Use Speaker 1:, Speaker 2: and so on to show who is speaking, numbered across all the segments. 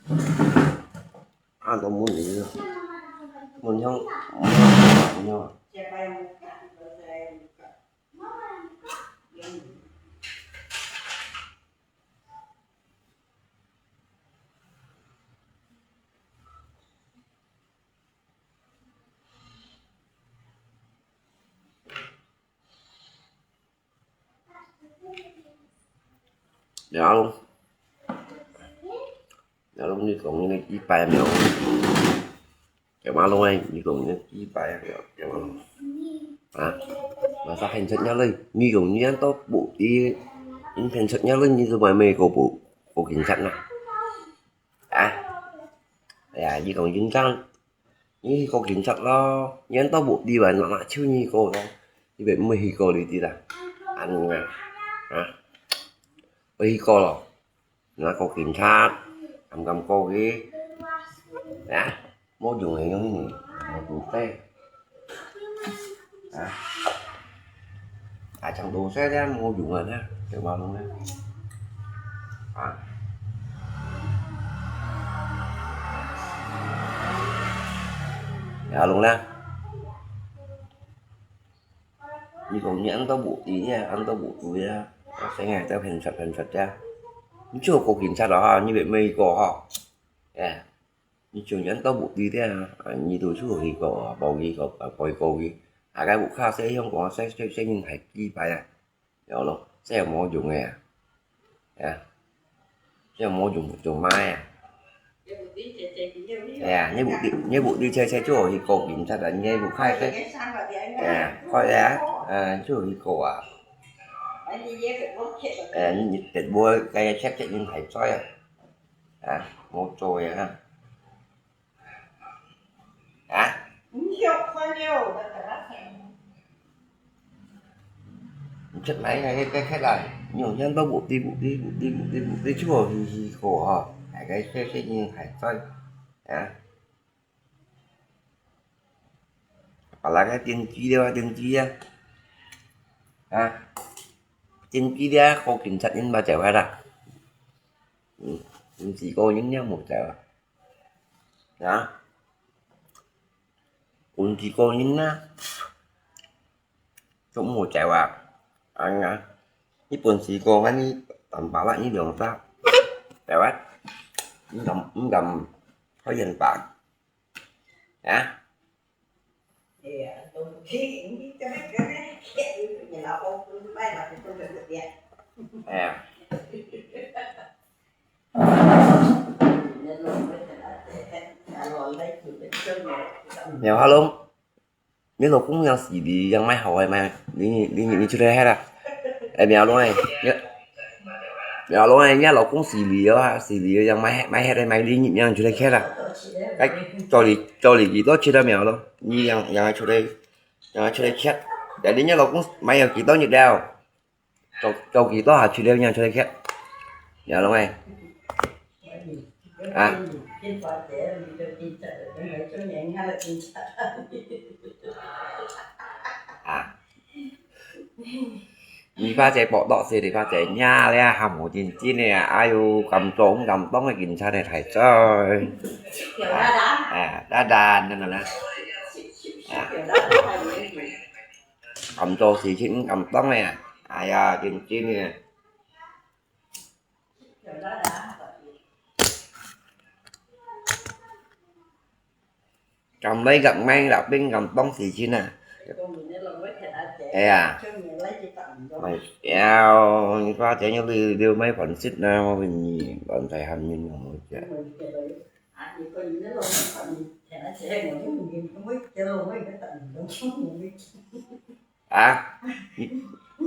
Speaker 1: À tôi muốn gì nữa muốn không muốn không dạ luôn dạ luôn như còn như cái bài mèo kiểu mà luôn anh như còn như cái bài kiểu à mà sao hình thức nhau lên như còn như anh tốt bộ đi những hình thức nhau lên như tôi bài mê của cảnh sát này à à như còn chính xác như có cảnh sát lo như anh tốt bộ đi bài nó lại chưa như cô đâu như vậy mới hi cô đi đi là anh à hi cô rồi nó có cảnh sát cầm cô cái đã mua dùng này giống như một đủ xe chẳng đồ xe ra mua dùng rồi nha kiểu bao luôn đấy à, dạ luôn nha như còn như ăn tao bộ tí nha ăn tao bộ túi ra sẽ ngày tao hình phật ra nhưng chưa có kiểm tra đó như vậy mây có họ yeah. Như trường nhắn tao bộ tí thế như tôi chưa thì có bầu gì có bầu cầu gì cái bộ khác sẽ không có sẽ nhìn thấy gì phải à hiểu không sẽ mua dùng này à sẽ mua dùng mai như bộ đi chơi xe chỗ thì cổ kiểm tra là nghe bộ khai cái coi giá chỗ thì cổ như tiền bua cái check chạy nhìn thấy soi một rồi chất máy cái khách này nhiều nhân tao bộ đi chỗ thì cổ họ cái xe nhìn thấy soi hoặc là cái tiền chi tiền chi ra có kiểm tra nhưng mà trở về ra chỉ có những nhau một trở đó cũng chỉ có những cũng một trở vào anhญี่ปุ่นchỉ có cái tầm bảo lại như đường saoแต่ว่าcầm có dành bạn nhiều hả luôn nếu nó cũng đang xì đi đang mai hỏi mà đi chưa hết à em mèo luôn này mèo luôn này nhá nó cũng xì đi đang mai hết đây mày đi nhịn nhang chưa đây hết à cách cho lý gì tốt chưa ra mèo đâu như đang chỗ đây chết để đi nhá nó cũng mày ở kỳ tốt như đeo cho kỳ tốt hả chưa đeo nhang chưa đây hết mèo luôn này你花姐搏多時，你花姐呀，你含糊電知你哎呦咁重咁當嘅件差你睇追，đá đàn nên là cầm tô xì chín cầm tóc này ai trên chín này cầm mấy gặm mang đạp bên cầm tóc xì chín nè mày eo qua trẻ nhau đưa mấy phần xích nào mình nhìn còn phải hành nhìn một trẻ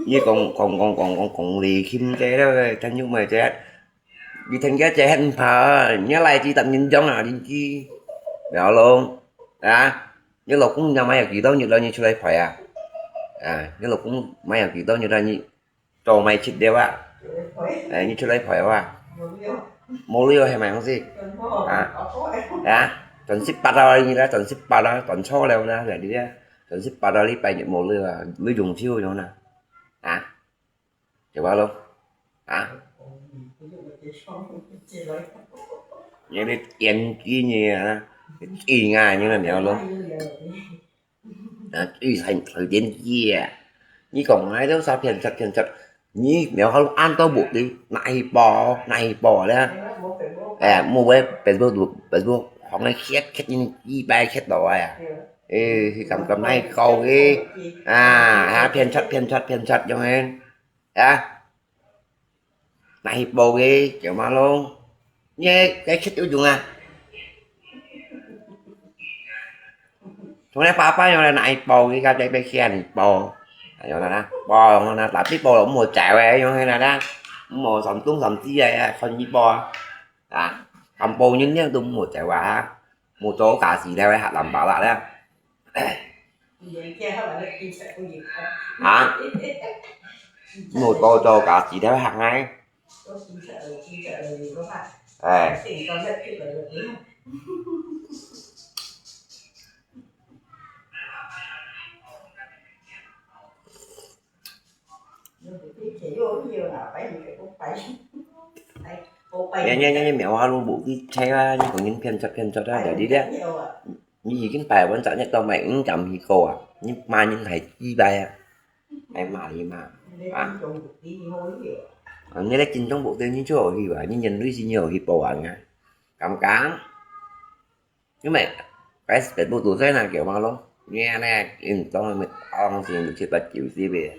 Speaker 1: như còn lì kim trẻ đó thanh nhưng mà trẻ đi thanh giá trẻ hành phở nhớ lại chỉ tận nhìn giống nào đi chi đó luôn nhớ lục cũng nhà máy kỳ tao như đâu như đây phải nhớ lục cũng máy kỳ tao như đây như trò mày chịt đeo như chỗ đây phải mua liêu hay mày không gì tuần ship ba đôi như đó tuần ship ba đó tuần số leo ra lại đi ra tuần ship ba đôi đi bay nhận một lưới dùng chiêu nhau nè chào bao luôn nhớ đến tiền chi nhỉ chi ngay như là mèo luôn chi thành thời gian chi à như còn ai đó sao phiền thật như mèo không ăn to bụng đi này bò đó à mua với Facebook họ nói khét như chi bay khét đòi à ê thì cầm này câu cái à phiền thật cho em à này bò ghê kiểu mà luôn nhé cái khét yêu dùng à Sebenarnya papa yang naik bò cái cái đây khen bò rồi là bò là tập tiếp bò là mùa cewek yang hay là mùa sắm tung sắm chi vậy con như bò à cầm bò những cái tung mùa cewek mùa chỗ cả gì đây hạt làm bảo lại đó hả mùa chỗ cả gì đây hạt ngay nha mèo hoa luôn bộ cái xe như còn những phiền cho ra để đi đấy như gì cái bài vẫn sợ nhất tao mày cũng chậm thì cô à nhưng mà những thầy chi bài à em mà gì mà như đấy chính trong bộ tiêu như chỗ thì vậy như nhìn nuôi gì nhiều thì bộ ảnh cầm cám nhưng mà cái bộ tủ thế là kiểu mà luôn nghe nè trong mình on thì được chết bạch chịu gì về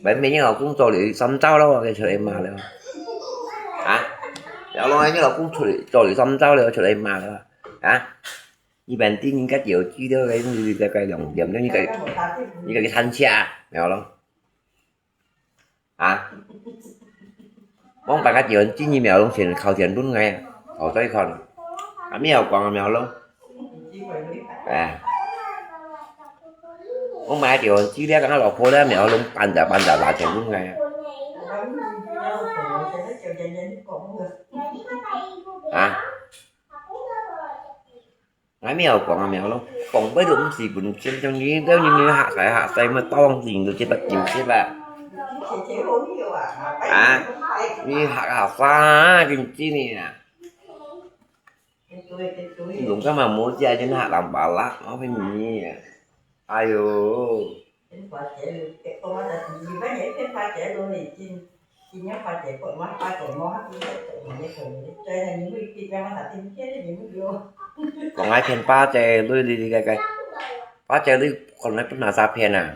Speaker 1: bởi vì như là cũng cho để xăm trao đâu cái chuyện em mà đâu hả đó nói như là cũng cho để xăm trao đâu chuyện em mà đâu hả như bạn tin những cái kiểu chi đó cái đồng điểm giống như cái thanh xa mèo không hả mong bạn cái kiểu chi như mèo luôn tiền khẩu tiền đúng ngay khẩu tới không mèo còn mèo luôn à ông mẹ kiểu chi đó nó lọt phố đó mèo luôn ban giờ lại tiền đúng ngay à nói mèo còn mèo luôn còn với đúng gì cũng trên trong như nếu như hạ tay mà to gì được trên bạch chiều thế là à như hạ pha cái chi này nè cũng cái mà muốn chơi trên hạ làm bà lắc nó phải nhỉ ai ơi còn ai khen pa chè tôi đi cái pa chè đi còn nói là ra phiền à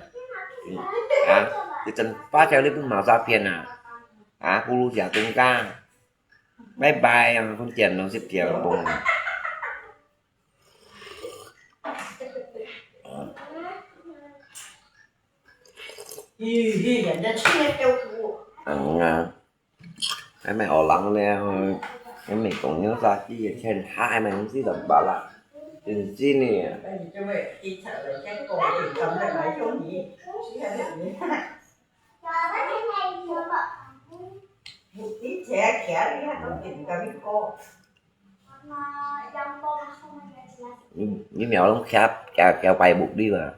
Speaker 1: thì chân pa chè đi mà ra phiền à cô lu giả tung ca bye bye em không tiền nó sẽ kiểu bùng cái mày ổ lăng nè cái mày còn nhớ ra chi vậy trên hai mày không biết đập bảo là tiền chi nè như mèo nó khát kéo bay bụng đi mà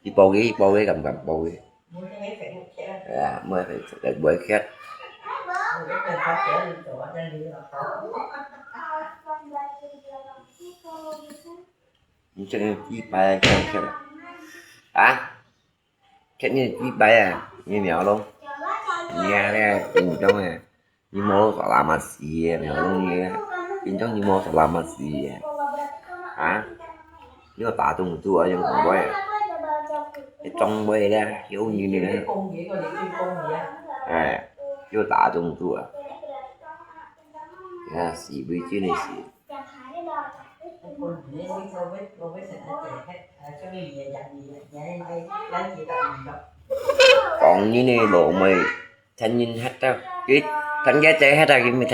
Speaker 1: đi bò ghế cầm bò ghế à mới phải đợi bởi khát như cho nên chi bay khát à khát như chi bay à như mèo luôn nghe đây trong này như mô phải làm mà xì mèo luôn nghe bên trong như mô phải làm mà xì hả nếu mà tạ tung tua ở trong còn quay cái trong quay ra kiểu như này à kiểu tạ tung tua à xì với chứ này xì còn như này bộ mày thanh nhìn hết đâu cái thanh giá trẻ hết ra cái mày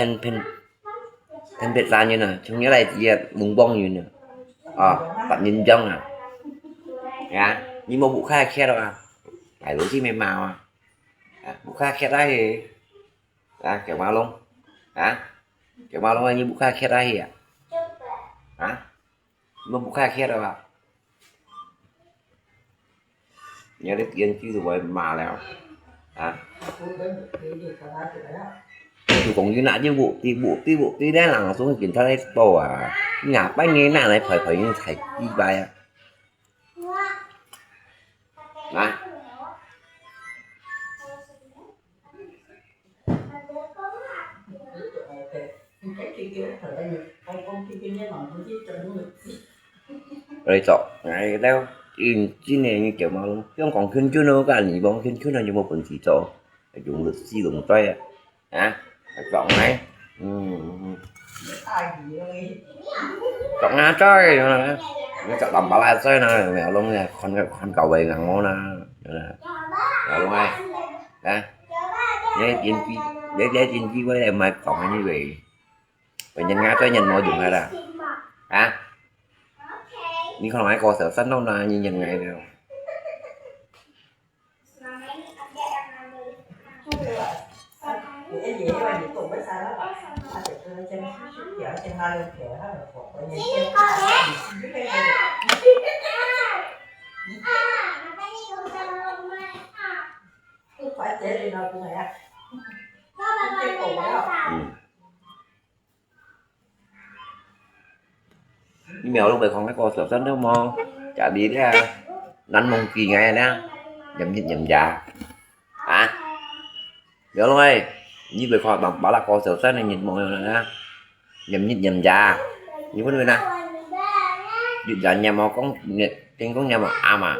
Speaker 1: thanh biệt ra như nè trong nhớ này gì bùng bông như nè bạn nhìn trong à dạ nhưng mà bộ khai khe đâu à phải đối chi mềm màu bộ khai khe đây thì kiểu bao luôn kiểu bao luôn như bộ khai khe đây à mà bộ khai khe đâu à nhớ đến tiền chứ rồi mà nào thì cũng như nãy như bộ tí đấy là xuống kiểm tra đấy bầu à nhà bánh nghe nãy này phải như thầy đi bài à này rồi chọn ngày đeo chi này như kiểu mà luôn không còn khinh chưa nữa cả nhỉ bông khinh chưa nào như một phần chỉ cho dùng lực xi dùng tay à chọn này chọn na chơi nó chọn làm bả lại chơi nè mèo luôn nè con cầu về ngàn ngon nè rồi luôn ai nè để trên chi với em mà còn như vậy vậy nhìn ngay cho nhìn mọi dùng hay là à nhưng không phải coi sợ sách đâu là như nhìn ngày nào nhưng mèo lúc về không phải coi sợ sách đâu mà chả đi ra đánh mông kỳ ngay đó nhầm già à nhớ luôn ơi như về khỏi bảo là coi sợ sách này nhìn mọi người nè nhầm già như vấn đề nè dự giờ nhà mà con trên con nhà mà mà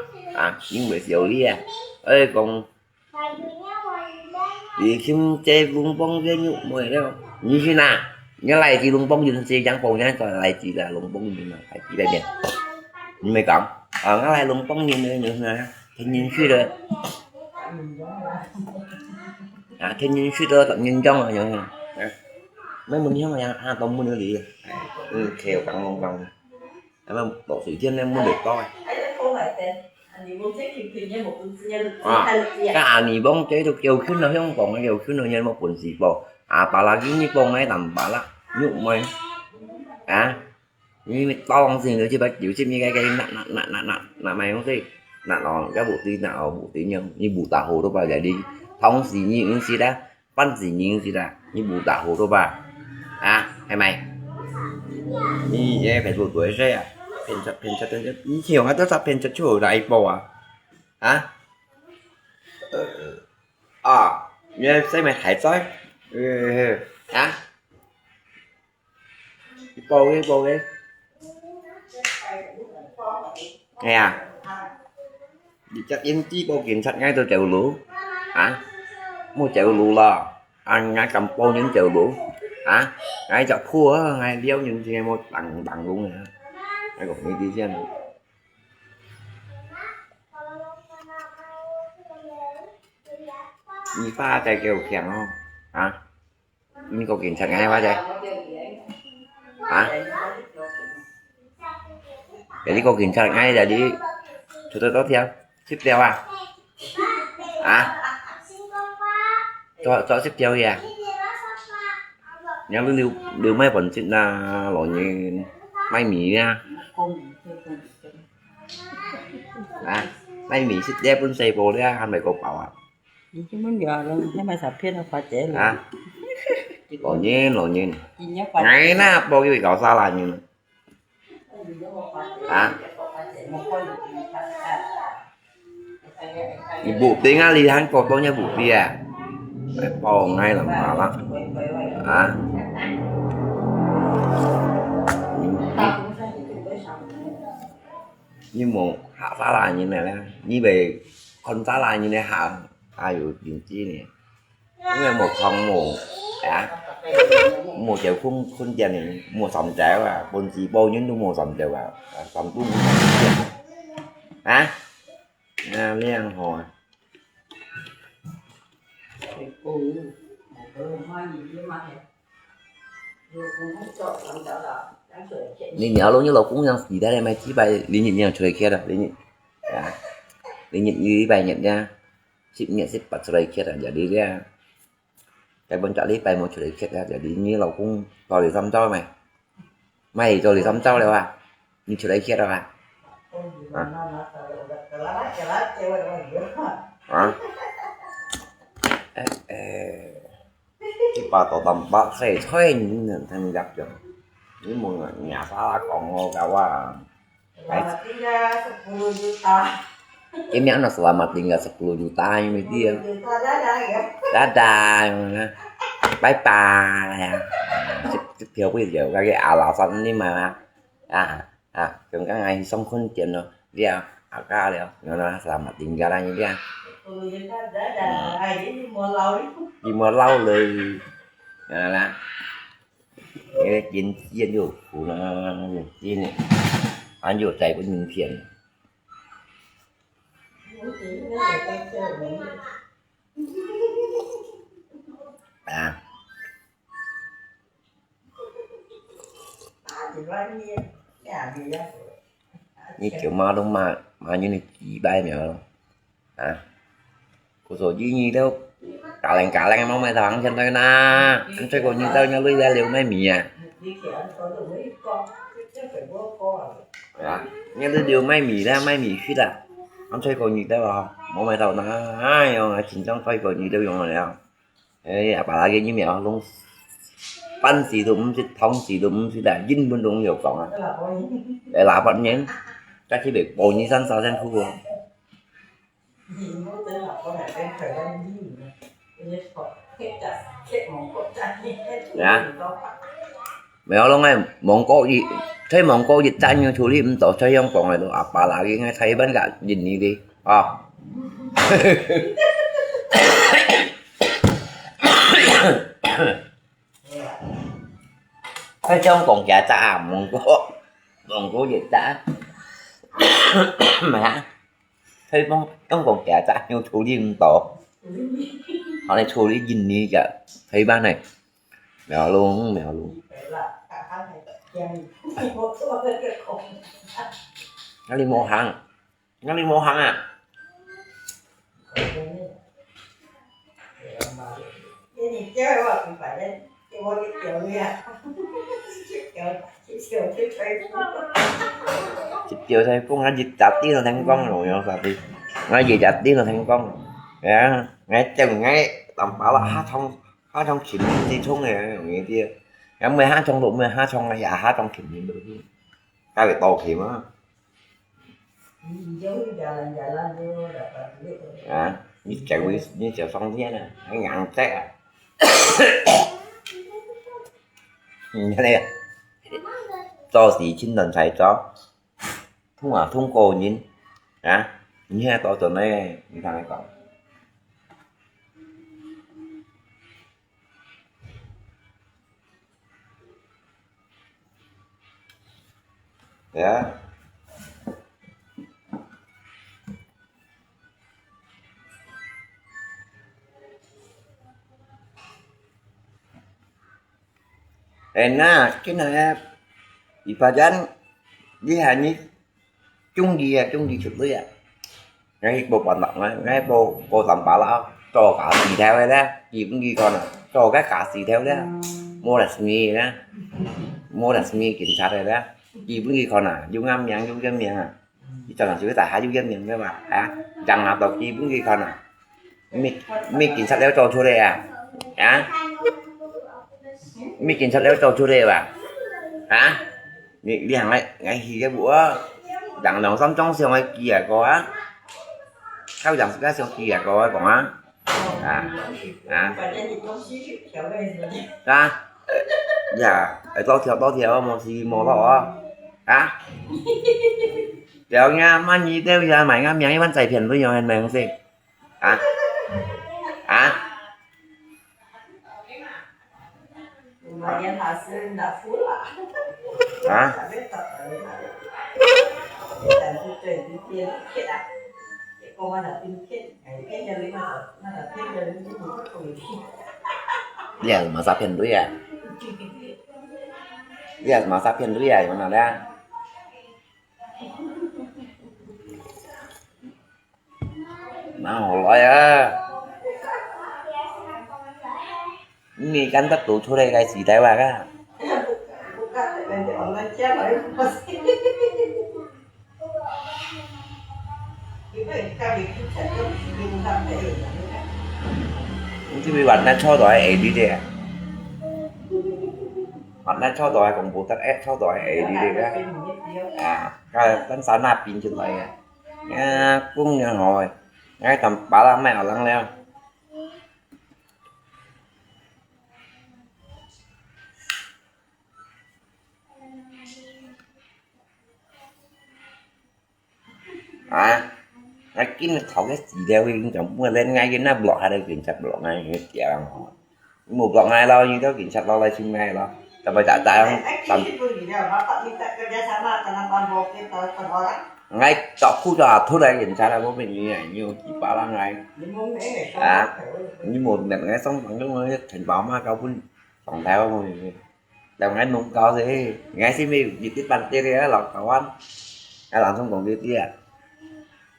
Speaker 1: nhưng bị xỉu đi à ơi còn thì khi chơi lung bông ghê nhục mày đấy không như thế nào nhớ lại thì lung bông dừng xe chẳng phù nhá còn lại chỉ là lung bông nhưng mà phải chỉ đây nè nhưng mày cộng nó lại lung bông như nè thì nhìn khi rồi thì nhìn khi rồi tận nhìn trong rồi nhở mấy mình nhớ mà ăn tôm mua nữa gì khéo cặn ngon vòng em bộ sự trên em muốn được coi cái này bông chế được kêuขึ้น nó không còn kêuขึ้น nó nhân một quần gì bộ bà là cái như bông ấy tầm bà là nhục mày như to bằng gì nữa chứ bà chịu chim như cái nặng mày không thấy nặng nó cái bộ tí nhân như bù tả hồ đâu bà giải đi thông gì như những gì đó văn gì như gì đó như bù tả hồ đâu bà hay mày như vậy phải buổi tuổi rồi à pen chất nhiều hết tất cả pen chất chủ đại bộ như sao mày hại sói bộ cái nghe à chắc em chỉ bộ kiểm soát ngay tôi chèo lũ mua chèo lũ là anh ngay cầm po những chèo lũ ngay chọc khua ngay đeo những gì một bằng luôn nè ngay còn đi xem như pha tay kêu kèm không như có kiểm soát ngay quá đây để đi có kiểm soát ngay là đi tôi tốt theo ship theo cho ship theo kìa nhớ đưa mấy phần chuyện là loại như may mì nha may mì ship đẹp luôn xây vô đấy anh mày cột bảo
Speaker 2: chứ muốn giờ luôn nếu mà sập thiên là phải trẻ luôn
Speaker 1: lộ nhiên ngay na bao cái gạo xa là như vụ tiếng đi hắn cột bao nhiêu vụ kia bò ngay làm mà lắm như một hạ phá là như này nè như về con phá là như này hạ ai ở đường chi này cũng là một không một chèo khung dần một sòng trẻ và con chỉ bao nhiêu đúng một sòng trẻ và sòng đúng liên hồi nên nhớ luôn như là cũng nhau gì đây mày chỉ bài đi nhìn nhau trời kia rồi đi nhìn như bài nhận ra ship nhận ship bật trời kia rồi giờ đi ra cái bên trợ lý bài một trời kia ra giờ đi như là cũng to để xăm cho mày to để xăm cho đâu như trời kia đâu cái bà tổ tầm bác sẽ thuê những thành gặp rồi nếu mà nhà phá còn ngô cả qua
Speaker 2: Selamat tinggal 10 juta.
Speaker 1: em nhắn là selamat tinggal 10 juta như mấy kia
Speaker 2: 10 juta dadah ya.
Speaker 1: dadah bye bye tiếp theo bây giờ cái là xong nhưng mà trong cái ngày xong khôn chuyện rồi đi ca rồi nó selamat tinggal như thế
Speaker 2: 10 juta dadah. Jadi mau lau đi.
Speaker 1: gì mà lâuเลยlà cái chiến chiến vô phụ nó chiến này anh vô chạy của mình phiền như kiểu ma đông mà như này chỉ bay mèo của số duy nhi đâu cả lành mong mày thằng chân tay na anh chơi còn như tao nhau lui ra liều mấy mì nghe tôi điều mấy mì ra mấy mì khi là anh chơi còn như tao không mong mày thằng na ai mà chính trong chơi còn như tao dùng rồi không ấy bà lại như mèo luôn bắn xì đụng thông xì đụng xì là dính bên đụng nhiều còn để là vẫn nhén các chỉ biết bồi như săn sao trên khu vườn dạ mèo luôn em món cô gì thấy món cô dịch tranh như chú liêm tổ chơi không còn này đâu bà lại nghe thấy bên cả nhìn đi đi thấy trong còn chả ta món cô dịch đã mà thấy trong còn chả ta như chú liêm tổ họ này chú liêm nhìn đi cả thấy ba này mèo luôn nó đi mua hàng chiều thấy con nó dịch chặt tiếng là thành công rồi sao đi nó gì chặt tiếng là thành công ngay chừng ngay tầm bảo là hát trong chìm đi xuống này nghe kia em mới hát trong đụng mới hát trong này hát trong chìm được cái bị to hiểm á như chèo xong thế này hãy ngặn té như này cho gì chính lần thầy cho thông cổ nhìn như hai to tuần này như thằng này còn dạ cái này bị phá danh với hà như chung gì chụp lưới ngay bộ vận động ngay bộ tầm bảo là cho cả gì theo đây đó gì cũng ghi con cho cái cả gì theo đó mua là smì đó mua là smì kiểm tra đây đó gì cũng ghi con dung âm nhang dung game miệng cho là chữ tại dung game miệng các bạn chẳng nào đọc gì cũng ghi con mi kiểm tra đeo cho chú đây mi kiểm tra đeo cho chú đây bạn đi hàng này ngay khi cái bữa đặng lòng xong trong siêu ngoài kia có theo dòng cái siêu kia có còn ra dạ to theo một gì mò đó đeo nha mà nhí đeo ra mày ngắm nhảy bắn chạy phiền với nhau mày không gì giờ mà sắp phiền đuôi giờ mà sắp phiền đuôi mà nào đây nào rồi mi cắn tất tụ chỗ đây cái gì đấy bà cả chứ bị bạn đang cho đói ấy đi đây mặt nó cho tỏi còn bộ tắt ép cho tỏi ấy đi đi ra cái tấn xã nạp pin trên lại nghe cũng như hồi ngay tầm 35 mèo lăng leo nó kín thầu cái gì đeo yên trọng mà lên ngay cái nó blog hay đây kiểm soát blog ngay hết chả một blog ngay lo như đó kiểm soát lo livestream ngay lo tao phải trả tài không tầm ngay chọn khu trò thu đây kiểm soát là của mình như này nhiều chỉ 35 ngày như một lần ngay xong bằng lúc mới thành bảo mà cao cũng còn theo rồi đâu ngay nung cao thế ngay xin đi dịch tiếp bàn tiền đấy là cao anh ai làm xong còn kia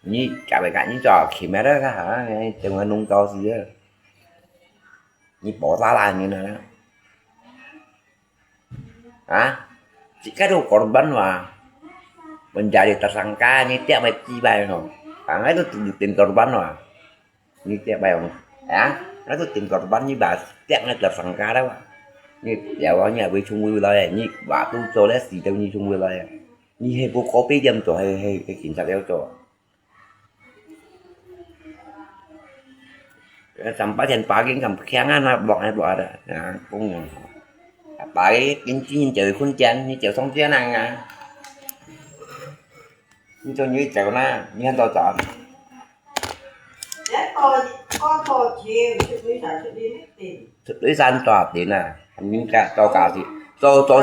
Speaker 1: như cả bài cả những trò khi mà đó hả đừng có nung cao gì đó như bỏ ra là như này đó chỉ cái đồ còn bắn mà mình chạy được tăng ca như tiếc bài chi bài rồi ấy tôi được tiền còn bắn mà như tiếc bài không nó tôi tiền còn bắn như bà tiếc ngay là tăng ca đó như dạo ở nhà với chung vui lại như bà tôi cho lấy gì đâu như chung vui lại như hay cô có biết dâm cho hay kiểm tra đeo cho cầm bá trên bá cái cầm kháng nó bọn này bọn đó cũng bà cái chính chữ khuôn chân như chịu xong tiếng năng như cho như chịu na như anh tôi chọn thực lý san tỏa tiền những cả cho cả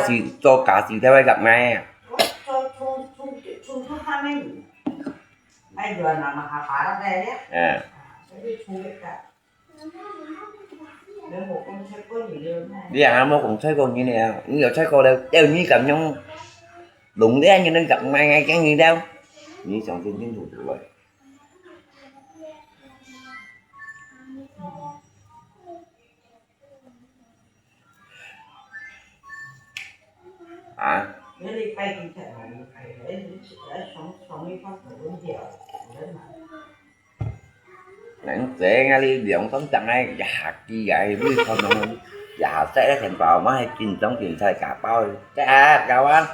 Speaker 1: gì cho cả gì theo ai gặp ngay đi à mua cũng thấy con như này nhiều thấy cô đều như cầm nhau đụng đấy như nên gặp ngay cái gì đâu như chọn trên những thủ vậy nãy sẽ ngay đi điện tóm chặt ngay già chi vậy biết không đâu già sẽ thành vào má hay kinh trong tiền thay cả bao cha cao anh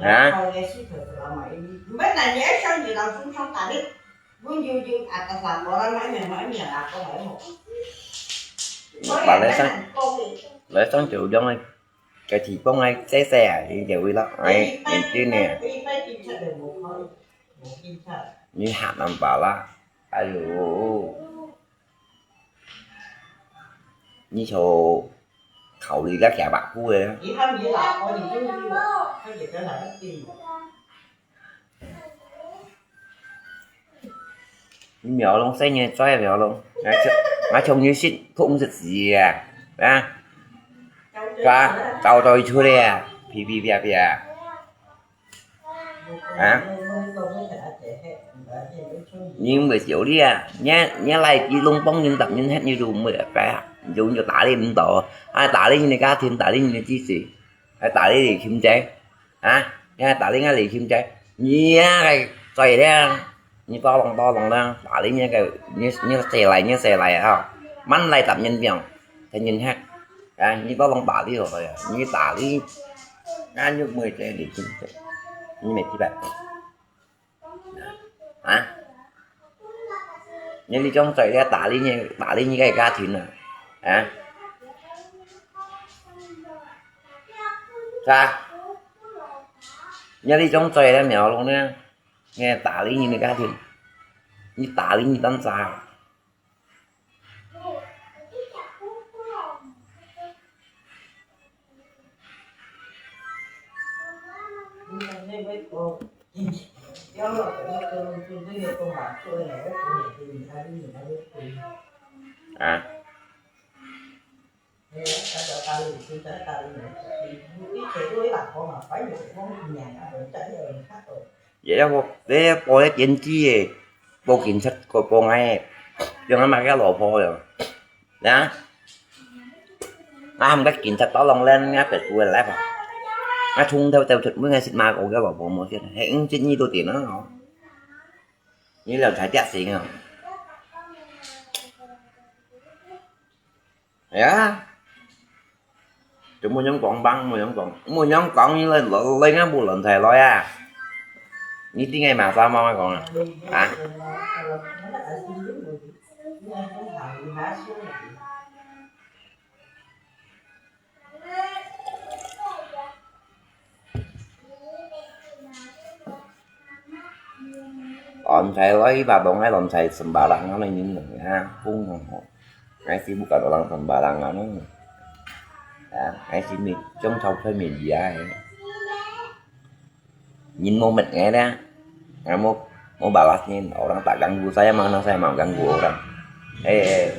Speaker 1: hả
Speaker 2: mấy này nhớ sao gì làm không tại biết muốn vui ta làm bỏ ra mấy miệng có phải một
Speaker 1: bà lấy xong triệu trong này cái thì có ngay xe thì đều đi lắm ai mình trên nè như hạt làm bảo là ai như số khẩu đi các nhà bạn vui đấy nhỏ luôn xe nhẹ xoay nhỏ luôn nói chung như shit không giật gì tao tôi chưa đây bia nhưng mà xỉu đi nhá lại chỉ lung bóng nhân tập nhân hết như đùm mới cả dùng cho tả đi mình tổ ai tả đi như này ca thiên tả đi như này chi xỉ ai tả đi thì khiêm trái nha tả đi ngay thì khiêm trái nhá cái xoay đấy như to lòng đang tả đi như cái như xe lại không mắn lại tập nhân vào thành nhân hát như to lòng tả đi rồi như tả đi như 10 trẻ để khiêm trái như mày chị bạn nhưng đi trong trời ra tả đi như cái ca thìn ra nhớ đi trong trời ra mèo luôn nha nghe tả đi như cái ca thìn như tả đi như tán xào vậy đó để cô lấy chuyện chi cô kiểm soát cô ngay cho nó mang cái lỗ phôi rồi đó nó không cách kiểm soát tỏ lòng lên ngáp được quên lại vào nó thun theo thực mới ngay xịt ma của cái lỗ phôi một cái hẹn chính như tôi tiền nó không như là phải trả tiền không Ya cuma nhóm còn băng mà nhóm còn như lên á bu lần thề lôi à như tiếng ngày mà sao mau còn à lần thề lôi bà bọn ấy lần thề sembarang nó lên những ha pun ngay sih bukan orang sembarangan ya ngay sih mình trong sau thôi mình gì ai nhìn mau mình nghe đó mau balas nih orang tak ganggu saya mana saya mau ganggu orang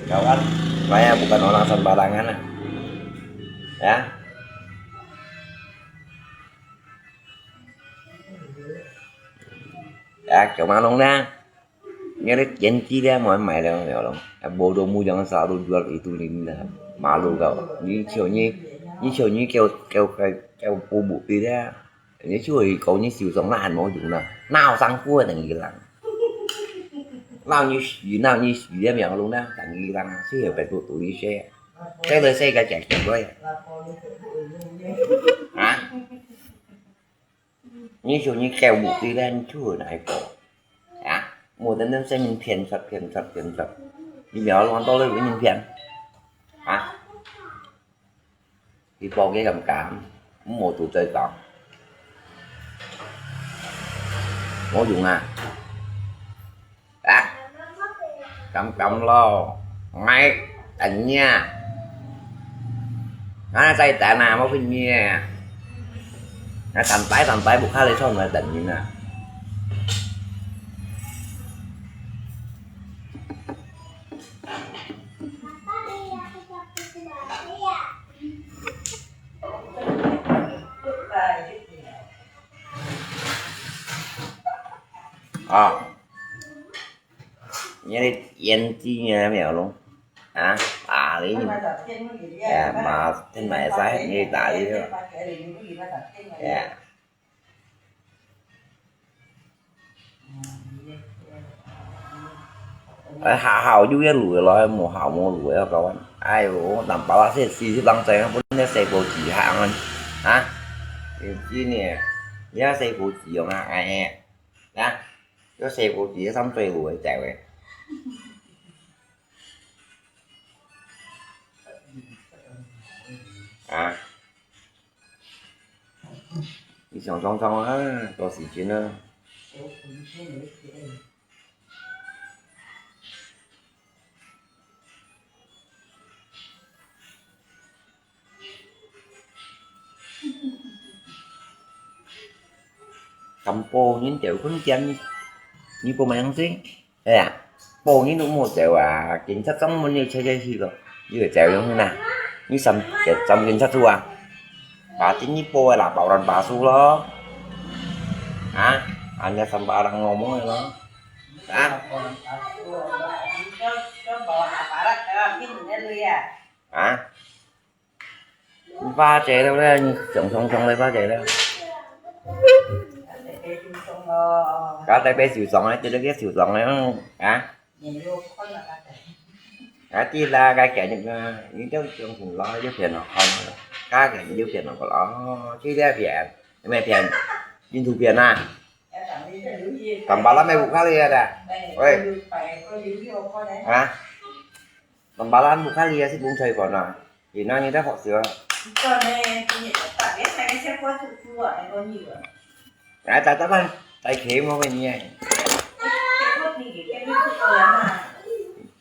Speaker 1: kawan saya bukan orang sembarangan ya ya cuma nong dah nyari janji dia mau main dengan orang bodohmu jangan selalu jual itu ini dah malu kau như chiều như kêu cô bụ đi ra như chui cậu như xỉu sống làn mà dùng nào sang cua là nghĩ rằng nào như xỉu em nhận luôn đó là nghĩ rằng chứ hiểu phải tụi đi xe cái lời xe cả chạy chạy quay hả như chiều như kêu bụ đi ra chui này cổ hả mua đến đem xe mình phiền sật đi nhỏ luôn to lên với mình phiền hả thì bỏ cái cảm cảm một tụi chơi còn có dùng à đã cầm lo ngay ảnh nha nó tay tạ nào mà phim nha nó thành tay buộc hai lấy son mà định như nè nhớ đi yên chi nhà mèo luôn hả lý như mà trên mẹ sai như tại đi thôi hạ hào chú cái lùi lo mùa hào mua lùi ở cậu anh ai cũng tầm bảo là xe xì lăng xe nó bốn xe bộ chỉ hạng anh hả chi nè giá xe bộ chỉ rồi mà ai nghe đó cái xe bộ chỉ xong phê lùi chạy về đi xong á có gì chứ nữa cầm po những triệu có chân như cô mày ăn xí đây à po những đúng một triệu chính sách sống như chơi gì rồi như là triệu giống như nào như xong chính sách thua bà chính như po là bảo rằng bà xu lo hả anh ra xong bà đang ngon món này đó hả pha chè đâu đó xong đây pha chè đâu cá tay bé xỉu sống ấy chứ nó ghét xỉu sống ấy hả chỉ là cái kẻ những cái trong thùng lo giúp tiền nó không cá kẻ giúp tiền nó có lo chứ ra tiền mẹ tiền nhìn thu tiền à tầm ba lắm mẹ buộc cá lia ra ơi hả tầm ba lắm buộc cá lia sẽ buông chơi còn nào thì nó như thế họ sửa tại bạn tại khi mà mình nha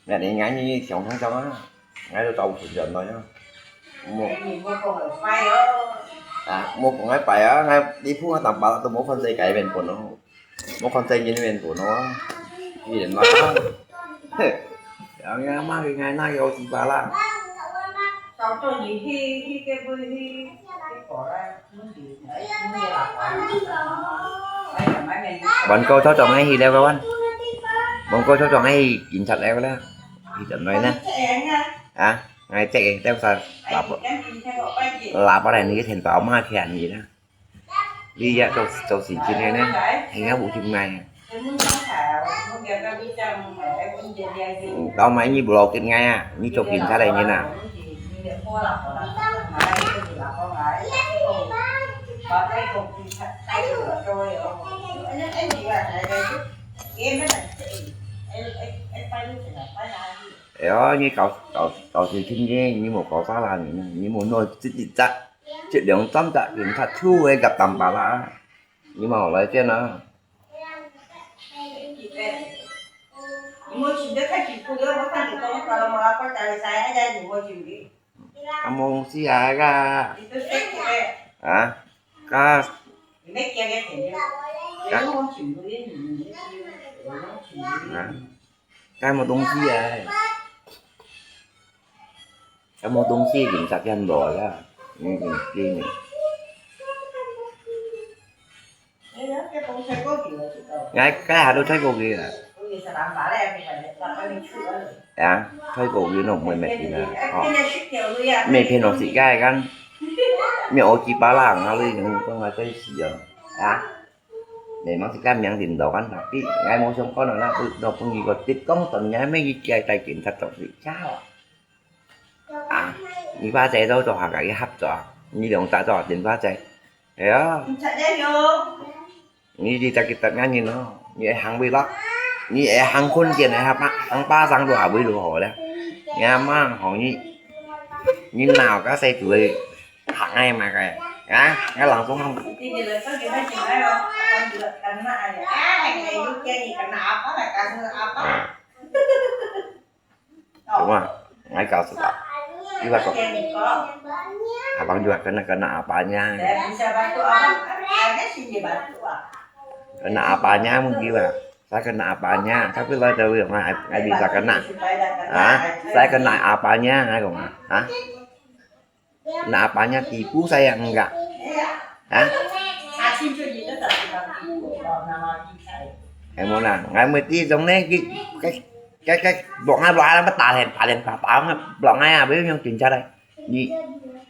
Speaker 1: nè để ngã như chồng á ngã tôi trâu sụt dần rồi nhá một con ấy phải á ngay đi phút tầm ba tôi muốn phân dây cày bên của nó một con dây như bên của nó gì để nó đó nghe má cái ngày nay rồi chị bà la
Speaker 2: sau cho những khi cái cỏ ra
Speaker 1: bọn cô cháu chồng hay thì đeo đâu anh bọn cô cháu chồng hay chỉnh thật đeo đó thì chậm này nè ngày chạy đeo sao là bắt này cái thèn tỏ mai khen gì đó đi ra cho xịn trên đây nè hay ngáo bộ chừng này đâu mấy như blog trên ngay như cho kiện ra đây như nào
Speaker 2: việc mua là của nó mà đây cái gì là con gái có tay cục thì tay rửa trôi anh gì là đây em mới là em tay lúc là tay là
Speaker 1: đó như cậu thì kinh nghiệm như một cậu phá là như một nồi chích chích chắc chuyện đường tâm trạng kiểm thật thu ấy gặp tầm bà lạ nhưng mà lấy trên nó
Speaker 2: mua chuyện đó khách chị cô đứa nó phải thì con có trời sai ở đây thì mua chuyện đi
Speaker 1: among si aga hả cá
Speaker 2: mấy kia cái thì cái mua chuyện đi
Speaker 1: cái một đông si à cái một đông si kiểm tra chân rồi á những cái này ngay cái hạt đôi thấy cô kia à thấy cô kia nó mày mệt gì là mày phải nó xị gai gan mẹ ô chỉ ba làng nó đi những con là cái gì vậy à để mang xị gai miếng tiền đầu ăn cái ngay mua xong con là tự đọc con gì có tiết công tuần nhái mấy cái tay kiểm thật trọng sự cháo à như ba chạy đâu cho hàng cái hấp cho như đồng ta cho tiền ba chạy thế đó như gì ta kita nyanyi no như hàng bi lắc như hàng khuôn tiền này hàng ba sang đồ bơi đồ hỏi đấy nhà mang hỏi như nào các xe tuổi hàng này mà cái lần xuống không đúng không ngay cả sự đi vào abang juga kena apanya kena apanya mungkin lah saya kena apanya tapi lo tahu yang nggak bisa kena saya kena apanya nggak kok kena apanya tipu saya enggak em muốn là ngày mới tí giống này cái bọn hai loại nó tà đèn bọn hai biết nhau chuyện sao đây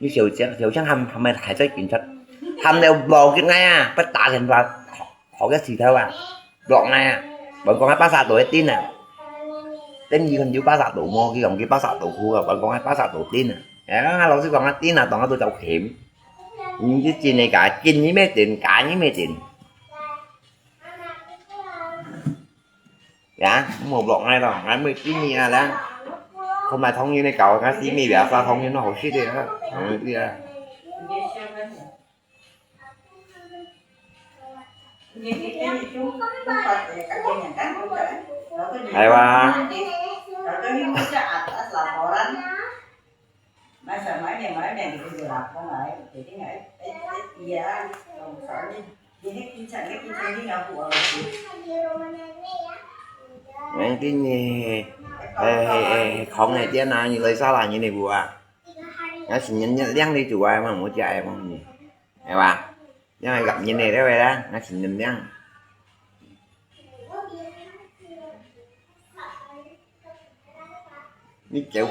Speaker 1: như siêu sáng hầm mày hải chơi chuyện thật hầm đều bò cái ngay bắt tà đèn vào họ cái gì theo bọn này bọn con hai ba tuổi tin nè tên gì còn chịu ba tuổi mua cái còn cái ba tuổi khu rồi bọn con hai ba tuổi tin nè nó lâu chứ còn hai tin là toàn tôi chậu hiểm nhưng cái chuyện này cả kinh với mấy tiền cả với mấy tiền dạ một bọn này rồi 20 tí là đó không mà thông như này cậu cái tí mì bẻ sao thông như nó hồi xí đi đó hay quá mấy cái gì không này chứ nào như lấy sao là như này vừa nó chỉ nhìn đen đi chủ ai mà muốn chạy mà gì hay bà nhưng mà gặp như này đó vậy đó nó chỉ nhìn đen như chèo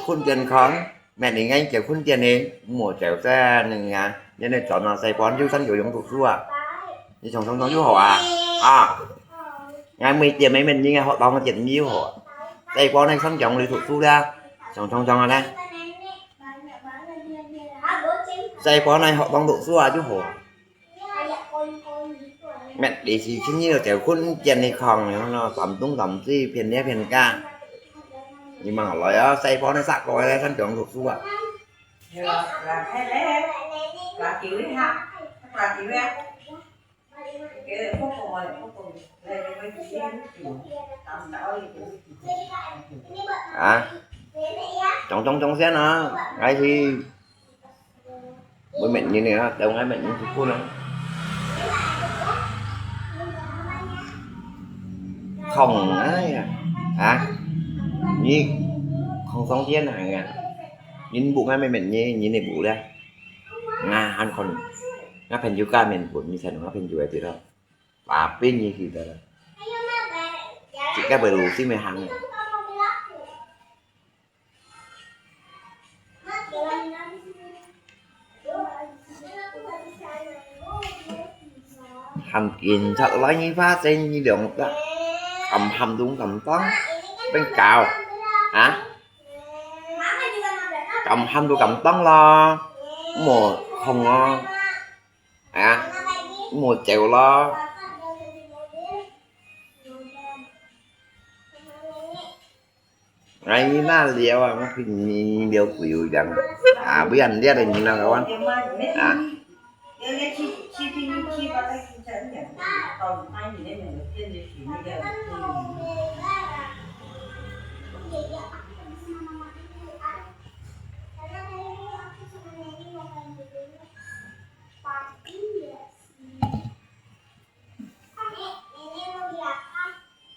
Speaker 1: khuôn tiền khó mẹ định anh chèo khuôn tiền đi mùa chèo ra nên cho nên chọn là xây quán chú sân kiểu giống thuộc xua như chồng sống chú họ ngày mấy tiền mấy mình như họ đóng tiền nhiêu họ đây quán này sống chồng đi thuộc xua ra chồng rồi đây xây quán này họ đóng thuộc xua chú họ mẹ để gì chứ như là chèo khuôn tiền này còn nó tầm tung tầm gì phiền đe phiền ca nhưng mà hỏi đó xây phó nó sạc coi đây thân chọn thuộc xu à
Speaker 2: là thế đấy là chịu đi ha là chịu ra cái phút cùng đây mới chỉ tầm đó
Speaker 1: trong xe nó cái thì với mình như này đâu ngay mình như thuộc nữa không ấy như không sống chết này nhìn bụng ngay mình như này bụng đây anh còn nó phần juga mình bụng như thế nó phần juga thì đâu bà pin như thì đó chỉ cái bờ đủ xí mày hàng hầm kín thật lấy như phá sen như đường đó hầm đúng cầm toán bên cào cầm hâm tôi cầm tấn lo mùa không ngon à mùa chèo lo anh nó liều à nó khi liều quỷ rằng à biết anh gia đình như nào các anh à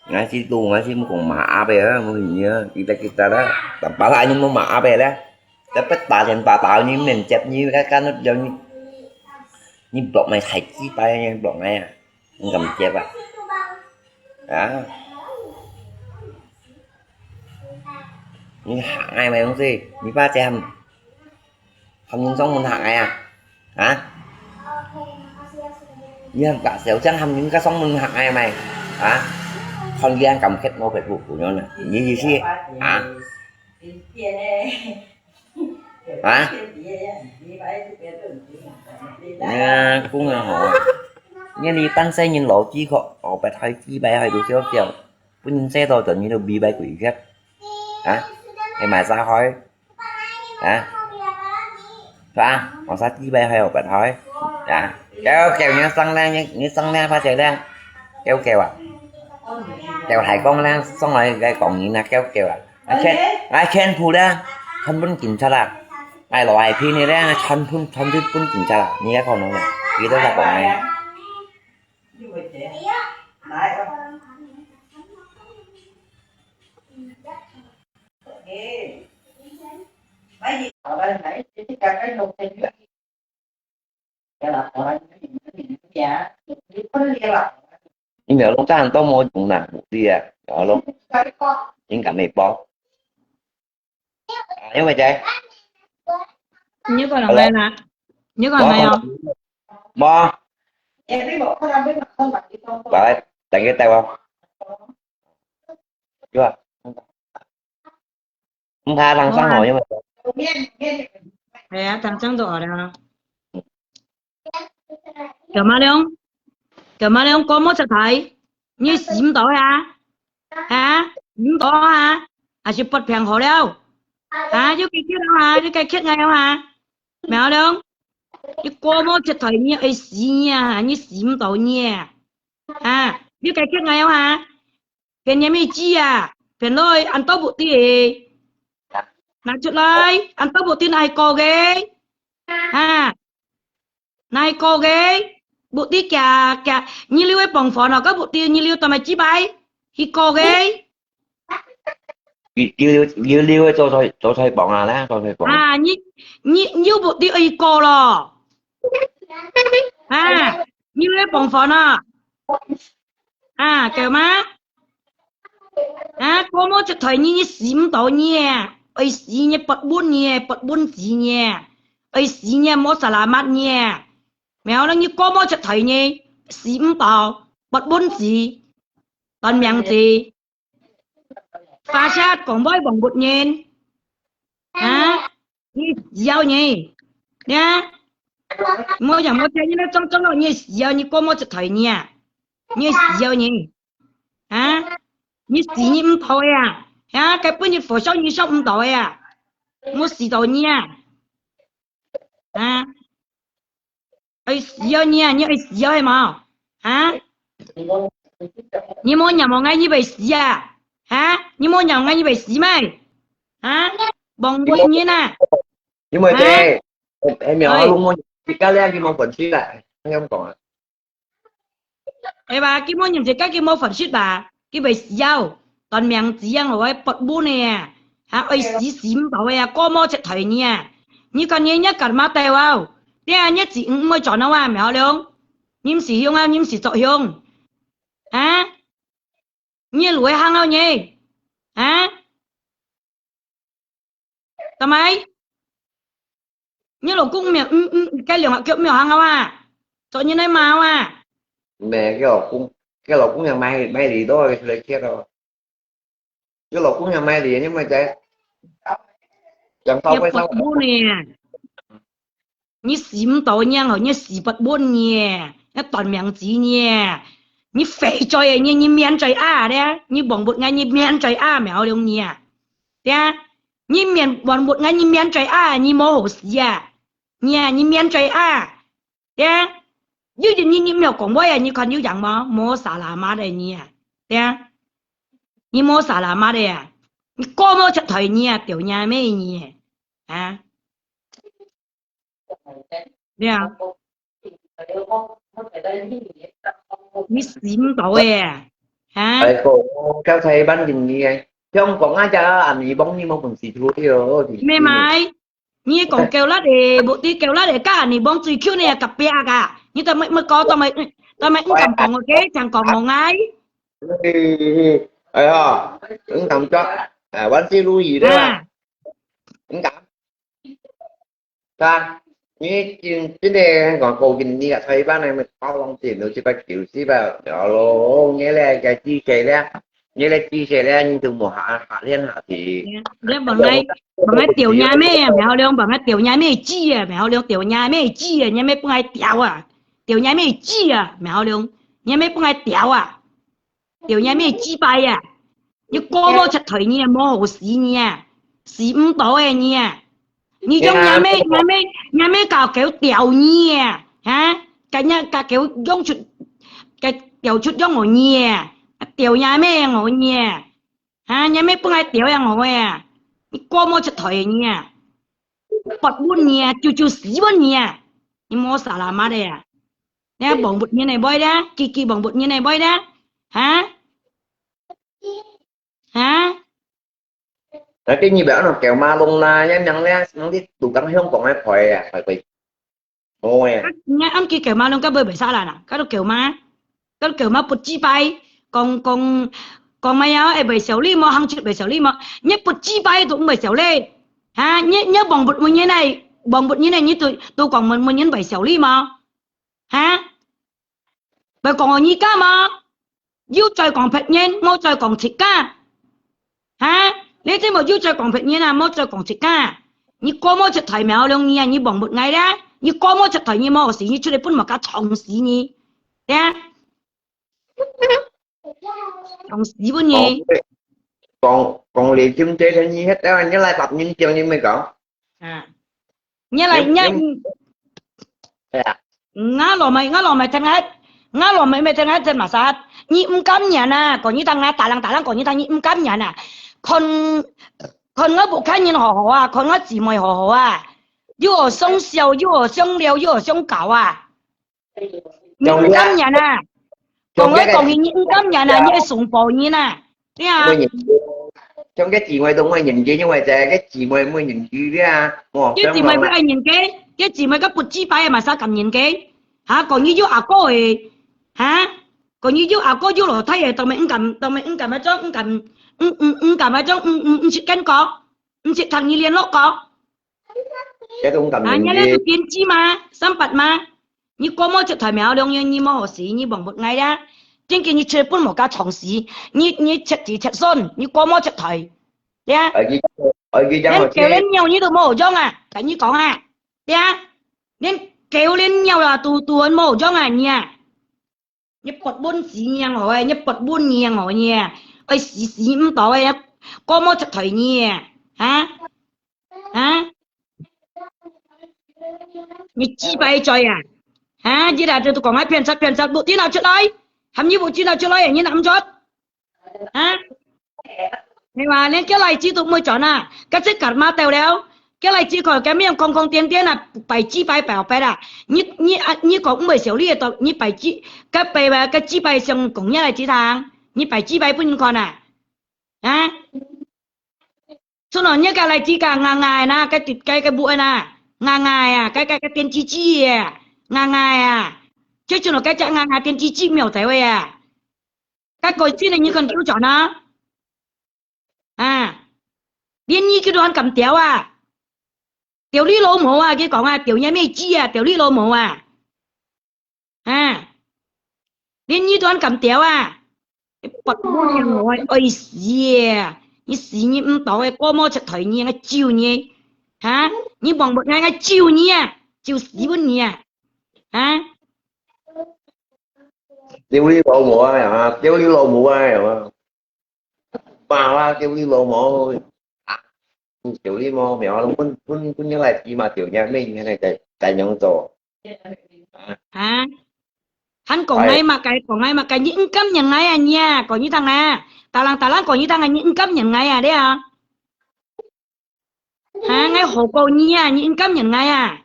Speaker 1: ngay si tu ngay si mo kung maabe á mo hình kita đó tanpa lại nhưng mà maabe đó dapat tahan patah ni men cep ni kan nó giống như blok này thạch chi tay nha blok này à cầm cep à đó nhưng hạng ai mày không gì như ba trăm không nhưng xong mình hạng ai à hả như cả xéo trắng hầm những cái xong mình hạng ai mày hả không gian cầm kết nối Facebook của nhau nè như gì xí hả hả cũng là họ nghe đi tăng xe nhìn lộ chi họ phải thay chi bay hay đồ xéo xéo cứ nhìn xe tôi tự nhiên nó bị bay quỷ khác hả hay mà sao hỏi hả sao họ sao chi bay hay họ phải hỏi hả kéo kèo như xăng đang như xăng đang pha chạy đang kéo kèo à kéo hai con đang xong rồi cái còn như là kéo kèo à ai khen phù đang thân vẫn kiểm tra là ai loại phi này đang thân thứ vẫn kiểm tra là như cái con này cái đó là bọn này
Speaker 2: bởi vì ở đây nãy chỉ cần cái lục thì cái là ở đây dạ có liên lạc
Speaker 1: nhưng mà lúc ta tôi mua cũng là một đi à ở luôn nhưng cả mày bó nhưng mà chơi
Speaker 3: nhớ còn là mai nè nhớ còn mai không
Speaker 1: bó
Speaker 2: em biết một không biết mặt không mặt gì không
Speaker 1: bảo đây đánh cái tay không chưa không tha thằng xã hội nhưng mà
Speaker 3: à thằng trắng đỏ đó Kiểu mà Leon có một sẽ thấy như xím đó hả xím đó à chỉ bật phèn hồ đâu hả chứ cái kia đâu chứ cái kia ngay đâu mèo đâu chứ có một sẽ thấy như ấy xí nha như xím đó nha chứ cái kia ngay đâu phèn nhà mi chi phèn lôi ăn tao bụi tì nói chuyện lại ăn tao bụi tì này co ghê này co ghê bụi tí kìa như liêu ấy bỏng phỏ nào có bụi tí như liêu tao mày chí bay hi co ghê
Speaker 1: liêu cho thôi bỏng à lá cho thôi bỏng
Speaker 3: như bụi tí ấy co lò như liêu ấy bỏng phỏ nào kìa má có một chút thời như xím tao nha ấy xí nha bật buôn gì nha ấy xí nha một xà là mát nha mèo nó như có một chút thời nhỉ xím tao bật buôn gì toàn miệng gì pha sát còn với bằng bột nhìn như dao nhỉ nha mỗi giờ mỗi thế như nó trong nó như dao như có một chút thời nha như dao nhỉ như xí như thôi cái bữa như phổ sau như sau thôi một xí thôi nha ấy dao nha như ấy dao em mà như mỗi nhà mọi ngày như vậy xí như mỗi nhà ngay như vậy xí mày bằng bột như nè
Speaker 1: nhưng mà chơi em nhỏ luôn mua cái lẽ cái món phần suy lại không còn
Speaker 3: ê bà cái món nhầm thì các cái món phần suy bà cái vậy dao toàn miệng chỉ ăn rồi bật bún nè ấy xí xím bảo vậy có món sẽ thấy nha như con nhớ cả má tèo vào thế nhất chỉ mới chọn nó mẹ hả luôn nhím xí hương nhím xí trọi hương như lưỡi hăng đâu nhỉ tao mấy như lỗ cung miệng cái liều họ kiểu miệng hăng không trọi như này màu
Speaker 1: mẹ cái lộc cũng nhà may gì đó lấy kia rồi cái lộc cũng nhà may gì nhưng mà chơi Chẳng
Speaker 3: Nhớ
Speaker 1: không hay
Speaker 3: bật
Speaker 1: sao?
Speaker 3: bún nè. Nhớ xím tổ nha, hả nhớ xí bật bún nè. Nhớ toàn miệng gì nè. Nhớ phê chơi à, nhớ miên chơi à đấy. Nhớ bỏng bột ngay nhớ miên chơi à mèo luôn nè. Đấy. Nhớ miên bỏng bột ngay nhớ miên chơi à, nhớ mô hổ xí à. Nhớ miên chơi à. Đấy. Như như mèo cổng bói à, như còn như dạng mà mô xà là má đây nè. Đấy. Nhớ mô xà là má đây à. Nhớ cô mô chất thời nè, tiểu nhà mê nè. À. Đấy à. Nhớ xím tổ à. Hả?
Speaker 1: Tại cô các thầy ban nhìn như vậy. Chứ không có ai cho anh ấy bóng như một phần xì thua rồi thì
Speaker 3: Mẹ mày. Nhớ còn kêu lá để bộ tí kêu lá để cả nì bóng truy kêu này cặp bia cả. Như tao mới có tao mày cũng cầm còn một cái chẳng còn một ngay.
Speaker 1: hả? Ứng tầm cho bán xí lui gì đó
Speaker 3: À.
Speaker 1: ứng cảm ta như trên đây còn cô nhìn như là thầy ban này mình có lòng tiền nữa chứ phải kiểu xí vào đó lô nghĩa là cái chi sẻ ra nghĩa là chi sẻ ra nhưng từ một hạ liên hạ thì
Speaker 3: Đấy bằng ngay tiểu nhà mẹ mẹ hao lương bằng ngay tiểu nhà mẹ chi à mẹ hao lương tiểu nhà mẹ chi à nhà mẹ không ai tiểu à tiểu nhà mẹ chi à mẹ hao lương nhà mẹ không ai tiểu à tiểu nhà mẹ chi bài à như cô mô chặt thời nha mô hồ xí nha xí không tổ à nha như trong nhà mẹ cào kéo tiểu nha hả cả kéo giống chút cái tiểu chút giống ngồi nha tiểu nhà mẹ ngồi nha hả nhà mẹ không ai tiểu à ngồi à cô mô chặt thời nha bật bún nha chú xí bún nha như mô xả là má đây à nè bỏng bột như này bôi đó kỳ bỏng bột như này bôi đó hả hả
Speaker 1: Đấy, cái như bảo là kẹo ma lông na nhá nhắn nhá nó cái tủ cắn không còn ai khỏe à phải bị ôi
Speaker 3: nha anh kia kiểu ma luôn cái bơi bởi sao là nè cái đó kiểu ma bột chi bay còn mày áo bởi xẻo li mà hàng chục bởi xẻo li mà nhớ bột chi bay tụi bởi xẻo lê hả nhớ bỏng bột như này bỏng bột như này như tôi còn mình nhấn bởi xẻo li mà hả bởi còn ở như cá mà yêu trời còn phật nhiên mô trời còn thịt cá hả nếu thế mà yêu trời còn phật nhiên là mô trời còn thịt cá như có mô trời thầy mèo lông nha như bỏng bột ngay đó như có mô trời thầy như mô xí như chú đây bún mà cá chồng xí nhỉ đấy chồng xí bún nhỉ
Speaker 1: còn liền chung chơi theo như hết đó anh nhớ lại tập những chơi như mày cậu
Speaker 3: à nhớ lại nhớ ngã lò mày thân hết thân mà sát như cắm nhà nè còn như thằng ngã tả lăng còn như thằng như cắm nhà nè con ngã bộ khai nhìn họ à con ngã chỉ mày họ à yêu ở sông xiao yêu ở sông liêu yêu ở sông cảo à như cắm nhà nè còn ngã còn như cắm nhà nè như sùng bò như nè đấy à
Speaker 1: trong cái chị ngoài tôi ngoài nhìn kia nhưng ngoài cái chị ngoài mới nhìn kia đấy à
Speaker 3: cái chị mày phải nhìn cái chị mày cái bút chi bài mà sao cầm nhìn cái hả còn như à cô ấy hả còn như à cô yêu lò thay tao mày cầm ở trong cầm ở trong chỉ cân có chỉ thằng như liên lốc có
Speaker 1: cái tôi không cầm
Speaker 3: hả
Speaker 1: nhìn
Speaker 3: nhớ
Speaker 1: kia
Speaker 3: lên tôi tiên chi mà xăm bật mà như có mỗi chuyện thời mèo đông như mò hồ xí như bằng một ngày đó trên kia như chơi bún một cá chồng xí như chặt chỉ chặt xôn như có mỗi chuyện thời yeah
Speaker 1: ở kia chẳng
Speaker 3: nên kéo lên nhau như tụi mồ trong à cái như có à yeah nên kéo lên nhau là tù ăn mồ trong à nha nhấp bột bún xí nha ngồi nhấp bột bún nha ngồi nha ơi xí không tỏi có mỗi chuyện thời nha hả hả như chi bay chơi à hả chỉ là tôi còn ai phiền sát bộ tí nào chuyện đấy hàm như bộ tí nào chuyện đấy như nằm chót hả nhưng mà nên cái này chỉ tụi mới chọn à cái chiếc card ma tèo đéo cái này chỉ còn cái miệng không tiền là bảy chi bài bảo bài là như cũng bảy xíu li tao như bảy chi cái chi bài xong cũng như là chỉ thằng như bảy chi bài cũng còn à hả số nó như cái này chỉ cả ngài na cái bụi na ngài à cái tiền chi à ngài à chứ nó cái chặng ngài tiền chi miểu thế vậy à cái cối chi này như còn kêu chọn nó à biên nhi cái đoàn cầm téo à tiểu lý lô mổ à cái còn à tiểu nhà mẹ chi à tiểu lý lô mổ à biên nhi đoàn cầm téo à bật buôn ngồi ơi xìa như xì như tao cái cô mò chặt thời như cái chiều như hả như bằng một ngày ngày chiều nha chiều xí bên nha hả
Speaker 1: tiêu lý lộ mùa này hả tiêu lý lộ mùa này hả mà là tiêu lý lộ mùa tiểu lý mô mèo nó muốn nhớ lại gì mà tiểu nhà mình cái này tại nhận tổ
Speaker 3: hả hắn còn
Speaker 1: phải
Speaker 3: ngay mà cái những cấm nhận ngay à nha còn như thằng à ta lang còn như thằng à những cấm nhận ngay à đấy à hả ngay hồ cầu nha những cấm nhận ngay à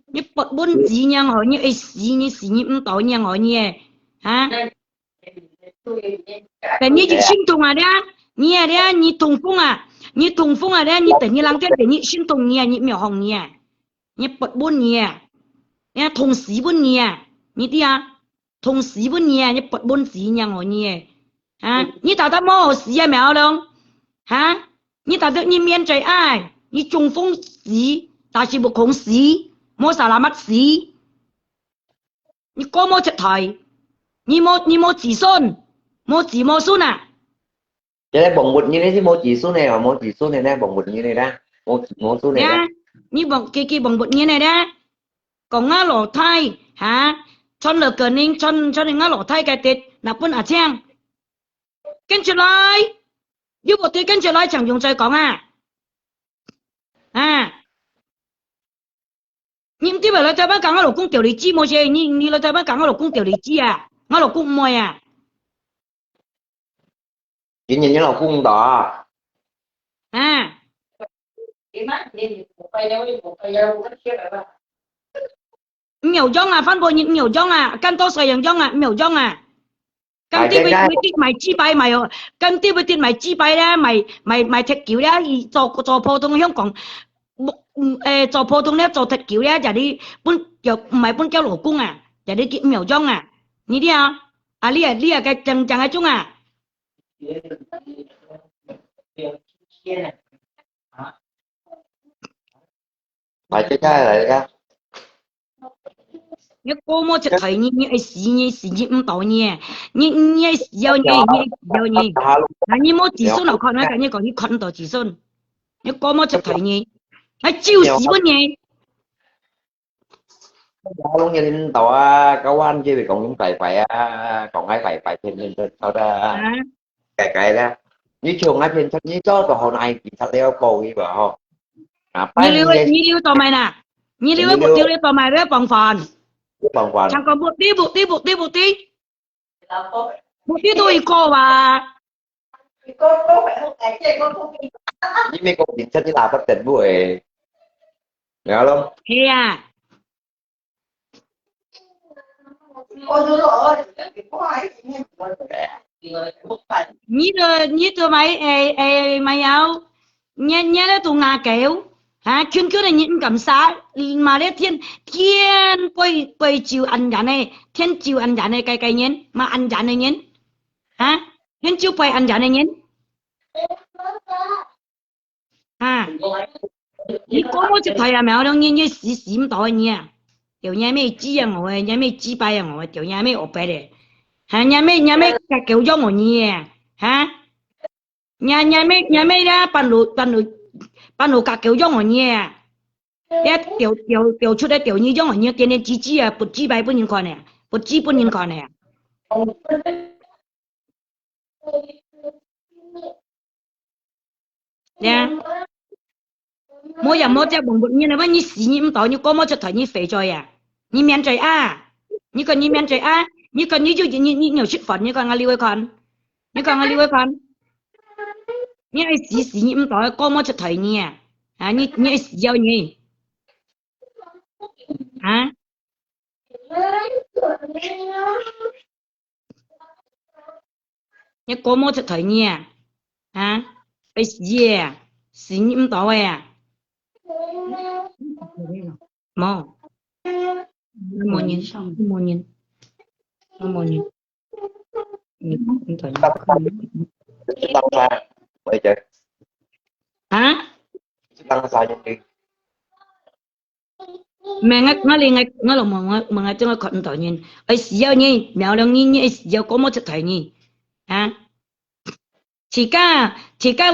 Speaker 3: như bật bốn gì nha hỏi như ấy gì như tỏi nha hỏi như hả cái như sinh tùng à đấy như đấy như tùng phong à đấy như tự như lang thế để như sinh tùng nha như mèo hồng nha như bật bốn nha nha thùng xí bốn nha như đi à thùng xí bốn nha như bật bốn xí nha hỏi như hả như tao ta mua xí à mèo đâu hả như tao tự như miên trời ai như trung phong xí ta chỉ một khống xí mua sao làm mất xí như có mua chất thải như mua chỉ xuân mua xuân à
Speaker 1: cái đấy bồng bột như thế thì một chỉ số này mà một chỉ số này nè bồng bột như này ra một số này ra
Speaker 3: như bằng kia bằng bột như này đó còn ngã lỗ thai hả cho lờ cờ ninh cho nên ngã lỗ thai cái tết là quân à chang kênh trở lại như bộ tết kênh trở lại chẳng dùng chơi có nhưng tí bảo là cho bác cả ngã lỗ cung tiểu lý chi mua chơi như là cho bác cả ngã lỗ cung tiểu lý chi à ngã lỗ cung mua à
Speaker 1: chỉ nhìn như là cung đỏ
Speaker 3: nhiều dòng à phân bố những nhiều dòng à căn tô sợi dòng à nhiều dòng à căn tí với tiết mày chi bay mày căn tí với tiết mày chi bay đó mày thật kiểu đó cho phổ thông香港做普通咧做thật kiểu咧就啲本就唔係本交老公啊就啲叫苗裝啊呢啲啊呢嘅正係中啊
Speaker 1: phải chơi lại ra
Speaker 3: 你過麼就睇你係唔到你你係有你嗱你冇自信就看啦，你講你看到自信，你過麼就睇你係照死乜嘢？luôn
Speaker 1: như thế tàu câu anh chứ thì còn còn ai phải thêm lên sau ra cái đó như trường ai thêm như cho tàu hồi này thì thật đeo cầu đi bảo
Speaker 3: 你溜到咪嗱？你溜一部掉你到咪咧放飯，唱個部啲都要過話。
Speaker 2: có phải không cái kia có không
Speaker 1: với mấy công việc chất là bất tỉnh buổi nhớ không
Speaker 3: 係啊。
Speaker 2: có đứa rồi có ai
Speaker 3: Như tôi mày áo nhé đấy tụi ngà kéo hả chuyên là những cảm xá mà đấy thiên quay chiều ăn giả này thiên chiều ăn giả này cái nhén mà ăn giả này nhén hả thiên chiều quay ăn giả này nhén你講我就睇下咪我兩嘢閃到嘢條嘢咩知啊我嘢咩知擺啊我條嘢咩我擺咧嚇嘢咩夾叫咗我嘢嚇嘢咩啦半路夾叫咗我嘢一掉出嚟掉嘢咗我嘢見你知啊不知擺本人看咧不知本人看咧yeah mỗi giờ mỗi giờ bụng bụng như này mà như xí như tao như có mỗi chút thời như肥rồi à như miền trời à như còn như miền trời à như còn như nhiều chút phận như còn ngã liu con như ai xí như tao có mỗi chút thời như à như ai xí nhau như hả như có mỗi chút thời như hả ai xí như tao à mò mò nhìn không phải
Speaker 1: tăng xa vậy chứ
Speaker 3: hả
Speaker 1: tăng xa như đi
Speaker 3: mẹ ngắt liền ngắt là mà ngắt cho con tự nhiên ấy xíu nhỉ mèo đang nhỉ xíu có một chút thấy nhỉ hả chỉ cả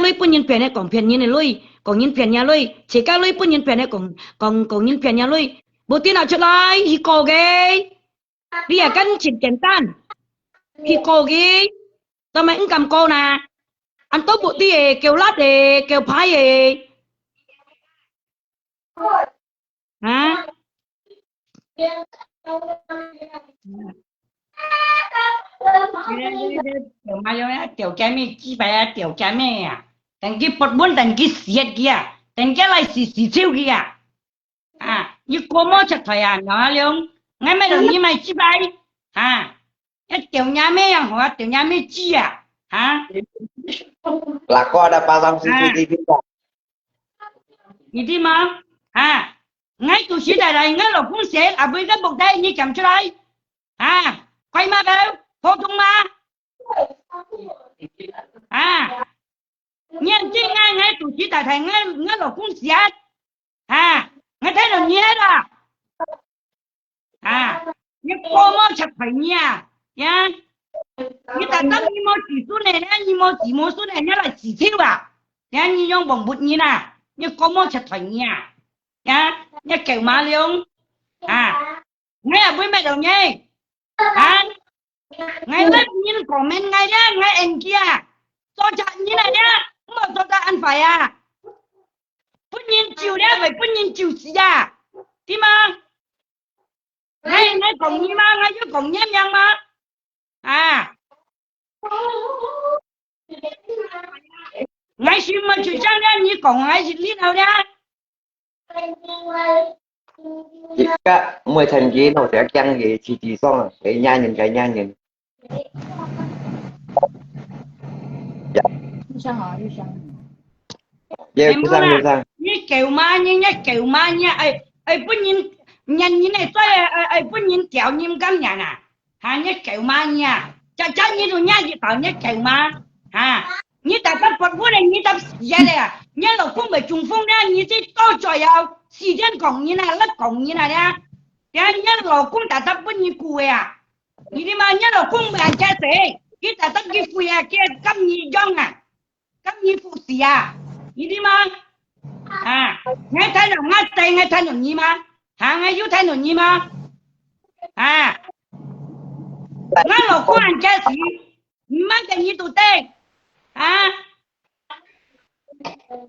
Speaker 3: lấy bốn nhân tiền này còn tiền như này lấy còn nhìn phiền nhà lui chỉ các lui bún nhìn phiền này còn nhìn phiền nhà lui bố tí nào trở lại hi cổ ghê bây giờ căn chỉ简单hi cổ ghê tao mày cũng cầm cô nè anh tốt bộ tí kêu lát kêu phái hả tiểu mai ơi tiểu trái mẹ chi bài tiểu trái mẹ à tần cái bột bún tần cái xiết kia tần cái lại xì siêu kia như cô mò chặt phải nó luôn ngay mấy đồng như mày chi bài cái tiểu nhà mẹ hoặc tiểu nhà mẹ chi
Speaker 1: Là có đã pasang CCTV rồi.
Speaker 3: Như thế mà ngay tụ sĩ đại này ngay là cũng sẽ với cái bột đây như cầm cho đây quay ma đâu phô tung ma nhân chứ ngay tụ sĩ đại thành ngay là cũng sẽ ngay thấy được như thế đó nhưng cô mò chặt phải nha như ta tâm như mò chỉ số này nè như mò chỉ mò số này nhá là chỉ thiếu như用bằng bút như nè như cô mò chặt phải nha như kiểu má liông ngay với mẹ đầu nhé ngay lớp nhìn comment ngay đó ngay em kia cho chặt như này nhá mà cho ta ăn phải bút nhìn chiều đấy phải bút nhìn chiều gì thì mà ngay còn như mà ngay chứ còn nhém nhang mà ngay xin mà chủ trang ra như còn ngay gì lý nào nha
Speaker 1: Chỉ cả 10 thành viên nó sẽ chăng gì chỉ xong rồi cái nha nhìn Dạ, cứ sang
Speaker 3: như kiểu ma nha ai bún nhìn nhanh như này tôi ai bún nhìn kéo nhìn cắm nhà nè như kiểu ma nha chắc như rồi nha gì tao như kiểu ma như ta bắt bột bún này như ta vậy này như là không phải trùng phong ra như thế to trời ơi xì trên cổng như này lất cổng như này nha như là cũng ta bắt bún như cùi như thế mà như là không phải cha sẽ cái ta bắt cái cùi kia cắm như dông cắm như phụ xì như thế mà ngay thấy được ngay thấy được như mà ngay yếu thấy được như mà ngay là không ăn cha sĩ mang cái như tụi tên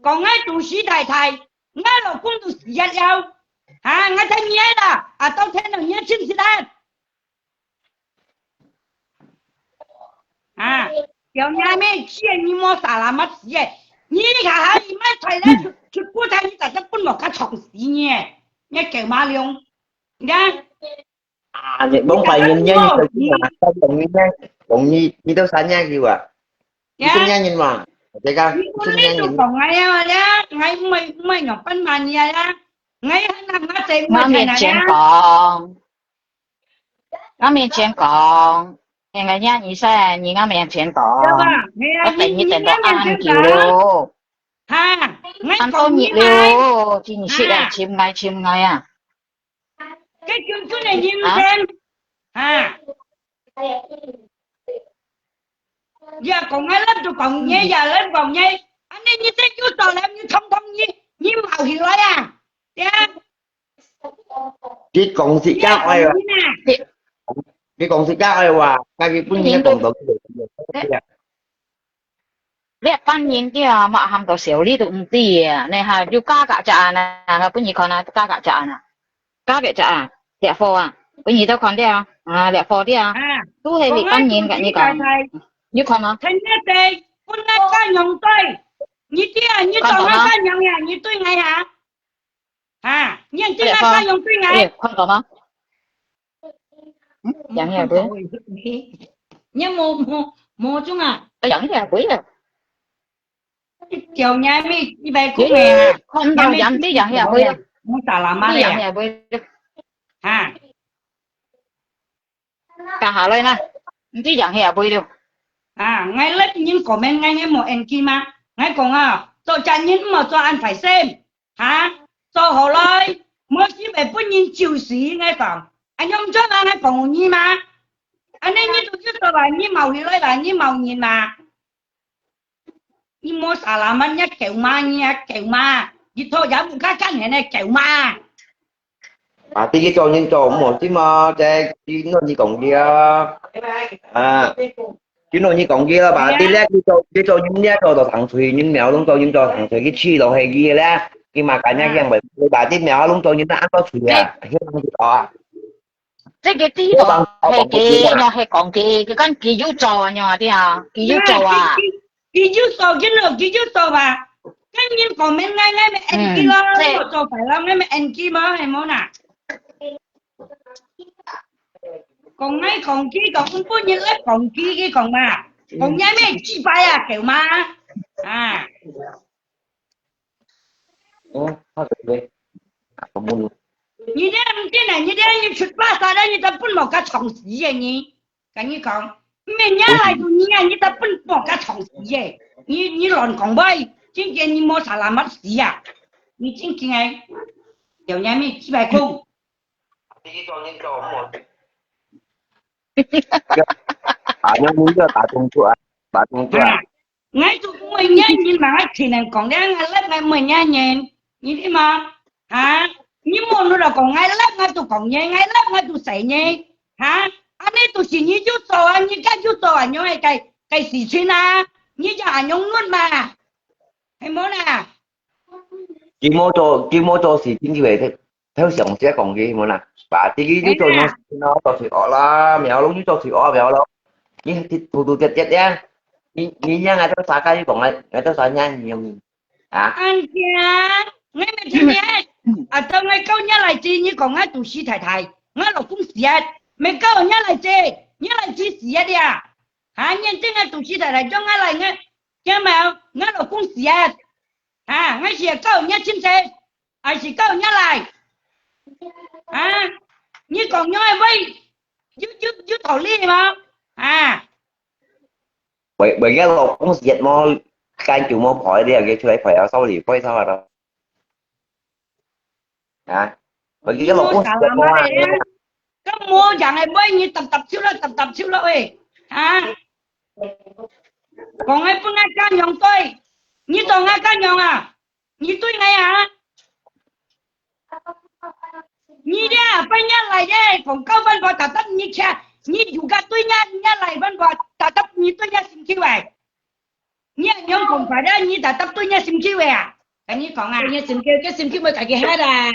Speaker 3: còn ngay tụi sĩ thầy ngay là cũng tụi giật nhau ngay thấy nhé là tao thấy được nhé xin xin đây kiểu nhà mẹ chia như mua xả là mất gì như cả hai mấy thầy đấy chút cuối thầy như ta bún một cái chồng xí nhé nhé kiểu má liông nhá
Speaker 1: vậy bông phải nhìn nha như tao còn như tao sáng nha gì vậy xin nha nhìn mà chạy ca xin nha nhìn
Speaker 3: còn ngay đó ngay mấy nhỏ bánh mà nhà đó ngay năm nó tiền
Speaker 4: nó miền trên còn nó miền trên còn ngày nha như sao như nó miền trên còn có tiền như tiền đó ăn kiểu đâu ăn tô nhị đâu thì như là chim ngay
Speaker 3: cái chương này nhìn xem giờ còn ngay lớp tụi còn nhé giờ lên còn nhé anh ấy như thế chú tao làm như thông như màu hiểu đấy
Speaker 1: cái còn xịt cao ai rồi cái còn xịt cao ai hòa cái bún nhé còn được
Speaker 4: lẽ ban nhiên kia mà ham đồ xỉu lý tụng gì này ha chú cá cả chả nè bún nhị còn cá cả chả nè cá cả chả lẹ phô bún nhị tao còn đi lẹ phô đi tu hay bị ban nhiên cả như còn như còn mà
Speaker 3: thành nhất đây bún ngay cá nhồng tôi như kia như tao ngay cá nhồng nhà như tôi ngay nhưng chứ ngay cá nhồng tôi ngay
Speaker 4: không có mà chẳng hiểu bữa
Speaker 3: nhưng mua chúng
Speaker 4: tao dẫn ra bữa rồi
Speaker 3: chiều nhà mi đi về cũng nghe
Speaker 4: không đâu dẫn tí dẫn ra bữa
Speaker 3: muốn xả làm má
Speaker 4: dẫn ra bữa cả hà lên nè tí dẫn ra bữa đâu
Speaker 3: ngay lấy những comment ngay một em kia mà ngay còn tôi chẳng những mà cho anh phải xem cho họ lời mới chỉ về bữa nhìn chiều sĩ ngay còn anh không cho anh hay còn như mà anh ấy như tôi chứ tôi là như màu thì lấy là như màu nhìn mà 你摸啥啦嘛？你狗嘛？你狗嘛？你头家不看看人家狗嘛？
Speaker 1: bà tí cái cho nhân cho một tí mà cái nó như còn kia à chứ nó như còn kia bà tí lẽ cái cho những nhá cho thằng thùy những mèo luôn cho những cho thằng thùy cái chi đồ hay kia đó khi mà cả nhà rằng bà tí mèo luôn cho những nó ăn có thùy à hiếp ăn thùy đó
Speaker 4: 即係啲度係幾又係講幾間幾要做啊？又啲啊，幾要做啊？
Speaker 3: 幾要做幾多幾要做吧？跟住講咩嗌咩 N 機咯，我做phải啦，咩 N 機嘛係冇嗱。講嗌講機講半日咧講機嘅講嘛，講嗌咩雞排啊叫嘛啊？
Speaker 1: thôi được đi
Speaker 3: 你这这呢？你这你出巴啥的？你这不毛个尝试呀你？跟你讲，明年来就你呀，你这不毛个尝试耶？你乱讲呗？今天你摸啥那么事呀？你今天哎，有年没几百块。
Speaker 1: bà nhân muốn cho bà tung chua
Speaker 3: ngay tụ mình nhá nhìn mà thì này còn đang ngay lớp ngay mình nhá nhìn nhìn đi mà hả nhưng mà nó là còn ngay lớp ngay tụ còn nhé ngay lớp ngay tụ sấy nhé hả anh ấy tụ chỉ như chút sầu anh như cái chút sầu anh nhớ cái gì chuyện à như cho anh nhung luôn mà hay muốn à
Speaker 1: chị mua cho gì chính về thế theo sống sẽ còn gì mà nè bà tí cái cho nó cho thịt ọ là mèo luôn cho thịt ọ mèo đâu nhưng thịt tụ chết nha nghĩ nha ngay tới xa cái còn ngay tới xa nha nhiều à
Speaker 3: anh cha ngay mà thế nhé à tao ngay câu nhá lại chi như còn ngay tụ sĩ thải thải ngay là cũng xịt mày câu nhá lại chi xịt đi à hả nhân thế ngay tụ sĩ thải thải cho ngay lại ngay cái mà ngay là cũng xịt à ngay xịt câu nhá chim xe à xịt câu nhá lại à như còn nhói với chứ thầu ly mà à
Speaker 1: bởi cái lộc cũng diệt mò cái chủ mò khỏi đi cái chơi phải ở sau thì quay sau rồi à bởi cái lộc cũng diệt mò
Speaker 3: cái mua dạng này với như tập xíu đó ơi à còn ai phương ai ca nhong tôi như tôi ngay ca nhong à như tôi ngay à như thế phải nhá lại đấy còn câu văn vào tập như cha như dù cả tôi nhá lại văn vào tập như tôi nhá xin kêu vậy như nhong không phải đó như tập tôi nhá xin kêu vậy à cái như còn à
Speaker 5: nhá xin kêu mới cái hai là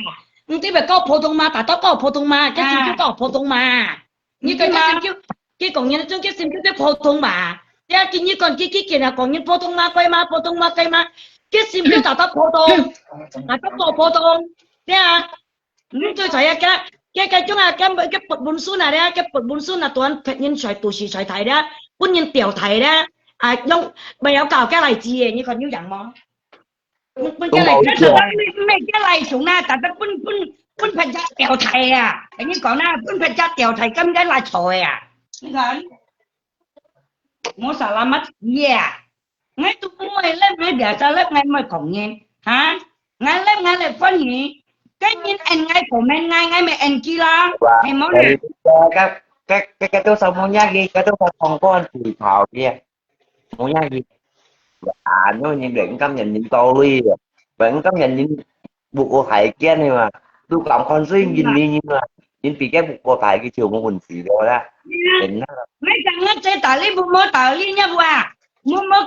Speaker 5: thế mà có phổ thông mà tập có phổ thông mà cái xin kêu có phổ thông mà như cái xin kêu cái còn như nó cái xin kêu cái phổ thông mà thế cái như còn cái kia là còn như phổ thông mà cái cái xin kêu tập phổ thông có phổ thông thế à tôi thấy cái chúng là cái bột bún su này đấy cái bột bún su là toàn phải nhân xoài tủ xì xoài thái đó quân nhân tiểu thái đó à用bây giờ搞cái này gì như còn như dạng món
Speaker 3: cái này rất là mấy cái này chúng ta ta quân phải ra tiểu thái à cái như còn na quân phải ra tiểu thái cấm cái là trời à như còn mua xà la mắt yeah ngay tụi mua lên ngay để cho lớp ngay mới cổng nhiên hả ngay lớp ngay lại phân nhỉ cái nhìn anh ngay của mình ngay mà anh kia là hay món này
Speaker 1: cái tôi sao muốn nhá gì cái tôi không có anh thì thào kia muốn nhá gì à nó nhìn định cắm nhìn tôi vẫn cắm nhìn buộc cô thầy kia này mà tôi cảm con suy nhìn đi nhưng mà nhìn vì cái buộc cô thầy cái chiều của mình xì rồi đó
Speaker 3: mấy thằng nó chơi tả lý bu mua tả lý nhá bu à mua mua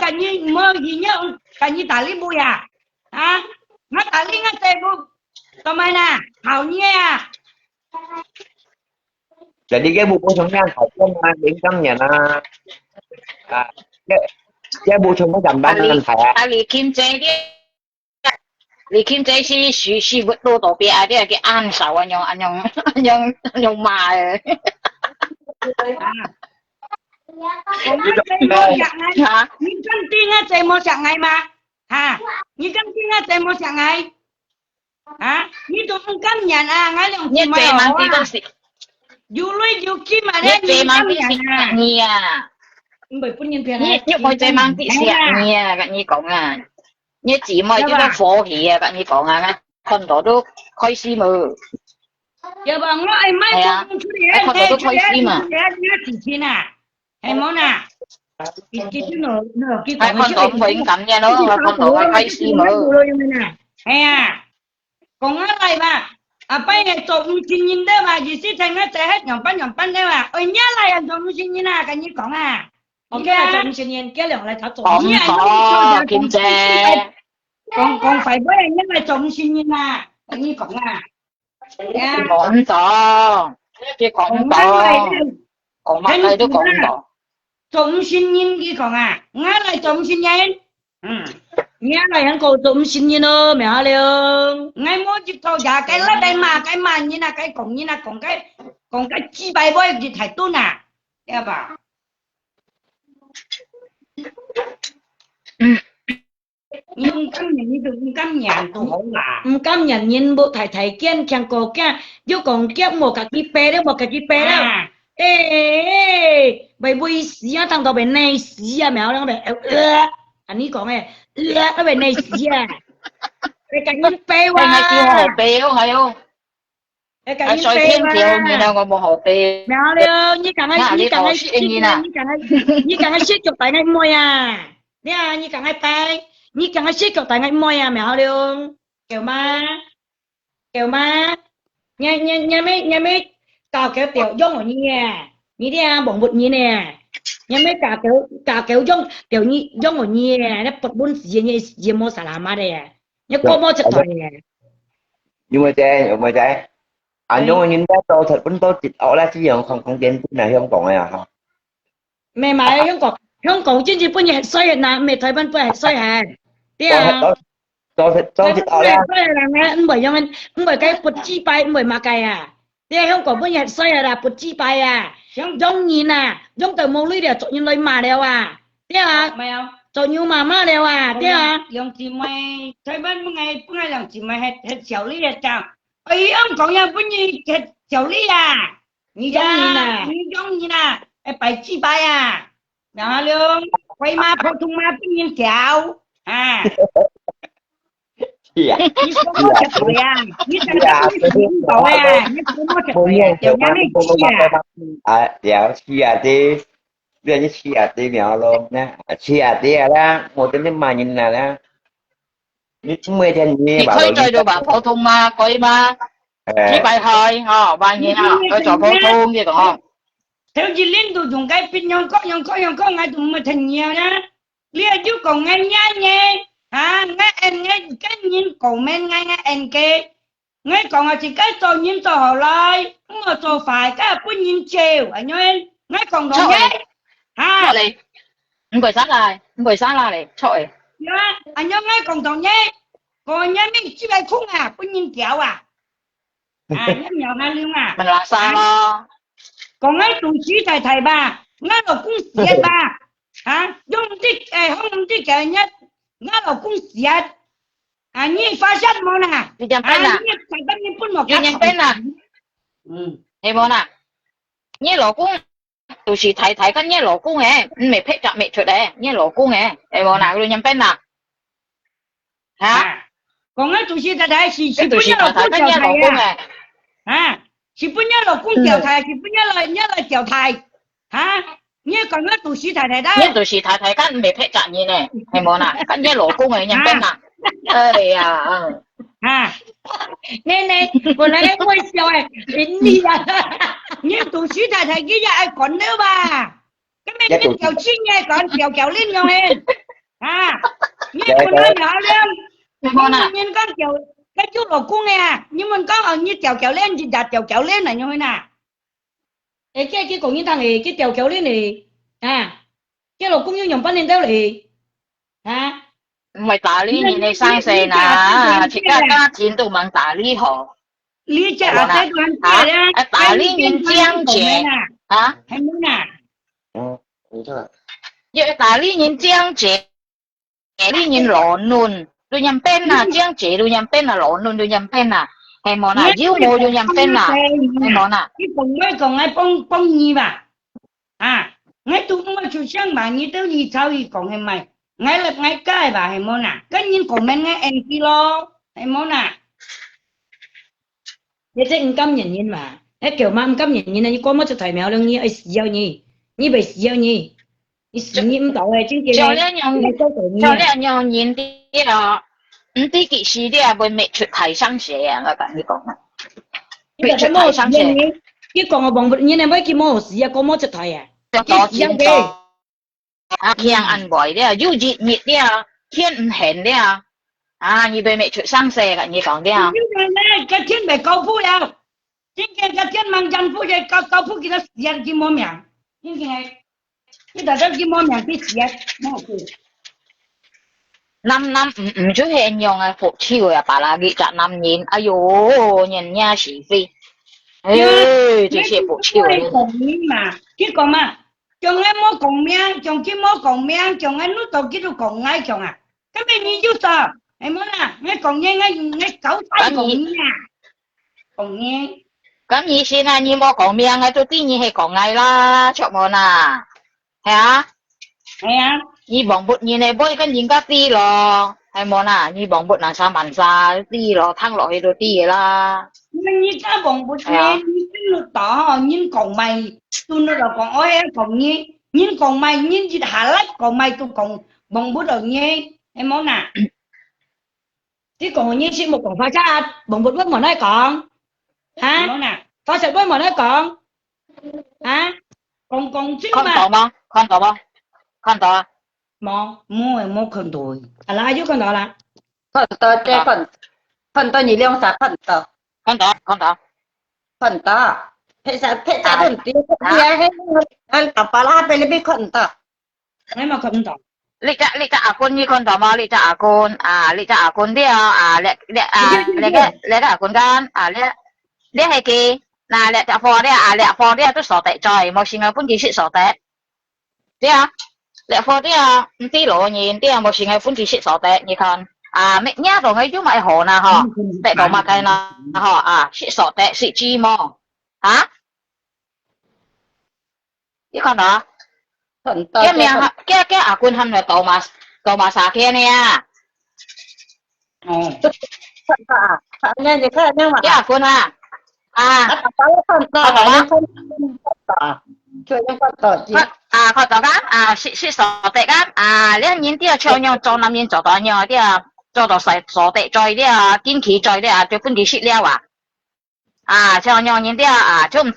Speaker 3: gì nhá cái như tả lý bu à hả nó tả lý nó chơi bu tao mày nè hảo nha
Speaker 1: jadi cái buku sebenarnya không có đến trong nhà nó cái buku nó cầm bán lên phải
Speaker 4: à Lý Kim Chế đi Lý Kim Chế是活多多别啊啲嘅安手啊用賣
Speaker 3: hả những con tiên á chơi một dạng ngày mà hả những con tiên á chơi một dạng ngày hả như tôi không cảm nhận à ngay lòng
Speaker 4: nhất chế mang tí con xịt
Speaker 3: dù lui dù khi mà
Speaker 4: nhất chế mang tí xịt nha
Speaker 3: bởi quân nhân tiền
Speaker 4: nhất mỗi chế mang tí xịt nha các你講啊nhất chỉ mỗi啲都火氣啊các你講啊看到都開心嘛
Speaker 3: giờ bà nói mai cũng chú ý
Speaker 4: 看到都開心嘛
Speaker 3: chỉ chi nè hay món nè
Speaker 5: cái nó cái
Speaker 4: Hai con tổ phải cầm nha nó, hai con tổ phải xì mờ.
Speaker 5: Hay à, còn ở đây mà bây giờ trộm xin nhìn đấy mà gì xí thành nó sẽ hết nhóm bán đấy mà ơi nhớ lại là trộm xin nhìn à cái như con à ok trộm xin nhìn cái lượng lại thảo trộm
Speaker 4: Không có, kim tre.
Speaker 5: còn phải với anh nhớ lại trộm xin nhìn à cái như con à
Speaker 4: Con to. Cái con to. Con mắt đây都講到，
Speaker 5: 總算煙嘅講啊，啱嚟總算煙，啱嚟喺個總算煙咯，明下了，啱冇接頭呀，cái lá đây mà như là cái còn như là còn cái chi bài bơi thì thầy tốt nè, nghe bảo. Nhưng cảm nhận như được cảm nhận tôi hổ là cảm nhận nhìn bộ thầy kiên chẳng có kia, dù còn kia một cái pe đó ê mày vui xí á thằng tao bên này xí à mèo đang bên anh ấy có nghe nó bên này xí à cái cạnh nó pe quá
Speaker 4: ngay kia hồ bèo hay không?
Speaker 5: cái cạnh
Speaker 4: nó pe quá như nào còn một hồ bèo
Speaker 5: mèo đi như càng hay như càng hay siết chụp tại ngay môi à nè như càng hay pe như càng hay siết chụp tại ngay môi à mèo đi kiểu mà nhà mấy cào kéo tiểu giống ở như thế à bỏng bột như nè nhà mấy cào kéo giống tiểu như giống ở như nè nó bột bún gì mua xả làm mà đây nhà cô mua chật rồi nè
Speaker 6: nhưng mà trẻ anh giống như thế tôi thật vẫn tôi chịu ở lại chứ gì không trên này không còn này à không
Speaker 5: mẹ mà không còn chứ gì bún gì xoay nè mẹ thấy bún bún xoay hả thế à
Speaker 6: tôi chịu ở lại
Speaker 5: anh bởi cái bột chi bay bởi mà cái à thế không có bún gì xoay là bột chi bay à giống như nè giống từ mông lưới để chọn như lời mà đeo à thế à chọn như mà đeo à thế à lòng chị mày thấy bên ngày lòng chị mày hết xẻo lý là chào ấy ông còn nhà bún gì hết xẻo lý à như giống như nè em phải chi bay à đó luôn quay ma phô thung ma bún nhiên kẹo à như có một cái tội à như ta tội à như có một cái tội à kiểu nhà này
Speaker 6: chi à đi bây giờ chi à đi mèo luôn nè chi à đi là một cái mà nhìn là nè như chúng mày thì
Speaker 4: thì khơi chơi đồ bà phổ thông mà coi mà chỉ bài thôi bài gì nào coi trò phổ thông gì còn không
Speaker 5: theo chỉ liên tục dùng cái pin nhon có ngay tụi mình thành nhiều nhá liên chứ còn ngay nhá ngay em ngay cái nhìn cổ men ngay em kê ngay còn là chỉ cái tôi nhìn tôi hỏi lại không mà tôi phải cái bún nhìn chiều anh nhá ngay còn đó nhá
Speaker 4: ha không phải sát lại trời
Speaker 5: anh nhá ngay còn đó nhá còn nhá mình chỉ phải khung à bún nhìn kéo à nhá nhỏ hai lương à
Speaker 4: mình là sao lo
Speaker 5: còn ngay tụi chí thầy bà ngay là cũng xiết bà dùng tí không tí cái nhất ngay là cũng xiết như phát sát món à
Speaker 4: như phải bên
Speaker 5: như phun một
Speaker 4: cái như bên à hay món à như lỗ cũng tụi chị thầy cái như lỗ cũng ấy mày phết chọn mày chuột đấy như lỗ cũng ấy hay món nào rồi nhắm bên à hả
Speaker 5: còn ngay tụi chí thầy chỉ
Speaker 4: tụi chị thầy cái như lỗ cũng ấy
Speaker 5: chỉ bún nhớ là cũng kiểu thầy chỉ bún nhớ là kiểu thầy như còn nó tụi sĩ thầy đó
Speaker 4: như tụi sĩ thầy cái mẹ phết chọn như này hay món nào cái như lỗ cũng ấy nhắm bên à ơi
Speaker 5: nè vừa nãy em quay rồi đến đi à như tụi sĩ thầy cái giờ ai còn nữa bà cái mấy cái kiểu chinh nha còn kiểu lên nhau hen như vừa nãy nhỏ lên nhìn con kiểu cái chú lỗ cung nè nhưng mình có ở như kéo lên thì đặt kéo lên này như thế nào cái cũng như thằng này cái kéo lên này cái lỗ cung như nhầm bắt lên đâu này
Speaker 4: mày tả lý nhìn này sang xe nè chỉ cả tiền tụi mình tả lý họ
Speaker 5: lý chả cái đoàn
Speaker 4: tả lý nhìn giang trẻ
Speaker 5: hay muốn à
Speaker 4: vậy tả lý nhìn giang trẻ lý nhìn lỗ nôn đôi nhầm bên là giang trẻ đôi nhầm bên là lỗ nôn đôi nhầm bên là hay món nào díu môi đôi nhầm bên là hay món nào
Speaker 5: cái còn ngay bông nhì bà ngay tụi nó chủ sáng bà như tới gì sao gì còn hay mày ngay là ngay cái bà hay món nào cái nhìn của mình ngay em kilo hay món nào vậy thế căm nhìn mà cái kiểu mà căm nhìn như có mất cho thầy mèo lưng như ai gieo nhỉ như bị gieo nhỉ 你死你唔到嘅，真嘅。
Speaker 4: cho nên nhong cho nên nhong nhìn đi à đi kỹ sư đi à với mẹ出題生寫啊，我同你講啊，
Speaker 5: 你出題生寫，你講我忘不，你係咪叫冇事啊？講冇出題啊？
Speaker 4: 就多錢多啊，聽安排啲啊，要熱熱啲啊，天唔閒啲啊，啊，你俾mẹ出生寫嘅，你講啲啊。
Speaker 5: cái thiên mẹ cầu phu ya, cái thiên mang chân phu ya, cầu phu kita siat ki mo miang, kita dah ki mo miang ki siat, mo phu.
Speaker 4: Năm唔出現用啊，服超啊，把那幾隻男人，哎呦，人家是非，誒，這些服超
Speaker 5: 嘅。講嘛，佢講嘛，仲係冇講名，仲佢冇講名，仲係攞到佢都講嗌仲啊，咁你就說，係冇啦，我講嘢我搞晒講嘢啊，講嘢。
Speaker 4: 咁以前啊，你冇講名啊，都啲嘢係講嗌啦，出門啊，係啊。
Speaker 5: 係啊。
Speaker 4: 你bằng bút như này bôi cái nhìn các tí lo hay món à như bằng bút là sao bản xa tí lo thăng loại đồ tí là
Speaker 5: nhưng như cái bằng bút này như cái nó tỏ nhìn còn mày tôi nó là còn ôi em còn như nhìn còn mày nhìn gì hà lách còn mày tôi còn bằng bút rồi nhé em món à chứ còn như xin một còn pha cha bằng bút với món này còn hả món à pha sạch với món này còn hả còn chứ
Speaker 4: con tỏ không con tỏ
Speaker 5: 冇看到，阿拉有看到啦。
Speaker 2: 看到这看到你两啥看到？
Speaker 4: 看到，
Speaker 2: 配啥问题？俺打巴拉ไปเลยไม่看到。
Speaker 5: 我冇看到。
Speaker 4: 你只阿公你看到嗎？你只阿公啊，你只阿公啲啊，你個阿公間啊，你係幾？嗱，你只貨啲啊，你貨啲都傻地在，冇事我搬幾時傻地？啲啊。lẹ phô đi à tí lộ nhìn đi à một sự ngày phun chỉ sọ tệ như con à mẹ nhá rồi ngay chú mày hồ nè họ tệ đồ mà cái nào họ à sĩ sọ tệ sĩ chi mò hả cái con đó cái miệng cái à quân hâm là tổ mà xả kia nè cái à quân à à họ tao cái à sĩ sọ tệ cái à lấy nhìn đi cho nhau cho nam nhân cho tao nhau đi à cho tao xài sọ tệ chơi đi à kiên khí chơi đi à cho phun cái sĩ leo à cho nhau nhìn đi à cho một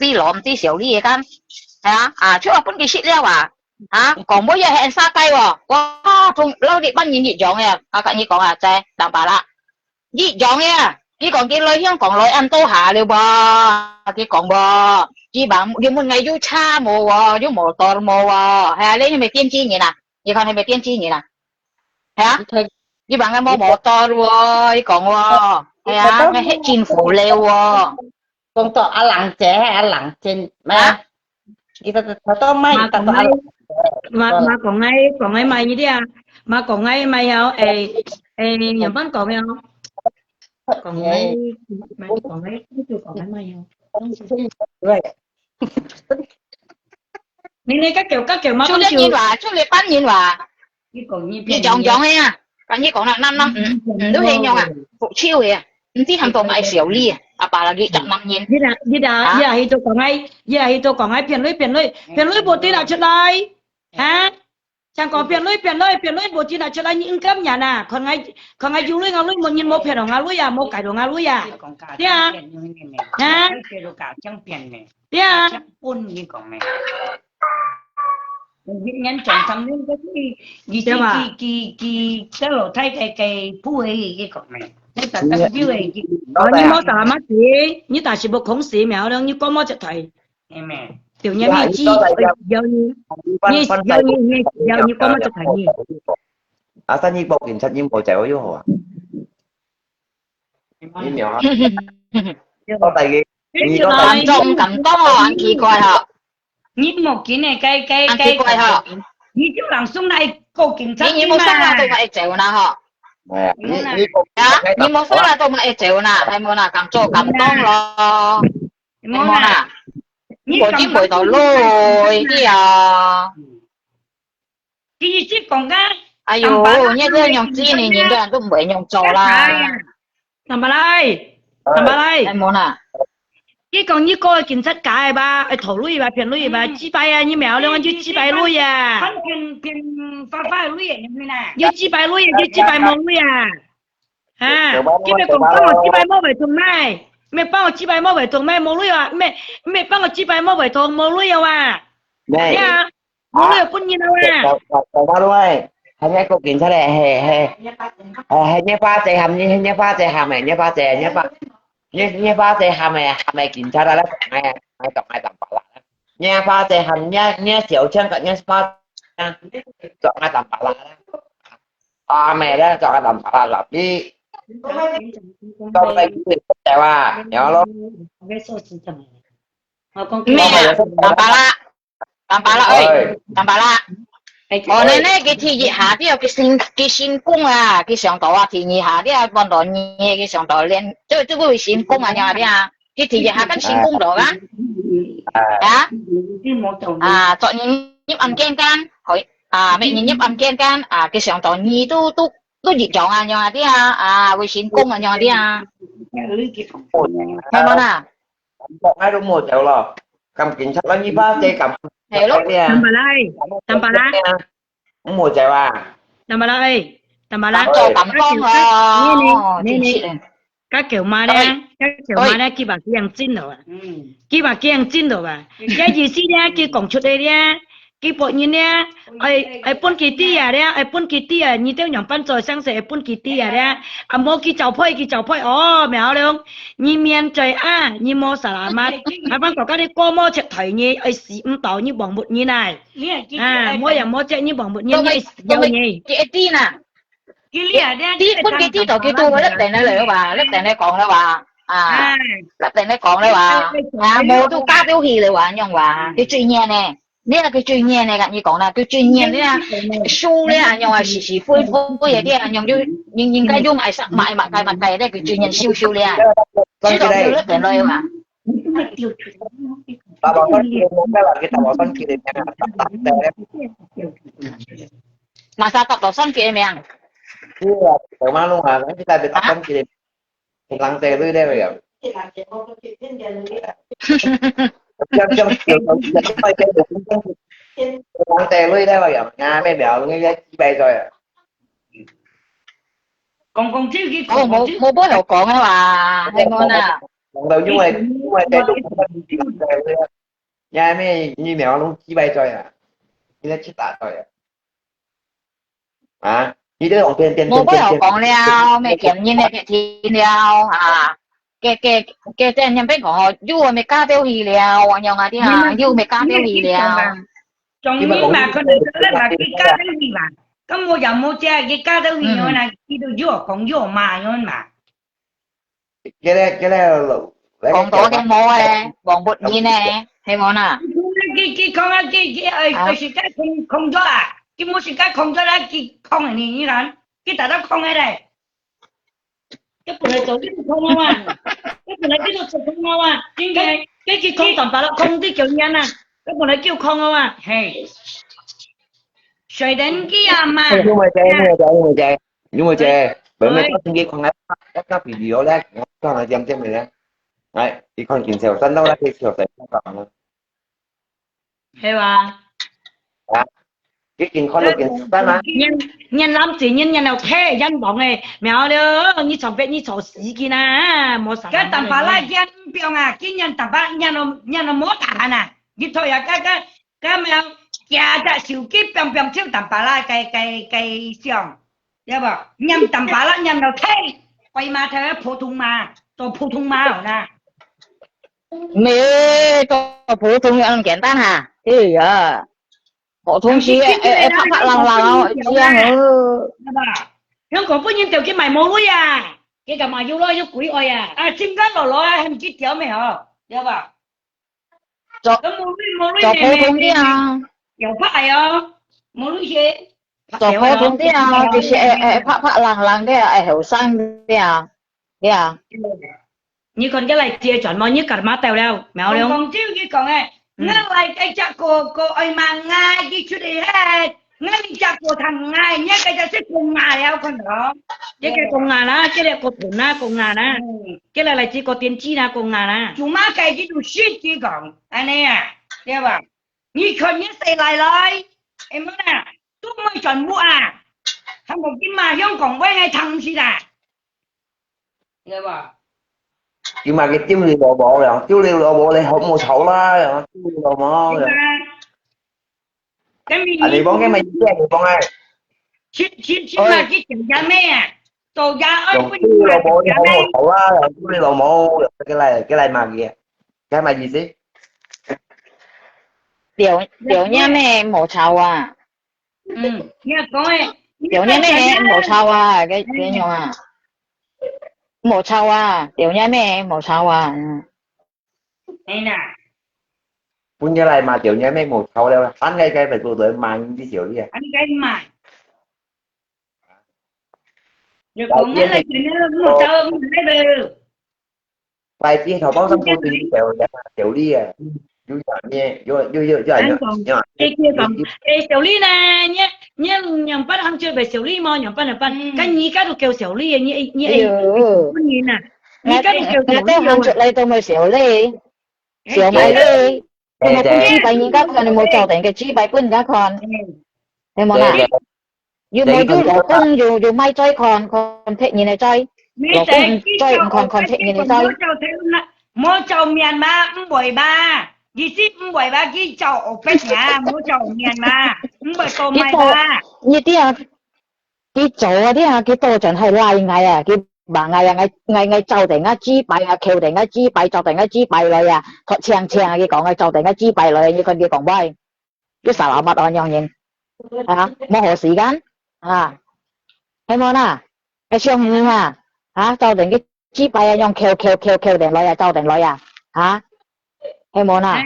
Speaker 4: tí xíu đi cái à cho phun cái sĩ leo còn mỗi giờ hẹn xa cây wow thùng lâu đi bắt nhìn gì dọn nha các như còn à chơi đảm bảo là gì dọn nha chỉ còn cái lối hiên còn lối ăn tô hạ liều bò cái còn bò chỉ bằng cái một ngày du cha mồ du mồ to mồ hay lấy mày tiên chi nhỉ nè vậy còn mày tiên chi nhỉ nè hả chỉ bằng cái mồ to rồi còn hay mày hết chim phủ leo
Speaker 2: con to ở lặng trẻ hay ở lặng trên mà kita to mai
Speaker 5: mà còn ngay mày như thế à mà còn ngay mày hả nhà vẫn còn không còn ngay mày còn ngay mày không nên các kiểu mà
Speaker 4: chú lấy nhìn vào chú lấy bán nhìn vào đi chọn nha còn như còn là 5 都係用啊服超嘅唔知行到買少啲啊阿爸啦佢10萬円
Speaker 5: 依度講ngay變女bộ tí là出嚟hả chẳng có biến lưới bộ chỉ là cho anh những cấm nhà nè còn ngay du lưới một nhìn một片ngà lưới à một cái đồ ngà lưới à thế à hả thế à những nhân chẳng thầm nên cái lộ thay cái phu ấy cái cọc này nên ta như vậy như mô tả mắt gì như ta chỉ bộ khống sĩ mèo đâu như có mô chất thầy em tiểu nhân như chi giờ như có mô chất thầy gì
Speaker 6: à sao như bộ kiểm sát như bộ chạy ở vô hồ à như mèo có tay ghê như có tay
Speaker 4: trong cầm to anh kỳ coi hả
Speaker 5: nhìn một cái này cái nhìn chỗ làng xuống này cô kiểm tra
Speaker 4: nhìn một số là tôi phải chịu nè họ nhìn một số là tôi phải chịu nè hay mua nè cầm cho cầm to lo mua nè bộ chỉ buổi tối lôi đi à
Speaker 5: cái gì chứ còn cái
Speaker 4: ai呦như cái nhông chi này nhìn cái tôi mới nhông trò là
Speaker 5: làm bà đây
Speaker 4: hay mua nè
Speaker 5: cái còn như coi cảnh sát cả ba thổ lui ba phiền lui ba chi bay à như mèo luôn như chi bay lui à
Speaker 2: hắn phiền pha pha lui như nè
Speaker 5: như chi bay lui như chi bay mông lui à ha cái mẹ còn bao chi bay mông về thùng mai mẹ bao chi bay mông về thùng mai mông lui à mẹ bao chi bay mông về thùng mông lui à
Speaker 6: này
Speaker 5: nha mông lui pun như nào à
Speaker 6: cậu ba luôn ơi hay nghe câu kiện thế này hay nghe ba chạy hầm như nghe ba chạy hầm này nghe ba chạy nghe ba chạy hầm này kiện thế là ngay tập lại nghe ba chạy hầm nghe tiểu chân cận nghe ba chọn ngay tập lại mẹ đó chọn ngay tập lại là đi trong đây cái gì chạy qua nhỏ lắm
Speaker 4: mẹ tạm bà la ơi tạm bà la nên cái thì gì hạ đi cái xin cung à cái sòng tàu à thì nhị hạ đi bọn đó nhị cái sòng tàu lên cái xin cung à nhà đi à cái thì gì hạ cái xin cung đó á chọn nhấp ăn ken can hỏi mẹ nhấp ăn ken can cái sòng tàu nhị tôi gì chọn à nhà đi à với xin cung à nhà đi à hay không à
Speaker 6: hai đúng một triệu rồi cầm kính chắc là như ba tay cầm
Speaker 4: hay lúc
Speaker 5: tầm bà la
Speaker 6: một triệu à
Speaker 5: tầm bà la
Speaker 4: cho tầm con
Speaker 5: các kiểu mà đây kia bà kia ăn chín rồi kia bà kia ăn chín rồi bà cái gì xí nha kia cổng chuột đây nha kia bộ như nè ai bún kỳ ti à đấy ai bún kỳ ti à như theo nhóm ban rồi sang sẽ bún kỳ ti à đấy mua kia chảo phơi mèo đấy không như miên trời như mua xà lách mà ai ban có cái cô mua chợ thầy như ai xí tàu như bằng bột như này mua chợ như bằng bột như dầu như
Speaker 4: cái ti nè
Speaker 2: cái lìa đấy
Speaker 4: tí bún cái tí tàu cái tu lớp tiền nàyเลยbà lớp tiền này còn đâu bà lớp tiền này còn đâu bà mua tu cá tiêu hìเลยbà nhung bà cái chuyên nghiệp nè đây là cái chuyên nghiệp này gặp như còn là cái chuyên nghiệp đấy là su đấy nhung là xì phơi phơi vậy đấy nhung nhưng cái dung ai sắc mại cái đây cái chuyên nghiệp siêu đấy chứ đâu lớp tiền đây mà
Speaker 6: ta bảo con kia muốn cái là cái ta bảo con kia để tập
Speaker 4: mà sao tập đầu sân kia mày
Speaker 6: chứ là tụi má luôn à cái ta bị tập con kia thì lăng tè lưới đây rồi trong chiều mai chơi được lăng tè lưới đây rồi nhà mấy mèo nghe giá bay rồi
Speaker 2: còn chứ cái
Speaker 4: mua bố hậu còn á bà hay ngon à
Speaker 6: còn đâu nhưng mà chơi đúng nhà mấy như mèo luôn chỉ bay rồi như nó chết tạ rồi như đứa còn tiền
Speaker 4: mua bố hậu còn leo mẹ kiểm như này cái thì leo cái tên nhân biết họ du mẹ cá tiêu hì leo nhau ngà đi du mẹ cá tiêu hì leo
Speaker 2: trong những mà con được rất là cái cá tiêu hì mà có mua giờ mua cha cái cá tiêu hì nữa là cái đồ dừa còn dừa mà nữa mà
Speaker 6: cái này
Speaker 4: còn tổ cái mua này bọn bột như này hay món à
Speaker 2: cái con cái không gió cái mua cái không gió là cái không này như thế cái tại đó không ở đây cái bữa nay tổ cái không cái bữa nay cái tổ không cái không tầm bạ không cái kiểu nhân cái bữa nay kêu không hey sợi đến cái mà
Speaker 6: nhưng mà chơi bởi vì có cái con các video đấy con là dòng trên mình đấy thì con kiếm sẹo xanh đâu là cái sẹo xanh còn
Speaker 5: hay bà
Speaker 6: cái kiếm con được kiếm xanh mà
Speaker 5: nhân lắm chỉ nhân nào thế nhân bóng này mèo đó như chồng vẹn như chồng xí kia nè một
Speaker 2: cái tầm bạ là nhân biểu cái nhân tầm bạ nhân nó mót nè như thôi cái mèo cha đã chịu cái bèm chiếu tầm bạ là cái xiong dạ bảo nhân tầm bạ là nhân nào thế quay mà thế phổ thông mà tôi phổ thông mà nè
Speaker 4: mẹ tôi phổ thông ăn简单hả thì phổ thông gì phát lần
Speaker 5: nó còn có những tiểu cái mày mua cái cả mà vô lo vô quỷ ơi
Speaker 2: chim cá lò em chỉ tiểu mày hả dạ bảo
Speaker 4: cho phổ thông đi
Speaker 2: kiểu phát này mua lưới gì
Speaker 4: cho phổ thông đi thì sẽ phát lần đấy hiểu sang đi
Speaker 5: như con cái này chia chọn món như cả má tèo đâu mèo đâu
Speaker 2: còn chứ cái còn này nó lại cái chắc cô ơi mà ngay cái chuyện này hết ngay cái chắc của thằng ngay nhá cái chắc sẽ cùng ngài đâu con đó
Speaker 5: cái con ngà đó cái này có bún na con ngà đó cái này là chỉ có tiền chi na con ngà đó
Speaker 2: chúng má cái gì đủ shit gì còn anh này à nghe bà nhưคนนี้ใส่lại lại em nói nè tôi mới chọn mua à không một cái mà không còn với ngay thằng gì là nghe bà
Speaker 6: nhưng mà cái chiếu liều bộ bộ rồi chiếu liều bộ bộ này không mua sầu đó rồi chiếu liều bộ mò rồi
Speaker 2: cái mình
Speaker 6: anh đi bón cái mày gì con ơi
Speaker 2: chín mà cái chuyện cha mẹ à tổ gia ơi
Speaker 6: chiếu liều bộ này không mua sầu đó rồi chiếu liều bộ mò cái này mà kìa cái mà gì xí
Speaker 4: tiểu nha mẹ mổ trầu à
Speaker 2: nghe con ơi
Speaker 4: tiểu nha mẹ mổ trầu à cái nhau à mổ trầu à tiểu nha mẹ mổ trầu à
Speaker 2: này nè
Speaker 6: cũng như này mà tiểu nhé mấy một sầu đâu ăn ngay cái phải tụi tụi mang đi xỉu đi
Speaker 2: anh cái mà giờ con nói là chuyện nó một tơ không thấy được
Speaker 6: vài tiếng thầu bón xong cô đi tiểu đi à vui nhẹ vui
Speaker 2: anh còn cái kia còn cái xỉu ly nè nhé nhé nhầm bắt không chơi về xỉu ly mà nhầm bắt là bắt cái nhí cái đồ kêu xỉu ly như con nhìn nè nhí cái đồ kêu xỉu ly
Speaker 4: hàng chục lấy tôi mới xỉu ly xỉu mày ly nhưng mà cũng chỉ bay những các con một trò thành cái chỉ bay quân các con thế mà là dù mà dù lỗ cung dù may chơi còn thế như này chơi lỗ cung chơi còn thế như này chơi
Speaker 2: mỗi trò miền ba bồi ba gì ship bồi ba cái trò ở bên nhà mỗi trò miền ba bồi tô mai ba
Speaker 4: như thế cái chỗ thế cái tô chẳng hay lại ngày à cái bà ngày trâu thì ngã chỉ bài à kêu thì ngã chỉ bài trâu thì ngã chỉ bài rồi à thật chàng cái còn ngày trâu thì ngã chỉ bài rồi như con kia còn bay cái sao mà mặt nhon nhìn hả mất hồ thời gian à thấy không à cái xong như mà hả trâu thì cái chỉ bài nhon kêu thì rồi à trâu thì rồi à hả thấy không à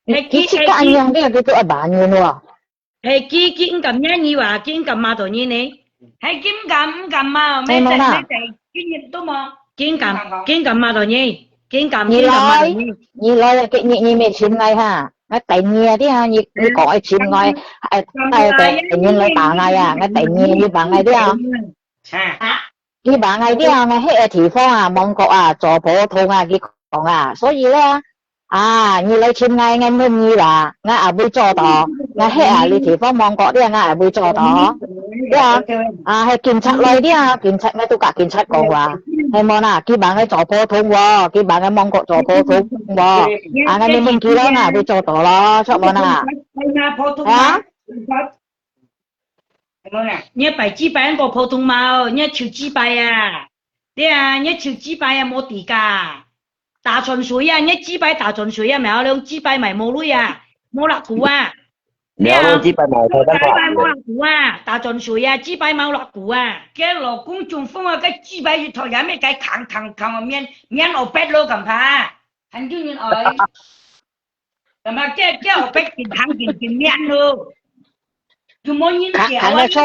Speaker 4: cái chỉ có anh nhon cái tụi bà như nữa
Speaker 5: hay cái cầm nhá như à cái cầm mà thôi như này
Speaker 2: hay kiếm cầm mà mấy thầy cái nhìn tôi mà
Speaker 5: kiến cầm mà rồi nhỉ kiến cầm mà rồi nhỉ
Speaker 4: như lời cái như mẹ chim ngay ha nó tạnh nghe đi ha như có ai chim ngay ai như lời bà ngay à nó tạnh nghe như bà ngay đi ha cái bà ngay đi ha ngay hết thị phong à mong có à cho phổ thông à cái còn à số gì đó à như lời chim ngay ngay mới như là ngay à bơi cho đó ngay hết à đi thị phong mong có đi ngay à bơi cho đó à hay kiểm tra lời đi à kiểm tra ngay tôi cả kiểm tra còn là hay món à cái bạn ấy cho phổ thông vào cái bạn ấy mong có cho phổ thông vào à ngay mình kia đó nè tôi cho tổ lo cho món à
Speaker 2: hả
Speaker 5: nhớ bài chỉ bài có phổ thông mà nhớ chịu chỉ bài à đấy à nhớ chịu chỉ bài à冇底噶大純水啊nhớ chỉ bài大純水啊咪有兩chỉ bài咪冇女啊冇落股啊
Speaker 6: nếu chỉ bài này thôi
Speaker 5: chỉ bài冇落股啊大純水啊chỉ bài冇落股啊
Speaker 2: cái老公中風啊cái chỉ bài頭有咩cái扛面我背咯咁怕很多人愛咁啊cái我背扛面咯就冇人屌
Speaker 4: hàng đồ xô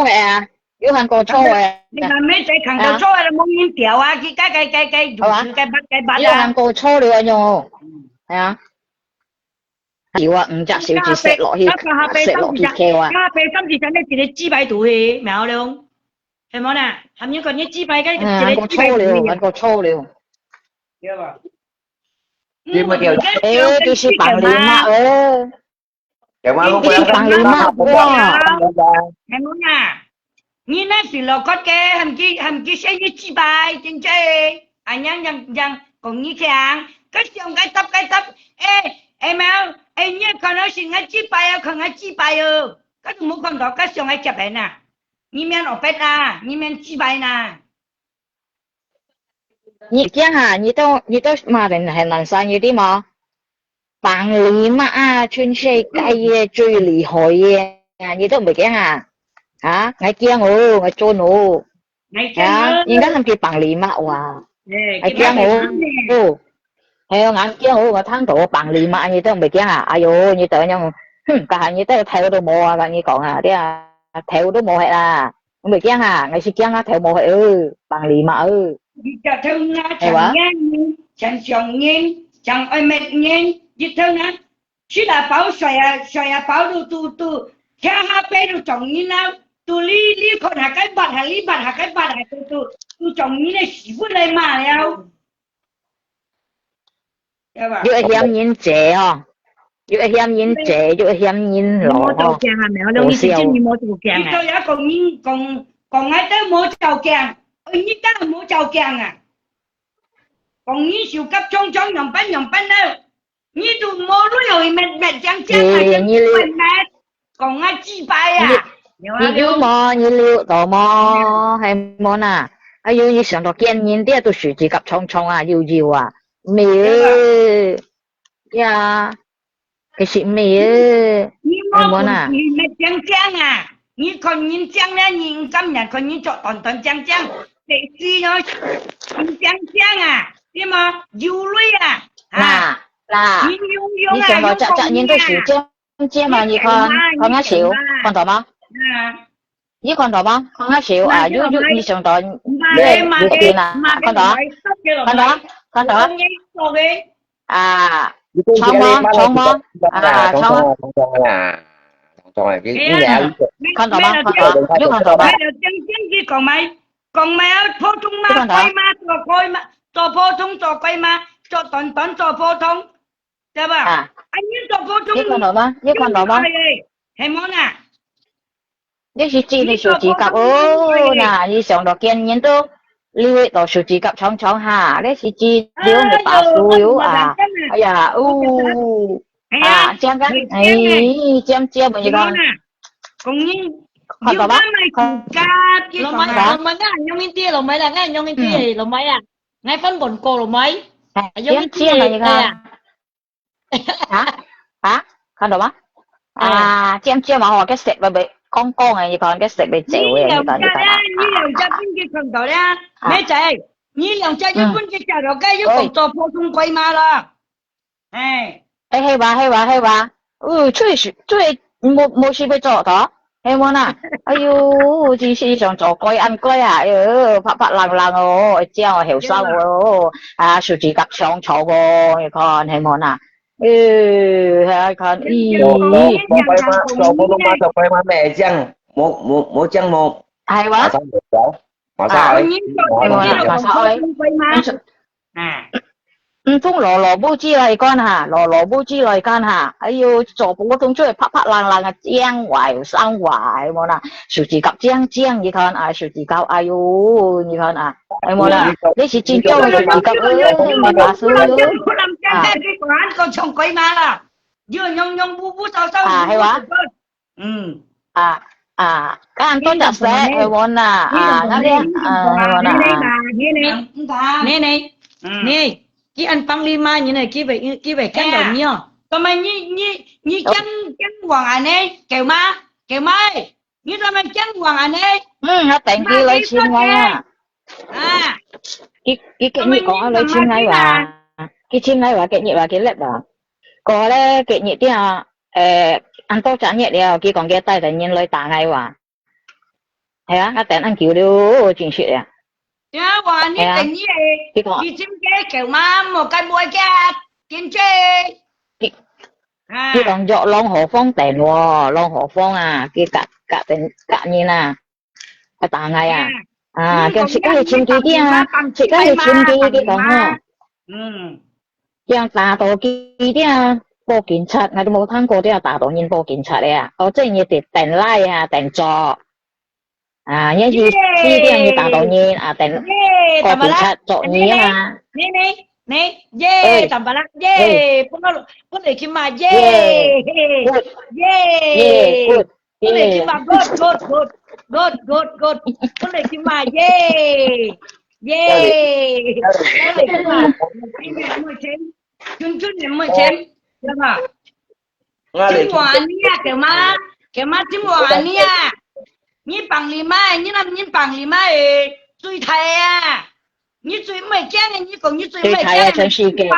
Speaker 4: à yếu hàng đồ xô à
Speaker 2: 你係咩仔扛到粗啊冇人屌啊佢cái bắt
Speaker 4: yếu hàng đồ xô được rồi nhô係啊屌啊五隻小字食落去kêu啊
Speaker 5: 咖啡甚至真係一個雞排度嘅苗龍係冇啦係咪個雞排嘅
Speaker 4: 一個粗料一個粗料
Speaker 6: nhưng mà kiểu
Speaker 4: ê tôi sẽ bằng liền mà
Speaker 6: kiểu mà lúc
Speaker 4: cái bằng liền mà wow
Speaker 2: em muốn à như nó thì là có cái hầm kia sẽ như chi bài trên chơi anh nhang còn như cái cái tấp ê em ơi em nhớ còn nói chuyện ngay chi bài à còn ngay chi bài à cái muốn còn đó cái xong ngay chụp hình à như men ở bên à như men chi bài nè
Speaker 4: 你讲啊，你都骂人很难生意的嘛？棒你嘛啊，全世界嘅最厲害嘅，你都唔係講啊？嚇，我驚我，我做我，啊，而家係叫棒你嘛哇？我驚我，係啊，眼驚我聽到棒你嘛，你都唔係講啊？哎呦，你等樣，但係你都睇都冇啊，你講啊啲啊，睇都冇係啦，我唔係驚啊，我是驚啊，睇冇係棒你嘛
Speaker 2: đi cho thương á chẳng nhanh chẳng chồng nhanh chẳng ai mệt nhanh đi thương á chỉ là bảo xoay à bảo tu theo HP đồ chồng như nào
Speaker 5: tôi lý con hả cái bạt hả lý bạt hả cái bạt hả tôi chồng như này xí vứt lên mà đâu.
Speaker 4: Yêu hiểm nhìn trẻ à, yêu hiểm nhìn trẻ, yêu hiểm nhìn
Speaker 5: Mua
Speaker 4: lọ
Speaker 5: tàu kèng hả mẹ đâu,
Speaker 4: hồ
Speaker 5: như thế chứ
Speaker 4: siêu.
Speaker 5: mua tàu kèng à. Tôi đã còn ngay tới mua tàu kèng, như ta là mua tàu kèng à. Còn như siêu cấp trong nhầm bánh đâu. Như tôi mua lúc rồi mẹ chẳng mà
Speaker 4: như
Speaker 5: mẹ còn ngay chi bài à.
Speaker 4: như yêu mò như liệu tò mò hay món à, yêu như想到見面啲都樹字夾衝啊，要啊，咩呀？cái gì咩
Speaker 5: hay món à? Mẹ chẳng à. Như còn nhìn chẳng là nhìn căm nhà còn nhìn cho toàn chẳng để gì nó chẳng à. Nhưng mà yêu lui à.
Speaker 4: Là你想到nhìn到樹尖嘛，你看啱少，看到嗎？你看到嗎？看啱少啊！你想到咩邊啊？看到？看到？啊！衝嗎？啊！衝
Speaker 6: rồi cái nhà
Speaker 4: 看到嗎？你看到嗎？còn
Speaker 5: mày phổ thông mà cho phổ thông cho quay mà cho toàn cho phổ thông, được không? Anh nhìn cho phổ thông.
Speaker 4: 你看到嗎？你看到嗎？
Speaker 5: 係冇啊？
Speaker 4: 你是指你手指甲哦？嗱，你上到見面都你到手指甲衝下，你是指了你把手啊？哎呀，啊，尖噶，哎，尖咪你講。
Speaker 5: còn như
Speaker 4: 看到嗎？lồng
Speaker 5: máy á, nhông in tia lồng máy là ngay nhông in tia lồng máy à, ngay phân bổn cổ lồng máy, nhông in tia này à,
Speaker 4: hả?看到嗎？啊，尖嘛，我cái sệt bị con này,你講cái sệt bị chịu嘅，你講
Speaker 5: 你兩隻邊嘅看到啦，咩仔？你兩隻一般嘅隻落雞要做普通龜媽啦，
Speaker 4: 係話，最冇事被做到。hay món à, ayu, chỉ sĩ chọn cho coi ăn coi à, phát lằng treo hiểu sao sự chỉ gặp xong chỗ con hay món à, hay con
Speaker 6: cho quay mà mẹ chăng một chăng một
Speaker 4: hay quá,
Speaker 6: mà sao ấy
Speaker 4: mà sao ấy, thông lò bố chi lại con hả, lò bố chi lại con hả, ayu, cho bố thông chơi phát lằng chiang hoài sang hoài mà nè, sự chỉ gặp chiang như con à, sự chỉ gặp ayu như con à, ai mà nè, đây chỉ chính châu sự chỉ gặp mà bà sư
Speaker 5: cái quán con chồng quay mà là, vừa nhông bú sao
Speaker 4: hay quá, các anh tốt chặt sẽ, ai mà nè, ngay đây,
Speaker 5: này, nè. Cái anh Panglima như này kia về cán đồng nhá. Tao mày như chăn hoàng anh ấy kêu má như tao mày chăn hoàng anh ấy.
Speaker 4: Nó tặng kia lấy chim ngay à. Cái như có lấy chim ngay và cái chim ngay và cái nhị và cái lẹp đó. Có đấy cái nhị kia anh tốt trả nhẹ đeo kia còn cái tay tự nhiên lấy tả ngay và. Hay á, nó tặng anh cứu được chuyện chuyện à.
Speaker 5: Nhá, hoàng như tình như vậy, đi chim kế kiểu má một cái bôi kia, kiếm chê.
Speaker 4: Cái còn dọ Long Hồ Phong tèn喎, Long Hồ Phong à, kia cả như nè, cái tà ngày à, cái sĩ cái chim kia kia, sĩ cái chim kia còn ha, cái tà tổ kia kia, bộ kiểm tra, ngày tôi冇聽過啲tà tổ nhìn bộ kiểm tra嚟啊，我即係要訂拉啊，訂座。因為啲人要打到nhiên定個檢測作業啊嘛。
Speaker 5: 你tầm bà lắc bún này kim mà bún này kim mà good bún này kim mà bún này kim mà chun em mới chém được không? Chim hòa nia kiểu má chim hòa nia như bằng lì mai như bằng lì mai chui thầy à như chui mày chén như còn như chui mày chén
Speaker 4: chân si kê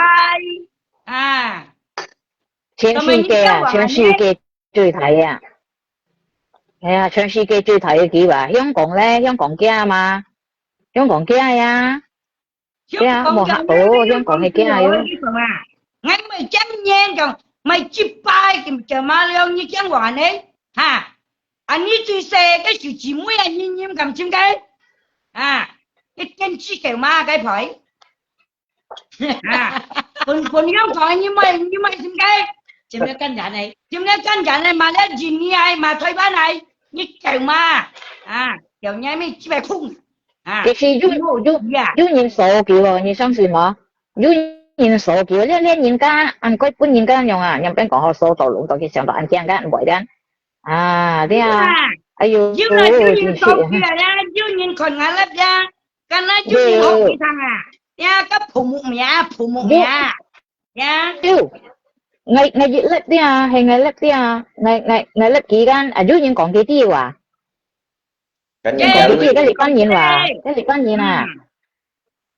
Speaker 4: chân si kê chui thầy à chân si kê chui thầy kỹ bà香港kia mà香港kia à kia một hạt tổ香港kia à
Speaker 5: ngay mày chén nhen rồi mày chip pai kìm chờ ma leo như chén hoàng ấy ha anh như tôi xe cái sự chỉ mũi anh nhìn cầm chim cái cái chân chỉ kẹo ma cái phải còn không còn như mày chim cái chim cái căn nhà này mà lấy gì như ai mà thôi bán này như kẹo ma kẹo nhai mới chỉ phải khung
Speaker 4: 就是有人傻叫啊，你相信嗎？有人傻叫，你人家按佢本人家用啊，人邊講好傻到弄到佢上到按驚間唔會間啲哎呦，
Speaker 5: 有人傻叫呀，有人看眼粒呀，咁啦有人學佢呀，個父母呀，ngày
Speaker 4: dịch lớp đi hay ngày lớp đi ngày lớp kỳ gan dưới những còn cái tiêu
Speaker 6: Cái
Speaker 4: còn cái tiêu cái lịch con nhìn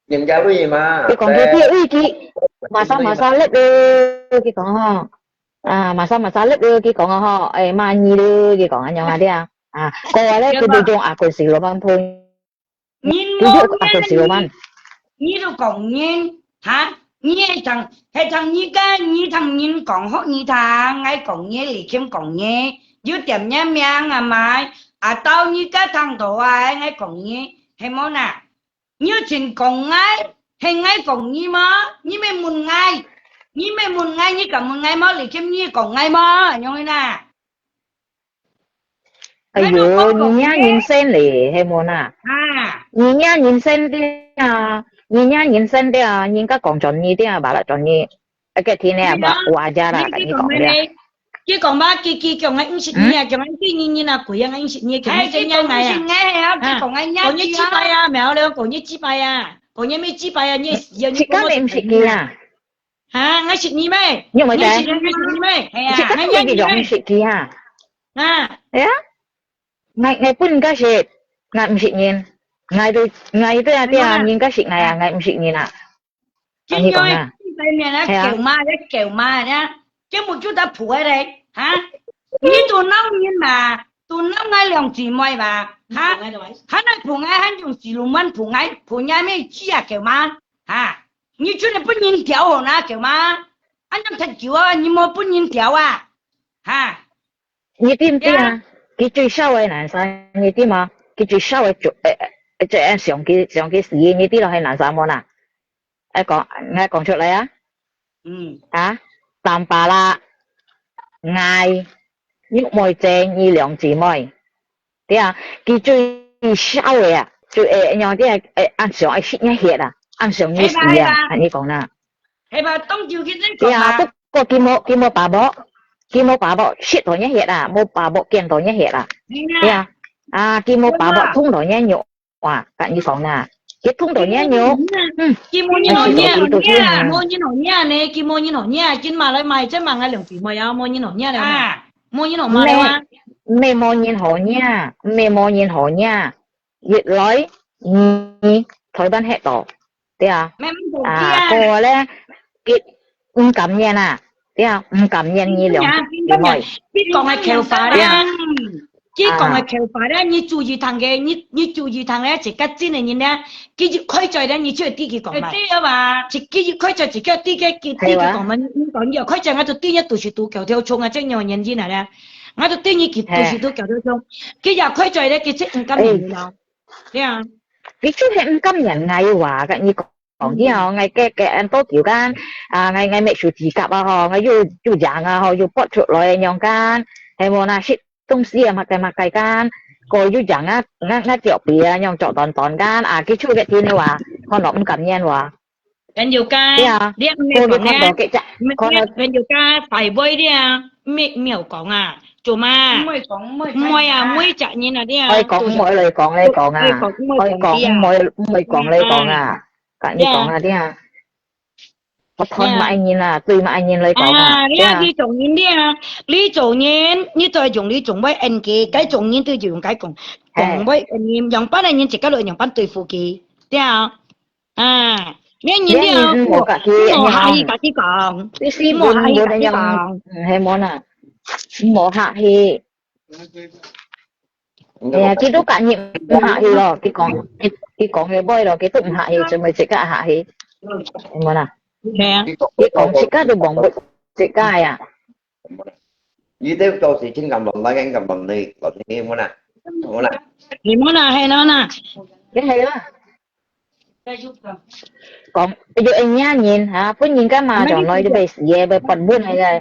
Speaker 6: nhìn cháu cái gì mà
Speaker 4: cái còn cái tiêu ui chị mà sao lớp đưa cái còn mà sao lớp đưa cái còn họ mà nhì đưa cái còn anh nhau đi cô đấy cái đối tượng cô xì lô ban thôi
Speaker 5: nhìn
Speaker 4: cô xì lô ban
Speaker 5: nhìn đâu còn nhìn nhìn thằng như thằng nhìn còn hot như thằng ngay còn nghe lì kiếm còn nghe dưới tiệm nhá miang mà tao như cái thằng đồ ngay còn nghe hay món như chuyện còn ngay còn như mày muốn ngay như cả muốn ngay mà lì kiếm như còn ngay mà như thế nè
Speaker 4: ai dồi nhìn sen lì hay món nhìn sen đi nhìn sen đi nhìn cái còn chọn như đi bà là chọn như cái thì này bà hòa ra là cái còn đấy
Speaker 5: chứ còn ba kia còn anh xịt nha còn anh kia như là quỷ anh xịt nha cái chân nhân này chứ còn anh nhá còn như chi bay mèo đâu còn như chi bay còn như mấy chi bay như
Speaker 4: chị có em xịt kia
Speaker 5: ngay xịt như mấy
Speaker 4: nhưng mà
Speaker 5: ngay xịt như mấy
Speaker 4: chị có cái giọng xịt kia đấy ngày pun cái xịt ngày xịt nhìn ngày tôi nhìn cái xịt này ngày xịt nhìn
Speaker 5: chứ nhoi đây nè kẹo ma nhá chứ một chút đã phụ ở đây như tụi nó ngay lòng chỉ mày bà hắn nói phụ ngay hắn dùng chỉ lùm ăn phụ ngay mấy chi kẹo ma như chút này bún nhìn tiểu hồ na kẹo ma anh đang thật kiểu như mua bún nhìn tiểu
Speaker 4: 你知唔知佢最收嘅南山你知嘛佢最收嘅即係上幾時你知道係南山冇啦講出嚟淡白啦嗌喐妹正呢兩姊妹啲佢最收嘅最樣啲按上係識一血按上呢時你講啦
Speaker 5: 係吧當照佢真講
Speaker 4: 不過佢冇爸爸識到一血冇爸爸見到一血佢冇爸爸通到一肉咁你講啦cái thùng đồ nhá nhớ
Speaker 5: kim mua như nổi nha mua như nổi nha nè kim mua như nổi nha trên mà lại mày trên mà ngay lượng chỉ mày mua như nổi nha này mua như nổi mà đâu
Speaker 4: mẹ mua như nổi nha dịch lối thôi ban hết tổ thế cô đấy cái cảm nhận thế cảm nhận như lượng chỉ mày
Speaker 5: biết còn là khéo phá đấy chỉ còn là khéo phá đấy như chú ý thằng cái như chú ý thằng đấy chỉ cách trên này nhìn nè cái gì khơi trời đấy như chưa tí cái còn mà chỉ cái gì khơi trời chỉ cái tí cái còn mà còn nhiều khơi trời ngay từ tí nhất tụi tụi kéo theo chung chứ nhiều nhân gì này nè ngay từ tí như tụi kéo theo chung cái giờ khơi trời đấy cái chết cảm nhận nào thế
Speaker 4: cái chút hiện cảm nhận ngày hòa cái như còn gì ngày cái anh tốt kiểu gan ngày mẹ chủ chỉ cặp ngày dù dạng họ dù bắt chuột rồi nhong gan hay mua na shit tung xia mà cái gan cô dù dạng ngắt tiểu bìa nhong chọn tòn gan cái chút cái này hòa con nó cũng cảm nhận hòa
Speaker 5: bên nhiều ca đi
Speaker 4: cô được nghe
Speaker 5: con bên nhiều ca phải bơi đi miểu còn chủ mà môi chạy như nào đi
Speaker 4: ơi còn mỗi lời còn đây còn ơi còn mỗi còn đây còn cả như còn đi có thôi mà anh nhìn tùy mà anh nhìn lời còn
Speaker 5: đi trồng nhìn đi lý trồng nhìn như tôi dùng lý trồng với anh kia cái trồng nhìn tôi dùng cái cùng với anh nhìn dùng bán anh nhìn chỉ cái loại dùng bán tùy phụ kỳ đi nghe nhìn đi
Speaker 4: một cả kia
Speaker 5: hai cả cái còn
Speaker 4: một hai cái còn hay món một hạ thì cái đó cả nhiệm hạ thì rồi cái còn cái bơi rồi cái tụm hạ thì cho mình chỉ cả hạ thì món cái còn chỉ cả được bỏng chỉ cả
Speaker 6: Như thế cho sự chính cầm lòng lấy anh cầm lòng đi còn như em nè muốn nè
Speaker 5: Thì nó nè hay nó nè.
Speaker 4: cái hay đó còn bây giờ anh nhá nhìn hả với nhìn cái mà chọn nói về về về phần buôn hay là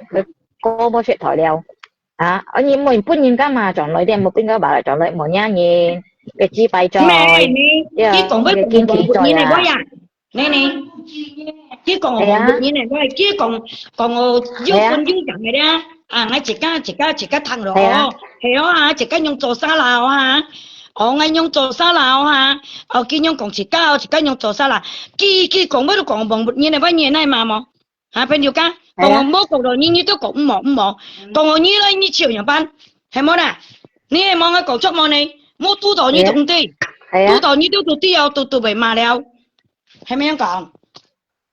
Speaker 4: cô bao chuyện thổi đèo hả ở nhìn mình với nhìn cái mà chọn nói đem một bên các bạn chọn lại một nhá nhìn cái chi bay cho
Speaker 5: Mẹ nè, chứ còn với
Speaker 4: kiên
Speaker 5: còn
Speaker 4: trì
Speaker 5: bột
Speaker 4: cho
Speaker 5: như này
Speaker 4: à
Speaker 5: quá à. Nè nè. Chứ còn bột như này quá chứ còn dương quân dương chẳng này đó. À ngay chỉ cá thằng rồi. Hiểu hả? Chỉ cá nhung trộn xa lào hả? Ngay nhung trộn xa lào hả? Kia nhung còn chỉ cá nhung trộn xa lào. Kia còn với còn bột như này quá như này mà. Hả bên cá? Còn bố còn rồi như tôi cũng mỏ. Còn như đây như chiều nhà ban. Hay món à? Nè mong cái cổ chốc mong này. Mua tu tỏ như tụng ti. Tu tỏ như tu ti ao tu bảy mà đeo. Hay mấy con?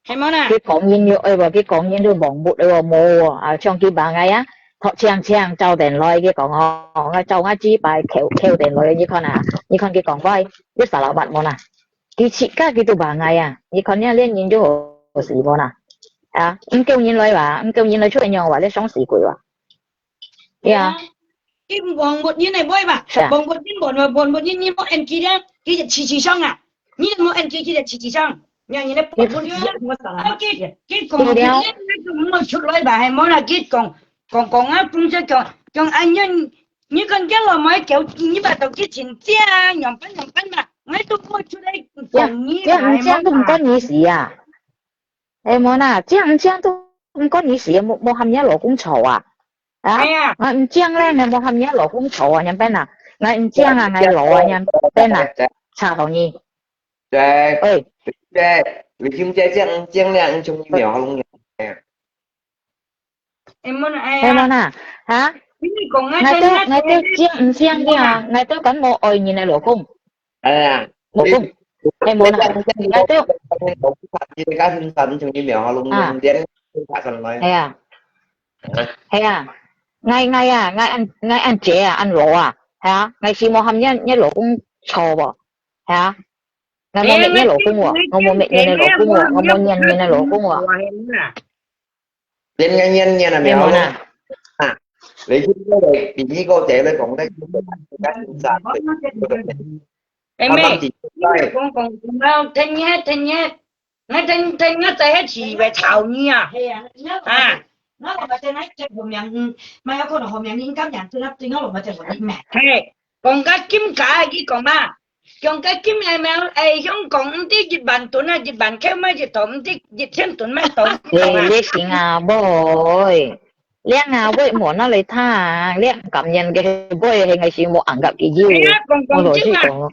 Speaker 5: Hay món à?
Speaker 4: cái con nhìn như ơi và cái con nhìn đôi bóng bụt đôi mồ trong cái bà ngay á thọ trang trao đèn loi cái con họ trao ngay chi bài kêu đèn loi như con à như con cái con vai biết sao là bạn món à cái chị các cái tụ bà ngay à như con nha lên nhìn cho hồ sĩ món à anh kêu nhìn loi và anh kêu nhìn loi chút anh nhau và lên sống sĩ quỷ và yeah
Speaker 5: cái bồn bột như này bôi mà bồn bột như một anh kia đó kia chỉ xong à như một anh kia chỉ xong nhà như này bột như một cái còn một cái một chút loại bà hay món là cái còn á cũng sẽ còn anh như con cái là mấy kiểu như bà tao cái chuyện cha nhom bánh mà ngay tôi mua chút đây còn như
Speaker 4: 这样都唔關你事啊！誒，冇啦，這樣都唔關你事啊！冇含嘢勞工嘈啊！啊，我唔知咧，你冇含嘢勞工嘈啊！人邊啊，我唔知啊，我攞啊，人邊啊，查同意。
Speaker 6: Chè,
Speaker 4: ơi
Speaker 6: chè, vì chim chè chăng亮trong mèo không nhỉ?
Speaker 5: em muốn
Speaker 4: em muốn à hả ngày tôi chiang chiang đi à ngày tôi cắn một ơi nhìn này lỗ cung
Speaker 6: À,
Speaker 4: một cung em muốn à ngày tôi
Speaker 6: cá sinh tận trong mèo luôn đến phải cần nói.
Speaker 4: Hay à ngày ăn chè à ăn lỗ à hả ngày xí một hầm nhá lỗ cung chò bò hả ngày một mẹ nhá lỗ cung à ngày một mẹ nhìn này lỗ cung à ngày một nhìn này lỗ cung à
Speaker 6: Đến nhân nha là mèo à lấy chút cái này thì như cô trẻ lên còn đây cá sinh tận
Speaker 5: em ơi con đâu thanh nhé ngay thanh nhé tay chỉ về thảo nhỉ à nó là trên ấy trên hồ miệng mà có hồ miệng những cảm nhận tôi nó là trên hồ miệng mẹ còn cái kim cả cái còn ba còn cái kim này mà ấy giống còn tí dịch bản tuần này dịch bản kéo mấy dịch tổn tí dịch thêm tuần mấy tổn
Speaker 4: liếc tiếng à bôi liếc nào bôi muốn nó lấy tha liếc cảm nhận cái bôi hay ngày xưa một ăn gặp cái gì còn rồi chứ còn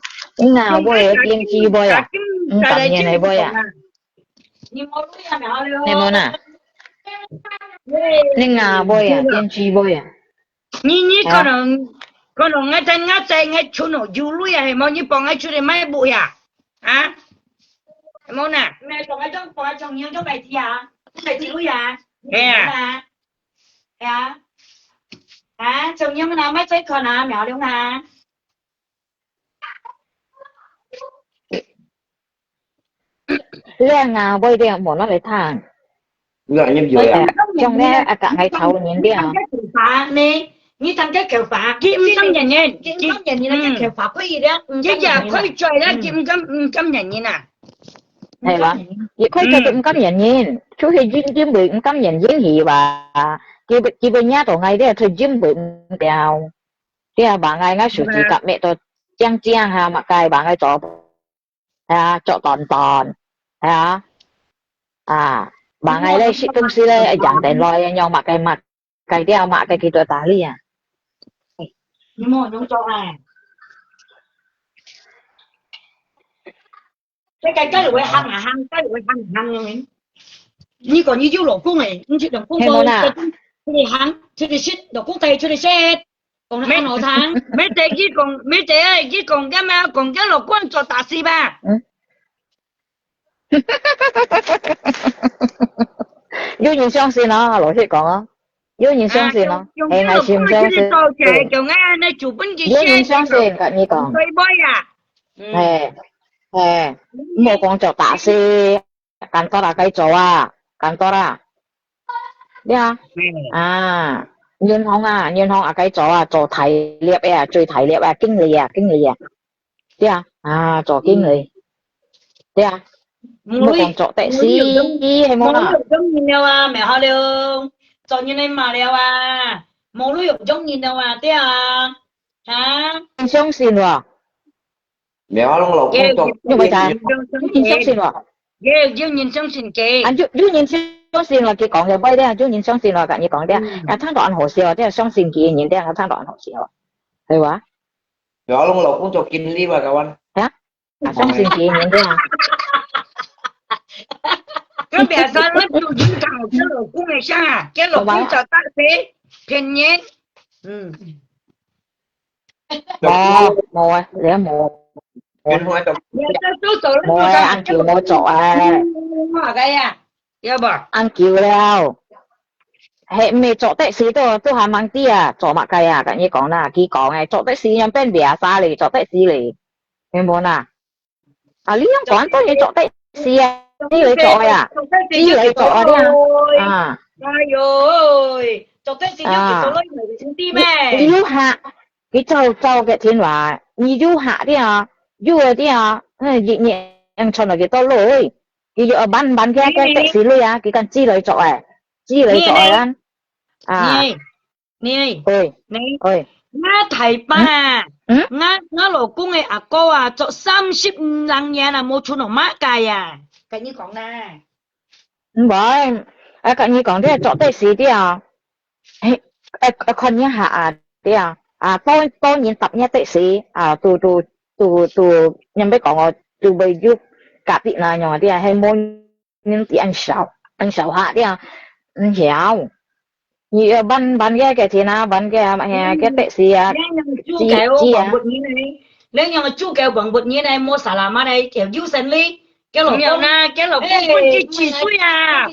Speaker 4: nào bôi tiên chi bôi à cảm nhận này bôi à này muốn à nên nào bôi à tiên chi bôi à
Speaker 5: như con nó ngay tay ngay chỗ nó du lui à mà như bọn ngay chỗ này mấy bụi à hả muốn à mẹ còn ngay trong những chỗ này gì à này chị lui à chồng như nào mấy trái con à mèo đúng à
Speaker 4: liếc nào bôi đi muốn nó lấy thang
Speaker 6: gọi như vậy à
Speaker 4: trong đây cả ngày thâu nhìn đi à
Speaker 5: nè như thằng cái kiểu phá kim cắm nhận nhìn kim cắm nhận nhìn là cái kiểu phá có gì đó chứ giờ khơi trời đó kim cắm nhận nhìn à
Speaker 4: hay là vậy khơi trời cũng cắm nhận nhìn chú thì chim bị cũng cắm nhận dính gì bà chỉ bên nhà tổ ngày đấy thì chim bị đào thì bà ngày ngay sự chỉ cặp mẹ tôi chiang ha mà cài bà ngày cho toàn bà ngày đây công ty đây chẳng để lòi nhau mà cái đeo mà cái kia tôi tá đi à
Speaker 5: nhưng mà nó cho à cái lưỡi hăng cái lưỡi hăng như còn như du lỗ cung này như chị đồng cung tôi thì hăng chứ thì shit đồng cung tây chứ thì shit còn mấy nọ tháng mấy tệ ơi chứ còn cái mà còn cái lỗ cung cho tạ si ba
Speaker 4: vô nhìn xong xin nó lỗi thì còn á vô nhìn xong xin nó ngày ngày xem xong xin
Speaker 5: kiểu nghe này chủ bên kia
Speaker 4: vô nhìn xong xin cả như còn một con chó tạ si cắn to là cây chó à cắn to ra đi à nhân hông à, nhân hông à cái chỗ à, chỗ thầy liệp à, chơi thầy liệp à, kinh lý à. Thế à, chỗ kinh lý. Thế à, một con chỗ tệ xí hay món à.
Speaker 5: mỗi giống nhìn đâu à, mẹ họ đều cho như này mà đều à, mỗi lúc giống nhìn đâu à, thế à, hả?
Speaker 4: Xong xin rồi.
Speaker 6: Mẹ nó lột
Speaker 5: Ghê,
Speaker 6: con
Speaker 4: Nhưng mà chả, nhìn xong xin rồi.
Speaker 5: ghê, dương nhìn xong xin kê.
Speaker 4: Anh chú nhìn xong xin là cái con người bay đây, chú nhìn xong xin là cả như con đây. À thằng đoạn hồ siêu, thế là xong xin kia nhìn đây là thằng đoạn hồ siêu. Thấy quá.
Speaker 6: mẹ nó lột con cho kinh đi mà các bạn.
Speaker 4: Hả? À xong xin kia nhìn đây à.
Speaker 5: Cái bè ra nó chủ dính cả một cái lỗ cung này sang à, cái lỗ cung cho ta thế, phiền nhé.
Speaker 4: Mồ, để mồ.
Speaker 6: Bên ngoài tập
Speaker 4: Mồ ăn kiểu mồ chỗ à.
Speaker 5: Cái à, dạ bà.
Speaker 4: Ăn kiểu đâu. Hệ mê chỗ tệ xí tôi hàm mang tia, chỗ mà cái à, cả như con là, khi con này, chỗ tệ xí nhằm bên bè xa lì, chỗ tệ xí lì. Em muốn à. À, lý không quán tôi như chỗ tệ xí à. Đi lấy chỗ à. Đi lấy chỗ đi à. À.
Speaker 5: Ai ơi, chỗ tệ xí nhằm cái chỗ lấy người xin tim mẹ.
Speaker 4: Lý du hạ. Cái châu cái thiên hòa. Lý du hạ đi à. Du đi à. Dị nhẹ em cho nó cái to lỗi. Cái dụ bán cái tệ xí lì à. Cái cần chi lấy chỗ à. Chi lấy chỗ à. À.
Speaker 5: Nè.
Speaker 4: Ôi. Ôi.
Speaker 5: Nga thầy ba. Nga lỗ cung ấy à cô à, chỗ 30 lăng nhà là một chút nó mát cài à. Cái như con nè.
Speaker 4: Bởi. Cái như con thế chỗ tệ xí đi à. Con như hạ đi à. À tôi nhìn tập nha tệ sĩ à tu nhưng biết còn tu bây giờ cả bị là nhỏ đi à hay môn nhưng thì anh sáu hạ đi à anh hiểu như ban cái thì nào ban cái tệ sĩ à
Speaker 5: chi à nếu như mà chú kêu bằng bột như này mua xà lama đây kiểu du sen ly cái lỗ cung na cái lỗ cung vẫn chỉ suy à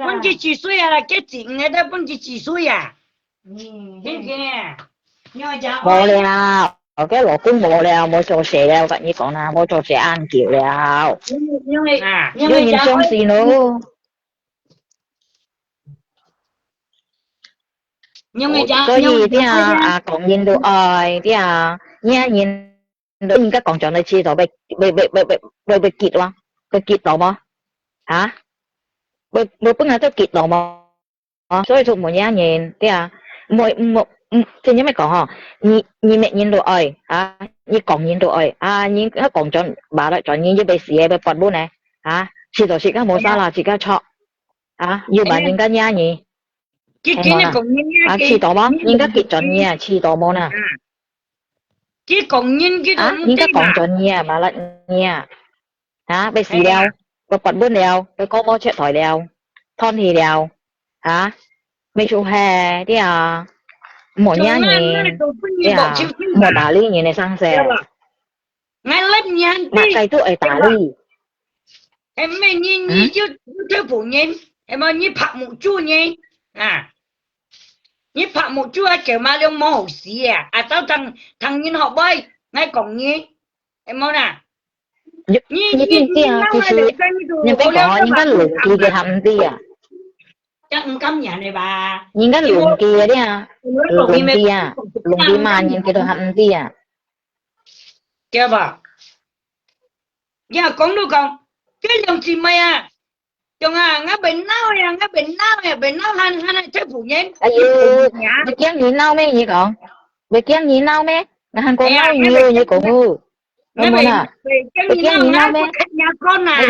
Speaker 5: vẫn chỉ suy à cái chuyện này đó vẫn chỉ suy à thế kia
Speaker 4: mồ leo ở cái lỗ cung mồ leo mồ cho xe leo tại như còn nào mồ cho xe ăn kiểu leo nhưng nhìn trong gì nữa
Speaker 5: nhưng mà
Speaker 4: có gì thế à còn nhìn đồ ơi thế à nha nhìn đồ nhìn các con chó này chi rồi bị kịt không bị kịt đâu mà hả bị bữa nào tôi kịt đâu mà所以做乜嘢nhìn thế à một thì nhớ mày còn hả nhìn mẹ nhìn đồ ơi à nhìn còn nhìn đồ ơi à nhìn cái còn cho bà lại cho nhìn như bây giờ bây bật bút này à chỉ đồ chỉ cái màu xa là chỉ cái chọ à như bà nhìn cái nhà nhỉ
Speaker 5: cái này còn nhìn
Speaker 4: à chỉ đồ mà nhìn cái kịch chọn nha chỉ đồ mà nè
Speaker 5: cái còn nhìn cái
Speaker 4: à nhìn cái còn chọn nha bà lại nha hả bây giờ đeo bây bật bút đeo bây có bao chuyện thỏi đeo thon thì đeo hả mấy chú hè đi à một nhà nhìn đi à một tả ly nhìn này sang xe
Speaker 5: ngay lớp nhà
Speaker 4: mà cái tuổi tả ly
Speaker 5: em mày nhìn nhìn chứ phụ nhìn em ơi nhìn phạm một chú nhìn à nhìn phạm một chú kiểu mà liêu mò hổ xí à à tao thằng nhìn họ bơi ngay cổng nhìn em ơi nè
Speaker 4: nhìn kia thì sự nhưng cái có những cái lùn kia cái hầm đi à
Speaker 5: chắc cắm nhà này bà
Speaker 4: nhìn cái lùn kia đấy à lùn kia mà nhìn cái đồ hầm đi à
Speaker 5: kia bà giờ con đâu con cái dòng gì mày à chồng à ngã bệnh não han thấy phụ nhân
Speaker 4: bị kiến gì nâu mấy gì con bị kiến gì nâu mấy hắn con nâu nhiều như con ngư
Speaker 5: nó
Speaker 4: muốn à bị kiến gì nâu mấy
Speaker 5: nhà con à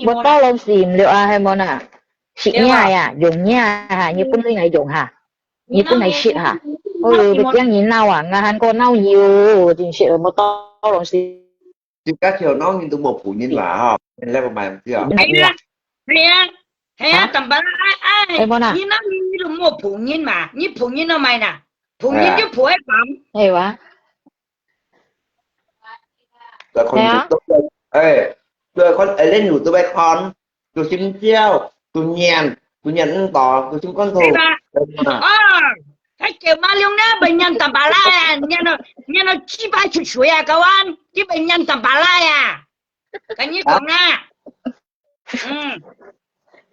Speaker 4: một bao lông xìm liệu à hay muốn à xịn nhà à dùng nhà hả như cũng ngày dùng hả như cũng ngày xịn hả ôi bị kiến gì nâu à hắn con nâu nhiều thì xịn một bao lông xìm
Speaker 6: chứ các chiều nó nhìn tôi một phụ nhân là họ nên lên bài làm chưa
Speaker 5: hay á tầm bắn ai như nó như một phụ nhân mà như phụ nhân nó mày nè phụ nhân chứ phụ ấy phẩm
Speaker 4: hay quá
Speaker 6: là con tôi ê tôi con ấy lên đủ tôi bay con tôi chim treo tôi nhàn tỏ tôi chim con thù
Speaker 5: cái kiểu mà lúc đó bệnh nhân tầm bà la nhà nó chi ba chục suy à các bạn cái bệnh nhân tầm bà la à cái như con à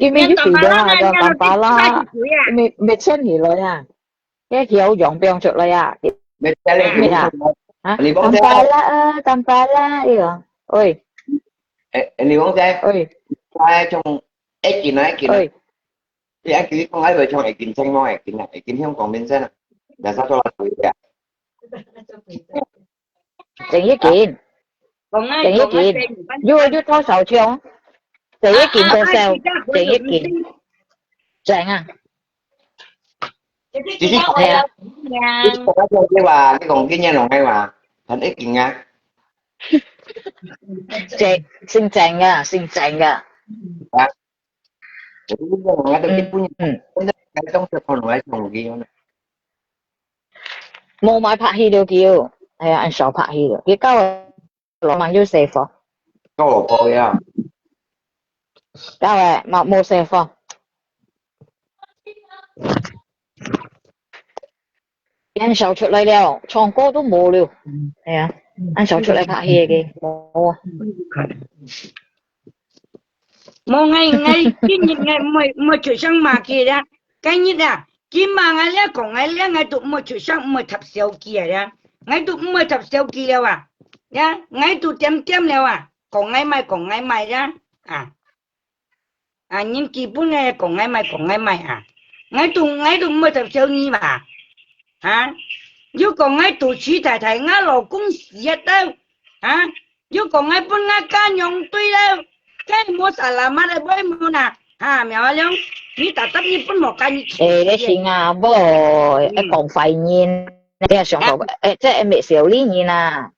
Speaker 4: Cái mấy
Speaker 5: nhân
Speaker 4: cái
Speaker 5: tầm
Speaker 4: gì
Speaker 5: bà
Speaker 4: đó
Speaker 5: la
Speaker 4: mà
Speaker 5: nha
Speaker 4: cho
Speaker 5: nha
Speaker 4: tầm
Speaker 5: nó
Speaker 4: bà
Speaker 5: cái ba
Speaker 4: la
Speaker 5: chục tuổi à
Speaker 4: mệt chết nghỉ rồi à cái kiểu dọn bèo trượt rồi à
Speaker 6: Mẹ cha lên
Speaker 4: mệt
Speaker 6: kiểu
Speaker 4: à
Speaker 6: không nói.
Speaker 4: hả
Speaker 6: Anh đi bóng
Speaker 4: tầm
Speaker 6: xe.
Speaker 4: bà la tầm bà la đi à ơi
Speaker 6: Anh đi bóng xe.
Speaker 4: ơi
Speaker 6: Ai trong ấy kia nói.
Speaker 4: ơi
Speaker 6: Thì anh cứ không ấy về trong ấy kín xanh môi ấy kín không còn bên xe nào. Là sao cho là tuổi à?
Speaker 4: chẳng ý
Speaker 6: À,
Speaker 4: kiến chẳng ý
Speaker 5: còn ai
Speaker 4: kiến
Speaker 5: tên bánh
Speaker 4: vua vua thao sầu chiều chẳng ý kiến cho
Speaker 5: ai
Speaker 4: sao
Speaker 5: chỉ ra của
Speaker 4: chẳng ý
Speaker 5: dùng
Speaker 4: kiến
Speaker 5: đi
Speaker 4: chẳng à
Speaker 5: cái
Speaker 6: chứ chứ
Speaker 5: tao
Speaker 4: nè
Speaker 5: ơi
Speaker 4: à
Speaker 5: nhà
Speaker 6: chứ không có chơi cái bà cái còn cái nha lòng hay mà thành ít kín nha.
Speaker 4: chẳng xin chẳng à
Speaker 6: À, jadi dia
Speaker 4: ừ
Speaker 6: kita punya
Speaker 4: ừ
Speaker 6: kantong telepon wise mau gini.
Speaker 4: 冇買拍戲都叫係啊，按手拍戲嘅，佢交攞萬要射貨，Kau
Speaker 6: apa ya?
Speaker 4: 交誒冇射貨，按手出嚟了，唱歌都冇了，係啊，按手出嚟拍戲嘅冇啊，một
Speaker 5: ngày ngày cái nhịp ngày mười mười chủ sang mà kia đó cái nhịp à chỉ mà ngày lẽ còn ngày lẽ ngày tụ mười chủ sang mười thập sáu kia đó ngày tụ mười thập sáu kia đâu à nhá ngày tụ tiêm tiêm đâu à còn ngày mai đó nhưng kỳ bún này còn ngày mai à ngày tụ mười thập sáu nhỉ mà hả nếu còn ngày tụ chỉ thải thải ngã lò cũng diệt đâu hả nếu còn ngày bún ngã cá nhông tuy đâu cái mua xả là mà lại bơi mua nè mèo luôn你打得你不莫干你
Speaker 4: 誒你先啊，不過誒講肺炎，你係上到誒即係未少呢年啊，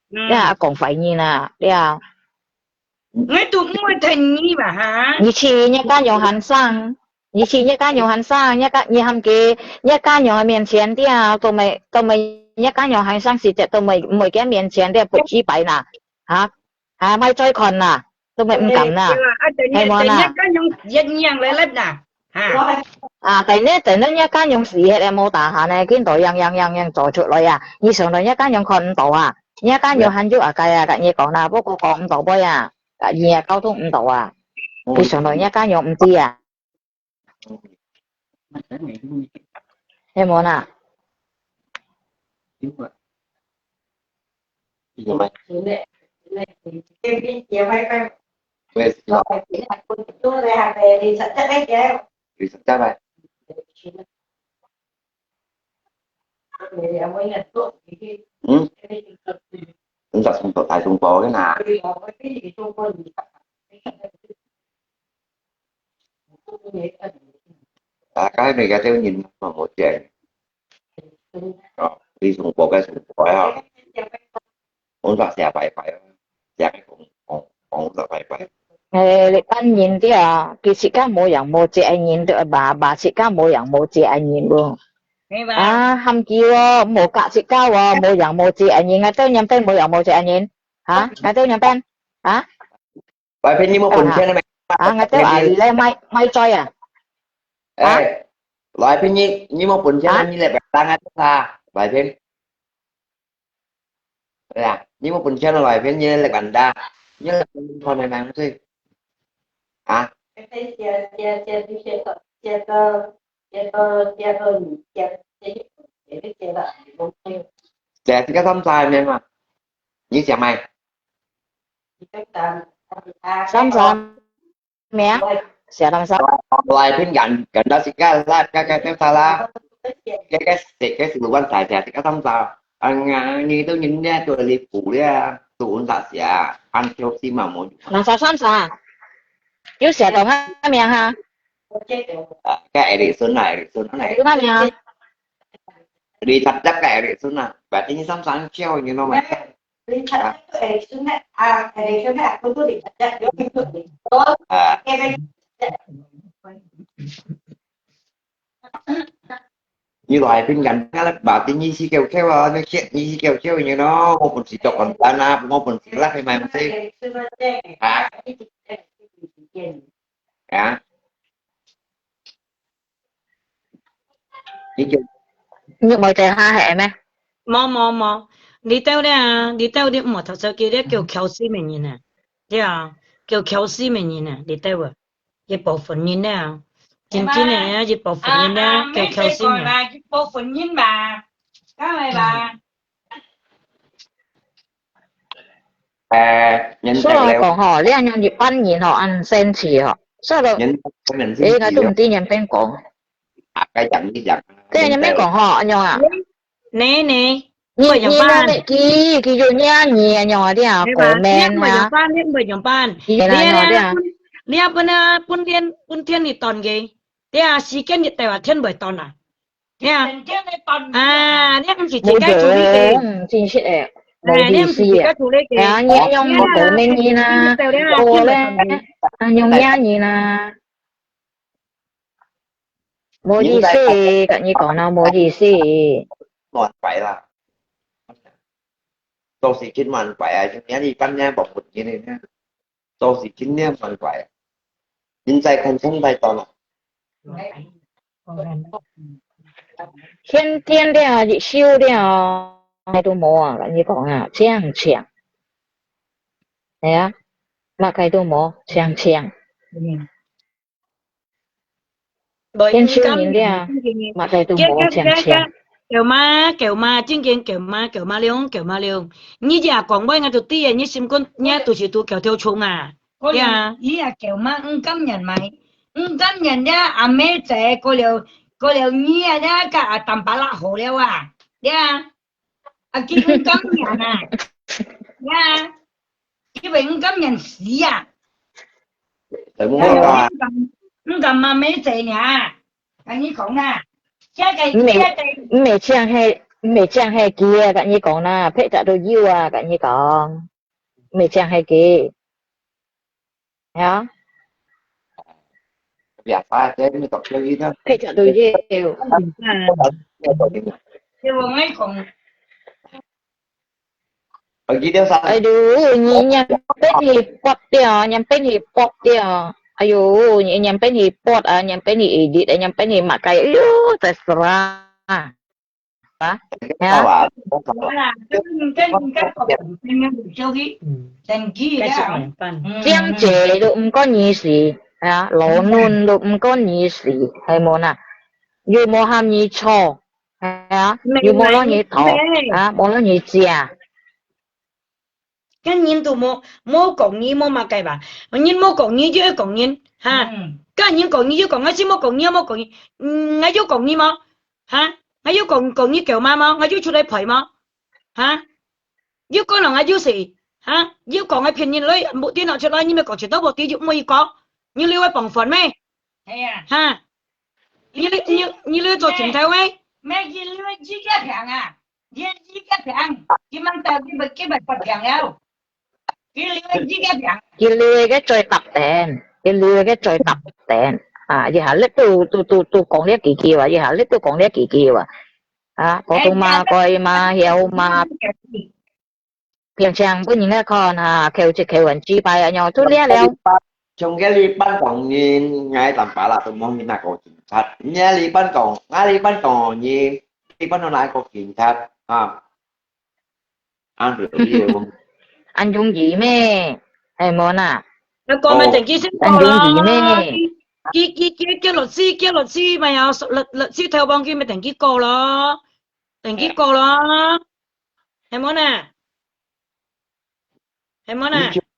Speaker 4: 你係講肺炎啊，你啊，
Speaker 5: 我都唔會聽你吧
Speaker 4: 以前一間用行生。以前一間用行生，一間你含嘅一間用喺面前啲啊，都未一間用行生時只都未嘅面前啲撥紙幣嗱嚇咪追群啊，都未唔敢啊，係冇啊？
Speaker 5: 間用一樣嚟甩嗱
Speaker 4: 第呢一間用時日有冇大限咧？見到樣做出嚟啊！以上嚟一間用看唔到啊，一間用很少啊計啊，嘢講啦，不過講唔到杯啊，而係溝通唔到啊，以上嚟一間用唔知啊。有冇啊？Gì
Speaker 6: mày?
Speaker 2: Cái chiều mai coi
Speaker 6: Về
Speaker 2: rồi chỉ là cô chú ra hàng về thì sạch chắc đấy chứ
Speaker 6: thì sao vậy?
Speaker 2: thì ông ấy là tốt thì
Speaker 6: Ừ. Chúng ta xung tổ tại xung tổ cái nào?
Speaker 2: cái gì tôi coi gì
Speaker 6: Cái này ra theo nhìn mà một trẻ. Rồi, đi xung tổ cái xung tổ không? Muốn ta sẽ phải dạ cái cũng là phải.
Speaker 4: 你當然啲啊，佢時間冇人冇借現對爸時間冇人冇借現喎。冚叫喎，冇隔時間喎，冇人冇借現，嗌都飲冰冇人冇借現嚇，嗌都飲冰嚇，Bài
Speaker 6: phim như một phần trên này
Speaker 4: 嗌都你咪追啊，
Speaker 6: Ê, loại phim như một phần trên như là bạn đang ăn ta bài phim là như một phần trên là bài phim như là bạn đa như là con này mang gì à trẻ thì cái tấm tay em mà như trẻ mày
Speaker 4: xăm xăm mẹ sẽ làm sao?
Speaker 6: loại phim gần đó thì cái ta la cái sự quan tài trẻ thì cái tấm tay anh như tôi nhìn ra tôi là phụ ra tôi cũng đã sẽ ăn theo khi mà muốn
Speaker 4: làm sao xăm sao? Chứ sẽ đồng hai miệng ha?
Speaker 6: cái Ericsson này
Speaker 4: Cứ nói miệng
Speaker 6: đi thật chắc cái Ericsson này và tính sắm sáng treo như nó mày
Speaker 2: đi thật Ericsson tôi có đi thật chắc
Speaker 6: như loại phim gần khá là bảo tí nhi si kêu kêu nó chuyện nhi si kêu kêu như nó một phần chỉ chọc còn ta na một phần chỉ lắc hay mày mà xem à à như kiểu
Speaker 4: như mọi trời ha hệ mẹ
Speaker 5: 冇你兜咧你兜啲木頭手機咧叫喬斯名言啊，叫喬斯名言啊，你兜啊。
Speaker 3: 一部分人啊，真正嘅一部分人啊，佢靠先啊。
Speaker 5: là cái bộ phận nhân bà cái này bà
Speaker 6: nhân
Speaker 4: số
Speaker 6: tag
Speaker 4: là
Speaker 6: leo
Speaker 4: còn họ lấy anh nhịp ăn nhìn họ ăn sen chỉ họ số là
Speaker 6: nhân mình
Speaker 4: thế
Speaker 6: xin
Speaker 4: cái
Speaker 6: gì
Speaker 4: tung tin nhầm bên còn
Speaker 6: cái chậm đi chậm
Speaker 4: thế nhầm bên còn họ anh à
Speaker 3: Nè nè,
Speaker 4: nhìn
Speaker 3: bởi dòng
Speaker 4: nhìn
Speaker 3: ban.
Speaker 4: nó kỳ dù nha nhẹ nhỏ đi à
Speaker 3: Thế
Speaker 4: cổ
Speaker 3: bà, liếc
Speaker 4: men
Speaker 3: bởi
Speaker 4: hả
Speaker 3: dòng ban, liếc bởi dòng ban.
Speaker 4: gì là nhỏ đi à
Speaker 3: Liếc bên thiên thì toàn ghê. Thế à, xí kiến thì tài thiên bởi toàn à. Thế à, liếc chỉ
Speaker 4: bố
Speaker 3: cái chủ lý kì.
Speaker 4: chính xác bố
Speaker 3: Liếc
Speaker 4: gì
Speaker 3: chỉ
Speaker 4: xì
Speaker 3: cái chủ lý kì.
Speaker 4: à nhẹ nhõm một cổ men nhìn à cổ lên nhõm nha nhìn à bố gì xì cả như còn nào bố gì xì
Speaker 6: còn phải là tôi sẽ chín mình phải cho nhá đi pan nha bọc một như này nha tôi sẽ chín nha mình phải nhân tay không sống tay toàn là
Speaker 4: thiên thiên đi à chị siêu đi à hai đứa mò à cả như còn à chàng chàng nè á mà cái đứa mò chàng chàng
Speaker 3: Bởi
Speaker 4: thiên
Speaker 3: những
Speaker 4: siêu
Speaker 3: cam
Speaker 4: nhìn đi à mà cái đứa
Speaker 3: cái
Speaker 4: mò
Speaker 3: cái
Speaker 4: chàng
Speaker 3: cái
Speaker 4: chàng
Speaker 3: kiểu ma chính kiến kiểu ma liêu như giờ còn bao ngày tụi tia như sim con nhá tụi chỉ tụi kiểu theo chung à
Speaker 5: cô
Speaker 3: thế à
Speaker 5: ý là kiểu mà cảm nhận mày cảm nhận nhá à mẹ trẻ cô liều nhia nhá cả tầm bả lạ hồ liêu à yeah à cái cảm nhận à yeah cái vậy cảm nhận gì à
Speaker 6: tôi muốn
Speaker 5: yeah
Speaker 6: nói là
Speaker 5: cầm mà mẹ trẻ nhà anh ấy không à cái
Speaker 4: mẹ
Speaker 5: cái
Speaker 4: mẹ chàng hay kia cả như còn nè phê trả đồ yêu à cả như còn mẹ chàng hay kia hả
Speaker 6: giả phá thế mới tập chơi đó
Speaker 4: phê trả đồ yêu
Speaker 5: cái vừa mấy còn
Speaker 6: ở dưới đeo xanh
Speaker 4: aduh nyampe hipot dia ayo nyampe hipot nyampe ni edit nyampe ni makai ayo terserah hả
Speaker 6: sao
Speaker 4: hả
Speaker 6: ạ
Speaker 5: là cái cục tiền nhân được cho cái tiền kia
Speaker 3: cái sự
Speaker 5: đó
Speaker 3: này phần
Speaker 4: chiang chế都唔關你事啊羅嫩都唔關你事係冇啊要冇喊你錯係啊要冇攞你頭啊冇攞你食
Speaker 3: cái nhìn tụi mô cộng như mô mà cái bà mà nhìn mô cộng như chứ cộng nhìn ha cái nhìn cộng như chứ cộng ngay chứ mô cộng như ngay chứ cộng như mà ha ngay chứ cộng như kiểu mà ngay chứ chú đây phải mà ha chứ có là ngay chứ gì ha chứ còn ngay phiền nhìn lấy bộ tiên nào cho lấy nhưng mà còn chỉ tao bộ tí dụng mày có như lưu ấy bằng phần mày ha như lưu cho chỉnh theo ấy
Speaker 5: mẹ gì lưu gì cái thằng à gì cái thằng cái mang tao cái bật bật thằng đâu cái lưu gì cái thằng
Speaker 4: cái lừa cái trời tập đèn cái lừa cái trời tập đèn à giờ hả lít tu còn cái kỳ kỳ vậy giờ hả lít tu còn cái kỳ kỳ vậy à có tu mà coi mà hiểu mà phiền chàng với những cái con à kêu chỉ kêu anh chỉ bài ở nhau chút lẽ leo
Speaker 6: trong cái ly bánh còn nhìn ngay tầm phải là tôi mong như là có chính thật nha ly bánh còn ngay ly bánh còn nhìn ly bánh nó lại có chính thật à ăn được cái gì không
Speaker 4: anh dùng gì mẹ hay món à
Speaker 3: nó còn mà chẳng kia xin
Speaker 4: anh dùng gì mẹ
Speaker 3: cái luật sư mày à luật sư theo băng kia mày thành cái cô lo thành cái cô lo em muốn à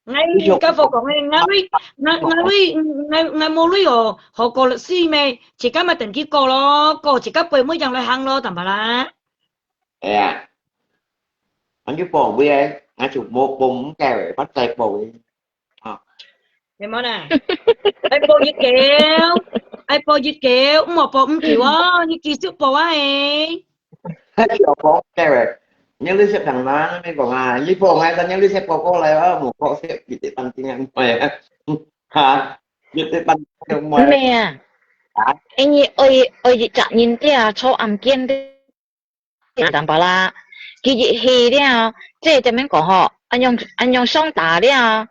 Speaker 3: ngay cái phục của ngay mua lưới họ có luật sư mày chỉ cái mà thành cái cô lo cô chỉ cái bơi mới chẳng lại hàng lo tầm bà lá
Speaker 6: à anh giúp bồn với em anh chụp một bồn kèo để bắt tay bồn
Speaker 3: em muốn à ai bơi gì kéo mà bơi không kiểu á như kia sức bơi á em
Speaker 6: hết chỗ bồn kèo rồi những lý xếp thằng nó mới còn à lý bồn hay ta những lý xếp cô lại ở một cô xếp bị tệ tăng tiếng anh mày hả bị tệ tăng tiếng mày
Speaker 4: mẹ anh ơi ơi chị chọn nhìn thế à cho ăn kiên thế đảm bảo là cái gì thì đấy à thế cho mình có họ anh用雙打đấy à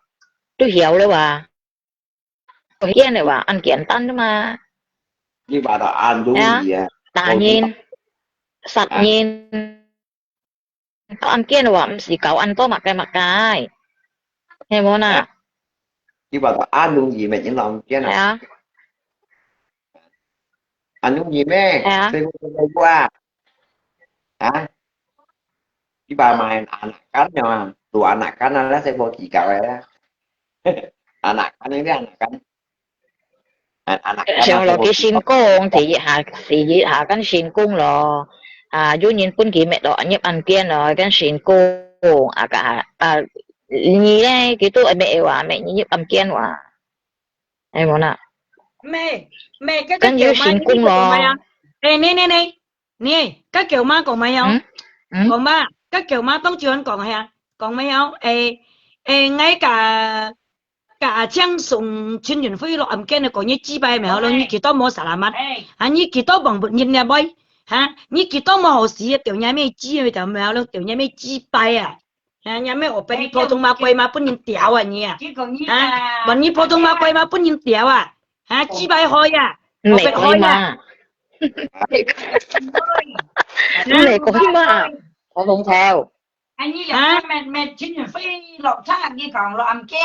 Speaker 4: tôi hiểu rồi bà có kiên rồi bà ăn kiên tan đấy mà
Speaker 6: như bà đã ăn đúng gì à
Speaker 4: đà nhìn sạch nhìn có ăn kiên rồi bà xì cậu ăn to mặc cái hay món à
Speaker 6: chứ bảo là anh luôn gì mà những lòng chứ nào
Speaker 4: hả
Speaker 6: anh luôn gì mẹ
Speaker 4: hả
Speaker 6: tôi qua hả chứ bà mà anak kan ya tuh anak kan adalah saya mau tiga ya anak kan ini anak kan anak kan
Speaker 4: sửa
Speaker 6: saya
Speaker 4: là
Speaker 6: mau
Speaker 4: cái xin công thì gì hạ cái xin công là dụ nhiên bên kia mẹ đó nhập ăn kia rồi cái xin công cả như đấy cái tôi mẹ và mẹ nhập ăn kia và em muốn à
Speaker 5: mẹ cái
Speaker 4: cái
Speaker 5: kiểu
Speaker 4: dụ
Speaker 5: má
Speaker 4: xin
Speaker 5: như
Speaker 4: công
Speaker 5: cái của mày
Speaker 4: là
Speaker 5: à nè cái kiểu má của mày không còn ba cái kiểu má tông chuyện còn hay à còn mày không ngay cả cả trang sùng chuyên viên phi lo âm kia này có như chi bài mày lo như kỳ to mua xả làm như kỳ to bằng bột nhìn nè boy như kỳ to mua hồ sĩ tiểu nhà mày chi mày thằng mày lo tiểu nhà mày chi bài nhà mày ở bên đi phổ thông mà quay mà bún nhìn tiểu nhỉ bọn như phổ thông mà quay mà bún nhìn tiểu chi bài hỏi ở
Speaker 4: mẹ
Speaker 5: bên
Speaker 4: có
Speaker 5: hỏi
Speaker 4: mà mẹ có mà có không theo
Speaker 5: anh như là mẹ chuyên viên phi lọ chắc như còn lọ âm kia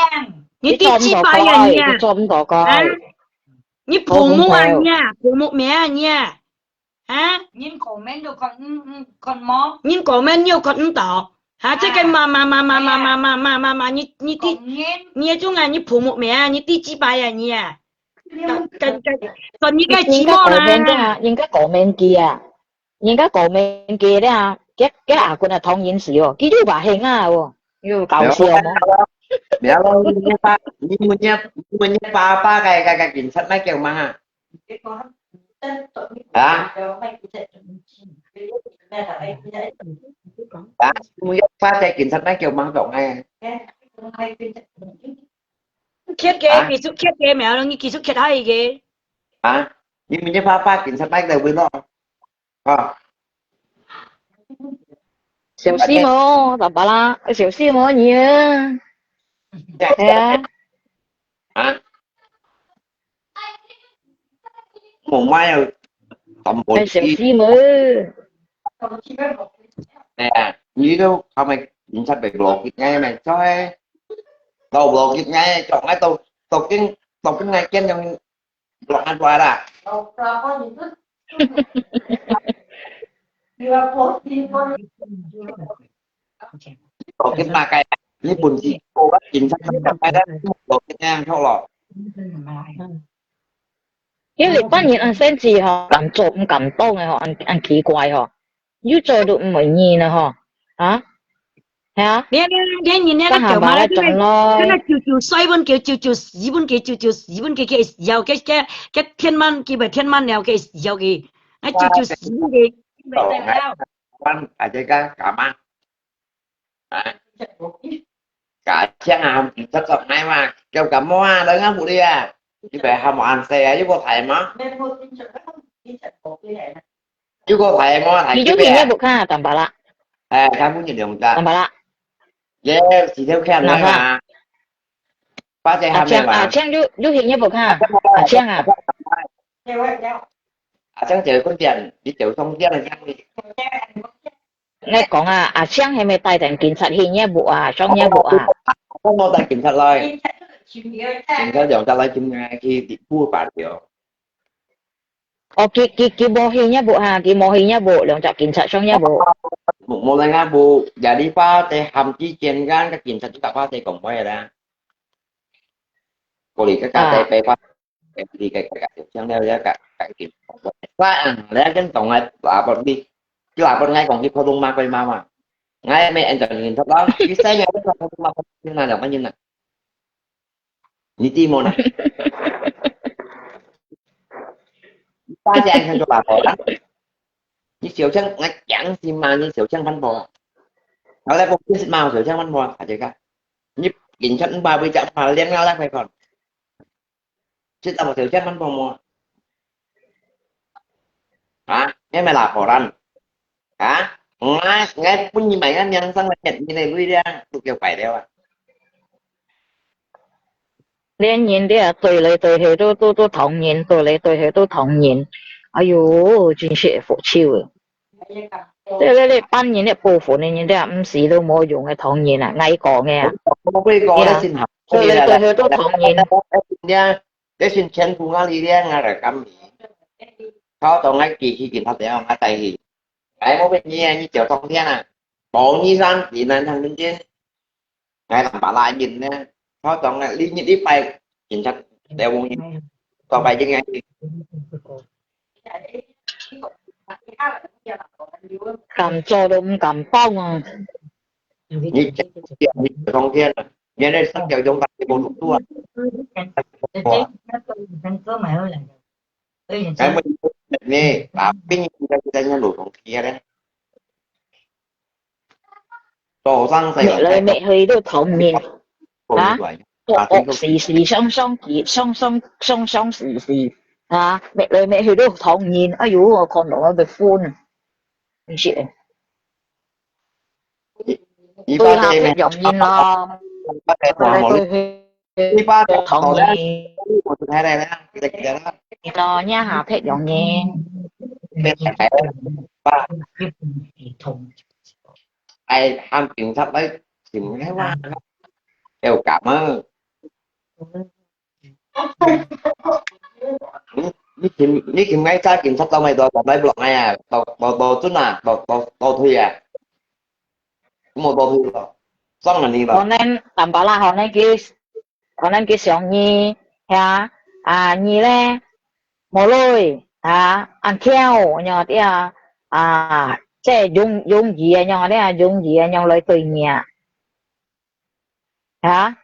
Speaker 5: như tí
Speaker 4: cái
Speaker 5: chi
Speaker 4: chôm
Speaker 5: bài
Speaker 4: coi
Speaker 5: nhỉ
Speaker 4: cái chôm coi
Speaker 5: như phụ mẫu nha phụ mẫu mẹ nha nhìn cổ men đâu còn mó nhìn cổ men nhiều còn tỏ chứ cái mà như tí như chúng là như phụ mẫu mẹ như tí chi bài nhỉ còn như cái chỉ mò
Speaker 4: nhưng cái cổ men kia đấy à cái quân là thông diễn sử cái chú bà hình à như cầu siêu mà
Speaker 6: mẹ lo nhưng mà ba cái cảnh sát mấy kiểu mà hả nhưng ba cái cảnh sát mấy kiểu mang rộng hay
Speaker 5: khiết ghê kỳ sức khiết ghê mẹ nó như kỳ sức khiết hay ghê
Speaker 6: nhưng mình ba cảnh sát mấy đều bên đó
Speaker 4: 小師母爸爸啦小師母你啊係啊
Speaker 6: một mai rồi tầm một
Speaker 4: 小師母
Speaker 6: nè như đâu không mày cảnh sát bị block ngay mày cho đầu block ngay chọn ngay tôi cái ngay trên trong block anh qua là còn cái ba cái lấy buồn gì cô bác chính xác không phải đó block ngang thôi lọ
Speaker 4: 因為當然按先至嗬，咁做唔咁多嘅嗬，按奇怪嗬，要做到唔滿啊嗬，係啊，
Speaker 5: 你nhìn cái kiểu mà cái chiều xoay bên kiểu chiều xí bên kiểu chiều xí bên cái giàu cái thiên man cái bài thiên man nào cái giàu cái chiều xí bên cái
Speaker 6: anh chơi cả mang cả chiang hàm thật thật hay mà kêu cả moa lớn á phụ đi chứ về hàm ăn xe chứ có thầy mà chứ có thầy mà thầy
Speaker 4: chứ về bục ha tầm bà lạ
Speaker 6: khám muốn nhìn được ta
Speaker 4: tầm bà lạ
Speaker 6: chỉ theo khen nói mà ba chạy hàm này mà
Speaker 4: chiang du hiện như bục ha chiang
Speaker 6: chẳng chịu con tiền chỉ chịu không tiền là chăng đi
Speaker 4: nghe講chiang係咪帶定警察去呢部trong呢部
Speaker 6: không có tay cảnh sát lời cảnh sát dọn ra lại chung ngay khi bị mua phạt điều
Speaker 4: kỳ mô hình nhá bộ kỳ mô hình nhá bộ lượng chặt cảnh sát trong nhá bộ
Speaker 6: một lần nga bộ giờ đi pha thì hầm chi tiền gan các cảnh sát chúng ta pha thì còn quay ra cô đi các cái tay pha thì cái tiểu trang đeo ra cả kiểm pha lẽ cái tổng này là bọn đi chứ là bọn ngay còn đi phô tung ma quay mà ngay mẹ anh chọn nhìn thật đó cái xe này nó không mà như nào đâu như này như tim một này ba trang cho bà bò đó như siêu chân ngay chẳng thì mà như siêu chân bánh bò ở đây cũng biết màu siêu chân bánh bò phải chưa cả như kính chân ba mươi chặng mà liên nhau ra phải còn chứ tao một siêu chân bánh bò mò nghe mày là phổ răn nghe pun như mày anh nhân sang nhận như này lui ra tụi kiểu phải đeo
Speaker 4: 連年的對嚟對去都同年，對嚟對去都同年，哎呦，真是福氣啊！即係你扮演一部分嘅嘢都係唔是都冇用嘅唐言啊，矮講嘅啊，
Speaker 6: Không biết có đấy xin học
Speaker 4: 所以你對佢都唐言。
Speaker 6: nha để xin chen cùng ngang đi đen ngay là cắmเขาตรงไอ้กี่ขี้กินทับเดียวไอ้ไตหีไอ้โมเป็นยี่ยี่เจียวทองเทียนอ่ะบอกยี่สั้นกี่นั้นทางนึงเจนไงทำปลาลายยินเนี่ยเขาตรงไอ้ลิ้นยี่ไปกินชัดเดี๋ยววงยินต่อไปยังไง
Speaker 4: 敢做都唔敢幫啊！
Speaker 6: ยี่เจียวทองเทียนเนี่ยได้สักเดียวจงกันที่บนลูกตัวไอ้มันนี่ตาปิ้งได้ยังหลุดของเทียนโตสร้างใส่
Speaker 4: mẹ lời mẹ hơi都童年，
Speaker 6: hả
Speaker 4: 惡時時雙雙結，雙雙時時啊！mẹ lời mẹ hơi都童年，哎呦我看到我被歡啊！唔知啊，對下佢容易咯，對佢童年咯，一下劈容易，
Speaker 6: ai ham chuyện sắp đấy thì mình thấy quá đều cảm ơn ní kiếm ngay xa kiểm soát tao mày tôi lấy block này à tao chút nào tao thuê à một tao thuê rồi xong là đi rồi
Speaker 4: 可能淡薄啦，可能佢上意嚇啊，意咧冇累嚇，按跳然後啲啊，即係用意啊，然後啲啊用意啊，用嚟對面嚇，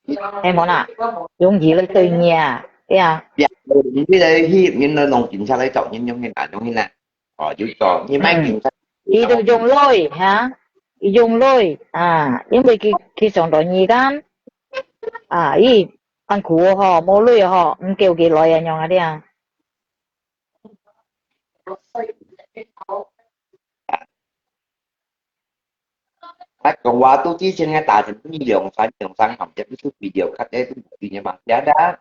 Speaker 4: 係冇啦，用意嚟對面啲啊，
Speaker 6: dạ những cái đấy khi những nơi lòng kiểm tra lấy trọng những trong hiện tại trong hiện tại ở dưới trò như máy kiểm tra
Speaker 4: 佢都用累嚇，用累啊，因為佢上到二間啊，咦，按苦嗬冇累嗬，唔叫幾耐啊，用嗰啲啊。
Speaker 6: còn qua tôi chỉ xin ngay tại thì cũng nhiều dòng sáng học cho cái chút video khác đấy tôi bị nhà bạn giá đá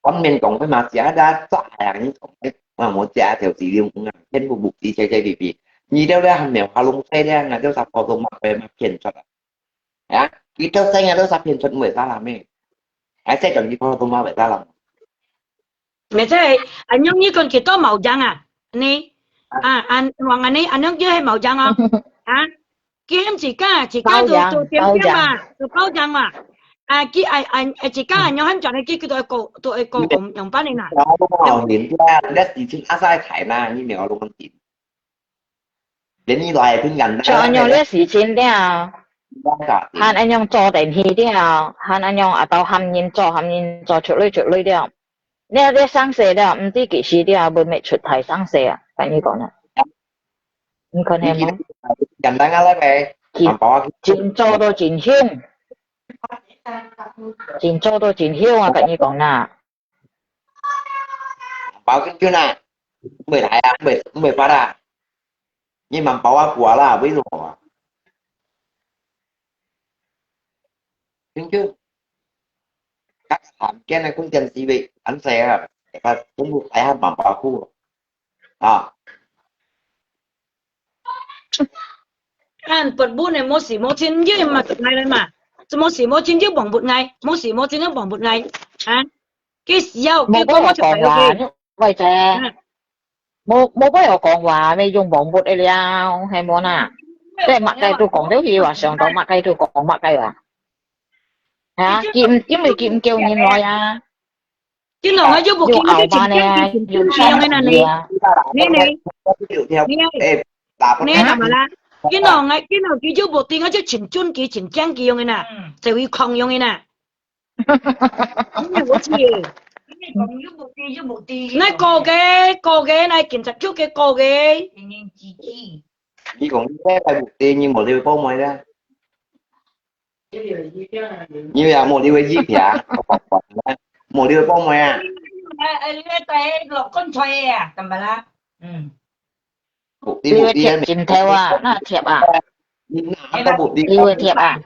Speaker 6: con mình còn với mặt giá đá rõ ràng những tổng kết mà một giá theo tỷ lệ cũng là trên một bục đi chơi vì như đâu ra hàng mèo hoa lông xe đen là đâu sắp có dùng mặt về mặt tiền cho đó cái trâu xanh là đâu sắp tiền cho người ta làm ấy ai sẽ cần gì có dùng mặt về ta làm
Speaker 5: mẹ thế anh nhóc như con kia có màu trắng à nè anh Hoàng anh ấy anh nhóc dưới hay màu trắng không hả kia em chỉ cả tôi tiêm tiêm mà tôi bao trắng mà kia anh chỉ cả anh nhóc em chọn cái tôi cổ dùng bán này nè
Speaker 6: đó màu điểm ra đất thì chúng ta sai thải na như mèo lông con chìm đến như loài thương gần
Speaker 4: cho anh nhung lấy時間啲啊， 喊anh nhung做電器啲啊，喊anh nhung到喊人做出嚟啲啊，你生蛇啲啊，唔知幾時啲啊，會未出題生蛇啊，跟你講啦，你看係冇？
Speaker 6: gần đang lấy về
Speaker 4: 錢做到錢香，錢做到錢香啊，跟你講啦，
Speaker 6: bảo cái chưa nè 10 thải à 10 phát à nhưng mà bảo quả là ví dụ đúng chưa các sản cái này cũng chân gì bị anh xe và cũng buộc phải mà bảo khu
Speaker 5: anh bật bút này mỗi xin dưới mà ngày lên mà mỗi xin dưới bằng một ngày mỗi xin dưới bằng một ngày hả cái sao cái có một
Speaker 4: 講話，喂姐，冇俾我講話，你用黃筆嚟了，係冇啦，即係麥雞都講到佢話上到麥雞都講麥雞話，嚇，因為佢唔叫人來啊，
Speaker 5: cái nào ấy giúp
Speaker 4: 用牛班咧，用雙字啊，
Speaker 5: nè
Speaker 6: nè
Speaker 5: làm là cái nào cái giúp bộ tiền ở chỗ chỉnh chun kia chỉnh trang kia用nè sẽ bị không用nè cái gì này cô ghế này kiểm tra trước cái cô ghế
Speaker 6: chỉ còn cái phải buộc tiền như một điều phong mày ra như là một điều gì vậy một điều phong mày à
Speaker 5: tay lọc con xoay à cầm bà la
Speaker 6: buộc
Speaker 4: 你
Speaker 6: tiền
Speaker 4: 會貼剪條啊，那貼啊，
Speaker 6: tao buộc tiền
Speaker 4: 你會貼啊，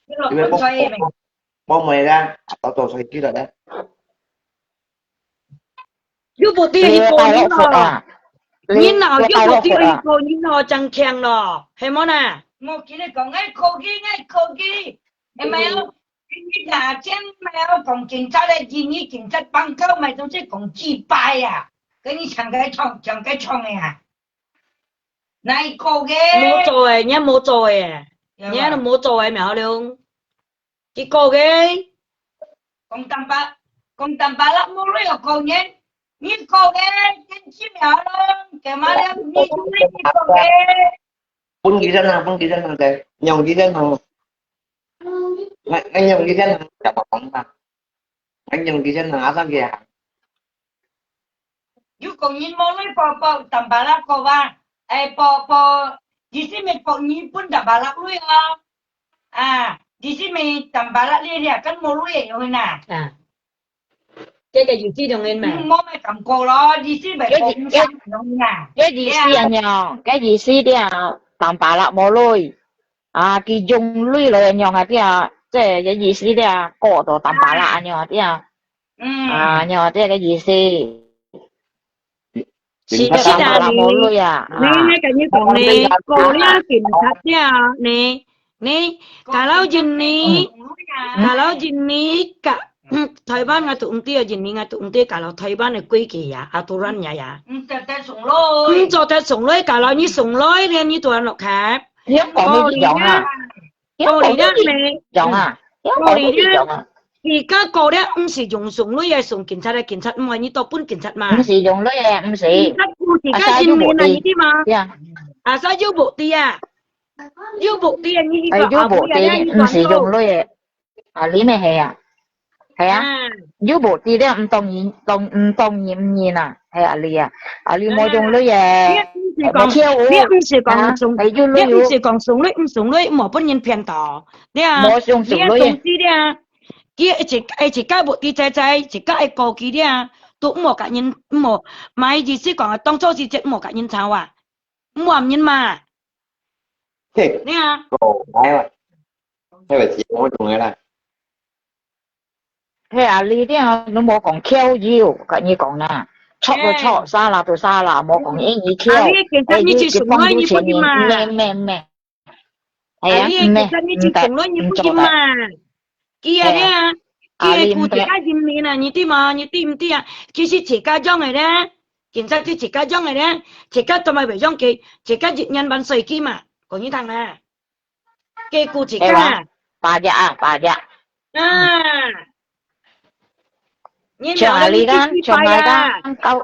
Speaker 5: lọc con xoay mày
Speaker 6: phong mày ra tao xoay kia rồi đấy
Speaker 5: yêu bộ tiền
Speaker 4: lừa
Speaker 5: cô
Speaker 4: tay
Speaker 5: nhìn
Speaker 4: lộ phụt
Speaker 5: nó
Speaker 4: à
Speaker 5: nhìn nào
Speaker 4: lừa
Speaker 5: yêu
Speaker 4: tay
Speaker 5: bộ
Speaker 4: lộ
Speaker 5: tiền
Speaker 4: phụt à
Speaker 5: cô nhìn nó chẳng khen nó hay món à một cái này còn ngay khô ghi em mày không cái nhà trên mày không còn cảnh sát đây gì như cảnh sát băng câu mày không sẽ còn chi bài à cái như chẳng cái chong này à này cô ghê mua rồi nhé nó mua rồi mẹ luôn chị cô ghê con tầm ba lắm mua rồi cô nhé nhìn cô ghê nhìn chị mẹ luôn cái má em nhìn cô ghê
Speaker 6: pun ghi sana deh nyong ghi sana anh nhong ghi sana chả bảo bóng mà anh nhong ghi sana asa kìa
Speaker 5: you con nhìn mua rồi po tầm ba lắm cô ba po chị xin mẹ po nhìn pun tầm ba lắm rồi à chị xin mẹ tầm ba lắm đi nè cắn mua rồi rồi nè à cái gì chứ đừng lên mà mua mày cầm cô lo chị xin mẹ po nhìn nè
Speaker 4: cái gì xí anh nhờ cái gì xí đi à tạm bà lạc mồ lôi à cái dùng lưỡi rồi anh nhờ hả đi à cái gì xí đi à cổ đồ tạm bà lạc anh nhờ đi à à nhờ đi cái gì xí xí cho tạm bà lạc mồ lôi à
Speaker 5: nè cái như con nè cô nhá kiểm sát nha nè kalau jenis cả Thái Ban nga tụng tia jenis nga tụng tia kalau Thái Ban này quy kỳ à aturannya ya cho ta sủng lối kalau như sủng lối thì như tuần lộc khác
Speaker 4: hiếm có gì giọng à hiếm
Speaker 5: cô
Speaker 4: có
Speaker 5: đi đó
Speaker 4: gì
Speaker 5: nè
Speaker 4: giọng à hiếm có gì giọng à
Speaker 5: thì các cô đó không sử dụng sủng lối hay sủng cảnh sát mà như tôi pun cảnh sát mà
Speaker 4: không sử dụng lưỡi à không sử
Speaker 5: thì các jenis này như thế mà
Speaker 4: à
Speaker 5: sao yêu bộ tia yêu bộ tia như
Speaker 4: ai
Speaker 5: vậy
Speaker 4: vô bộ thì không sử dụng lưỡi à lý này hè à hè à vô bộ thì đấy không tông nhìn à hè à lý mua dùng lưỡi à mà theo
Speaker 5: biết không sử còn sủng
Speaker 4: ai vô
Speaker 5: biết
Speaker 4: lưỡi
Speaker 5: không sử còn sủng lưỡi mà bất nhân phiền tỏ đấy à
Speaker 4: mua dùng sủng lưỡi
Speaker 5: đấy à kia chỉ cái bộ tia trái chỉ cái cổ kia đấy à tụ một cả nhân một mai gì sẽ còn tông cho gì chết một cả nhân sao à mua nhân mà
Speaker 6: thiệt
Speaker 5: đấy à
Speaker 6: cổ cái mà hay là chị mua chung này là
Speaker 4: thế à lý đấy à nó mua còn keo nhiều cái như còn nè chọn rồi chọn xa là mua còn ý gì keo
Speaker 5: à cảnh sát như chỉ sủng lưỡi như bất nhân mà
Speaker 4: mẹ
Speaker 5: à cảnh sát như chỉ sủng lưỡi như bất nhân mà kia đấy à kia cụ chỉ cái gì nè như tim tia chỉ chỉ cái trong này đấy cảnh sát chỉ cái trong này đấy chỉ cái tụi mày phải trong cái chỉ cái nhân bản sợi kia mà còn như thằng này cái cụ chỉ cái
Speaker 4: bà dạ
Speaker 5: à nhìn
Speaker 4: cho
Speaker 5: nào
Speaker 4: lý gan cho ngày gan câu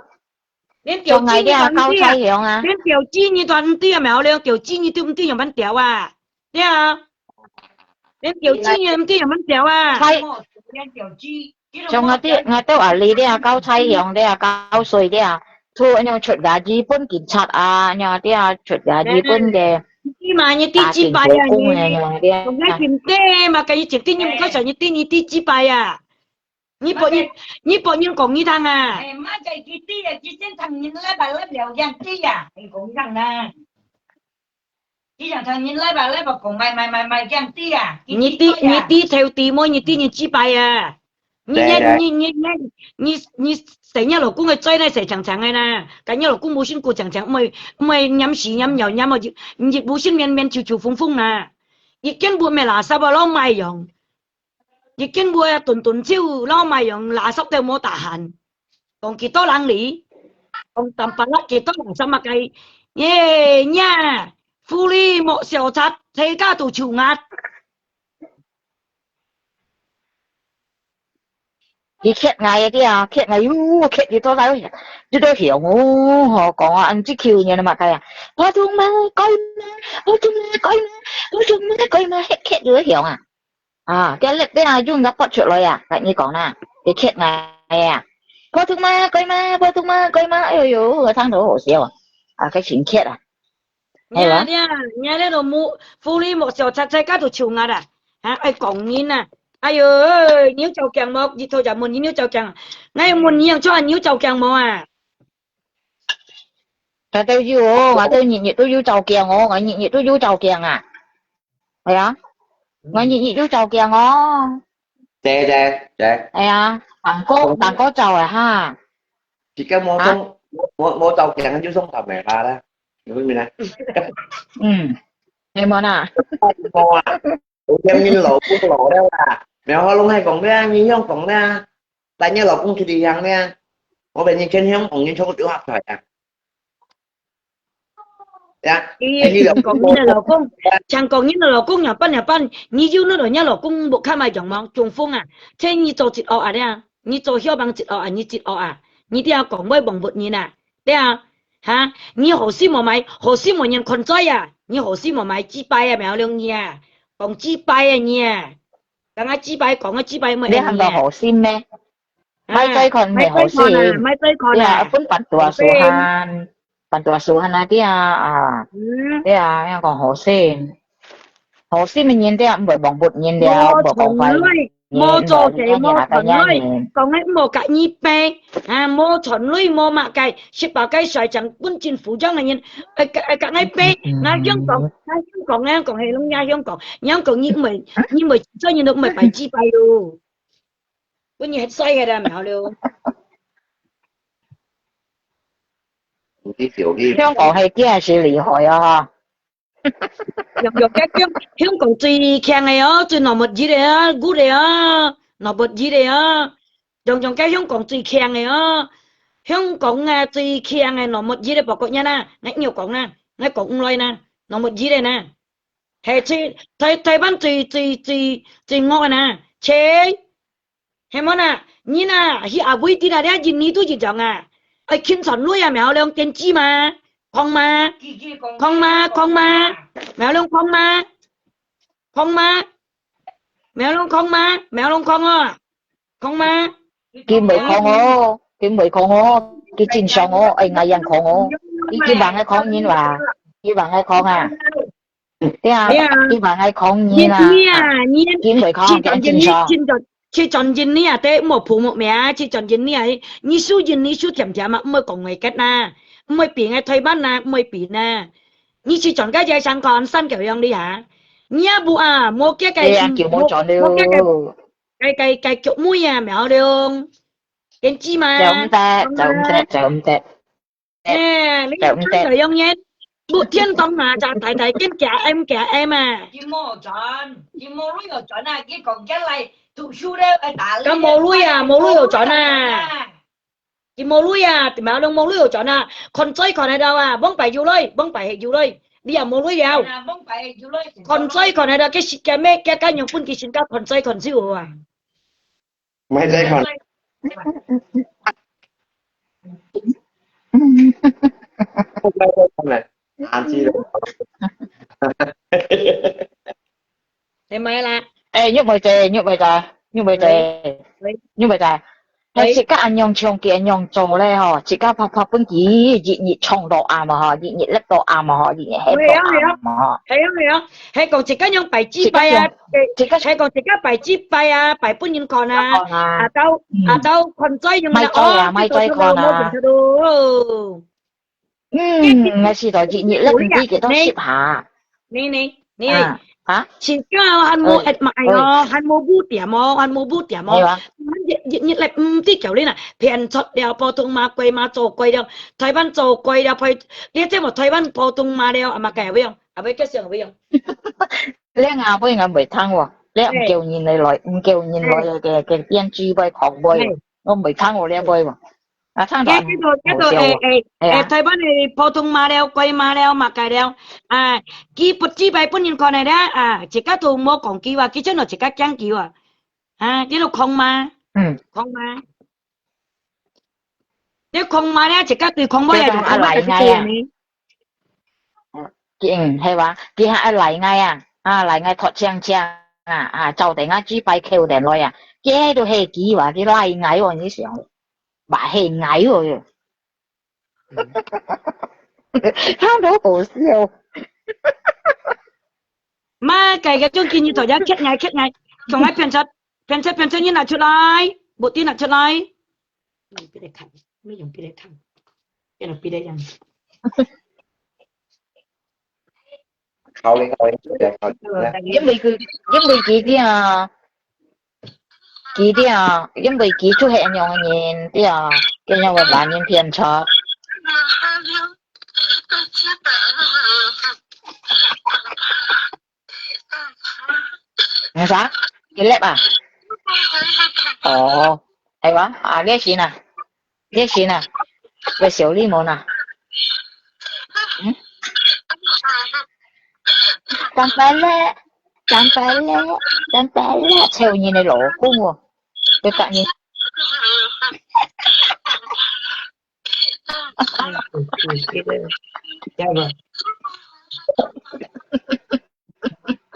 Speaker 5: đến
Speaker 4: cho
Speaker 5: tiểu
Speaker 4: ngày
Speaker 5: chi
Speaker 4: đi
Speaker 5: như
Speaker 4: câu chay hiểu à
Speaker 5: đến tiểu chi như toàn tia mèo lên tiểu chi như tia nhiều bắn tiểu à đấy à đến tiểu chi như tia nhiều bắn tiểu à
Speaker 4: cho ngày tiêu ở lý đi câu chay hiểu đi câu sôi đi thu anh em chuột gà gì bún kín chặt à nhà đi chuột gà gì bún để
Speaker 5: khi mà như tí chi bài à không nghe tìm tê mà cái chuyện tí nhưng có sợ như tí chi bài à như bộ như còn như thằng à má chạy tí là chỉ xem thằng nhìn lấy bà lấy đều giang tí à thì cũng thằng nè chỉ rằng thằng nhìn lấy bà còn mày giang tí à như tí theo tí mỗi như tí như chi bài à như谁家老公嘅嘴咧成長長嘅啦，咁家老公冇先顧長長，咪飲屎飲油飲啊，亦冇先面潮風風啦，亦根本咪垃圾啊攞賣用，亦根本啊頓超攞賣用垃圾都冇大限，講幾多冷理，講淡白甩幾多垃圾物計，耶呀，富利莫小賊，世家度潮壓。
Speaker 4: thì khét ngày đi khét ngày khét gì tôi thấy chứ tôi hiểu họ còn anh chỉ kêu như mà cái ô chung mà coi mà khét đứa hiểu cái lịch đấy chung nó có chuyện rồi cái như còn nè thì khét ngày ô chung mà coi mà ơi ơi thằng đó hổ xíu cái chuyện khét
Speaker 5: nhà đấy đồ mu phụ lý một小菜家都潮壓ai講nhiên ai ơi nếu chầu càng một gì thôi chả muốn nếu chầu càng ngay muốn nhiều cho anh nếu chầu càng một
Speaker 4: tôi yêu tôi nhìn tôi yêu chầu càng ngó nhìn tôi yêu chầu càng phải á nhìn yêu chầu càng ngó
Speaker 6: Dạ
Speaker 4: phải á bạn có chầu ha
Speaker 6: chỉ cái mua xong mua tàu kẹt chú xong tàu mẹ ra đó hiểu không nè
Speaker 4: em món à
Speaker 6: mua à em nhìn lộ cũng lộ đâu à mèo luôn hay còn ra như không còn ra tại như lộ cũng thì hàng nha có bên như trên không còn như số tiểu học rồi à dạ
Speaker 5: còn như là老公像講呢個老公日本你要那度一老公冇開埋樣望中風啊聽你做節學啊咧你做小幫節學啊你節學啊你啲講咩幫活你啊對啊嚇你何時冇買何時冇人困災啊你何時冇買雞拜啊苗亮你啊講雞拜啊你啊講啊雞拜講啊雞拜冇
Speaker 4: 你係個何先咩ไม่ใจคนไม่何先
Speaker 5: ไม่ใจคน
Speaker 4: dia
Speaker 5: 啊
Speaker 4: pun pantuasuhan na dia dia yang còn hồ xin mình nhìn dia bởi bóng bụt nhìn dia bởi bóng phải
Speaker 5: mô cho chị mô chuẩn lưỡi còn ấy mô cả nhịp bè mô chuẩn lưỡi mô mạ cái ship bảo cái xoài chẳng quân chính phủ trong này nhìn cả ngay bè ngay giống còn nghe còn hề luôn nha giống còn như mày cho nhìn được mày phải chi bay luôn quân như hết xoay cái ra mèo luôn
Speaker 4: 香港係真係厲害啊！
Speaker 5: 有香港最強嘅哦，最內物子嚟啊，股嚟啊，內物子嚟啊，用cái香港最強嘅哦，香港啊最強嘅內物子嚟包括nhân啊，ngay nhiều講nè，ngay講loại nè，內物子嚟nè，係台灣最惡嘅nè，切，係乜nè？你呐，去阿妹啲啊，你印尼都一樣啊。ai kinh thần nuôi à mèo lông tên chi mà con ma mèo lông con ma mèo lông con à con ma
Speaker 4: kim bưởi con ô cái chín song ô ai ngay yang con ô cái bạn hay con nhìn là cái bạn hay con à thế à cái bạn hay con nhìn là kim bưởi con cái chín song
Speaker 5: chị chọn gì nè thế một phụ một mẹ chị chọn gì nè như số thèm mà mới còn người kết na mới bị ngay thay bán na mới bị na như chị chọn cái gì sang còn sang kiểu gì đi hả nhá bu à mua cái
Speaker 4: kiểu mua chọn đi
Speaker 5: cái kiểu mũi à mèo đường cái chi mà
Speaker 4: chợ tệ
Speaker 5: nè lấy cái ông nhé bu thiên tông mà chả thấy cái kẻ em à
Speaker 2: chị mua lúc rồi chọn à cái còn cái này
Speaker 5: cái mồ lui ở chỗ nè chị mồ lui à thì mèo lông mồ lui ở chỗ nè con chơi còn ở đâu à bông phải dù đây đi à mồ lui vào con chơi còn ở đâu cái mẹ cái nhung phun cái xin các con chơi còn siêu à
Speaker 6: mấy đây còn không này ăn chi rồi
Speaker 5: thế mày là
Speaker 4: ê như vậy trời chỉ các anh nhong chong kia nhong chong đây hả chỉ các pha bên gì gì chong độ à mà hả gì lết độ à mà hả gì hết độ à mà
Speaker 5: hay còn chỉ các nhong bài chi bài à hay còn chỉ các bài chi bài à bài bên những con à đâu con chơi nhưng mà
Speaker 4: mai chơi con à ngày xưa đó gì lết đi cái đó ship hả
Speaker 5: nè
Speaker 4: hả
Speaker 5: chỉ có hắn mua hết mày hắn mua bút điểm như lại tí kiểu này nè phiền chót đeo bao tung mà quay mà trâu quay đeo Thái Văn trâu quay đeo phải biết chứ một Thái Văn bao tung mà đeo mà kẻ với không với cái xương với không
Speaker 4: lẽ ngào với ngào bị thăng rồi lẽ ông kêu nhìn này loại cái tiên tri bayของbay ông bị thăng rồi lẽ bay mà thăng
Speaker 5: cái Thái Văn này bao tung mà đeo quay mà đeo mà cái đeo kỳ bút chi bay bút nhìn con này đó chỉ có thùng mua còn kỳ và cái chân nó chỉ có trang kỳ cái nó không mà nếu không mà đấy chỉ có từ không bao giờ được không
Speaker 4: lại ngay hay quá kia hai lại ngay lại ngay thoát trang cháu để ngay chỉ bay kêu đèn rồi kia đồ hệ kỳ và cái lại ngay rồi như sao bà hệ ngay rồi không đâu cổ siêu
Speaker 5: mà cái chương trình như thôi nhá kết ngay không ai phiền chất như nào trở lại bộ tin nào trở lạiไม่ยอมพี่ได้ทำเป็นพี่ได้ยัง
Speaker 6: Thôi
Speaker 4: giống bị chị kia 幾啲啊，因為幾出係人嘅人啲啊，嘅人會扮人騙錯。係啥？幾叻啊？哦，係話啊，幾錢啊？幾錢啊？喂，小麗冇啊？嗯？咁快叻，咁快叻，咁快叻，超你嘅老公喎，佢隔你。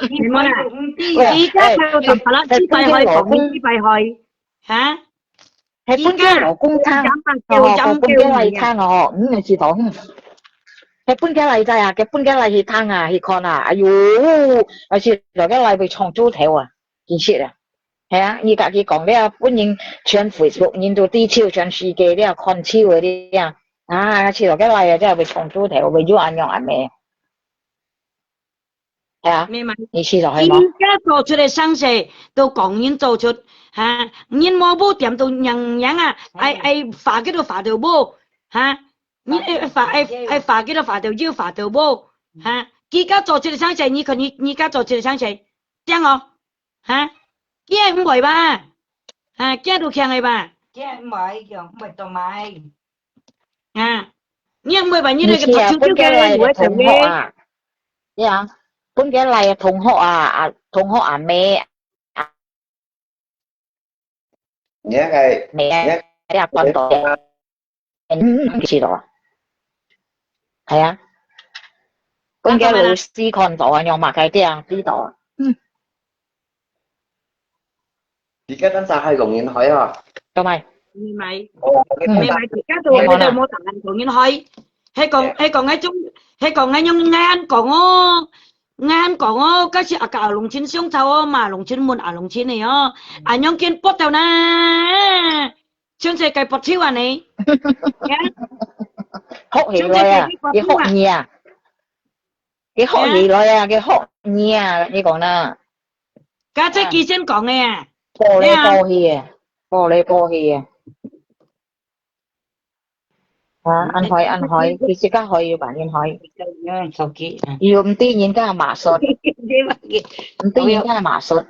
Speaker 5: 你冇啦，而家佢就把啦支幣去講呢支幣去嚇，
Speaker 4: 係本嘅老公餐，本嘅例餐哦，你知道？係本嘅例仔啊，嘅本嘅例去湯啊，去看啊，哎呦，而且落嘅例被創豬頭啊，見識啊，係啊，而家佢講咧，本人全 Facebook 人都啲超全世界咧看超嗰啲啊，啊，似落嘅例啊，真係被創豬頭，為咗眼用眼咩？係啊，你試落去冇？
Speaker 5: 而家做出嚟生勢都講人做出嚇，人冇冇掂到人啊，係發幾多發條波嚇。你發幾多發條腰發條波嚇？而家做出嚟生勢，你而家做出嚟生勢，聽我嚇，驚唔會吧？嚇，驚到強係吧？
Speaker 2: 驚唔係叫唔係同埋
Speaker 5: 啊，你唔會話你哋個
Speaker 4: 本
Speaker 5: 頭條嘅會成嘅。
Speaker 4: 呀，本嘅例同學啊，同學啊咩啊？nhớ
Speaker 6: cái
Speaker 4: 咩啊？quân đội知道啊？係啊，本嘅老師看到啊，用埋佢啲啊，知道啊。
Speaker 6: chỉ cái đánh xa hơi gồng nhìn hỏi à
Speaker 4: 做咪？
Speaker 5: 唔係而家做你哋冇答案講緊去，係講喺用啱講哦。啱講哦，嗰時阿教農村上頭哦嘛，農村門啊農村嚟哦，阿用見搏頭啦，全世界搏超啊你，
Speaker 4: 學起來啊，佢學嘢啊，佢學起來啊，佢學嘢啊，你講啦，
Speaker 5: 家姐幾先講嘅啊，
Speaker 4: 播嚟播去啊，播嚟播去啊，啊，anh hỏi，佢即刻可以扮人hỏi，
Speaker 2: 手機
Speaker 4: 要唔啲人家麻術，唔啲人家麻術，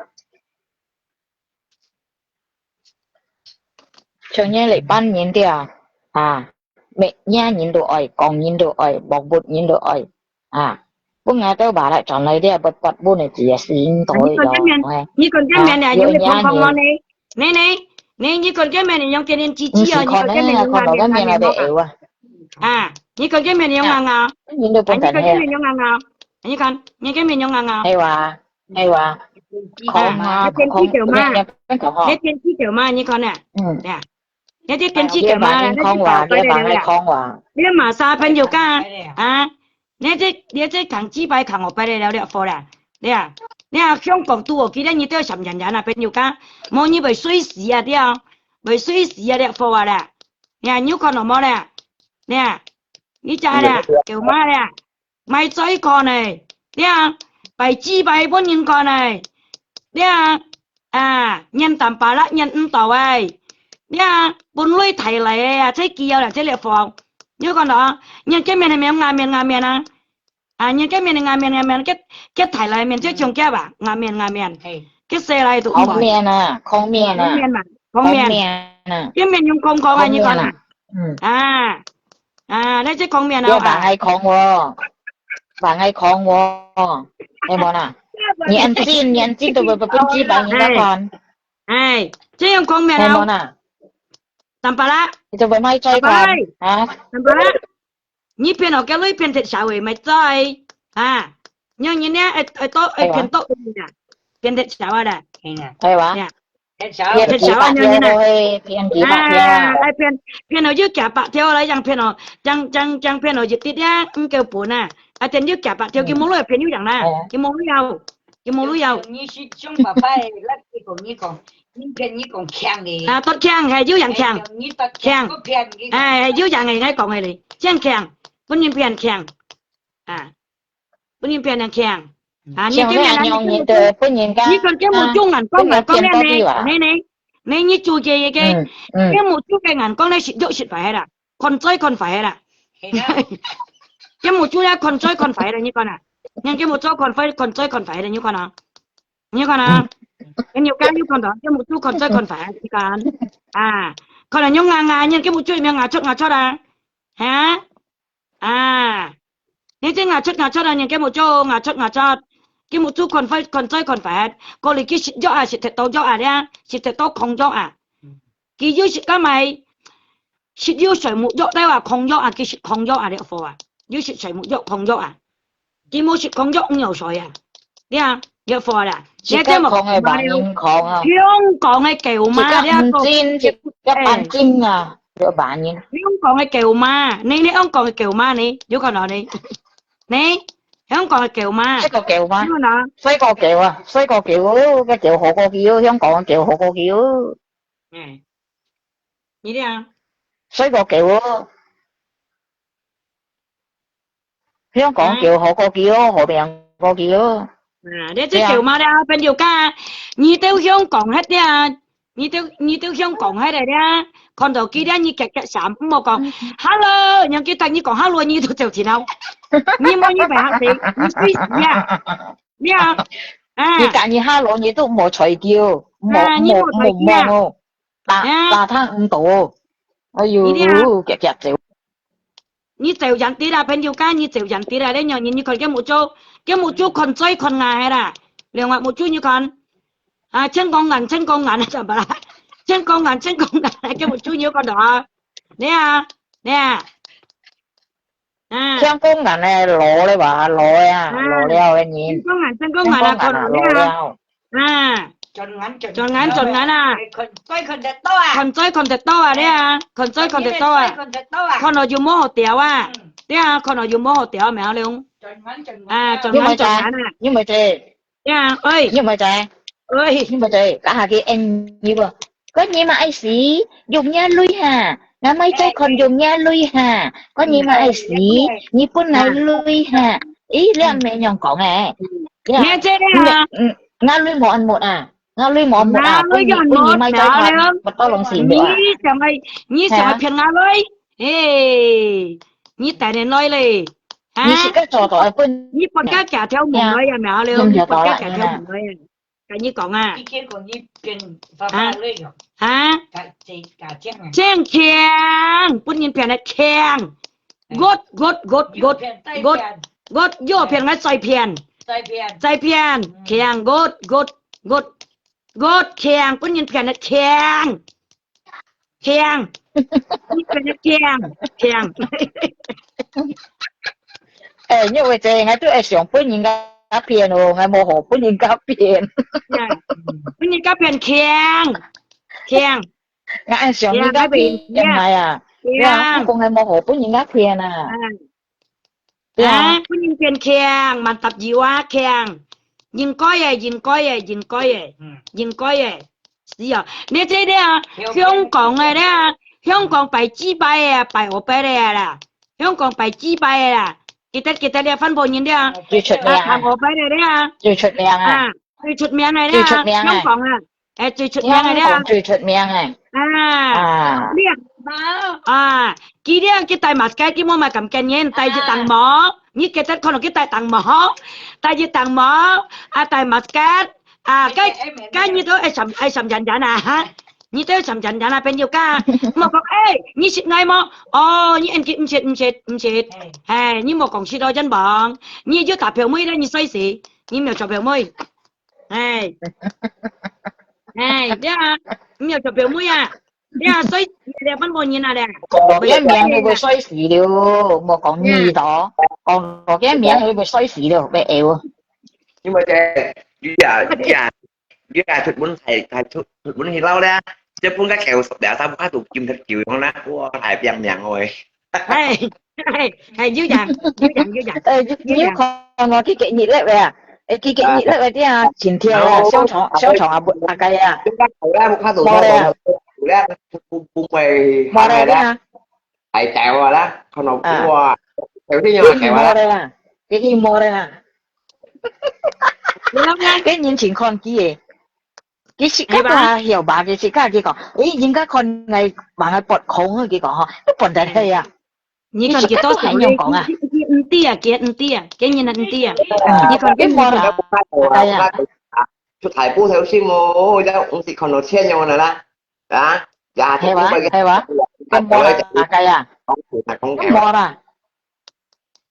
Speaker 4: 唱嘢嚟班人啲啊，咩嘢人都愛，講人都愛，博活人都愛，啊，本來都話啦，從嚟啲不本嚟自己先到咗，
Speaker 5: 你講緊咩啊？用嚟講講我你講緊咩？用嘅人支持啊？你講緊咩？用硬啊？你講緊咩？用硬啊？
Speaker 4: 人都本身係，
Speaker 5: 用硬啊？你講咩用硬啊？
Speaker 4: 係話，講嘛，講
Speaker 5: 你電視條嘛？你講啊？呀，你啲電視條嘛？
Speaker 4: 你講話，你講話，
Speaker 5: 你馬沙朋友家啊？你這扛幾百扛我擺嚟了貨啦，你啊香港都我記得你都要10人啊朋友家，冇你為水死啊啲啊，為水死啊啲貨啦，你啊你看到冇咧？你啊你咋咧？叫乜咧？咪再看嚟，你啊為幾百本人看嚟，你啊人淡白啦，人唔到誒，你啊本來提嚟啊，即係叫啦，即係貨。你講到人見面係咪硬面啊？啊，人見面係硬面，佢提嚟面即係長腳吧，硬面，佢射嚟都
Speaker 4: 講面啊，講面啊，見
Speaker 5: 面用講啊，你講啊，你即係講面啊？
Speaker 4: 要扮係講喎，你冇啦？年輕都不知扮人家看，
Speaker 5: 即係用講面啊？
Speaker 4: 你冇啦？
Speaker 5: 淡白啦，
Speaker 4: 你就會咪追看啊？
Speaker 5: 淡白啦，你騙我嘅女騙鐵社會咪追啊？讓人呢多騙多騙鐵社會啦，
Speaker 4: 係話？
Speaker 5: 鐵社會讓人啊，騙我要夾白條啦，讓騙我騙我熱啲啊，唔夠本啊，定要夾白條叫冇女騙要人啦，叫冇女有。
Speaker 2: 你是中爸爸，你講。你講強嘅，
Speaker 5: 啊，多強係要人強，強，係要人係講嘅你，真強，本人變強，啊，本人變人強，啊，你今日你講嘅冇中人講嘅講咩你呢做嘅嘢嘅，
Speaker 4: 嗯
Speaker 5: 一冇做嘅眼光咧，蝕咗蝕快啦，困災困快啦，一冇做咧困災困快啦，呢個啦，人家冇做困災困快啦，呢個啦，呢個啦，人要加要困到，一冇做困災困快呢個啊，可能用硬硬，人家冇做咩牙出啦，嚇啊，你即牙出啦，人家冇做牙出。cái một chút còn chơi còn phải có lý cái gió à sẽ tao gió à nha sẽ tao không gió à cái gió sẽ cái mày sẽ gió sợi một gió đây là không gió à cái không gió à đấy phô à gió sẽ sợi một gió không gió à cái một sẽ không gió nhiều sợi à đấy à gió phô à
Speaker 4: chỉ có không hay bạn nhưng không à
Speaker 5: không còn cái kiểu mà đấy
Speaker 4: chỉ có bạn chim à được bạn nhưng
Speaker 5: không còn cái kiểu mà này không còn cái kiểu mà này gió còn nói này này香港嘅橋嘛，
Speaker 4: 識個橋嘛，
Speaker 5: 邊個啊？
Speaker 4: 西個橋啊，西個橋嘅橋河個橋，香港嘅橋河個橋。
Speaker 5: 嗯，呢啲啊，
Speaker 4: 西個橋咯，香港橋河個橋，河邊個橋。
Speaker 5: 啊，你即橋嘛咧，邊條家？你到香港喺啲啊？你到香港喺嚟咧？看到幾啲你夾衫，唔好講 hello，人家等你講 hello，你都就前後。你冇你白客氣，你衰死啊！你啊，
Speaker 4: 你揀你哈羅你都冇隨叫，冇打他唔到，哎呦，夾走。
Speaker 5: 你就人啲啦，朋友間你就人啲啦，你樣你看cái một chút còn chơi còn ngài là, liền ngoại một chút như con, chân con ngàn chẳng phải là chân con ngàn cái một chút như con đó, nè à.
Speaker 4: Chân con ngàn này lộ đấy bà, lộ leo em nhìn.
Speaker 5: Chân con ngàn là con
Speaker 4: leo.
Speaker 5: Tròn ngắn à. Còn chơi còn thật to à đấy à. Còn chơi còn thật to à. Con nó dùng mô hồ téo à. Đấy à, con nó dùng mô hồ téo mẹ không? Tròn ngắn à.
Speaker 4: Nhưng mà trời.
Speaker 5: Đấy à, ơi.
Speaker 4: Nhưng mà trời, cả hai cái em như vậy. Có gì mà ai xí, dùng nha lui hà. Ngã mấy trái còn dùng nha lui hà. Có gì mà ai xí, như bún này lui hà. Ý là mẹ nhòn cọng à.
Speaker 5: Nghe chơi đấy à.
Speaker 4: Ngã lui một anh một à. Ngã lui một anh một à. Bún gì mấy trái còn, mà to lòng xỉn nữa à.
Speaker 5: Nhí chẳng phiền ngã lui. Ê, nhí tại này nói lì.
Speaker 4: Nhí sẽ cái trò tỏi bún.
Speaker 5: Nhí con cá trả theo một người à mẹ luôn. Nhí con cá trả theo một người à. Cái như còn à. Hả? Chèn kèng, bún nhìn phiền là kèng. Gốt, vô phiền là xoay phiền. Kèng, gốt, kèng, bún nhìn phiền là kèng. Nhìn phiền là kèng.
Speaker 4: Như vậy thì ngay tôi想bún nhìn cá phiền rồi, ngay mô hồ bún nhìn cá phiền.
Speaker 5: Bún nhìn cá phiền kèng.
Speaker 4: Ngay想nhìn cá phiền, chẳng hay à. Con ngay mô hồ bún nhìn cá phiền à.
Speaker 5: Bún nhìn phiền kèng, mà tập gì quá kèng. Nhìn coi à. Nè thế đấy à,香港này đấy à,香港bài chi bài à, bài ở bài này là,香港bài chi bài là, kita dia phân bổ nhìn đấy à, thằng ở bài này đấy à,
Speaker 4: Chui chuột miệng à,
Speaker 5: chui chuột miệng này đấy à,香港à, chui chuột miệng này đấy à,
Speaker 4: chui chuột miệng này,
Speaker 5: kia đấy cái tay mặt cái mua mà cầm cái nhện tay chỉ tặng mỏ, như cái tay con cái tay tặng mỏ, tay chỉ tặng mỏ, tay mặt cái như thế ai sầm dần dần à, như thế sầm dần dần là bên nhiều ca, mà còn như xịt ngay mà, như anh chết, như một con xịt đôi chân bỏng, như dưới tập phiếu mới đó như say xị, như mèo chọc phiếu mới, đấy à, mèo chọc phiếu mới à. Dạ, xoay đẹp văn bồn như nào đẹp.
Speaker 4: Còn cái miệng thì bị xoay xỉ được, mà còn nhì đó. Còn cái miệng thì bị xoay xỉ được, bị eo.
Speaker 6: Nhưng mà dưới thịt bún thịt bún thì lâu đó. Chứ bún cá kèo sụp đảo tao có tụt chim thịt chiều con đó của thầy dầm nhằn rồi.
Speaker 5: Hay dưới dàn.
Speaker 4: Nếu còn cái kệ nhị lại về à. Cái kệ nhị lại về thì chỉnh thiêu là xéo chọn à cái à.
Speaker 6: Chúng ta thử ra một hai tụi thôi. Ra bún mì
Speaker 4: đây đó
Speaker 6: thầy kẹo rồi đó con nào cũng qua kẹo thế nhưng mà kẹo
Speaker 4: đây là cái gì mua đây nè cái nhìn chỉnh con kia cái sĩ các là hiểu bà cái sĩ các cái có ý những cái con ngày bà ngày bọt khống rồi cái có họ cái bọt đại hay à
Speaker 3: nhị còn cái to
Speaker 4: hay nhung có à
Speaker 3: kia cái nhìn là tia nhị còn cái
Speaker 4: mò là đây à
Speaker 6: chút thải bu theo sim mô đâu cũng chỉ còn một xe nhau này là đó dạ
Speaker 4: hay quá cái mò là cái à cái mò là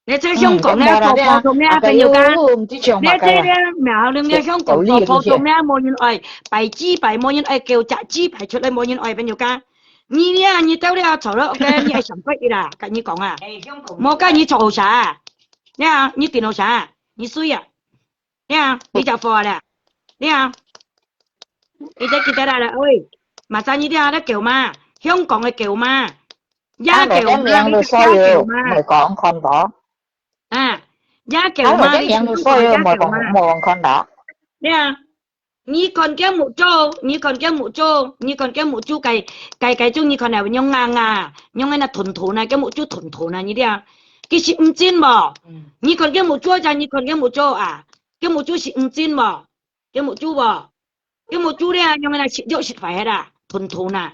Speaker 3: 你即係香港咧，個普通咧，朋友間，你即係咧，苗你咧香港個普通咧，冇人愛擺豬排，冇人愛叫炸豬排出嚟，冇人愛朋友間。你咧，你到咧做咗嘅，你係神鬼啦，跟你講啊，冇跟你做啥？你啊，你電腦啥？你衰啊？你啊，你就貨啦？你啊，你即記得啦，喂，馬上你啲啊，咧叫嘛，香港嘅叫嘛，一叫嘛，你叫嘛，mày
Speaker 4: còn con đó
Speaker 3: à giá kiểu
Speaker 4: mà
Speaker 3: mà
Speaker 4: cái miệng tôi sôi mày còn một con đó
Speaker 3: nè như còn cái mũ trâu như còn cái mũ trâu như còn cái mũ chú cái chú như con nào nhông ngang à nhông này là thuần thủ này cái mũ chú thuần thủ này như thế à cái xịt chín bò như còn cái mũ chú ra như còn cái mũ trâu à cái mũ chú xịt chín bò cái mũ chú bò cái mũ chú đây nhông này là xịt dậu xịt phải hết à thuần thủ này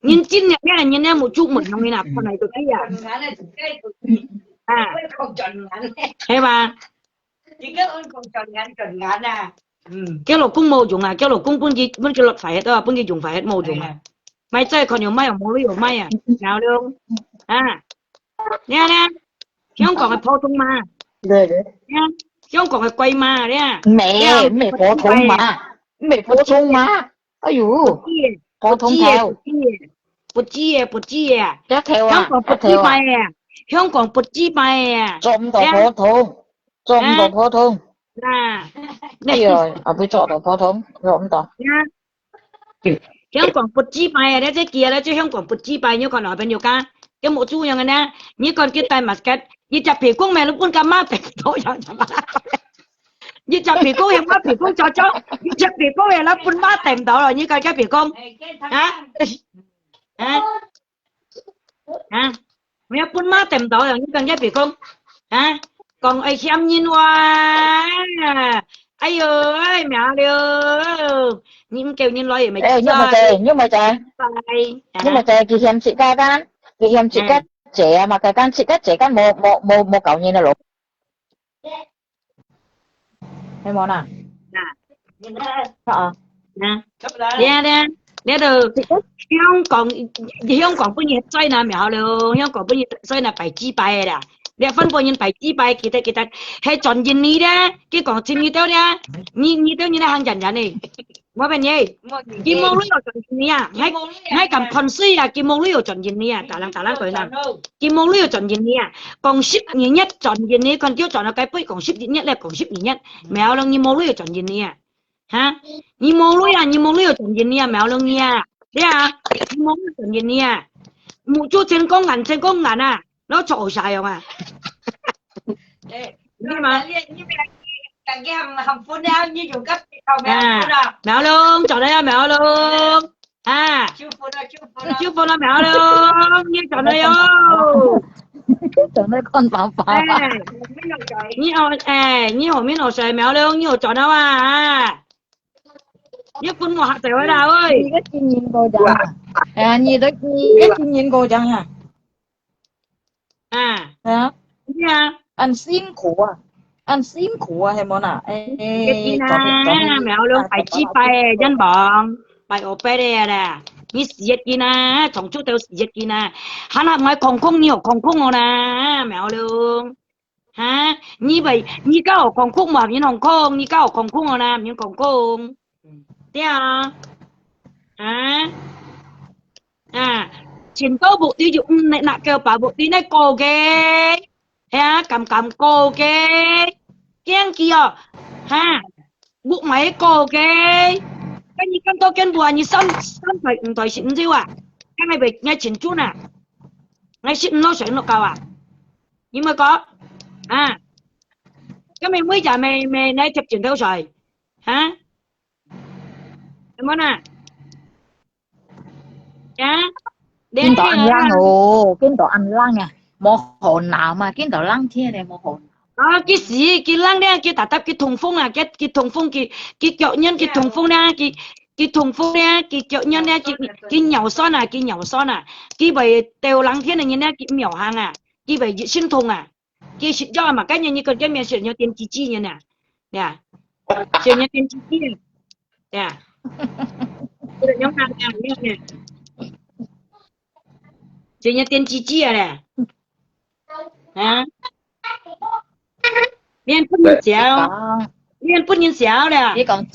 Speaker 3: nhìn chín này cái là nhìn này mũ chú mình nhông này là con này tôi thấy à
Speaker 2: không tròn ngắn
Speaker 3: thấy ba
Speaker 2: chỉ cái ơn không tròn ngắn à
Speaker 3: cái lỗ cung màu dùng à cái lỗ cung bên kia lọt phải hết đó bên kia dùng phải hết màu dùng à mày chơi còn nhiều may à màu nhiều may à nào luôn à nè nè không còn cái phô thông mà
Speaker 4: nè
Speaker 3: không còn cái quay mà đấy à
Speaker 4: mẹ phô thông mà ôi dụ phô thông theo
Speaker 3: bột chi à
Speaker 4: chắc theo
Speaker 3: không
Speaker 4: à
Speaker 3: còn bột chi bay à không còn bột chi bay à
Speaker 4: trộm tàu phô thông
Speaker 3: à
Speaker 4: đây rồi ở bên chỗ tàu phô thông trộm tàu
Speaker 3: không còn bột chi bay à đấy cái kia đấy chứ không còn bột chi bay như còn nói bên nhiều ca cái mũ chú như này như còn cái tay masket như chặt皮公 mẹ lúc con cà má bị thổi rồi như chặt皮公 em má皮公cho như chặt皮公 em là con má tìm到rồi như coi cái皮公hả hả mẹ con má tìm到rồi như coi cái皮公hả còn ai xem nhìn qua ai ơi mẹ ơi nhìn kêu nhìn nói mày
Speaker 4: nhưng mà trời kỳ hiểm chị ca gan kỳ hiểm chị ca trẻ mà cái can chị can một cậu nhìn là lục hay món à
Speaker 3: nè được香港本嘢衰那苗咯，香港本嘢衰那擺雞擺啦。你分本人擺雞擺，記得係盡現你咧，佢講盡你到咧，你到你咧行人嚟，我問你，佢冇呢個盡現你啊，喺咁噴水啊，佢冇呢個盡現你啊，大冷佢啦，佢冇呢個盡現你啊，講10年一盡現你，佢叫盡到計杯講10年一咧，講10年一，苗咯，你冇呢個盡現你啊，嚇，你冇呢個盡現你啊，苗咯你啊。對啊，冇乜人嘢啊，冇做成功人啊，攞做晒用啊。
Speaker 2: 你mà cái hầm phun đeo như dùng cấp tàu mèo
Speaker 3: mèo luôn, chọn đây mèo luôn. À, chú phun là mèo luôn, như chọn đây ô.
Speaker 4: Chọn đây con bảo.
Speaker 3: Như hồi miếng hồ sợi mèo luôn, như hồi chọn đâu à. Như phun một hạt sợi ở đâu ơi.
Speaker 4: Cái chim nhìn cô chẳng à, như đó cái chim nhìn cô chẳng à. Hả? Ăn xin khổ hay món à?
Speaker 3: Cái chim mèo luôn phải chi bay dân bọn, phải ở bên đây nè. Như giết kia nè, trong chút theo giết kia nè. Hắn làm ngay không rồi nè, mèo luôn. Hả? Như vậy, như cái ở không khung mà như Hồng Kông, như cái ở không khung rồi nè, như không khung. Thấy không? Trên tô bộ tiêu dụng này nạ kêu bà bộ tí này cô ghê. Ha, cầm cô ghê. Kiên kìa. Ha, bộ máy cô ghê. Cái như con tô kiên bùa như xâm phải xịn dịu à. Cái này phải nghe chỉnh chút nè. Ngay xịn nó sẵn nó cao à. Nhưng mà có. Cái mày mới chả mày này chụp chỉnh theo rồi. Hả? Món à
Speaker 4: kiến tỏ ăn lăng ồ kiến tỏ ăn lăng à một hồn nào mà kiến tỏ lăng thế này một hồn
Speaker 3: cái gì cái lăng đây cái tập cái thùng phong à cái thùng phong cái kiểu nhân cái thùng phong đây
Speaker 5: cái thùng phu nè cái chỗ nhân nè cái nhậu son à cái vậy đều lắng thiên này như nè cái miểu hàng à cái vậy sinh thùng à cái sự do mà cái như còn cái miệng sự như tiền chi như nè nè sự như tiền chi nè cái nhóm hàng nè sự như tiền chi à nè hả liên不能小liên不能小的
Speaker 4: 你講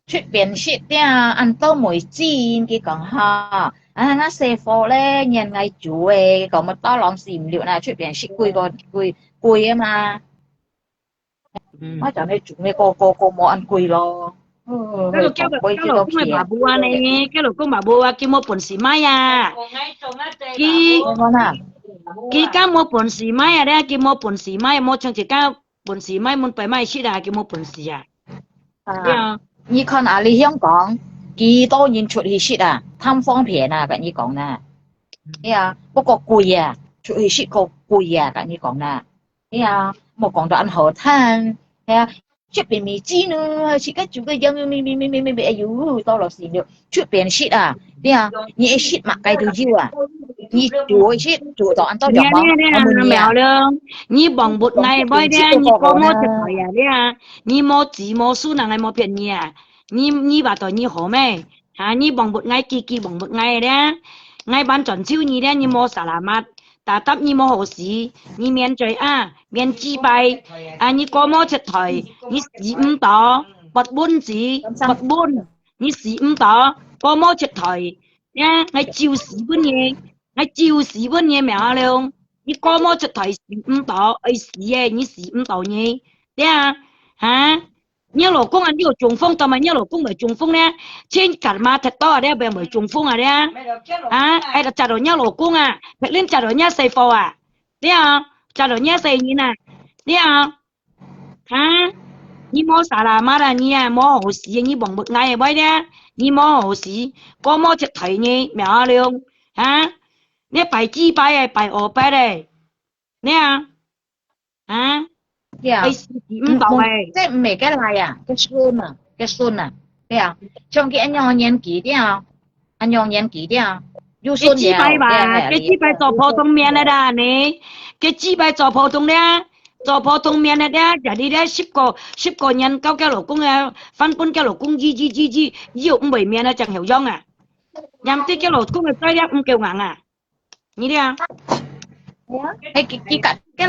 Speaker 4: 出邊食啲按多梅煎佢講嚇，我食貨咧人嗌煮嘅，講乜多浪時唔了啦，出邊食貴啊嘛，我就你煮咩個冇按貴咯。
Speaker 5: cái lô công mà bùa này cái lô công mà bùa kia mua bún xì mai à kia cá mua bún xì mai à đấy kia mua bún xì mai mua trong chỉ cá bún xì mai muốn phải mai xí à kia mua bún xì à
Speaker 4: 你看啊，你香港幾多人出去食啊？貪方便啊，跟你講啦。不過貴啊，出去食個貴啊，跟你講啦。冇講到ăn河灘，出邊未知呢，食個煮個樣哎呦，多落時了。出邊食啊，你食乜計都要啊。你煮到ăn多咗嘛？
Speaker 5: 你bằng bột này bây giờ你có mua thịt bò à đấy你mua chỉ mua số nào mua便宜啊你把到你好咩你bằng bột này kỳ bằng bột này đấy ngay bán chuẩn chiêu你đấy你mua salad ta tập你mua hồ sĩ你免罪啊免雞bài你có mua thịt thỏi你洗唔到bột bún gì bột bún你洗唔到có mua thịt thỏi nha ngay chiêu洗bún gì ngay chiêu洗bún gì mẹ luôn你過麼出台洗唔到，洗嘅你洗唔到你，對啊，你老公啊，你有中風，但係你老公咪中風咧，千格嘛踢多啊，你咪中風啊，對啊，係就扎到你老公啊，劈拎扎到你細貨啊，對啊，扎到你細年啊，對啊，你冇啥啦嘛啦，你冇好事，你忙不挨嘅喂咧，你冇好事，過麼出台你咩樣你拜幾拜啊？拜二拜咧？你唔到誒，
Speaker 4: 即係唔係嘅嚟啊？嘅孫啊，像佢一樣年紀啲一樣年紀啲要孫
Speaker 5: 幾拜吧？幾拜做普通面嚟啦，你幾拜做普通咧？做普通面嚟咧，就你咧十個人交老公啊，翻本交老公要唔為面啊，真係樣啊！任啲交老公嘅仔咧唔叫硬啊！你啲cái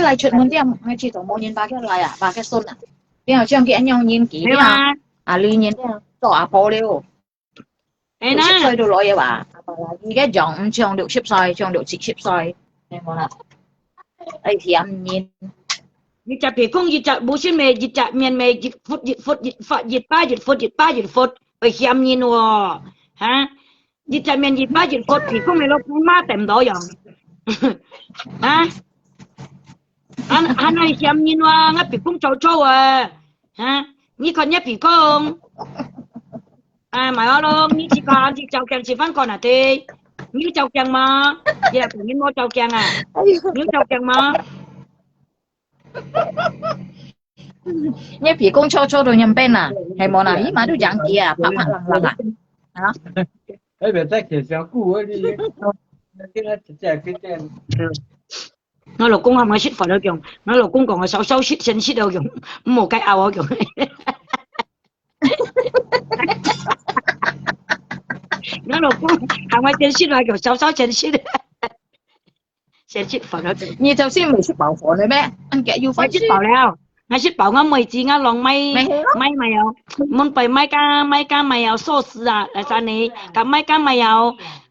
Speaker 5: này chuyện muốn đem hay chỉ tổ một nhân ba cái này à ba cái xuân à bây giờ trong cái anh nhau nhiên kỹ lưu nhiên tổ à phố liêu cái nó chơi đồ lỗi bà cái giọng trong được ship xoay trong được chị ship xoay nên là đây thì anh nhìn dịch chặt bị không dịch chặt bố xin mẹ dịch chặt miền mẹ dịch phút dịch ba bởi khi anh nhìn wow dịch chặt miền dịch ba dịch phút thì không mẹ nó cũng má tèm đó rồi anh này xem nhìn qua ngắt bị cũng trâu à你看你bị không mà ở đâu你chỉ còn chỉ trâu càng chỉ vẫn còn à thế你trâu càng mà vậy là你mua trâu càng à你trâu càng mà你bị cũng trâu到入邊啊係冇啦，起碼都養幾啊拍冷啊
Speaker 7: 哎，別再介紹古嗰啲，今日直接佢哋。
Speaker 5: 我老公係咪識佛都強？我老公講我手識先識都強，冇計拗我強。我老公係咪先識話強？手先識，先識佛都強。
Speaker 4: 你頭先未識爆火你咩？anh kể yêu
Speaker 5: phải識爆了。我識爆我妹子我浪咪有，muốnไปไม่กล้าไม่เอาโซ่絲啊，嚟晒你，咁ไม่กล้าไม่เอา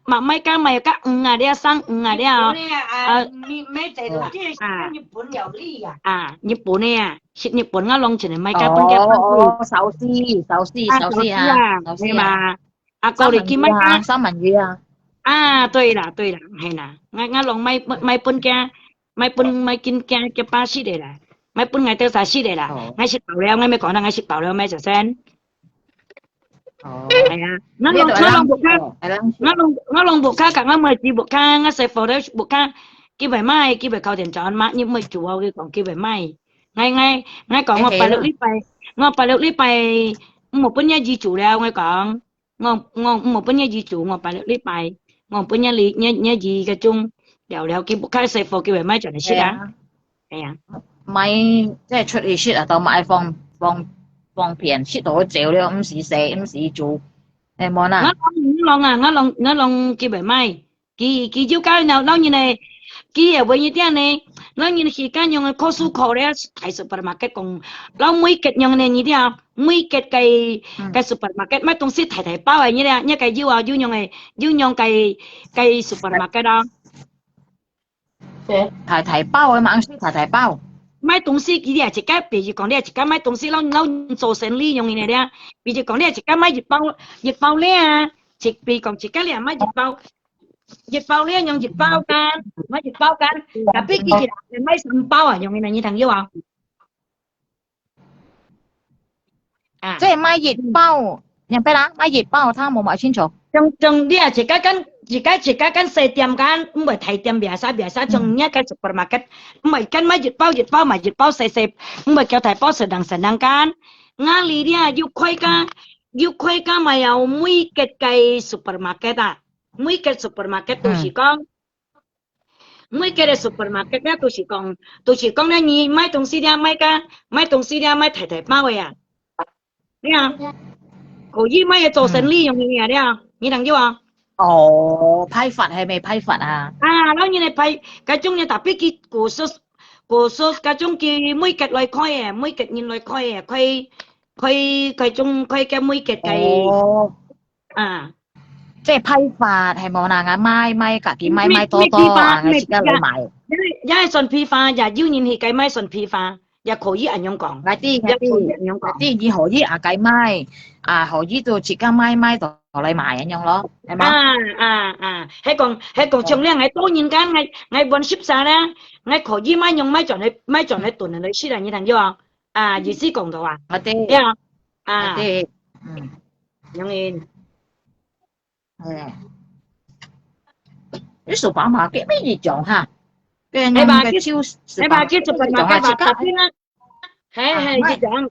Speaker 5: mà mấy cái mày các đeo sang đeo
Speaker 2: mấy trẻ tuổi chứ Nhật Bản nhiều ly
Speaker 5: Nhật Bản nè shit Nhật Bản ngã long chỉ mấy cái bên kia
Speaker 4: sáu xi
Speaker 5: nhưng mà câu để kim mấy cái
Speaker 4: sao mà gì
Speaker 5: tôi là hay là ngã long mấy bên kia mấy kinh kia cái ba xí đây là mấy bên ngày tới 4 đây là ngay shit bảo leo ngay mấy con là ngay shit bảo leo mấy giờ sen nó lông buộc cá cả nó mời chị buộc cá nó sẽ phổ đấy buộc cá kia phải mai kia phải cầu tiền chọn mà nhưng mà chủ kia còn kia phải mai ngay còn ngọc bài lưỡi bài một bữa nhà gì chủ đâu nghe con ngon một bữa nhà gì chủ ngon bài lý bài ngon bữa nhà lý nhà gì cái chung đều cái bộ cái xe phô cái mai cho nó xí đã係啊，
Speaker 4: 咪即係出去 shit 啊，到買放片 shit 到照了，唔是食，唔是做，你冇啦。
Speaker 5: 我弄幾百米，幾招交nào như này，幾嘢為啲呢，nó như時間用個數考咧，喺 supermarket 講，เรา每個用呢啲啊，每個cái supermarket 買東西提包係呢啲啊，一個要用cái supermarket 咯。
Speaker 4: 提包去猛書提包。
Speaker 5: 買東西佢哋係自己，比如講你係自己買東西，เรา做生意用嘅咧，比如講你係自己買熱包咧啊，比如講自己咧買熱包咧用熱包間，買熱包間，但係佢哋買3包啊，用嘅你同意話？
Speaker 4: 啊，即係買熱包，人俾啦，買熱包，他冇買清楚。
Speaker 5: 仲啲啊，自己間細店間，唔係大店biasa，仲一間 supermarket， 唔係間買熱包細，唔係叫大包sedang間，啱你啲啊要開間咪有每個嘅 supermarket 啊，每個 supermarket 都是講，每個嘅 supermarket 咧都是講咧，你買東西咧買大包嘅啊，你啊，可以買嘢做生意用嘅嘢咧，你同意話？
Speaker 4: 哦，批發係咪批發啊？
Speaker 5: 啊，當然係批，嗰種嘢特別佢個數嗰種佢每個來開嘅，每個人來開嘅，佢種佢嘅每個嘅啊，
Speaker 4: 即係批發係冇嗱，買自己買多啊，自己嚟買。
Speaker 5: 因為純批發，又要人去計買純批發。又可以咁樣講，
Speaker 4: 啲以可以啊計買啊，可以到自己買到嚟賣咁樣咯，係嘛？
Speaker 5: 係講從咧，我當然間我揾濕晒咧，我可以買用買盡去燉嚟吃啦，你聽咗啊？意思講到啊，
Speaker 4: 我哋
Speaker 5: 用嘅
Speaker 4: 啲數碼碼嘅咩嘢種嚇？
Speaker 5: 你話叫做乜嘢話特別啦？係呢種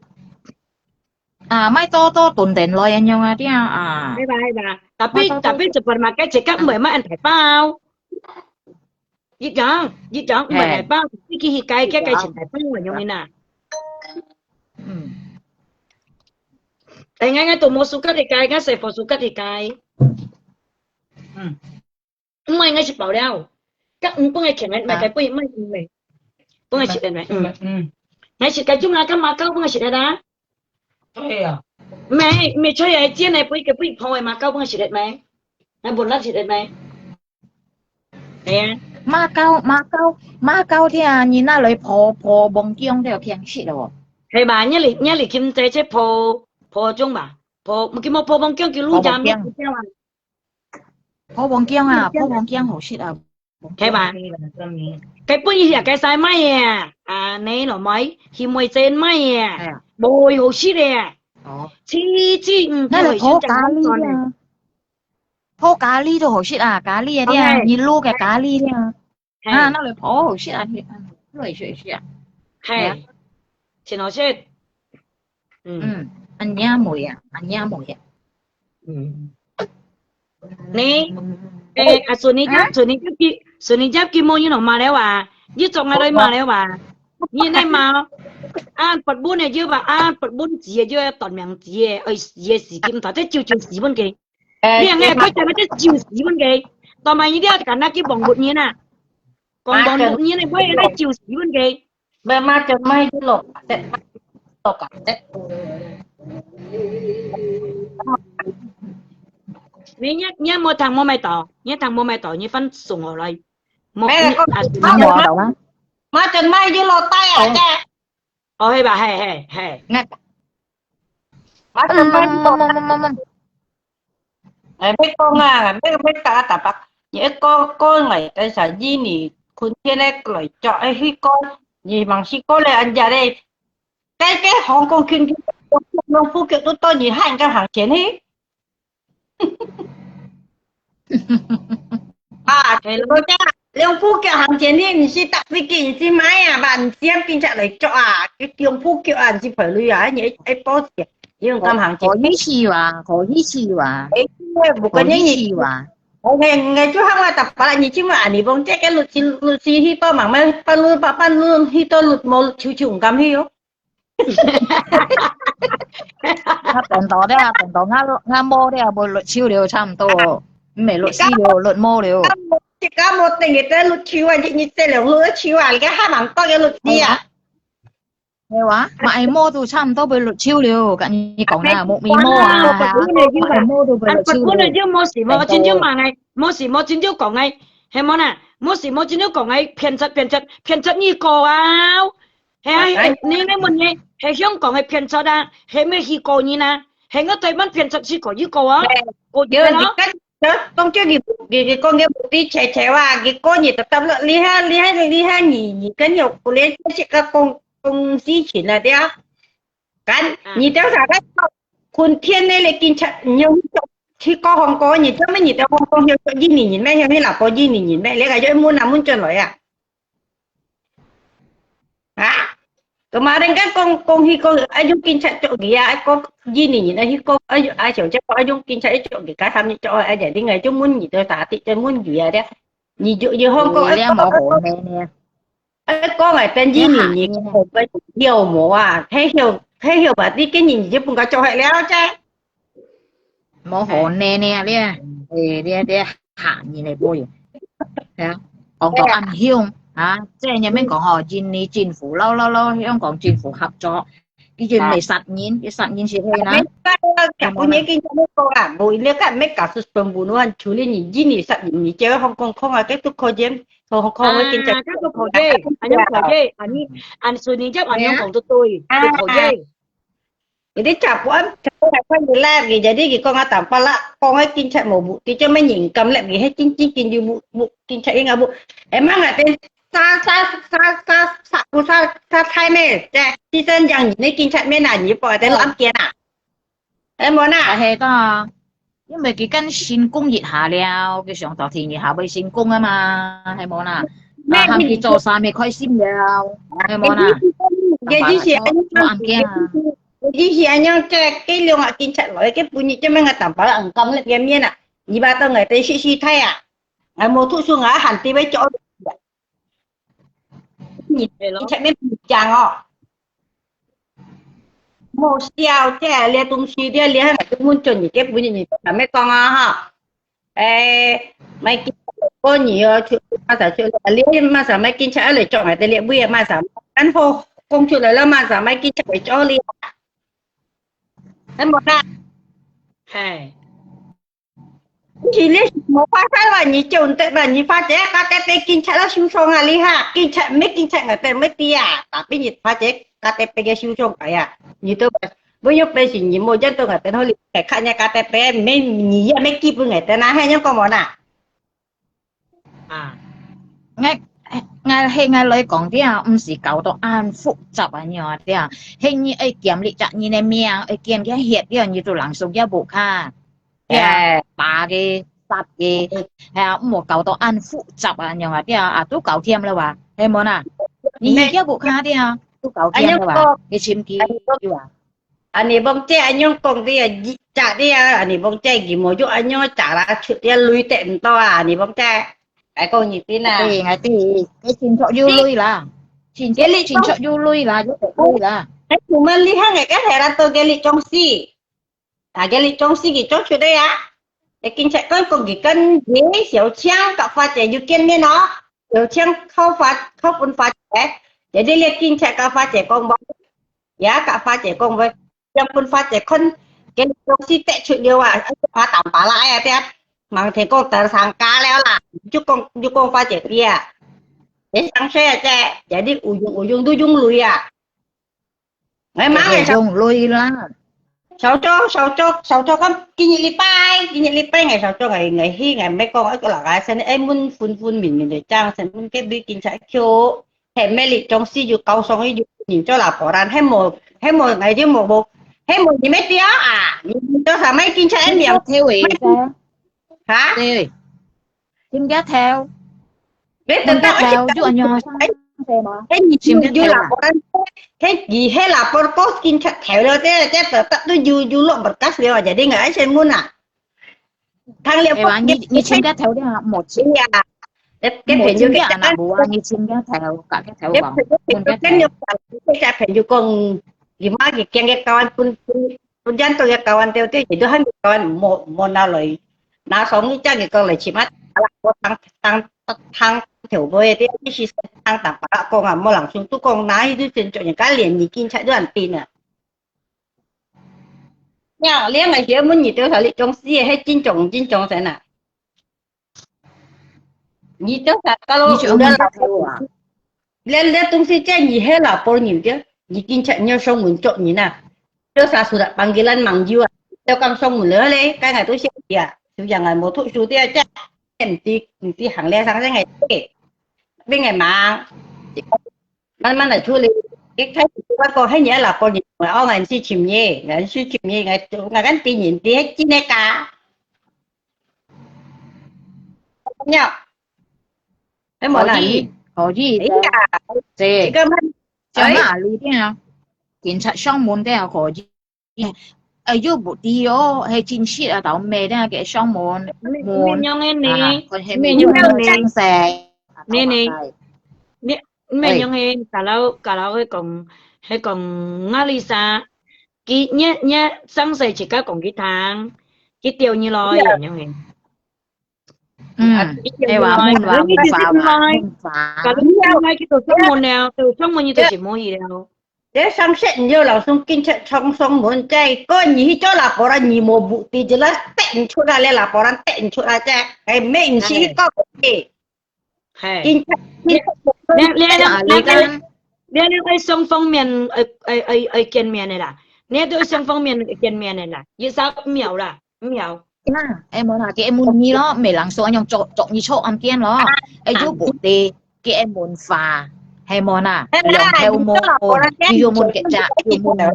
Speaker 4: 啊，買多燉定來咁樣啊啲啊，
Speaker 5: 係特別做乜嘢自己唔係買人提包，呢種唔係提包，呢啲計錢提包嚟用嘅嗱。但係我都冇數吉嚟計，我食貨數吉嚟計。唔係我食飽了。các ông có nghe chuyện này cái quỷ mấy mày có nghe chuyện này nghe chuyện cái chúng là cái mà câu có nghe chuyện này đó mày chơi ai chia này cái quỷ thôi mà câu có nghe chuyện này mày buồn lắm chuyện này mày nè
Speaker 4: mà câu thì à nhìn nó lấy phò bông kiông theo phiền xịt rồi
Speaker 5: hay bà nhớ lì kim tế chế phò chung bà phò cái mô phò bông kiông kiểu lu jam
Speaker 4: phò bông kiông hổ xịt à
Speaker 5: cái bà cái bữa gì cái sai mai à này nó mấy khi mới trên mai bồi hồ xí à chi
Speaker 4: nó là phô cá ly đồ hồ xí à cá ly đi à nhìn lu cái cá ly đi à nó là phô hồ xí à rồi xí à
Speaker 5: hay chỉ nói chết
Speaker 4: anh nhá mùi à
Speaker 5: nè à xuân này giáp kim mô như nó mà đấy à như trong ở đây mà đấy à như này mà ăn bật bún này chưa bà bật bún gì chưa toàn miệng gì gì kim thọ thế chiều gì bên kia đi nghe có cho nó thế chiều gì bên kia toàn mày như thế cả na cái bỏng bột như nè còn bỏng bột như này quay nó chiều gì bên kia
Speaker 2: bà mà cho mày chứ lột cả đấy
Speaker 5: 你一冇同冇咪ต่อ一同冇咪ต่อ你分送我嚟冇
Speaker 2: mà chân mày chứ lột tay à cha
Speaker 5: 係bà係
Speaker 2: mà chân mày lột mấy con mấy cá tập bạc những con này cái sao gì nè con kia này lại cho ai khi con gì bằng khi con này anh già đây cái Hong Kong kinh Long Phú Kiệt tôi nhìn hai cái hàng钱hết à thế rồi cha Long Phú Kiệt hàng钱hết你是搭飞机你是买啊吧你先跟着来做啊cái Long Phú Kiệt anh chỉ phải lưu à những ai bao tiền dương cầm hàng chỉ
Speaker 4: 可以試話，可以試話，
Speaker 2: một
Speaker 4: 可
Speaker 2: cái
Speaker 4: 以
Speaker 2: gì
Speaker 4: 試話。
Speaker 2: ngày chú không là tập phải là gì chứ mà anh đi bông chết cái lụt xì hi to mà mấy pan luôn hi to lụt mồ lụt chịu chịu cầm hi không
Speaker 4: 我病到啲啊，病到啱摸啲啊，冇律超了差唔多，唔係律師了，律摸了。
Speaker 2: chỉ có một tình người ta lụt chịu à như thế là lụt chịu à cái hai bằng to cái lụt gì à
Speaker 4: 咩話？買摸到差唔多被律超了，跟你講啦，木面摸啊，係啊，買摸到被
Speaker 5: anh
Speaker 4: 律
Speaker 5: Phật
Speaker 4: 超
Speaker 5: muốn là
Speaker 4: 了。
Speaker 5: chứ mua xỉ mua chín chiếu mà này mua xỉ mua chín chiếu cổ này hay món à mua xỉ mua chín chiếu cổ này phiền chất như cổ áo hay nên này muốn này hay香港係phiền chất à hay mấy khi cổ như nè hay ngất thấy bán phiền chất chỉ cổ như cổ á cổ như
Speaker 2: giờ
Speaker 5: đó
Speaker 2: con chưa cái con cái một tí trẻ trẻ à cái con gì tập tập lại li ha nhỉ cái nhiều của lên chỉ các con di chuyển là đấy á cái nhỉ theo sao đấyคุณเทียนนี่เลยกินชะยังที่ก็ฮ่องกงนี่จะไม่หนีแต่ฮ่องกงเฮียยี่หนีไม่เฮียไม่หลับก็ยี่หนีไม่เล็กอายุมุ่นน้ำมุ่นจนเลยอ่ะkemarin kan kong hi ko ayung kin chat chok dia ko gini ni hi ko ayu ai chok cho ayung kin chat chok dia ka tham ni cho ai jadi ngai chung mun ni to ta ti chen mun dia dia ni ju hong ko ai
Speaker 4: mỏ hổ nè nè.
Speaker 2: ai ko ngai pen gini ni ko ba hiểu mo à thấy hiểu bà đi cái nhìn chứ không có cho hay léo chứ
Speaker 4: mỏ hổ nè nè đi hạ nhìn này bôi còn có ăn hiông hả即係入面講嗬戰你政府嬲香港政府合作cái chuyện này實現是係啦
Speaker 2: cả punya kin ko à bồi léo cả mấy cả sự sầm bùn luôn chú lên nhìn gini sạch nhìn chơi Hong Kong không à cái tục coi game Hong Kong với kin chat
Speaker 5: các tôi khổ dê anh suy nghĩ chắc anh không còn tôi khổ dê
Speaker 2: jadi capuan capuan gila jadi ko ngatam pala ko ngai kin chat mo bu ti cho mấy nhìn cầm lại gì hết chính kin du bu kin chat nga bu emang là tên sa thai mẹ chi dân rằng nhìn kin chat mẹ nào nhỉ bỏ tên làm kia à em muốn à
Speaker 4: 係đó因為佢跟先工熱下了佢上頭田熱下俾先工啊嘛係冇啦喊佢做晒咪開心了係冇啦
Speaker 2: jadi si anh cái lượng à kin chat nói cái punya cho mấy ngatam pala ang cầm lại game miên à nhỉ ba tao ngày tới si thay à ai mua thuốc xuống á hẳn ti với chỗ nhìn chạy bên chàng họ một siêu trẻ lia tung xì lia lia là cái muốn chuẩn gì cái bún gì là mấy con ha mấy cái con nhiều chuyện mà sao chuyện là lia mà sao mấy cái chạy lại chọn lại tới lia bia mà sao ăn hồ công chuyện là mà sao mấy cái chạy cho lia em một là chỉ lấy một phát là nhị chồn tại là nhị phát chế các cái kinh chạy là siêu sông à li ha kinh chạy mấy kinh chạy người ta mấy tia tapi nhị phát chế KTP cái siêu sông cái à nhị tôi với nhau bây giờ nhị một dân tôi người ta nói cái khác nhà KTP mấy nhị mấy kịp với người ta nói hay nhau có món à
Speaker 4: ngay lời講啲啊，唔是搞到啱複雜啊樣啲啊，輕易誒檢歷責任嘅命，誒檢嘅血啲人要做人數一步卡，打嘅殺嘅，係啊，唔好搞到啱複雜啊樣啊啲啊，都搞添啦話，係冇啊，你一步卡啲啊，都搞添啦話，你簽機要啊。
Speaker 2: anh ấy bông che anh nhung công ty trả đi anh ấy bông che gì mà giúp anh nhung trả là chuyện đi lui tẹn to à anh ấy bông che cái con gì tí nào
Speaker 4: ngày tí cái xin cho du lui là xin cho du lui là
Speaker 2: cái chúng mình đi hàng ngày cái thẻ là tôi cái lịch trong xí cái lịch trong xí cái chỗ chuyện đây á cái kinh chạy con cùng cái cân dế xỉu chăng cả pha chạy du kiên với nó xỉu chăng không phân pha chạy để đi liệt kinh chạy cả pha chạy con bóng giá cả pha chạy con với trong phân pha chạy con cái trong xí tệ chuyện điều à pha tạm pha lại à thế mà thì con tờ sang cá léo là chúc con pha chạy kia để sáng xe chạy chạy đi ủ dùng tôi dùng lùi à ngày má ngày
Speaker 4: dùng lùi là
Speaker 2: sao cho con kinh nghiệm li pai ngày sao cho ngày hi ngày mấy con ấy là cái sen em muốn phun mình để trang sen muốn cái bi kinh chạy khiêu thèm mê lịch trong si dù câu xong ấy nhìn cho là bỏ đàn hay một ngày chứ một bộ hay một gì mấy tía à nhìn cho sao mấy kinh chạy em nhiều
Speaker 4: theo ý
Speaker 2: hả
Speaker 4: chim giá theo
Speaker 2: biết từng
Speaker 4: theo chú anh nhoi
Speaker 2: cái nhìn như là bỏ đàn thế gì hết là có kinh chặt theo rồi thế tớ tớ tôi du lộ bật cắt rồi giờ đi ngay trên muôn à thằng liệu
Speaker 4: Ewa như chim cái theo đi là một chim
Speaker 2: cái
Speaker 4: một
Speaker 2: phải như
Speaker 4: chim
Speaker 2: cái
Speaker 4: cái là bùa như chim cái theo cả cái theo còn một cái
Speaker 2: cái
Speaker 4: theo
Speaker 2: như cái phải như con gì mà cái kawan pun dân tôi cái kawan theo thế thì tôi hay kawan một nào rồi nào sống chắc cái con lại chỉ mắt là thằng thiểu với thế thì thằng tạm bạ con à mua lẳng xuống tu con nãy tôi trên chỗ những cái liền gì kinh chạy đứa ăn tin à nha liền ngày kia muốn gì tôi thấy trong xe hay chín trồng thế nào nhị tôi thật cái
Speaker 4: như
Speaker 2: lô
Speaker 4: chỗ mình theo à
Speaker 2: lên tung si chơi nhị hết là bao nhiêu chứ nhị kinh chạy nhau xong muốn trộn nhị nào tôi sao sửa bằng cái lần măng dưa theo cam xong muốn lỡ lấy cái ngày tôi xem kìa tôi chẳng ngày một thuốc số tiền chắc em tí hàng lẻ sáng ngày bên ngày màมันlà chua li cái cái cô hay nhớ là cô nhìn mà ông anh si chìm nhé ngày gắn tin nhìn tí hết chín cả nhau cái món này
Speaker 4: có gì
Speaker 2: đấy là
Speaker 4: gì
Speaker 2: chỉ có mình
Speaker 4: chẳng là lý thế nào kiểm tra xong muốn thế nào có gì ở dưới bộ đi ô hay chính trị là tao mê đó cái xong muốn
Speaker 5: mình nhong em nè
Speaker 4: còn hay
Speaker 5: mình
Speaker 4: mình
Speaker 5: nhong
Speaker 4: muốn
Speaker 5: nè
Speaker 4: trang xe
Speaker 5: nè nè mình nhong em cả lâu hay còn ngã lisa cái nhé sáng sớm chỉ có còn cái tháng cái tiêu như lòi vậy nhong em
Speaker 4: em bảo muốn vào muốn phá
Speaker 5: cả lúc nào cái tổ trong môn như tổ chỉ môn gì đâu
Speaker 2: để sang sẹn như là xong kinh chạy xong muốn chạy có nhỉ cho là có ra nhỉ một vụ thì chỉ là tẹn chỗ ra lên là có ra tẹn chỗ ra chạy cái mình chỉ có cái kinh chạy
Speaker 5: nên ai song phong miền ai kiên miền này là nên tôi song phong miền kiên miền này là như sao miểu là miểu
Speaker 4: em muốn là cái em muốn như đó mấy lần số anh nhong chọn như chỗ ăn kiên đó ai giúp bộ đi cái em muốn phá hay món à lòng theo môn như môn kẹt chạ như môn này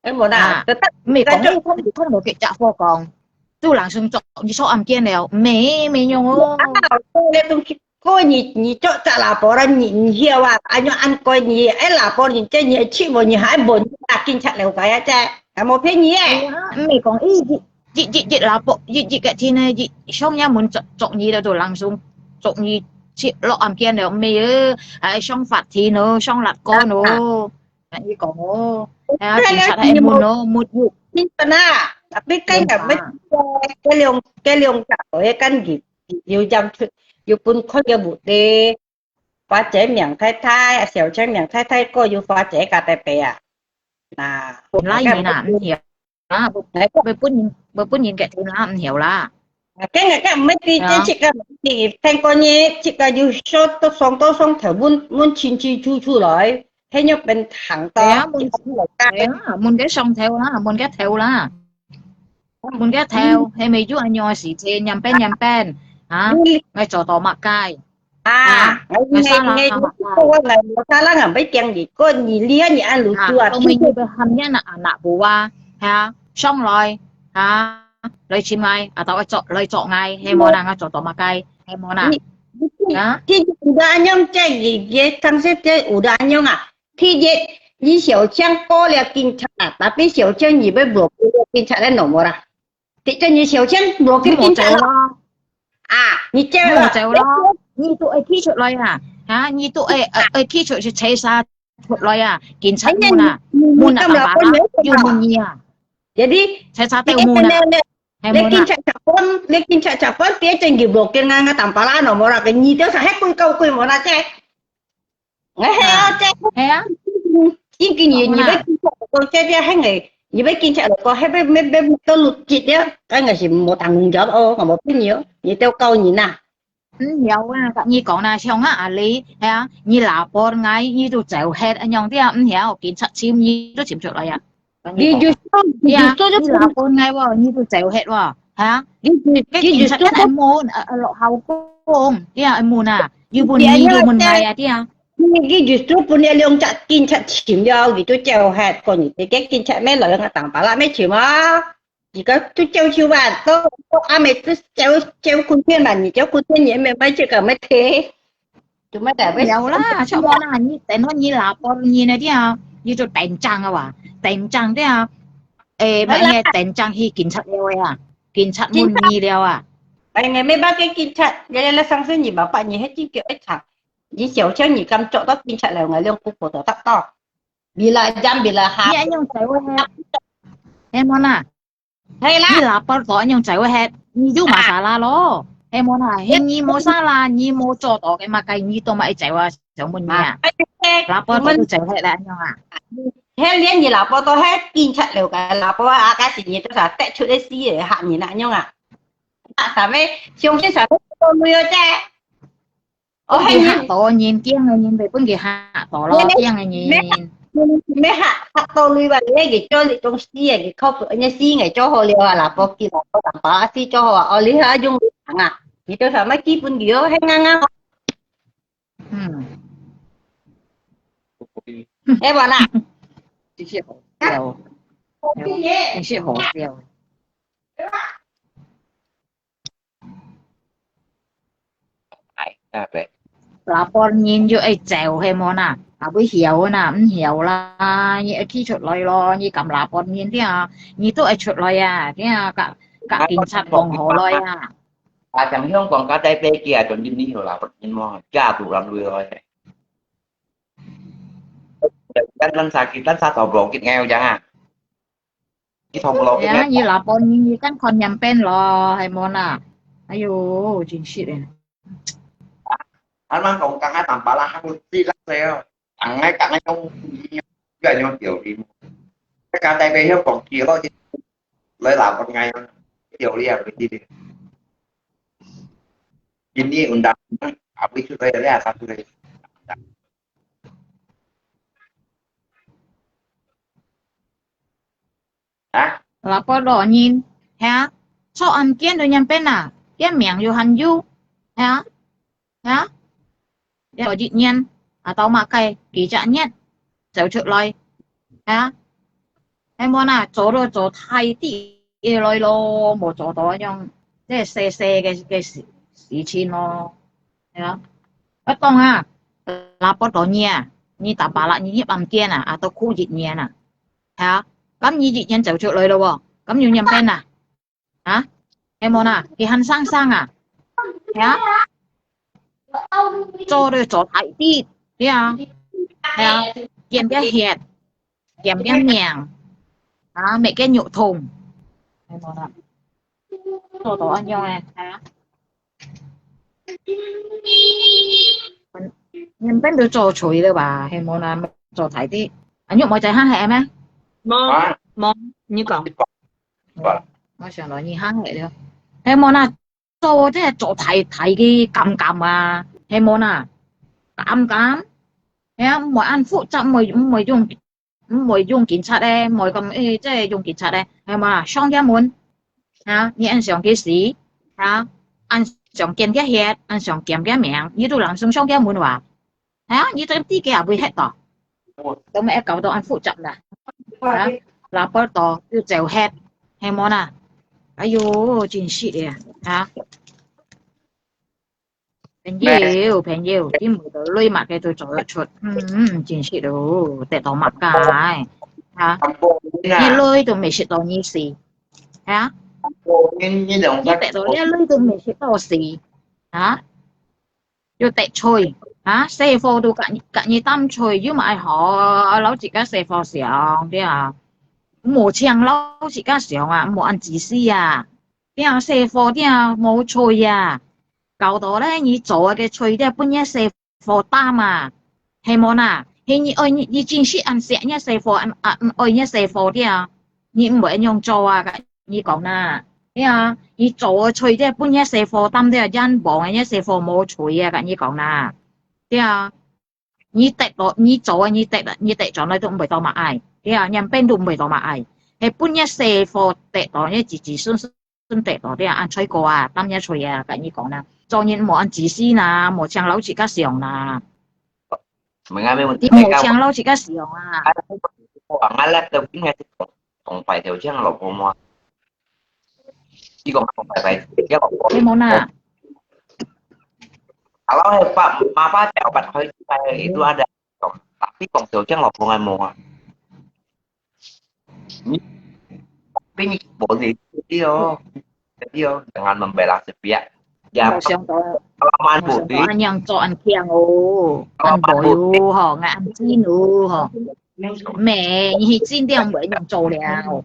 Speaker 2: em muốn à
Speaker 4: mày có không một kẹt chạ vô còn tu làng xung chọn như chỗ ăn kiên nào mấy nhung
Speaker 2: cô nhỉ chỗ chạ là bỏ ra nhỉ hiểu à anh ăn coi nhỉ ấy là bỏ nhỉ chơi nhỉ chịu bỏ nhỉ hái bồn là kinh chạ đều phải chạy một phía nhỉ
Speaker 4: mày còn ý chị là bộ chị cái thì này chị xong nha muốn chọn gì là đồ làng xung chọn gì chị lọ ăn kiên này mày ơi xong phạt thì nó xong lạt con nó như có chị sát em muốn nó một vụ
Speaker 2: nhưng mà tapi kan nggak cái liồng cái kan nhiều jam nhiều pun khó nhiều bụt đi phá chế miệng thay xẻo chế miệng thay có nhiều phá chế cả tay bè à
Speaker 4: lại như nào anh hiểu à bởi pun nhìn cái thứ nào anh hiểu là
Speaker 2: cái này cái mấy tí chỉ thành con nhé chỉ có nhiều số tôi xong theo muốn chín chu lại thế nhưng bên thẳng to
Speaker 4: muốn cái xong theo đó muốn cái theo hay mấy chú anh nhoi xì chê nhầm pen hả ngay trò tò mặc cài
Speaker 2: ngày một tháng là ngầm mấy chăng gì có gì lia gì ăn lụt chua
Speaker 4: ông mình như hầm nhá nạ bù ha xong rồi hả lấy chim ngay tao lấy chọn ngay hay món nào trò tò mặc cài hay món nào
Speaker 2: thì udah anyong chạy gì vậy thằng sẽ chơi udah anyong à thì vậy你小枪过了警察tapi小枪你被 block 警察来弄我啦thì cho你小枪 block 警察啊你这了
Speaker 4: 你都爱踢出来啊啊你都爱踢出去车杀出来啊警察mun啊爸爸又mun啊
Speaker 2: jadi
Speaker 4: 车杀掉mun啊
Speaker 2: lekin cak-cak dia cengi blokir nganga tampalan nomor ke nyi teo sa hek kau kui mona cek nge cek
Speaker 4: he
Speaker 2: chính cái gì như vậy con chơi ra hay ngày như vậy kinh chạy có hay mấy tôi lụt chịt đó cái ngày chỉ một thằng gió ô mà một cái nhiều như teo câu như nào
Speaker 4: nhiều à như còn là xong á lý ha như là con ngay như tôi chèo hết anh nhong thế hiểu kiến chặt chim như tôi chìm trở lại à
Speaker 2: đi du
Speaker 4: như là con ngay vào như tôi chèo hết vào hả cái kiến chặt em muốn lộ hậu cung em muốn à như buồn như buồn ngày à thế
Speaker 2: cái justru punya liang cak kin cak chim dia gitu jauh hat kau ni cái kin cak mấy lời nggak tang pala mấy chim á jika tu jauh chim bạn tu ame tu jauh kun thiên bạn ni jauh kun thiên ni mấy mấy chữ cả mấy thế
Speaker 4: Tụi mấy đại nhiều lá, cho món nào như tên nó như là con như này đi à, như cho tên trang à bà, tên trang đấy à, ê mẹ nghe tên trang hi kín chặt đeo à, kín chặt môn nhì đeo à.
Speaker 2: Vậy ngày mấy bác cái kinh chặt, vậy là sáng sớm nhỉ bảo bạn nhỉ hết chi kiểu ít chặt, nhỉ chiều chiều nhỉ cầm chỗ đó kinh chặt là ngày lương cục của tớ tắt to, vì là jam vì là hạt,
Speaker 4: Như anh nhung chạy qua hết, em món à,
Speaker 2: hay
Speaker 4: như
Speaker 2: là
Speaker 4: là bao tỏi anh nhung chạy qua hết, như chú mà xả la lo, em món à, hình như mua xả la, như mua cho tỏi cái mà cái như tôi mà chạy qua chỗ mình nha, là bao tỏi tôi chạy hết là anh nhung à.
Speaker 2: hết liên gì là bao tôi hết kinh chặt đều cái là bao à cái gì nhỉ tôi sẽ tệ chút đấy xí để hạn nhỉ nãy nhau à, à sao vậy, xong cái sao tôi nuôi ở cha,
Speaker 4: Ôi hạ tổ nhìn kia người nhìn về bên kia hạ tổ lo kia người nhìn
Speaker 2: mấy hạt hạt tôi nuôi vào cái cho thì trong xí cái khâu ở nhà xí ngày cho họ liều là bao kỳ là bao đảm bảo xí cho họ ở lý ha dùng hàng à, thì tôi sợ mấy kí phân kiểu hay ngang ngang, em bảo nè.
Speaker 4: 这些好笑，这些好笑。
Speaker 6: À, vậy.
Speaker 4: Là con nhìn vô ai chèo hay món à, à với hiểu nè, không hiểu là như khi chuột lòi lo, như cầm là con nhìn thế à, như tôi ai chuột lòi à, thế à cả kinh sát vòng hồ lòi à.
Speaker 6: À, chẳng hiểu còn cá tây kia chuẩn nhìn đi là vật nhìn mò cha tụ làm người rồi. Đánh xa tàu vòng kịch nghèo chẳng à. Cái thông lô
Speaker 4: Thế như là con nhìn như căn con nhầm pen lo hay món à, ayo chính xác này.
Speaker 6: Anh mang còn càng tầm bà la hăng đi lắc xe càng ngay không giờ nhau kiểu thì cái cá tây hiếu còn kia thôi lấy làm con ngày kiểu đi à đi đi ini undang apa itu saya lihat satu dari hả
Speaker 4: Là con đỏ nhìn hả, sao ăn kiên rồi nhầm pen à, kiên miệng vô hành du hả hả. Rồi tự nhiên tao mà cái kỳ trạng nhất cháu chịu lời hả em muốn à chỗ rồi chỗ thay tí lời lo một chỗ đó nhưng thế xe xe cái sự chi nó hả bắt tông à là bắt đầu nha như ta bảo lại như bằng kia nè tao khu dịch nha nè hả cắm như dịch nhân cháu chịu lời đâu à cắm như nhầm tên à hả em muốn à cái hắn sang sang à hả cho rồi chỗ thay tí thế à hả kiếm cái hẹt kiếm cái miệng mấy cái nhộ thùng em muốn à chỗ đó anh nhau nè hả nhưng bên được trò chửi rồi bà hay muốn làm trò thấy đi anh nhục mọi trái hang hệ em á
Speaker 5: mong như còn
Speaker 4: mà想nói như hang hệ được hay muốn à trò thế trò thấy thấy cái cầm cầm à hay muốn à cầm cầm em mỗi ăn phụ trọng mỗi dùng kiểm tra đây mỗi cầm cái dùng kiểm tra đây hay mà xong cái muốn hả như anh xong cái gì hả anh xong kiếm cái hết anh xong kiếm cái miệng như tôi làm xong cái muốn hòa hả như tôi tí cái với hết tỏ tôi mẹ cậu tôi ăn phụ trọng nè hả là bắt tỏ tôi chèo hết hay món à ai yo chính xác đấy hả phèn nhiều cái mùi đó lôi mặt cái tôi chọi chuột chính xác đâu để tỏ mặt cái hả như lôi tôi mới sẽ tỏ như gì hả
Speaker 6: như đồng
Speaker 4: như để tỏ lôi tôi mới sẽ tỏ gì hả yo tệ chơi hả xe phô tôi cả như tâm chơi chứ mà họ lâu chỉ có xe phô xiong thế à mua chiang lâu chỉ có xiong à mua ăn chỉ xí à thế à xe phô thế à mua chơi à搞到咧你做嘅吹咧半夜四貨擔啊，係冇啊？係你愛你真係按石一四貨愛一四貨啲啊，你唔會用做啊？你講啦，你做嘅吹咧半夜四貨擔啲啊，因忙嘅一四貨冇吹啊，你講啦，啲啊，你滴落你做啊，你滴咗你都唔會當埋嗌，啲啊，人邊都唔會當埋嗌，係半夜四貨滴落一自順滴落啲啊，按吹過啊，擔一吹啊，你講啦。cho nên một ăn chỉ xí nà một trang lâu chỉ cá xiong nà
Speaker 6: mình nghe mình
Speaker 4: đi một trang lâu chỉ cá xiong à
Speaker 6: anh là tôi cũng nghe còn phải theo trang lộc của mua chỉ còn không phải cái
Speaker 4: món à
Speaker 6: Kalau Pak Mapa obat kayak itu ada, tapi konsulnya lowongan mau. Tapi boleh dia jangan membela sepihak. Ya,
Speaker 4: Một xong tôi
Speaker 6: kelamaan
Speaker 4: một xong tôi
Speaker 6: bukti,
Speaker 4: anh nhân cho anh kia ngô anh bồi ô họ ngã anh chín ô họ mẹ như chín đeo bởi nhân trâu lèo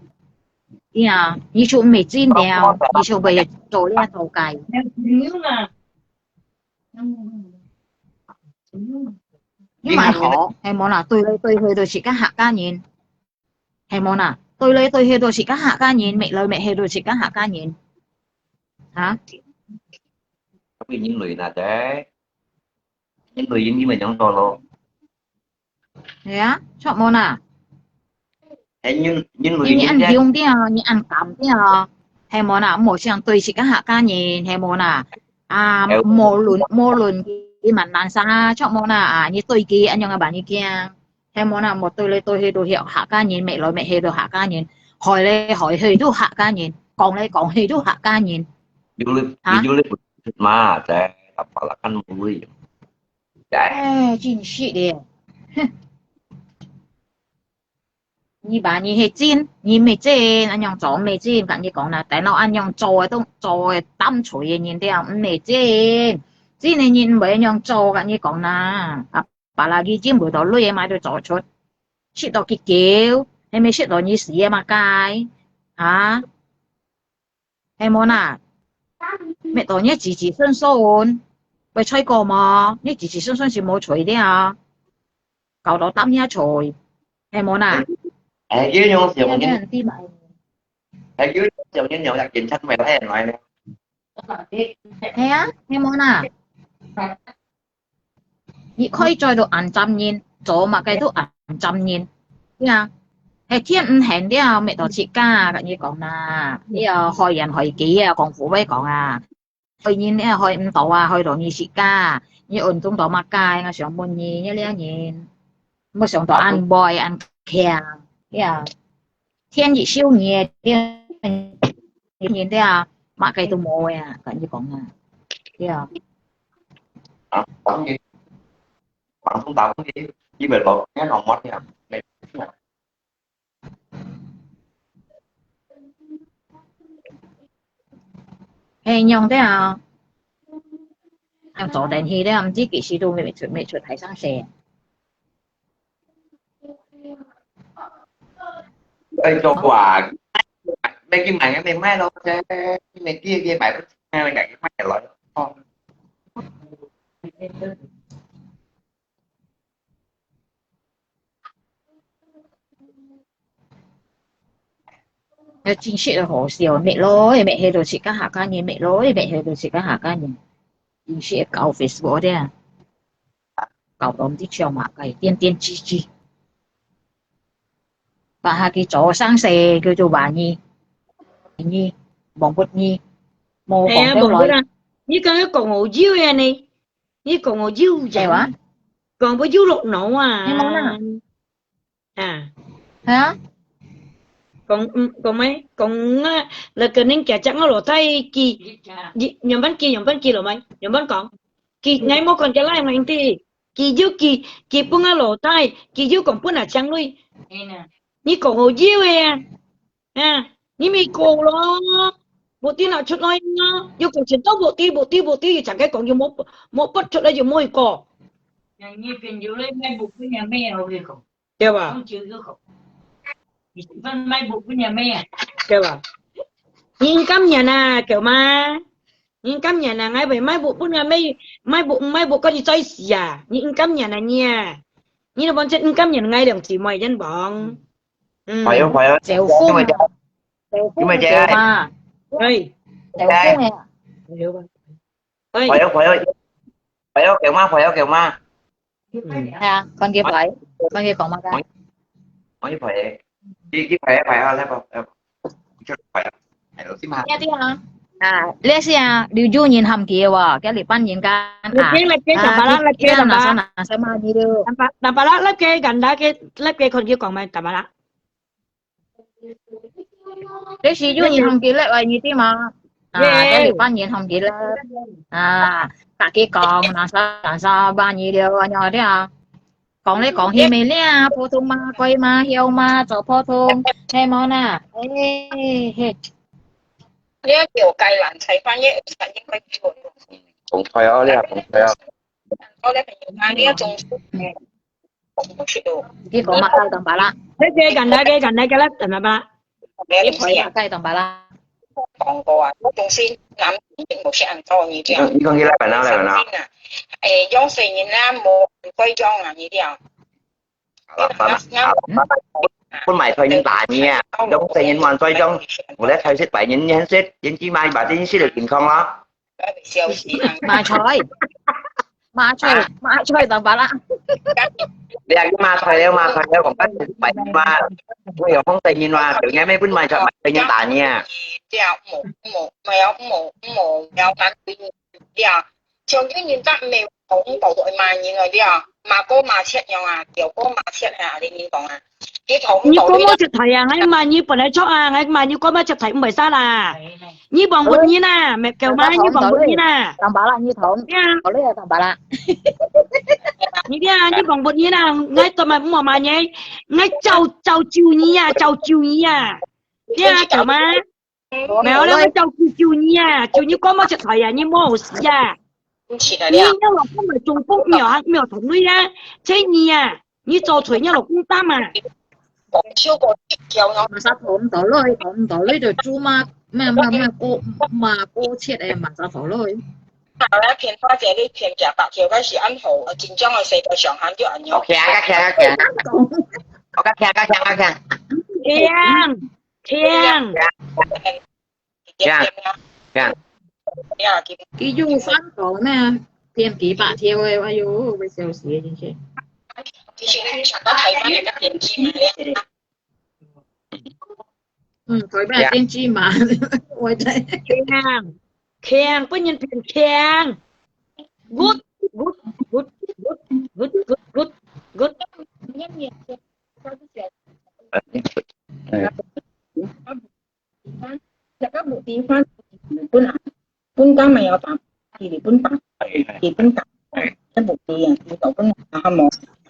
Speaker 4: đi à như chỗ mẹ chín đeo như chỗ bây giờ trâu leo trâu cày nhưng mà họ hay món là tôi hơi tôi chỉ các hạ ca nhìn hay món là tôi lấy tôi hơi tôi chỉ các hạ ca nhìn mẹ lời mẹ hơi tôi chỉ các hạ ca nhìn hả
Speaker 6: tapi những người là thế, những người như mình trong tôi luôn.
Speaker 4: thế á chọn món à
Speaker 6: Thế những người
Speaker 4: như
Speaker 6: như
Speaker 4: ăn
Speaker 6: thế,
Speaker 4: viông đi à như ăn cắm đi à hay món à một xem tôi chỉ các hạ ca nhìn hay món à mô lùn cái mặt nàn xa chọn món à như tôi kia anh nhong bạn như kia hay món à một tôi lấy tôi hơi đồ hiệu hạ ca nhìn mẹ nói mẹ hơi đồ hạ ca nhìn hỏi lấy hỏi hơi đồ hạ ca nhìn còn lấy còn hơi đồ hạ ca nhìn
Speaker 6: du lịch mà thế apalah kan muli.
Speaker 4: ê chính sĩ đi như bà như hệ chín như mẹ chín anh nhong chó mẹ chín cảm như còn là tại nào anh nhong chóต้องchó tâm chuối nhìn thấy không mẹ chín chín này nhìn bởi anh nhong chó cảm như còn là bà là cái chín buổi đó lôi em ai được chó chốt shit đó cái kiểu em mới shit đó như gì mà cái hả em muốn à mẹ đó nhớ chỉ xuân xuân vậy chơi過嘛nhớ chỉ xuân xuân是冇吹的啊搞到擔一吹em muốn à
Speaker 6: Dưới nhau
Speaker 4: em nhận đi mà
Speaker 6: dưới nhau nhân nhậu đặc trình sách mày thấy lại nè.
Speaker 4: thế á em muốn à你可以再到硬浸煙做嘛計都硬浸煙啊係天唔行啲啊咩度設家咁樣講啦呢個害人害己啊廣府威講啊害煙呢害唔到啊害到你設家你運動到乜街我上半年一兩年我上到ăn bòi ăn kèo yeah thiên dị siêu nhiệt nhìn thấy à mà cái tụ mồi à cái gì còn à yeah
Speaker 6: Tắm gì? Bạn không tắm gì? Chỉ về lột cái nòng mót nha.
Speaker 4: hay nhông thế à em chỗ đèn hi đấy em chỉ kỹ sĩ đồ mẹ chuột thái sang xe
Speaker 6: Ê, cho quà mấy cái màn em máy đâu cái này kia bài hai bên cạnh cái máy loại con
Speaker 4: chính sự là hổ xìu mẹ lối mẹ hay đồ chị các hạ ca nhìn mẹ lối mẹ hay đồ chị các hạ ca nhìn chính sự cầu Facebook đấy à cầu đóng tí chiều mà cái tiên tiên chi chi và hai cái chỗ sang xe kêu cho bà nhi bóng bút nhi mô còn theo loại
Speaker 5: như con cái còn ngủ diêu ya này như còn ngủ diêu vậy
Speaker 4: quá
Speaker 5: còn có diêu lột nổ à
Speaker 4: nhưng món nào
Speaker 5: à
Speaker 4: hả
Speaker 5: còn mấy còn là cái nên kẻ chẳng có tay kỳ nhầm bán kỳ rồi mấy nhầm bán còn kỳ ngày mỗi còn trả lại mà anh ti kỳ diêu kỳ bung lỗ tay kỳ diêu còn bung chẳng lui như còn ngủ diêu ya à như mi cổ lo bộ tí nào chút nói nó yêu cầu chuyển tốc bộ tí chẳng cái còn nhiều một bất chút là nhiều môi cỏ
Speaker 3: như tiền dụ lên mai buộc với nhà mẹ rồi không
Speaker 5: kêu à
Speaker 3: không chịu không vẫn mai buộc với nhà mẹ
Speaker 5: kêu à nhìn cắm nhà nà kiểu mà nhìn cắm nhà nà ngay vậy mai buộc với nhà mai buộc có gì chơi gì à nhìn cắm nhà nà nha nhìn là bọn chân cắm nhà ngay đồng chỉ mày dân bọn
Speaker 6: phải không
Speaker 4: dẻo phun
Speaker 6: nhưng mà chơi
Speaker 4: mà
Speaker 5: ơi
Speaker 4: dẻo phun nè
Speaker 5: ơi
Speaker 6: phải không kiểu ma
Speaker 4: à con kia còn mà cái
Speaker 6: nói phải cái phải là phải
Speaker 4: nghe tiếng hả à lẽ sao điều du nhìn hầm kia à cái lì pan nhìn can à
Speaker 5: là cái
Speaker 4: là sao mà đi được
Speaker 5: đàn bà lá cái gần đó cái lớp cái con kia còn mày đàn bà lá
Speaker 4: lẽ gì du nhìn hầm kia lại vậy như thế mà à cái lì pan nhìn hầm kia là à cả cái con làm sao bao nhiêu điều nhỏ đấy à còn lấy còn hi mày lẽ phô thông mà quay mà hiếu mà cho phô thông hay món à ê
Speaker 8: 呢一條芥蘭砌翻一實應該幾好用。
Speaker 6: cũng thôi ó đi cũng thôi ó
Speaker 8: 我咧朋友買呢一種紅雪度，
Speaker 4: cái cổ mặt tay tầm bà la
Speaker 5: cái gần đây cái lát tầm ba.
Speaker 8: 你一
Speaker 4: cái
Speaker 8: 啲
Speaker 4: khỏi
Speaker 8: 人
Speaker 4: mặt tay tầm bà la
Speaker 8: 講過啊，嗰種先諗冇識人做呢啲啊。
Speaker 6: 你con ghi lại bài nào lại bài nào
Speaker 8: 誒，養成人啦，冇歸裝啊呢啲啊。
Speaker 6: con mày thôi nhân tại nha giống xây nhân hoàn xoay trong một lát thôi xếp bảy nhân nhân xếp nhân chi mai bà tin xếp được tiền không đó
Speaker 4: mà chơi tầm bà la
Speaker 6: đi ăn cái ma thôi đeo còn cách bảy ma bây giờ không xây nhân hoa tự nghe mấy bên mày cho mày nhân tại nha
Speaker 8: 之後冇有緊啲啊，長啲認得未講到去賣嘢嗰啲啊，馬哥馬切樣啊，條哥馬切啊，你點講啊？啲統
Speaker 5: Như có một chục thầy à, hay mà như bọn ấy cho à, hay mà như có một chục thầy cũng phải sao là như bọn bột như nè, mẹ kêu má như bọn bột như nè.
Speaker 4: tầm bà la như thốn có lấy tầm bà la
Speaker 5: Như thế à, như bọn bột như nè, ngay tụi mày cũng mà nhé, ngay chào chiều như à, chào chiều như à. Thế à, kêu má. Mèo đó ngay chào chiều như à, chiều như có một chục thầy à, như mô xí à. Như nhau là không phải trùng phúc mèo thống nuôi ra, thế như à, như trò thuế nhau là cũng tam à.
Speaker 8: 超過條我
Speaker 4: mà sao thốn tổ lấy rồi chú mà cô chết em mà sao thốn lấy
Speaker 8: 後咧片花姐呢片夾白條嗰時啱好，緊張我四個上限啲人用。
Speaker 6: ok các
Speaker 5: Thiêng
Speaker 4: cái du phát có nè tiền ký bạc theo em ayo bây giờ xí gì chứ
Speaker 8: 其實咧，常都睇翻人家電視咪咧。
Speaker 4: thôi bà tiên chi mà ôi trời
Speaker 5: Thiêng bất nhân thiêng thiêng. Good.
Speaker 2: các bộ tí phát pun cá mày ở phạm thì pun phạm thì pun cả cái bộ tí thì cậu pun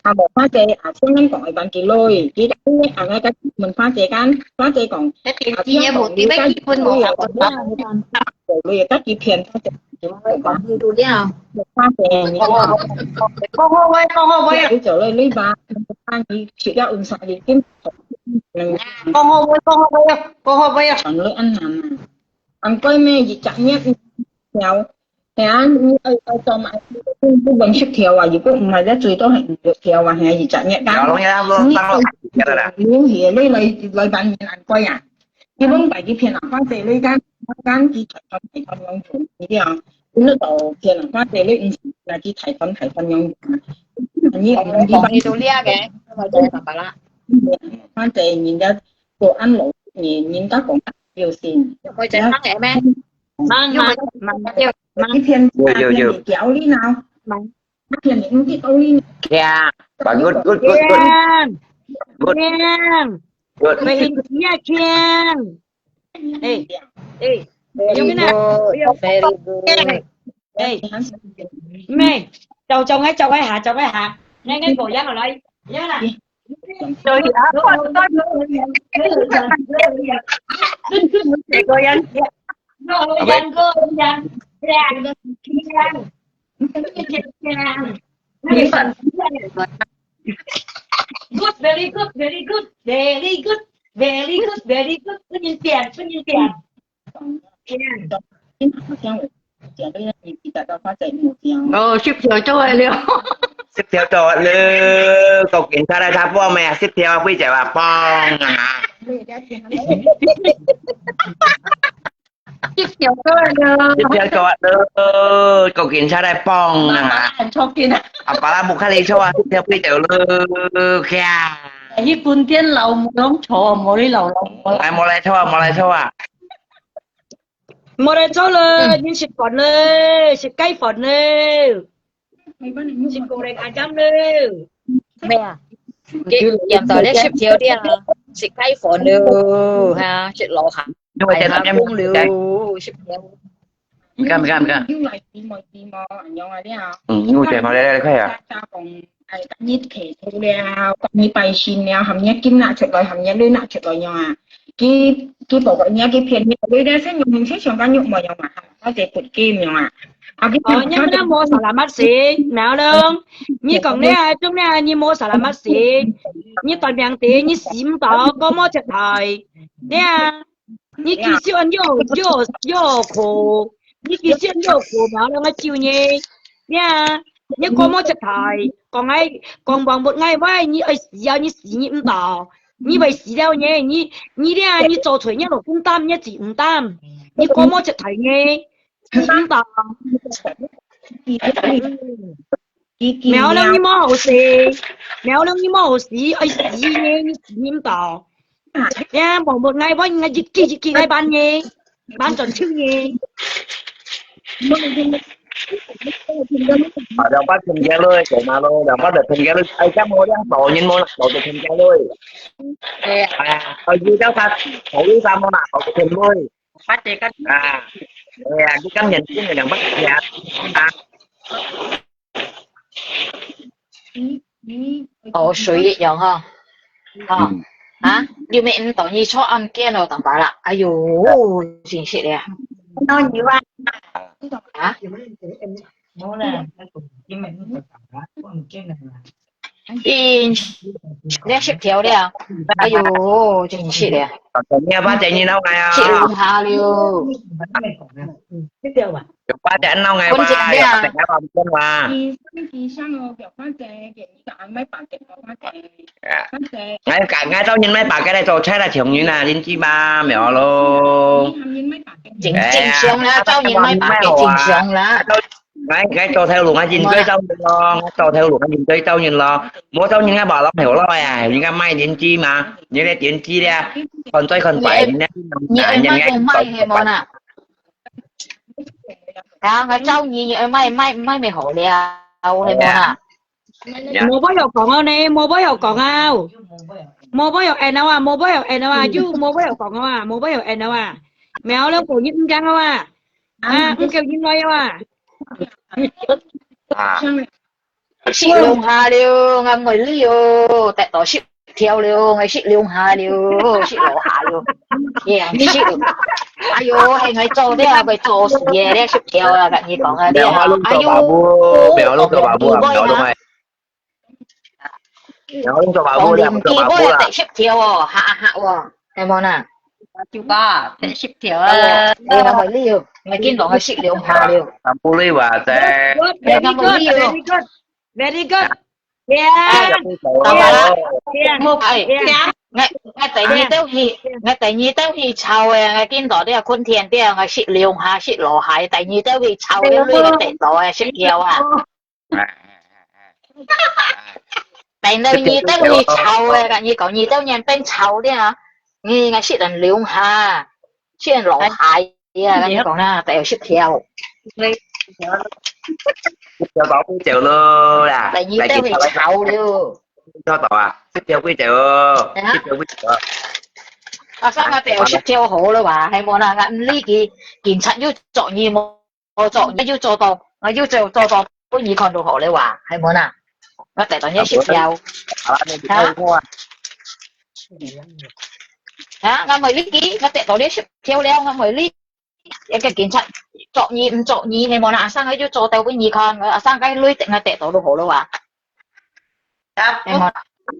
Speaker 2: hà một phát chế xuống năm còn bạn kỳ lôi chỉ đã ngay cái mình phát chế còn
Speaker 4: chi nhé bộ tí bách phân một học
Speaker 2: rồi các chị phiền phát chế
Speaker 4: còn như tôi đi nào
Speaker 2: một phát chế
Speaker 5: Con hô với
Speaker 2: cái trở lên lấy ba thì chị đã ứng sẵn đi kiếm
Speaker 5: con hô với
Speaker 2: chọn lựa ăn nào ăn quay mê gì chẳng nhất theo thế anh cho mày cũng vẫn sức theo à gì cũng mà giá trị tôi hạnh được theo à hay gì chẳng nhất
Speaker 6: đó
Speaker 2: đó
Speaker 6: luôn tăng
Speaker 2: luôn hiểu lấy bạn ăn quay à chứ không phải cái phiền phát tiền lấy gan chỉ thấy phần用途gì à nó tổ phiền phát tiền lấy là chỉ thấy phần用như
Speaker 4: còn như tôi lia kìa mà chơi tầm bà la
Speaker 2: phát tiền nhìn ra đồ ăn lẩu nhìn các con nhiều xin
Speaker 4: coi chơi thắng em em
Speaker 5: mang
Speaker 2: cái phiền kéo đi nào cái phiền những cái câu đi
Speaker 6: yeah but good
Speaker 5: Mày hình kia Thiêng. Ê giống cái nào ê mày chồng cái hả ngay cổ giang ở đây nhớ là rồi good very good có nhìn tiền
Speaker 4: ship theo cho ai liệu
Speaker 6: xếp theo trò lư cậu kiện ra đây tháp vô mẹ xếp theo quý trẻ bà bong
Speaker 4: ship theo cho ai
Speaker 6: xếp theo trò lư cậu kiện ra đây bong
Speaker 4: cho kia
Speaker 6: bà là một khai lý cho xếp theo quý trẻ lư kìa
Speaker 4: ญี่ปุ่นเตี้ยนเราน้องโชว์โมได้เรา
Speaker 6: ai mua lại cho à
Speaker 5: một đây choเลยnhìn xịt phỏnเลยxịt cây phỏnเลยxịt cổ đánh ăn chămเลย
Speaker 4: mẹ cái giảm tới đấy ship theo đi à xịt cây phở nữa ha ship lẩu hả
Speaker 6: nhưng mà
Speaker 4: phải
Speaker 6: em
Speaker 4: cung liu ship theo
Speaker 6: Cam cam cam.
Speaker 8: như lại tìm mò nhong à đi à
Speaker 6: Ngu chạy mà đây khai à.
Speaker 8: cha còn ai cả nhít kể thu đeo còn nhít bay xin đeo hầm nhét kim nạ chuột rồi hầm nhét lưới nạ chuột rồi nhong à cái bộ gọi nhét cái phiền như lưới đeo sẽ nhung sẽ chọn cái nhung mà nhong à nó sẽ cột kim nhong à
Speaker 5: nhưng nó mua xà làm mắt xì mèo lương như còn đấy chúng này như mua xà làm mắt xì như toàn miệng tí như xím đó có mua chật thời đấy như kỳ siêu ăn vô khổ như kỳ siêu ăn vô khổ mèo lương nó chịu nhé nha như có mua chật thời còn bằng một ngày với như ấy xí như xí như đỏ như vậy xí đâu nhé như đấy như trò thuế như là cũng tam như chỉ cũng tam như có mua chật thời nhé xím đỏ mèo lông như mò hồ xì ấy xì nhé như xì nhím đỏ nha bỏ một ngày với ngày chỉ ngày ban nhé ban chuẩn chữ nhé
Speaker 6: Ở đâu bắt thùng ra lưới chạy mà luôn đâu bắt được thùng ra lưới ai chắc mua đang tổ nhưng mua tổ được thùng ra lưới ở dưới cháu ta tổ đi sao mua nào tổ được thùng lưới
Speaker 2: Bắt chị cách
Speaker 6: cái cắm nhìn cái người đàn bắt dạ
Speaker 4: Ồ, suy giống không? Hả? Điều mẹ tỏ nhi cho ăn kia nào tặng bà là ai dụ chính xác đấy à?
Speaker 2: nó nhiều anh
Speaker 4: Hả?
Speaker 2: nó là cái mình còn cái này
Speaker 4: In nét xếp theo đấy à? Ai dụ chính xác đấy à?
Speaker 6: còn nghe ba chạy như đâu ngày à
Speaker 4: Chị luôn hà liu.
Speaker 2: tiếp theo à
Speaker 6: ba chạy đâu ngày ba chạy vào chân mà
Speaker 8: kỳ sang rồi kiểu phát trẻ kiểu như cả mấy bạn kiểu phát trẻ
Speaker 6: ngay cả ngay tao nhìn mấy bà cái này trò chơi là chỉ như là đến chi ba mèo luôn
Speaker 4: Chính xác là cháu nhìn mấy bà cái chính xác là
Speaker 6: cái cho theo luôn anh nhìn cái tao nhìn lo cho theo luôn anh nhìn cái tao nhìn lo mua tao nhìn cái bà lắm hiểu lo à những cái may đến chi mà những cái tiền chi ra còn chơi còn phải
Speaker 4: như em may cùng may hay món à? Cái cháu nhìn như em may mày hỏi đeo hay món à?
Speaker 5: mua bao giờ còn không nè mua bao giờ còn không mua bao giờ em đâu à mua bao giờ em đâu à chứ mua bao giờ còn không à mua bao giờ em đâu à mèo nó cổ nhít trắng không à không kêu nhít nói đâu à
Speaker 4: Chị luôn hà liu ngắm người liu tại tổ chị theo liu ngày chị liu hà liu chị lộ hà liu yeah chị ai yo hay ngày trâu đấy à phải trâu gì đấy chị theo là bạn gì còn à đấy à ai yo
Speaker 6: mèo luôn cho bà mua mèo luôn mày mèo luôn cho bà mua
Speaker 4: còn kia bôi tại chị theo hạ cái món à
Speaker 2: chú ba tiếp theo
Speaker 4: đây là người liu ngày kia còn ngày chị liu hà liu
Speaker 6: bà mua đi bà sẽ
Speaker 5: very good yeah
Speaker 4: ngay tại như tao thì chào ngay kiến đó đấy con thiền đấy ngay xịt liều hà xịt lò hải tại như tao thì chào cái lưỡi cái tẹt đó xịt keo à tại nơi như tao thì chào cái như có như tao nhận tên chào đấy à như ngay xịt là liều hà xịt lò hải cái như còn na tại xịt keo
Speaker 6: cho tao quý chèo luôn là
Speaker 4: tại như tao thì chào liều
Speaker 6: cho tao à tiếp theo quý chèo tiếp theo quý chèo
Speaker 4: à sao mà tiểu識跳好啦話係冇啦，呢件柒要作業冇我作要做到，我要做到本耳看到學你話係冇啦，我第陣一識跳嚇，我咪呢幾我第到呢識跳了，我咪呢一個件柒作業唔作業係冇啦，阿生喺要做到本耳看，阿生喺呢定係第到都好啦話，係冇。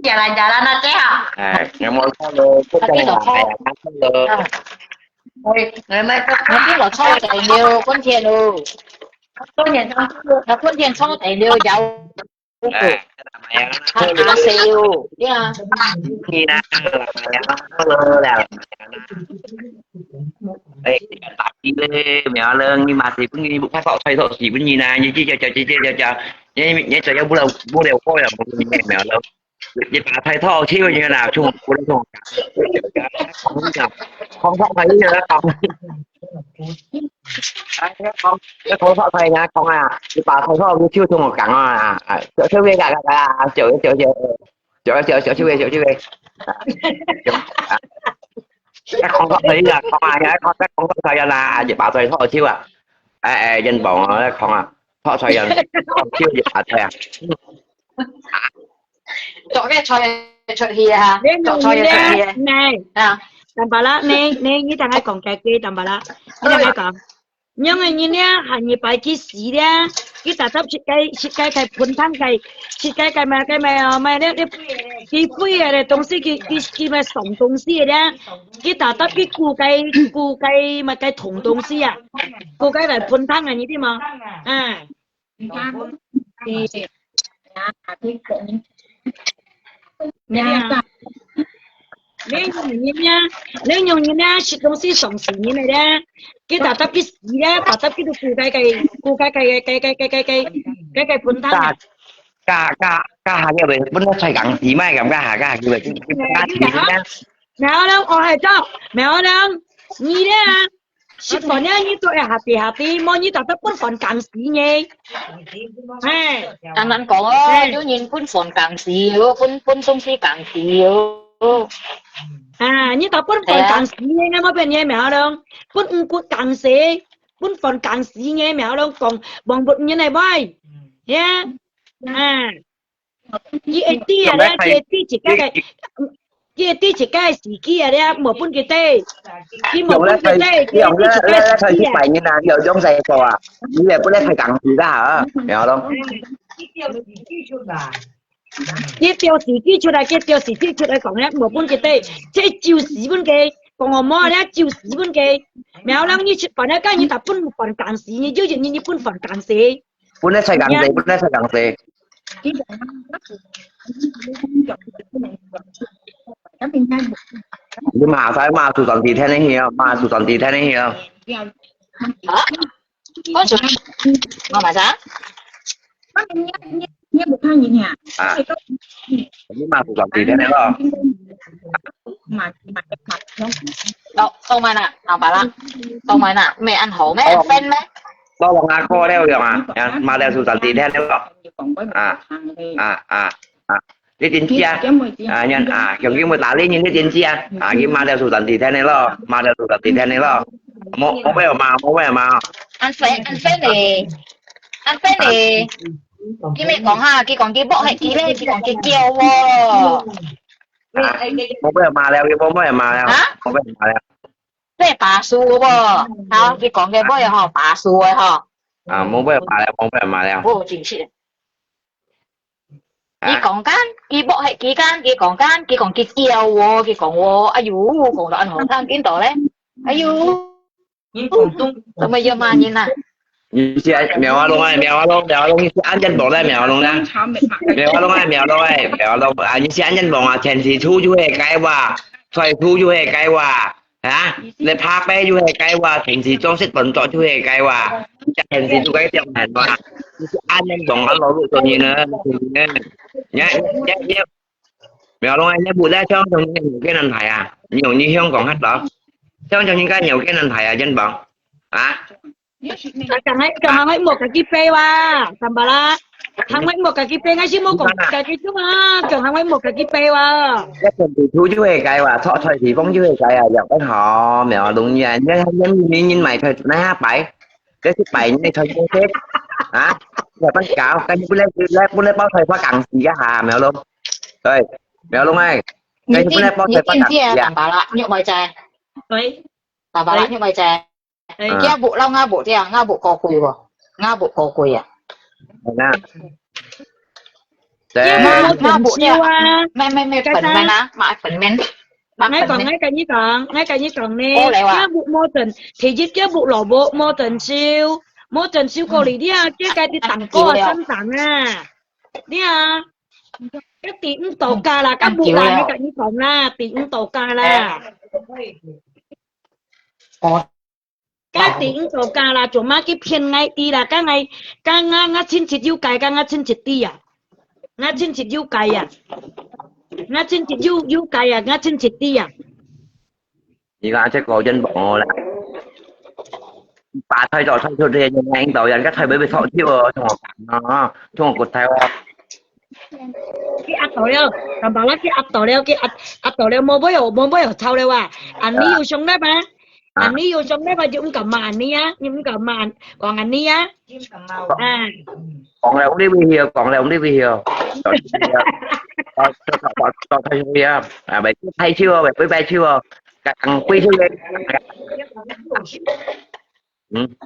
Speaker 2: giờ là nó chết à
Speaker 6: ngày mỗi con lô có cái là
Speaker 2: người mới
Speaker 4: nó biết là cho tài liệu con tiền rồi
Speaker 2: tôi nhận xong
Speaker 4: là con tiền cho tài liệu giàu hạ siêu nha
Speaker 6: khi nào là đây tại đi mẹ lên nhưng mà thì cũng như một phát thọ thay thọ chỉ cũng như này như chi cho nhé cho nhau bố đều coi là một mẹ lớn vậy bà thay thọ chiêu như nào chung của nó không thấy như đó không cái khối thọ thầy nha không à bà thay thọ như chiêu chung một cẳng à chơi về cả chơi siêu về cái không có thấy là không ai cái không có thấy là vậy bà thay thọ chiêu à dân bọn nó không à họ xoay dần chưa gì à thôi à
Speaker 4: chỗ cái chơi hìa ha
Speaker 5: Nên
Speaker 4: chỗ
Speaker 5: dùng
Speaker 4: chơi
Speaker 5: như
Speaker 4: chơi
Speaker 5: thế
Speaker 4: hìa
Speaker 5: này.
Speaker 4: à
Speaker 5: Tầm bà lá nè nè như thằng ấy còn cái kia tầm bà lá. Như thằng ấy còn. Nhưng mà như nè hành như bài kia xí nè. Cái ta thấp cái phun thang cái mà đấy cái phui này东西cái mà sống东西đấy. Cái ta thấp cái mà cái thùng东西à. Cái là phun thang là như thế mà. À.
Speaker 8: thì cái cũng
Speaker 5: Nhà nếu như nha shit东西sống死你嚟咧，佢打得啲屎咧，打得佢度顧計盤攤啊，
Speaker 6: cả hàng như vậy vẫn xoay gắng tí mai cảm cả hàng như vậy cái gì nhá
Speaker 5: 苗兩我係做苗兩，你咧shit房咧你做下啲，冇你打得本房幹屎嘅，係，
Speaker 4: anh講á chú nhìn phun phồn càng xíu phun sông xí càng xíu
Speaker 5: 啊，你打本房幹屎嘅，冇變嘢苗兩，本幹屎，本房幹屎嘅苗兩講望不你嚟喂，呀，啊。cái tí à đấy cái tí chỉ cái gì kia đấy một bún cái tê cái một bún cái tê cái
Speaker 6: ông lấy thời tiết bảy như nào giờ giống dày cò à như vậy có lấy thời cẳng gì ra hả hiểu không
Speaker 5: cái tiêu xì kia出來cái tiêu xì kia出來講咧một bún cái tê cái chiều xì bún cái còn我摸咧chiều xì bún cái苗人你反正cái你打bún phần càng xì你就是你bún phần càng xì
Speaker 6: bún lấy thời cẳng gì bún lấy thời cẳng gì nhưng mà sao mà tụi toàn gì thế này hiểu mà tụi toàn gì thế này hiểu
Speaker 4: có sự ngon mà sao
Speaker 8: nhé một hai nhìn hả
Speaker 6: nhưng mà tụi toàn gì thế này không
Speaker 8: mà
Speaker 4: đâu không mày nè nào bà la không mày nè mẹ ăn hổ mẹ ăn phen mẹ
Speaker 6: bao bằng ngà kho đeo được mà đeo tụi toàn gì thế này không cái tiền chia nhân kiểu như 18 lên những cái tiền chia cái mà đeo tụi toàn gì thế này lo mà đeo tụi toàn gì thế này lo một bé mà
Speaker 4: ăn phen thì cái mẹ còn ha cái còn cái bộ hay cái này cái còn cái keo vô
Speaker 6: một bé mà đeo cái bố bé mà đeo một bé mà đeo
Speaker 4: cái bà su vô hả cái còn cái bộ là họ bà su ấy hả
Speaker 6: một bé mà đeo
Speaker 4: vô chính trị cái còn cái bộ hay cái còn cái còn cái keo vô cái còn vô ai dụ còn là anh hổ thang kiến tổ đấy ai dụ tụi bây giờ mà nhìn nè
Speaker 6: mèo luôn như ăn chân bò đây mèo luôn nè mèo luôn như ăn chân bò chèn thì thu chú hệ cái qua xoay thu chú hệ cái qua hả để pha bé chú hệ cái qua chèn thì trong xích bẩn trọ chú hệ cái qua chèn thì chú cái trong hẹn qua ăn chân bò ăn lẩu rồi gì nữa nhá mèo luôn nhá bụi ra cho trong cái nền thải nhiều như không còn hết đó trong những cái nhiều cái nền thải chân bò
Speaker 5: Càng ấy một cái pe wa, tầm bà la, hàng ấy một cái pe ngay chứ một cái chút á, càng ấy một cái pe wa.
Speaker 6: Cái phần thì thu chú cái và thọ thời thì phóng chú cái dọc cái họ mèo đúng như nhìn mày thôi nó hát bảy cái thứ bảy như thôi không chết hả giờ bắt cạo cái bún lên bao thời phá cẳng gì cả hà mèo luôn rồi mèo luôn ơi cái bún lên bao thời phá cẳng gì
Speaker 4: bà la nhậu mày chè bà la nhậu mày chè kia bộ lao nga bộ kia nga bộ cò cùi vào nga bộ cò cùi à nga bộ kia mày phần mày ná mà phần men
Speaker 5: ngay cái như còn nè cái bộ mô tình thì giúp cái bộ lò bộ mô tình siêu cô lý đi à cái đi tặng cô sân tặng à đi à cái tiếng tổ ca là các bộ là ngay cái như còn là tiếng tổ ca là cái tiếng tổ ca là chỗ mà cái phiên ngay đi là cái ngày cái ngã chín chít yêu cài cái ngã chín chít đi à ngã chín chít yêu cài à ngã chín chít yêu cài à ngã chín chít đi à
Speaker 6: thì là chắc có chân bộ là bà thay đổi thay thôi thì anh tàu dần các thầy bởi vì thọ chưa trong một cột theo
Speaker 5: cái ắt tổ leo làm bảo là cái ắt tổ leo mua bơi ở sau leo à anh đi yêu sống đấy mà anh đi vô trong đấy mà chúng cầm màn đi á nhưng cầm màn còn anh đi á à
Speaker 6: còn là ông đi vì hiểu còn là ông đi vì hiểu còn thay vì bạn thay chưa bạn với bay chưa càng quy chưa lên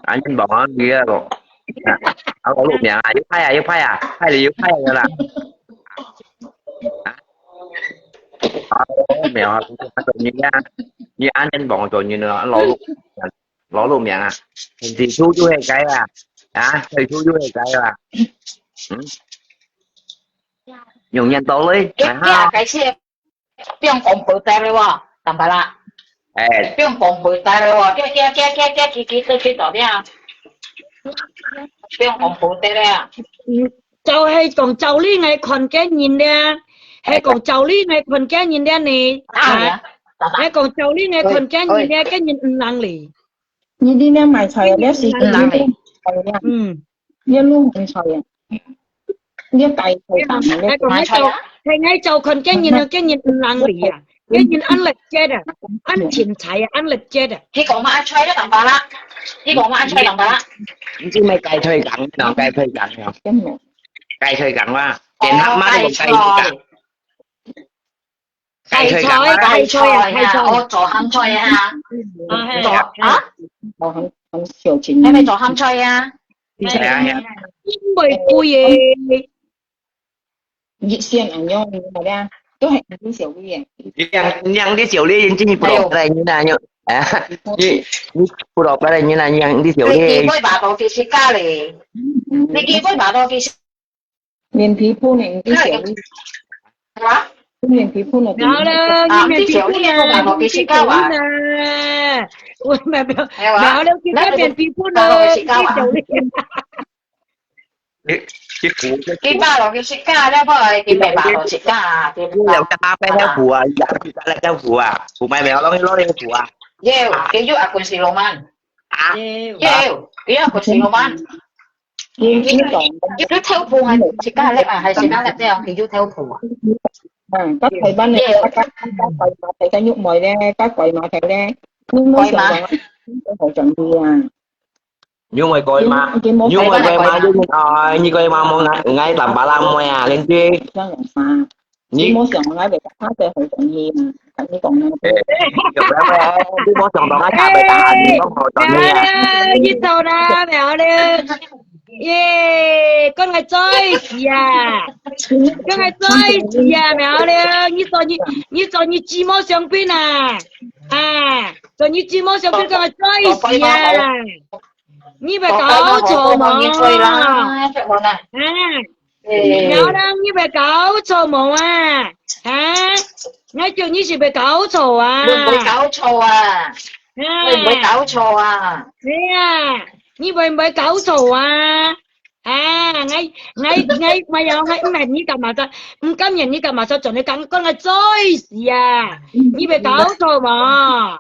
Speaker 6: anh bỏ gì rồi ở có lúc nhà giúp thay hay là giúp thay rồi là mèo như anh bọn rồi như nữa lỗ luôn miệng à thì chú hay cái thì chú hay cái dùng nhanh tố lý
Speaker 4: cái xe tiếng phòng bự tay rồi tầm phải là tiếng phòng bự tay rồi cái đó đi à tiếng phòng bự tay rồi
Speaker 5: cháu hay còn cháu lý ngày còn cái nhìn đây hay còn cháu lý ngày còn cái nhìn đây này hay còn cháu lý ngày còn cái nhìn đây cái nhìn năng lì
Speaker 8: như đi nè mày xài ở xí
Speaker 4: năng lì
Speaker 8: như luôn mày xài như cày
Speaker 5: hay còn ngay cháu còn cái nhìn năng lì à cái nhìn ăn lệch chết à ăn tiền财啊ăn lệch chết à
Speaker 4: cái còn mà ăn chơi đó tầm phải là cái còn mà ăn chơi tầm phải là
Speaker 6: chứ mày cày thuê cặn nào cày thuê cặn không cày thuê cặn quá tiền hấp má còn cày
Speaker 4: cày chơi ô chỗ ham chơi ha chỗ hả
Speaker 8: hiểu chính
Speaker 4: em phải chỗ ham chơi à
Speaker 5: bởi cùi
Speaker 8: dị xiên ở nhau mà ra tôi hẹn đi xỉu đi
Speaker 6: nhang đi xỉu đi chứ nhịp đột đây như nào nhở như phụ đột đây như là nhang đi xỉu đi
Speaker 4: đi với bà đồ thì xí ca này đi với bà đồ thì
Speaker 8: miền phía phu này đi xỉu đi
Speaker 4: hả
Speaker 8: miền phía phu này
Speaker 5: đó đó miền phía phu nè mẹ bảo đâu kia cái miền phía phu nè
Speaker 4: cái bà đồ cái xí ca đó thôi cái mẹ bà đồ xí ca thì
Speaker 6: liệu ta phải theo phụ là theo phụ mày mèo nó đi phụ
Speaker 4: yêu cái yêu à quân sĩ Roman yêu cái à quân sĩ Roman yêu theo phụ hay xí ca lại hay xí ca lại theo cái yêu theo phụ
Speaker 8: các thầy ban này các thầy cái nhục mồi đây các quầy mà thầy đây nhưng mỗi mà hỗ trợ
Speaker 6: nhưng mà coi mà như coi mà ngay tầm 35 ngoài lên chi
Speaker 8: như mỗi sòng ngay để các thầy hỗ trợ gì mà thằng như còn
Speaker 6: đi mỗi sòng đó ngay về ta đi có hỗ trợ gì
Speaker 5: như tàu đó mèo đi yeah con ngày chơi con ngày chơi mèo đi như tàu như chi mô sòng pin tàu như chi mô sòng pin con ngày chơi như bà cậu trồ mồ mèo đang như bà cậu trồ mồ ngay trường như gì bà cậu trồ
Speaker 4: đừng bị cậu trồ đừng bị cậu trồ
Speaker 5: như vậy cậu trồ ngay mà giờ ngay này như cả mà ta cảm nhận như cả mà sao chọn cái con là chơi như vậy cậu trồ mồ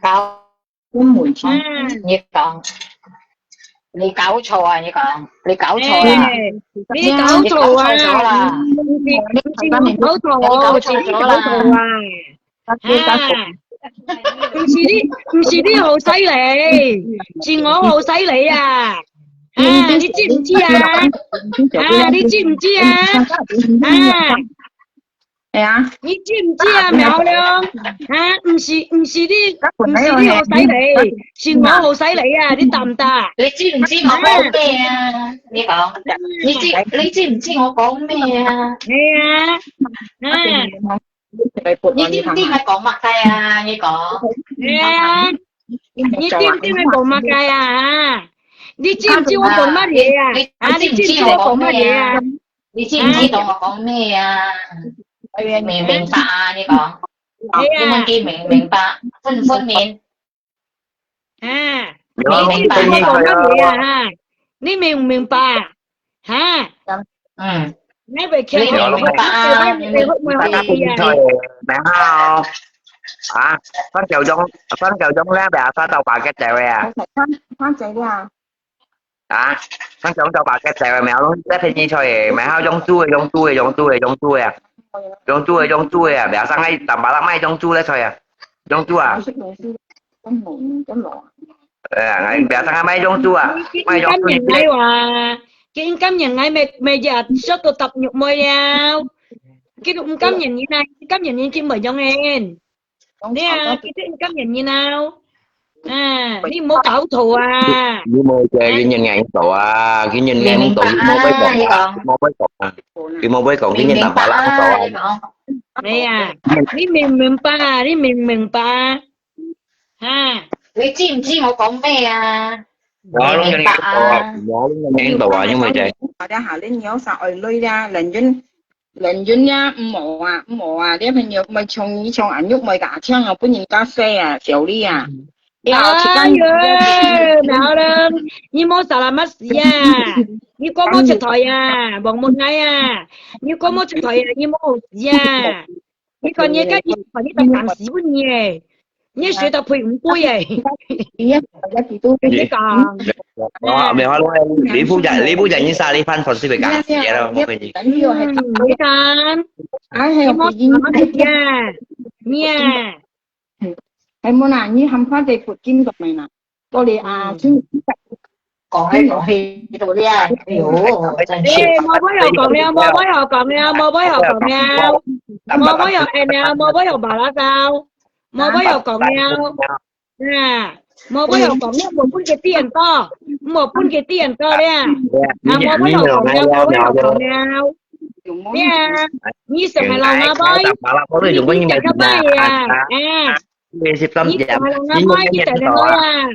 Speaker 4: cậu
Speaker 8: mùi chi
Speaker 4: như còn đi cậu trồ như còn đi cậu trồ
Speaker 5: đi cậu trồ唔是啲好犀利，是我好犀利啊！你知唔知啊？你知唔知啊？你知唔知啊？苗亮唔是啲好犀利，是我好犀利啊！你得唔得？
Speaker 4: 你知唔知我講咩啊？你講，你知唔知我講咩啊？你知唔知我講乜雞啊？你講，
Speaker 5: 你知唔知我講乜雞啊？你知唔知我講乜嘢啊？你知唔知我講乜嘢啊？
Speaker 4: 你知唔知道我講咩啊？明唔明白啊？你講，你問佢明唔明白？分唔分面？
Speaker 5: 你知唔知我講乜嘢啊？你明唔明白？ngay về kia
Speaker 6: mẹ không phát chèo trong lá bè phát tàu bà cái chèo
Speaker 8: phát chạy đi
Speaker 6: phát tàu bà cái chèo mẹ luôn cái thì như thôi mẹ không trong chui bè sang ngay tầm 35 mấy trong chui đấy thôi Dong chua.
Speaker 8: Con muộn con lọ.
Speaker 6: Ngày bé thằng mấy dong chua. Mấy dong
Speaker 5: Cảm
Speaker 6: chua
Speaker 5: nhận ngay hòa. Cái cảm nhận ngay mày giờ số tụ tập nhục môi đeo. Cái đụng cảm nhận như này, cảm nhận như chim bởi dòng em. Đấy à, cái cảm nhận như nào? À, đi mua cậu thù à.
Speaker 6: Đi mua chơi cái nhìn ngày tổ à, cái nhìn ngày tổ đi mua với cậu, mua với cậu à. Đi mua với cậu cái nhìn tạm bảo là tổ.
Speaker 5: Đây à, đi mình pa, đi mình pa. Ha.
Speaker 4: 你知唔知我講咩啊？
Speaker 6: Đó luôn cho ngày tổ à, đó luôn cho ngày tổ à nhưng mà chạy.
Speaker 8: Ra hà lên nhớ sao ở lôi ra lần duyên nha mỏ à để mình nhớ mày trong ảnh nhúc mày cả chăng à bữa nhìn ca xe à xẻo đi à.
Speaker 5: Nào lên, như mua xà la mất ya, như có mua chật thỏi à, bằng một ngày à, như có mua chật thỏi à, như mua ya, như còn như cái gì phải đi tập tạm xí bún nhỉ, như sữa tập phơi cũng vui vậy, cái còn,
Speaker 6: Đó, mẹ hỏi luôn em, Lý Phú Dạy như sao Lý Phan Phần về cả, vậy đâu, không phải gì.
Speaker 5: cái con, như mua xà la mất ya, nha.
Speaker 8: Hay muốn là như hầm phát để phục kim gặp mày nè. Tôi đi à chứ.
Speaker 4: Còn cái còn thì tôi đi à. Hiểu.
Speaker 5: Ê, mua bối hậu còn nhau, mua bối hậu còn nhau, mua bối hậu còn nhau. Mua bối hậu em nhau, mua bối hậu bà lá sao? Mua bối hậu còn nhau. Nè, mua bối hậu còn nhau, một phút cái tiền to. Một phút cái tiền to đấy à. À, mua bối hậu còn nhau, mua bối hậu còn nhau. Nè, như sợ mày lòng à bối. Như sợ các bối à. À. Như sợ mày lòng à bối, như sợ mày lòng à.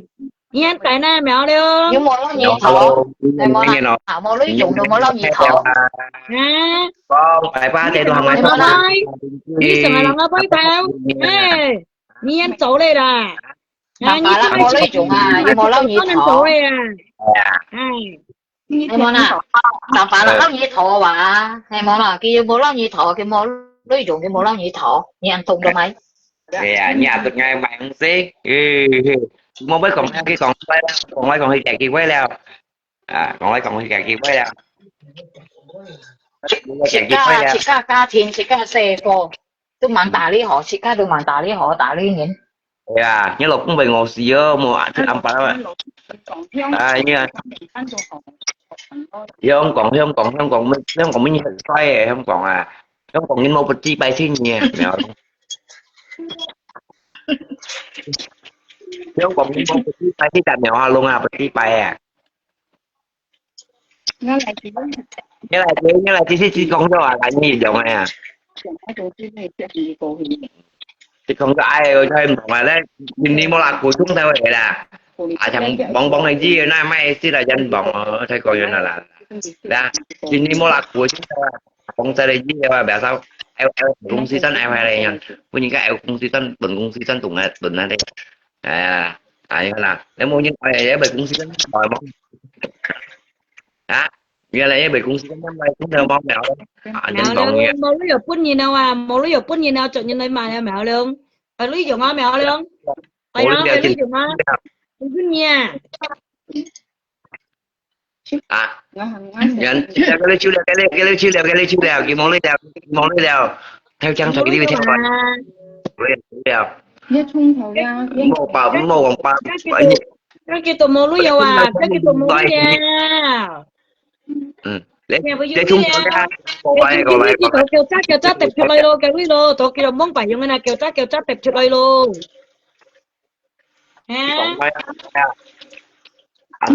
Speaker 5: Nhiên tại na mèo đi không?
Speaker 4: Nhưng mà nó nhị thọ. Tại mà là thảo mà lấy dụng rồi mà nó nhị thọ.
Speaker 5: À.
Speaker 6: Con phải ba chạy đồ hàng ngày
Speaker 5: không nói. Như sợ mày lòng à bối tao. Ê. Nhiên chỗ đây là.
Speaker 4: Mà là mà lấy dụng à, nhưng mà nó nhị thọ. Em muốn à, đàn phải là nó nhị thọ mà. Em muốn là kia mua nó nhị thọ, kia mua lấy dụng, kia mua nó nhị thọ. Như anh Tùng đâu mấy.
Speaker 6: Nhà từ ngày bạn không xí. Mua với còn cái còn lấy còn hơi chạy kia quay leo. À, còn lấy còn hơi chạy kia quay leo.
Speaker 4: Chỉ ca thiên, chỉ ca xe cô. Tôi mang đà lý họ, chỉ ca tôi mang đà lý họ, đà lý nhìn.
Speaker 6: À, nhớ lục cũng về ngồi xì ơ, mua ăn thức ăn phải không? À, như giờ không còn mấy xoay không còn à, không còn những một chi bài xin nhỉ, mèo. Không còn những một chi bài xin mèo hoa luôn à, chi bài à. Nhớ là chị không cho à, cái gì vậy à? Thì không có ai rồi thêm mà đấy, mình đi mua lạc của chúng ta vậy là à thằng bọn này gì nay mai chỉ là dân bọn thay coi như là đã mình đi mua lạc của chúng ta bọn ta đây gì mà bảo sao em cũng xí tân em hay đây nha với những cái em cũng xí tân tụng này đây như là nếu mua những cái này cũng xí tân rồi mong đó như là bị cũng xí tân năm nay cũng đều mong mèo
Speaker 5: mèo luôn một lý do phun gì nào à một lý do phun gì nào chọn như này mà mèo luôn phải lý do ngon mèo luôn phải không phải lý do ngon phun nha
Speaker 6: à nhận cái lấy chiêu leo cái món lấy leo theo chân thôi cái đi theo leo một vòng ba
Speaker 5: cái kia tụi mồ lý do à cái kia tụi mồ lý
Speaker 6: để chúng ta
Speaker 5: kêu chắc tập cho lại luôn cái lý luôn tôi kêu mong phải dùng cái này kêu chắc tập cho lại luôn ha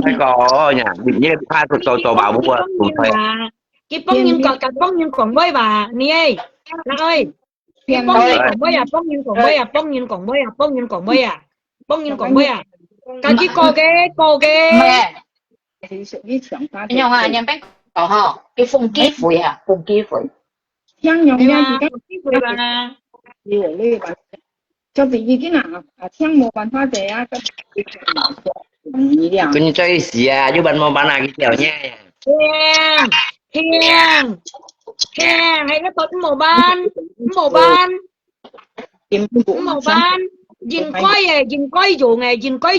Speaker 6: phải có nhà như pha tổ bảo bố
Speaker 5: cái bông nhưng còn cả bông nhưng còn với bà nè ơi là ơi cái bông nhưng còn với à bông nhưng còn với à bông nhưng còn với à bông nhưng còn với à bông nhưng còn với à cái cô cái
Speaker 4: nhưng mà nhân bác có họ cái phong ký phủi à phong ký phủi
Speaker 8: Chăng nhộng nha thì cái cho vì cái nào chăng một bàn hoa để
Speaker 6: cứ như chơi xì à chứ bạn mua bán này cái kiểu nha
Speaker 5: Hiền hay nó tốt màu ban dình quay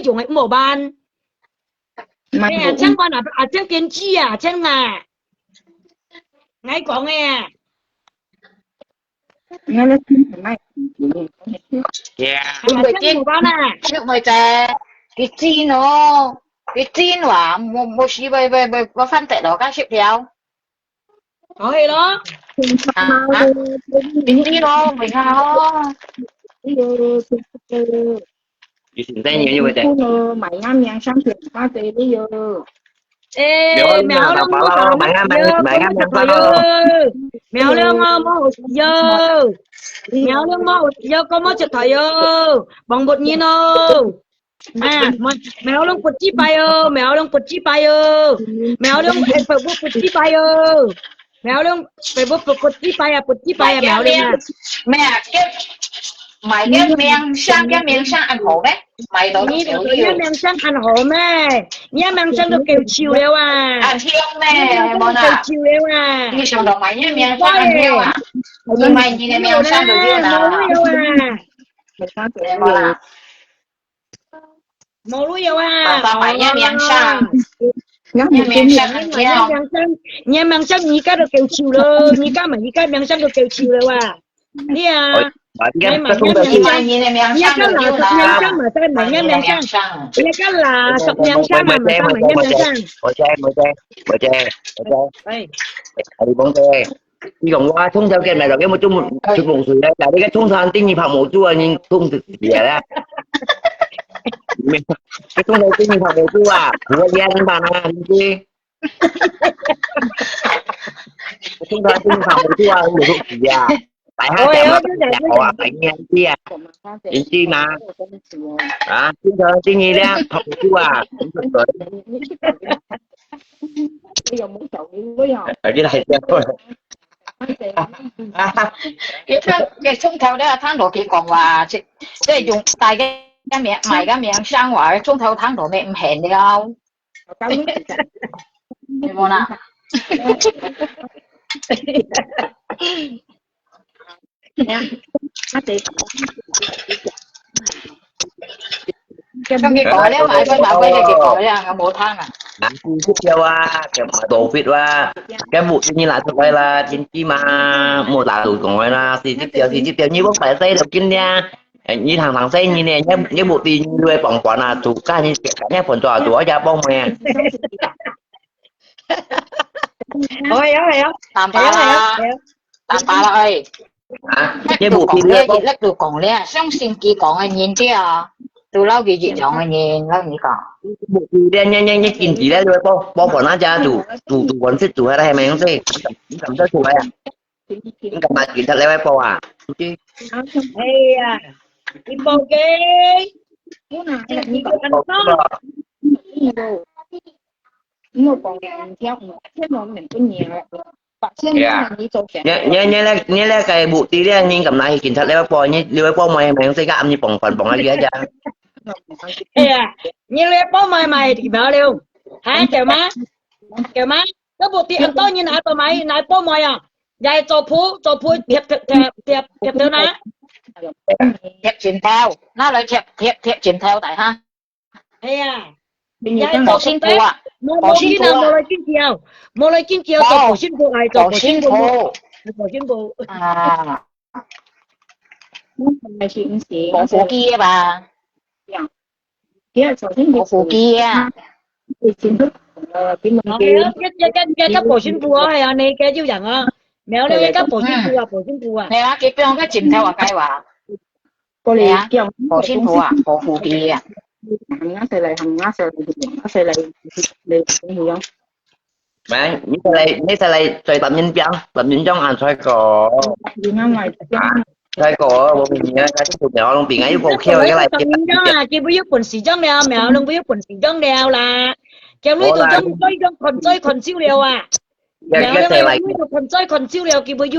Speaker 5: dùng này màu ban nè chẳng quan là chẳng kiến chi à chẳng à ngay có nghe
Speaker 8: nghe nó xin phải mai
Speaker 6: Yeah.
Speaker 5: Hà chân mù bao nè.
Speaker 4: nhưng mà cái chi nó à một xí về phân tệ đó các ship theo
Speaker 5: Có gì đó.
Speaker 4: à cái chi nó mình nó
Speaker 6: Chị xin tay nhiều như vậy
Speaker 8: cô nơ mày ngắm nhang sáng tuyệt ba tê bây giờ
Speaker 5: Ê, mèo lông mô tàu mắt dơ, có mô tàu dơ. Mèo lông mô dơ. Mèo lông mô dơ, có mô chật thầy dơ. Bằng bột nhìn ơ. À, mèo lông bột chí bay ơ, mèo lông bột chí bay ơ. Mèo lông phải bột chí bay ơ. Mèo lông phải bột chí bay à, mèo lông à.
Speaker 4: mẹ mày cái miếng sang ăn hổ đấy mày đó
Speaker 5: Nhi
Speaker 4: kiểu
Speaker 5: tụi nhá mang sang ăn hổ mẹ. Nhá mang sang được kêu chiều đeo à.
Speaker 4: ăn hiêu mẹ bọn
Speaker 5: Kêu
Speaker 4: à
Speaker 5: chiều đeo à.
Speaker 4: như sao đó mày nhá miếng sang ăn hiêu à nhưng mày nhìn này miếng sang được hiêu nào
Speaker 8: mày sáng tuyệt
Speaker 4: bọn à
Speaker 5: Màu lúa yêu à.
Speaker 4: tao mày nhá miếng sang
Speaker 8: ngắm
Speaker 4: nhá
Speaker 8: một
Speaker 4: miếng sang
Speaker 5: Nhưng
Speaker 4: ăn
Speaker 5: mà
Speaker 4: hiêu
Speaker 5: nhá mang sang nhí cá được kêu chiều đeo. Nhí cá mà nhí cá mang sang được kêu chiều đeo à. Đi à.
Speaker 6: Bởi
Speaker 5: Đây
Speaker 6: cái
Speaker 5: mà
Speaker 6: không
Speaker 5: nhá
Speaker 6: được
Speaker 5: mang
Speaker 6: chi
Speaker 5: sang.
Speaker 4: nhìn này miếng
Speaker 5: Nhá
Speaker 4: sang
Speaker 5: cá
Speaker 4: được
Speaker 5: là
Speaker 4: hiêu
Speaker 5: sọc mang
Speaker 4: nào
Speaker 5: sang mà sao mà nhá
Speaker 4: nhìn
Speaker 5: mang
Speaker 4: này
Speaker 5: sang.
Speaker 4: miếng sang
Speaker 5: Nhá cá là sọc mang sang mà sao mà nhá mang sang.
Speaker 6: Mở tre
Speaker 5: Đây.
Speaker 6: đi bóng tre đi vòng qua xuống theo kênh này rồi cái một chút một sự đây là cái xuống theo anh tiếng nhịp học một chua nhưng không thực địa ra cái xuống theo tiếng nhịp học một chua à vừa nghe anh bạn à đi xuống theo tiếng nhịp học một chua không được thuộc gì à tại hai
Speaker 5: Ôi
Speaker 6: chạm
Speaker 5: ơi
Speaker 6: mà
Speaker 5: chứ để chứ
Speaker 6: họ phải nghe chi à anh chi mà à xuống theo tiếng nhịp ra học một chua à cũng được rồi
Speaker 8: bây giờ muốn chậu với họ
Speaker 6: ở cái này thôi
Speaker 4: cái trung thầu đó tháng độ kỳ còn và即係用大嘅名買嘅名生話中頭tháng độ咩唔平啲啊？cao
Speaker 8: nhất
Speaker 4: 你冇啦？nha
Speaker 8: nó thì
Speaker 4: 咁結果咧買翻買翻嘅結果咧，我冇攤啊！
Speaker 6: nanti kecewa kayak Taufik lah cái vụ như là thực đây là chính khi mà một là tuổi của ngoài là thì tiếp theo như không phải xây được kinh nha như thằng xây như này nhé bộ tiền như vậy bằng quả là chủ ca như cả nhé phần trò chủ ra bông nè
Speaker 5: Ôi ơi.
Speaker 4: Tạm bà là ơi
Speaker 6: như bộ tiền
Speaker 4: 咧熱叻到講咧，相信佢講嘅嘢啲啊，到嬲佢熱講嘅嘢，嬲你講。
Speaker 6: bộ tiền đen nhanh kinh chỉ đấy rồi bao quả nó ra chủ vẫn thích chủ hay là mày không thấy cầm tới chủ hay à cầm mà chỉ thật lấy bao à
Speaker 5: Ê à. Đi bầu kê.
Speaker 8: cái nào
Speaker 5: Chị
Speaker 8: là
Speaker 5: chỉ
Speaker 8: như
Speaker 5: có ăn nó.
Speaker 8: một còn theo thế mà mình có nhiều bạn xem là như tôi sẽ
Speaker 6: nhớ là cái bộ tiền đen nhưng cầm này chỉ thật lấy bao như lấy bao mày không thấy gặm như bỏng là gì hết ra
Speaker 5: Ê à. Như lê bố mày thì bảo liêu. Hả kẹo má. Cái bộ tiền ăn to như nãy tao mày. Nãy bố mày à. Dạy cho phú thiệp theo ná.
Speaker 4: Thiệp chuyển theo, nó là thiệp chuyển theo tại ha.
Speaker 5: Ê à.
Speaker 8: bây
Speaker 5: Dạy
Speaker 4: Bỏ xin thua à?
Speaker 5: Một khi nào một lời kinh chiều cho bổ xin phụ lại cho
Speaker 4: Bỏ xin thua.
Speaker 5: bổ xin phụ.
Speaker 4: À,
Speaker 8: là chuyện gì
Speaker 4: bộ phụ kia bà,
Speaker 8: kia首先
Speaker 4: bộ phụ kia.
Speaker 8: thì chính thức cái mình
Speaker 5: Nó
Speaker 8: kia
Speaker 5: cái bổ xin phụ hay là này cái chiếu chẳng á. Nếu lấy cái bổ xin phụ à.
Speaker 4: Này á, cái bên cái chuyển theo à cái bà.
Speaker 8: có lẽ kiểu
Speaker 4: Bộ xin thua à, bộ phụ kia.
Speaker 8: hàng ngã sẽ lại để hiểu không
Speaker 6: mà như thế này chơi tầm nhìn trong ăn xoay cỏ
Speaker 8: đi ra ngoài
Speaker 6: xoay cỏ bộ mình nhớ cái chụp nhỏ luôn bị ngay bộ kêu cái này
Speaker 5: tầm nhìn đó là kia bây giờ quần sĩ trong đeo mèo luôn bây giờ quần sĩ trong đeo là kéo lưới từ trong còn siêu đeo à. Mèo
Speaker 6: cái xe này
Speaker 5: còn siêu đeo kia bây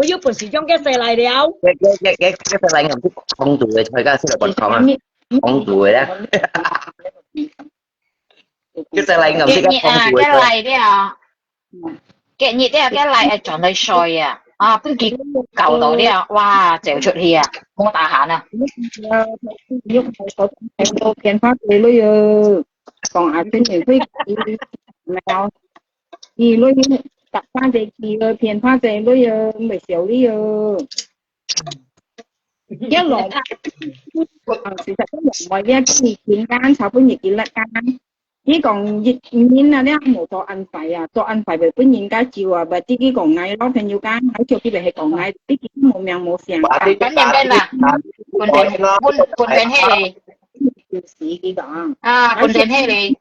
Speaker 5: giờ quần sĩ trong cái xe này đeo.
Speaker 6: cái xe này ngầm không tuổi thôi cái xe là còn không à không tuổi đó cái xe này ngầm
Speaker 4: Cái
Speaker 6: cái
Speaker 4: nhị
Speaker 6: không
Speaker 4: à,
Speaker 6: tuổi
Speaker 4: cái này đấy à. Cái nhị đấy à, cái này chọn lấy soi à. À, bên kia cầu đó đấy à. Wow, chéo chuột hì à. Mô tả hả nè.
Speaker 8: lúc có em tô kiến phát tới bây giờ còn ai trên những cái mèo thì lúc đặt ra thì phiền phát tới bây giờ mới xíu đi 一來事實都唔係嘅，熱見間手本熱見甩間。呢講熱面啊，呢冇做ăn phải à，做ăn phải về bên nhìn cái chiều à，và tí cái còn ngay đó thì nhiều cái hãy chiều cái về còn ngay tí cái một miệng một xiềng
Speaker 4: Kan yang ben lah. Punten heli.
Speaker 8: xí cái đó
Speaker 4: Punten heli.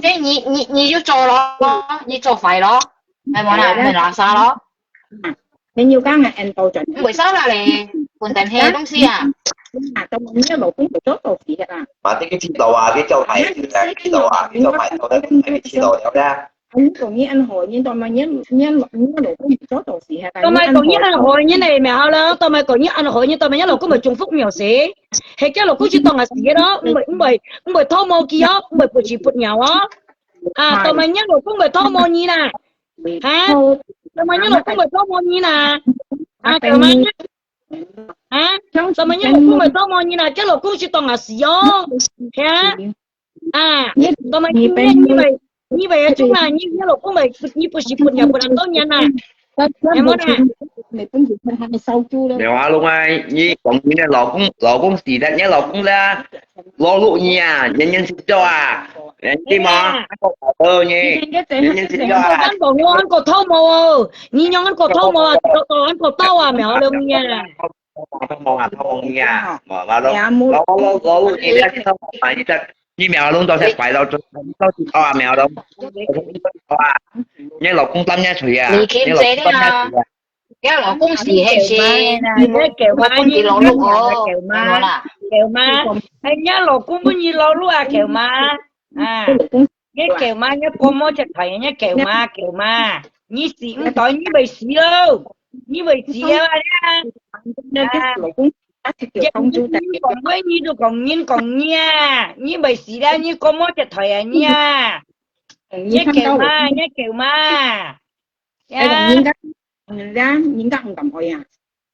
Speaker 4: Thế你要做咯，你做快咯，係冇啦，咪垃圾咯。
Speaker 8: thì nhiều cái ngày ăn tô chuẩn
Speaker 4: Buổi sáng là你punten heli東西啊。
Speaker 8: trong những lỗ cũng phải tốt đồ xí à
Speaker 6: mà cái chế độ cái châu này cái chế độ cái châu này tôi thấy cái chế độ đó ra
Speaker 8: anh còn như anh hồi nhưng tôi mà nhớ lỗ cũng phải tốt đồ xí hả
Speaker 5: tôi mày còn như anh hồi như này mèo đó tôi mày còn như anh hồi như tôi mày nhớ lỗ cũng phải trùng phúc mèo xí hay cái lỗ cũng chỉ toàn là xí đó mày thô mô kia mày bự chỉ bự nhau á tôi mày nhớ lỗ cũng phải thô mô như nè hả tôi mày nhớ lỗ cũng phải thô mô như nè kiểu mà sao mà nhớ lỗ cũng phải thô mô như nè cái lỗ cũng chỉ toàn là xí đó hả tôi mày như vậy chúng là như lỗ cũng phải như bự chỉ bự nhau bự làm tốt nha nè em muốn nè
Speaker 8: mày cũng chỉ phải hai sau chu đó
Speaker 6: mèo hoa luôn ai như còn như này lò cũng xì ra nhé lò cũng ra lo lụ nha nhân xin cho đi mà nhé nhân xin cho
Speaker 5: anh còn ngon anh còn thâu mồ như nhau anh còn thâu mồ anh còn tao mèo luôn nha
Speaker 6: thông nha mà lo lụ gì ra chứ không phải như mèo luôn tôi sẽ phải đâu tôi chỉ to mèo đâu nhé lò cũng tâm nha thủy
Speaker 4: Lý kiếm chế đấy à. Cái lỗ cũng xì hay xì.
Speaker 5: Cái kiểu mà
Speaker 4: như lỗ lúc ồ.
Speaker 5: Kiểu mà hay nhá lỗ cũng bao nhiêu lỗ lúc kiểu mà cái kiểu mà nhá cô mua chặt thấy nhá kiểu mà như xì cũng tối như bầy xì đâu như bầy xì đâu
Speaker 8: nên cái lỗ cũng
Speaker 5: không chú tại còn với như đồ còn nha như bầy xì ra như cô mua chặt thấy nha nhá kiểu mà
Speaker 8: những cái không cầm hồi à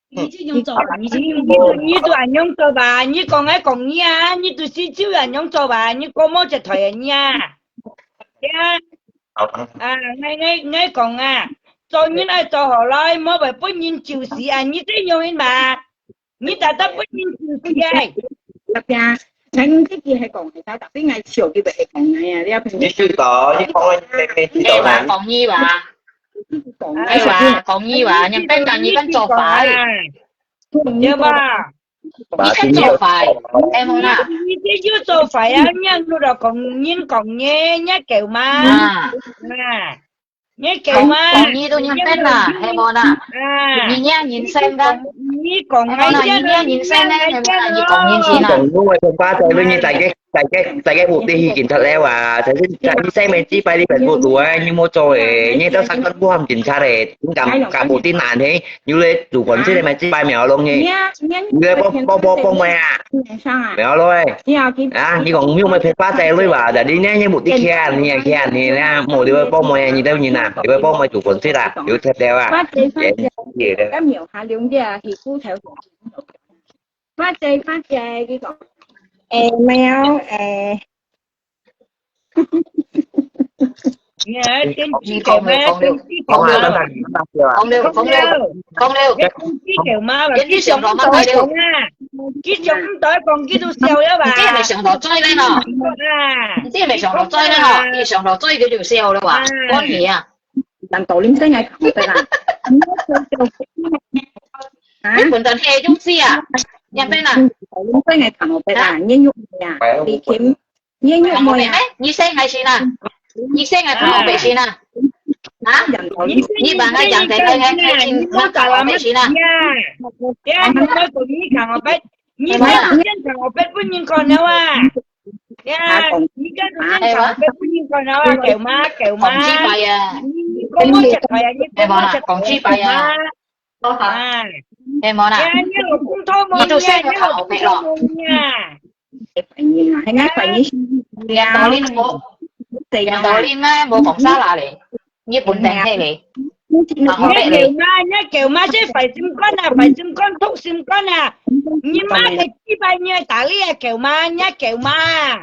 Speaker 5: như tôi anh nhung cho bà như con ấy còn nha như tôi xin chú anh nhung cho bà như cô mua chặt thời nha ngay còn cho những ai cho họ lại mới phải bớt nhìn chịu gì như thế nhau em bà như ta bớt nhìn chịu gì ai
Speaker 8: thật ra anh cái gì hay còn người ta đặt cái ngày chiều cái vậy còn ngày à đi
Speaker 6: như sư tờ như con cái chế độ này
Speaker 4: còn như bà còn như bà nhưng bên là như bên cho phải
Speaker 5: nhưng mà
Speaker 4: như cách cho phải em không nào
Speaker 5: như thế chứ cho phải á nhân rồi còn nghe nhá kiểu mà nhá kiểu mà
Speaker 4: còn như tôi nhân bên là em không nào như nhá nhìn xem đó
Speaker 5: như còn ngay
Speaker 4: nhá nhìn xem đây em như còn nhìn gì nào
Speaker 6: còn đúng rồi còn ba trời với như tại cái vụ đi kiểm tra leo thấy đi xem mình chỉ phải đi phải vụ tuổi nhưng mua trôi như tao sáng con bu hầm kiểm tra để cũng cả bộ tin nạn thế như lê chủ quần chứ này chỉ bài mèo luôn nhỉ người bông mày mèo luôn như còn như mày phải ba trời luôn bà để đi nhé như một tí kia thì nè một đứa bông mày như đâu như nào đứa bông mày chủ quần chứ là đứa theo đeo gì đấy
Speaker 8: cái miệng hà lượng giờ thì cứ theo phát chơi cái còn mèo
Speaker 5: trên
Speaker 4: chỉ kiểu mà không đều
Speaker 5: kiểu mà
Speaker 4: cái sườn đó mà tới đều
Speaker 5: cái sườn tới còn cái đồ xèo đó bà
Speaker 4: cái này sườn đó chơi lên nè cái này sườn đó chơi lên nè cái sườn đó chơi cái đồ xèo đó bà con gì à
Speaker 8: làm tổ liếm tới ngày không phải là
Speaker 4: cái phần tận hè chúng gì à nhà bên nào
Speaker 8: liếm tới ngày không phải là như nhục nhà đi kiếm như nhục mồi à
Speaker 4: như sen hay gì nè như sen ngày không phải gì nè hả như bạn hay chẳng thể hay nó cả là mấy gì nè
Speaker 5: nó có như càng ở bên như mấy nhân càng ở bên với những con nữa như cái nhân càng ở bên với những con nữa kiểu mà có muốn chặt phải như có muốn chặt
Speaker 4: còn chi phải em món à
Speaker 5: như là cũng thôi mà
Speaker 4: tôi xem nó không phải rồi
Speaker 8: hay ngắt phải như
Speaker 4: nhà đó lên bộ nhà đó lên bộ phòng xa là đấy như bún đèn hay đấy
Speaker 5: nhá kiểu mà chứ phải xin con thuốc xin con nhưng mà thì chi bài như tả lý kiểu mà nhá kiểu mà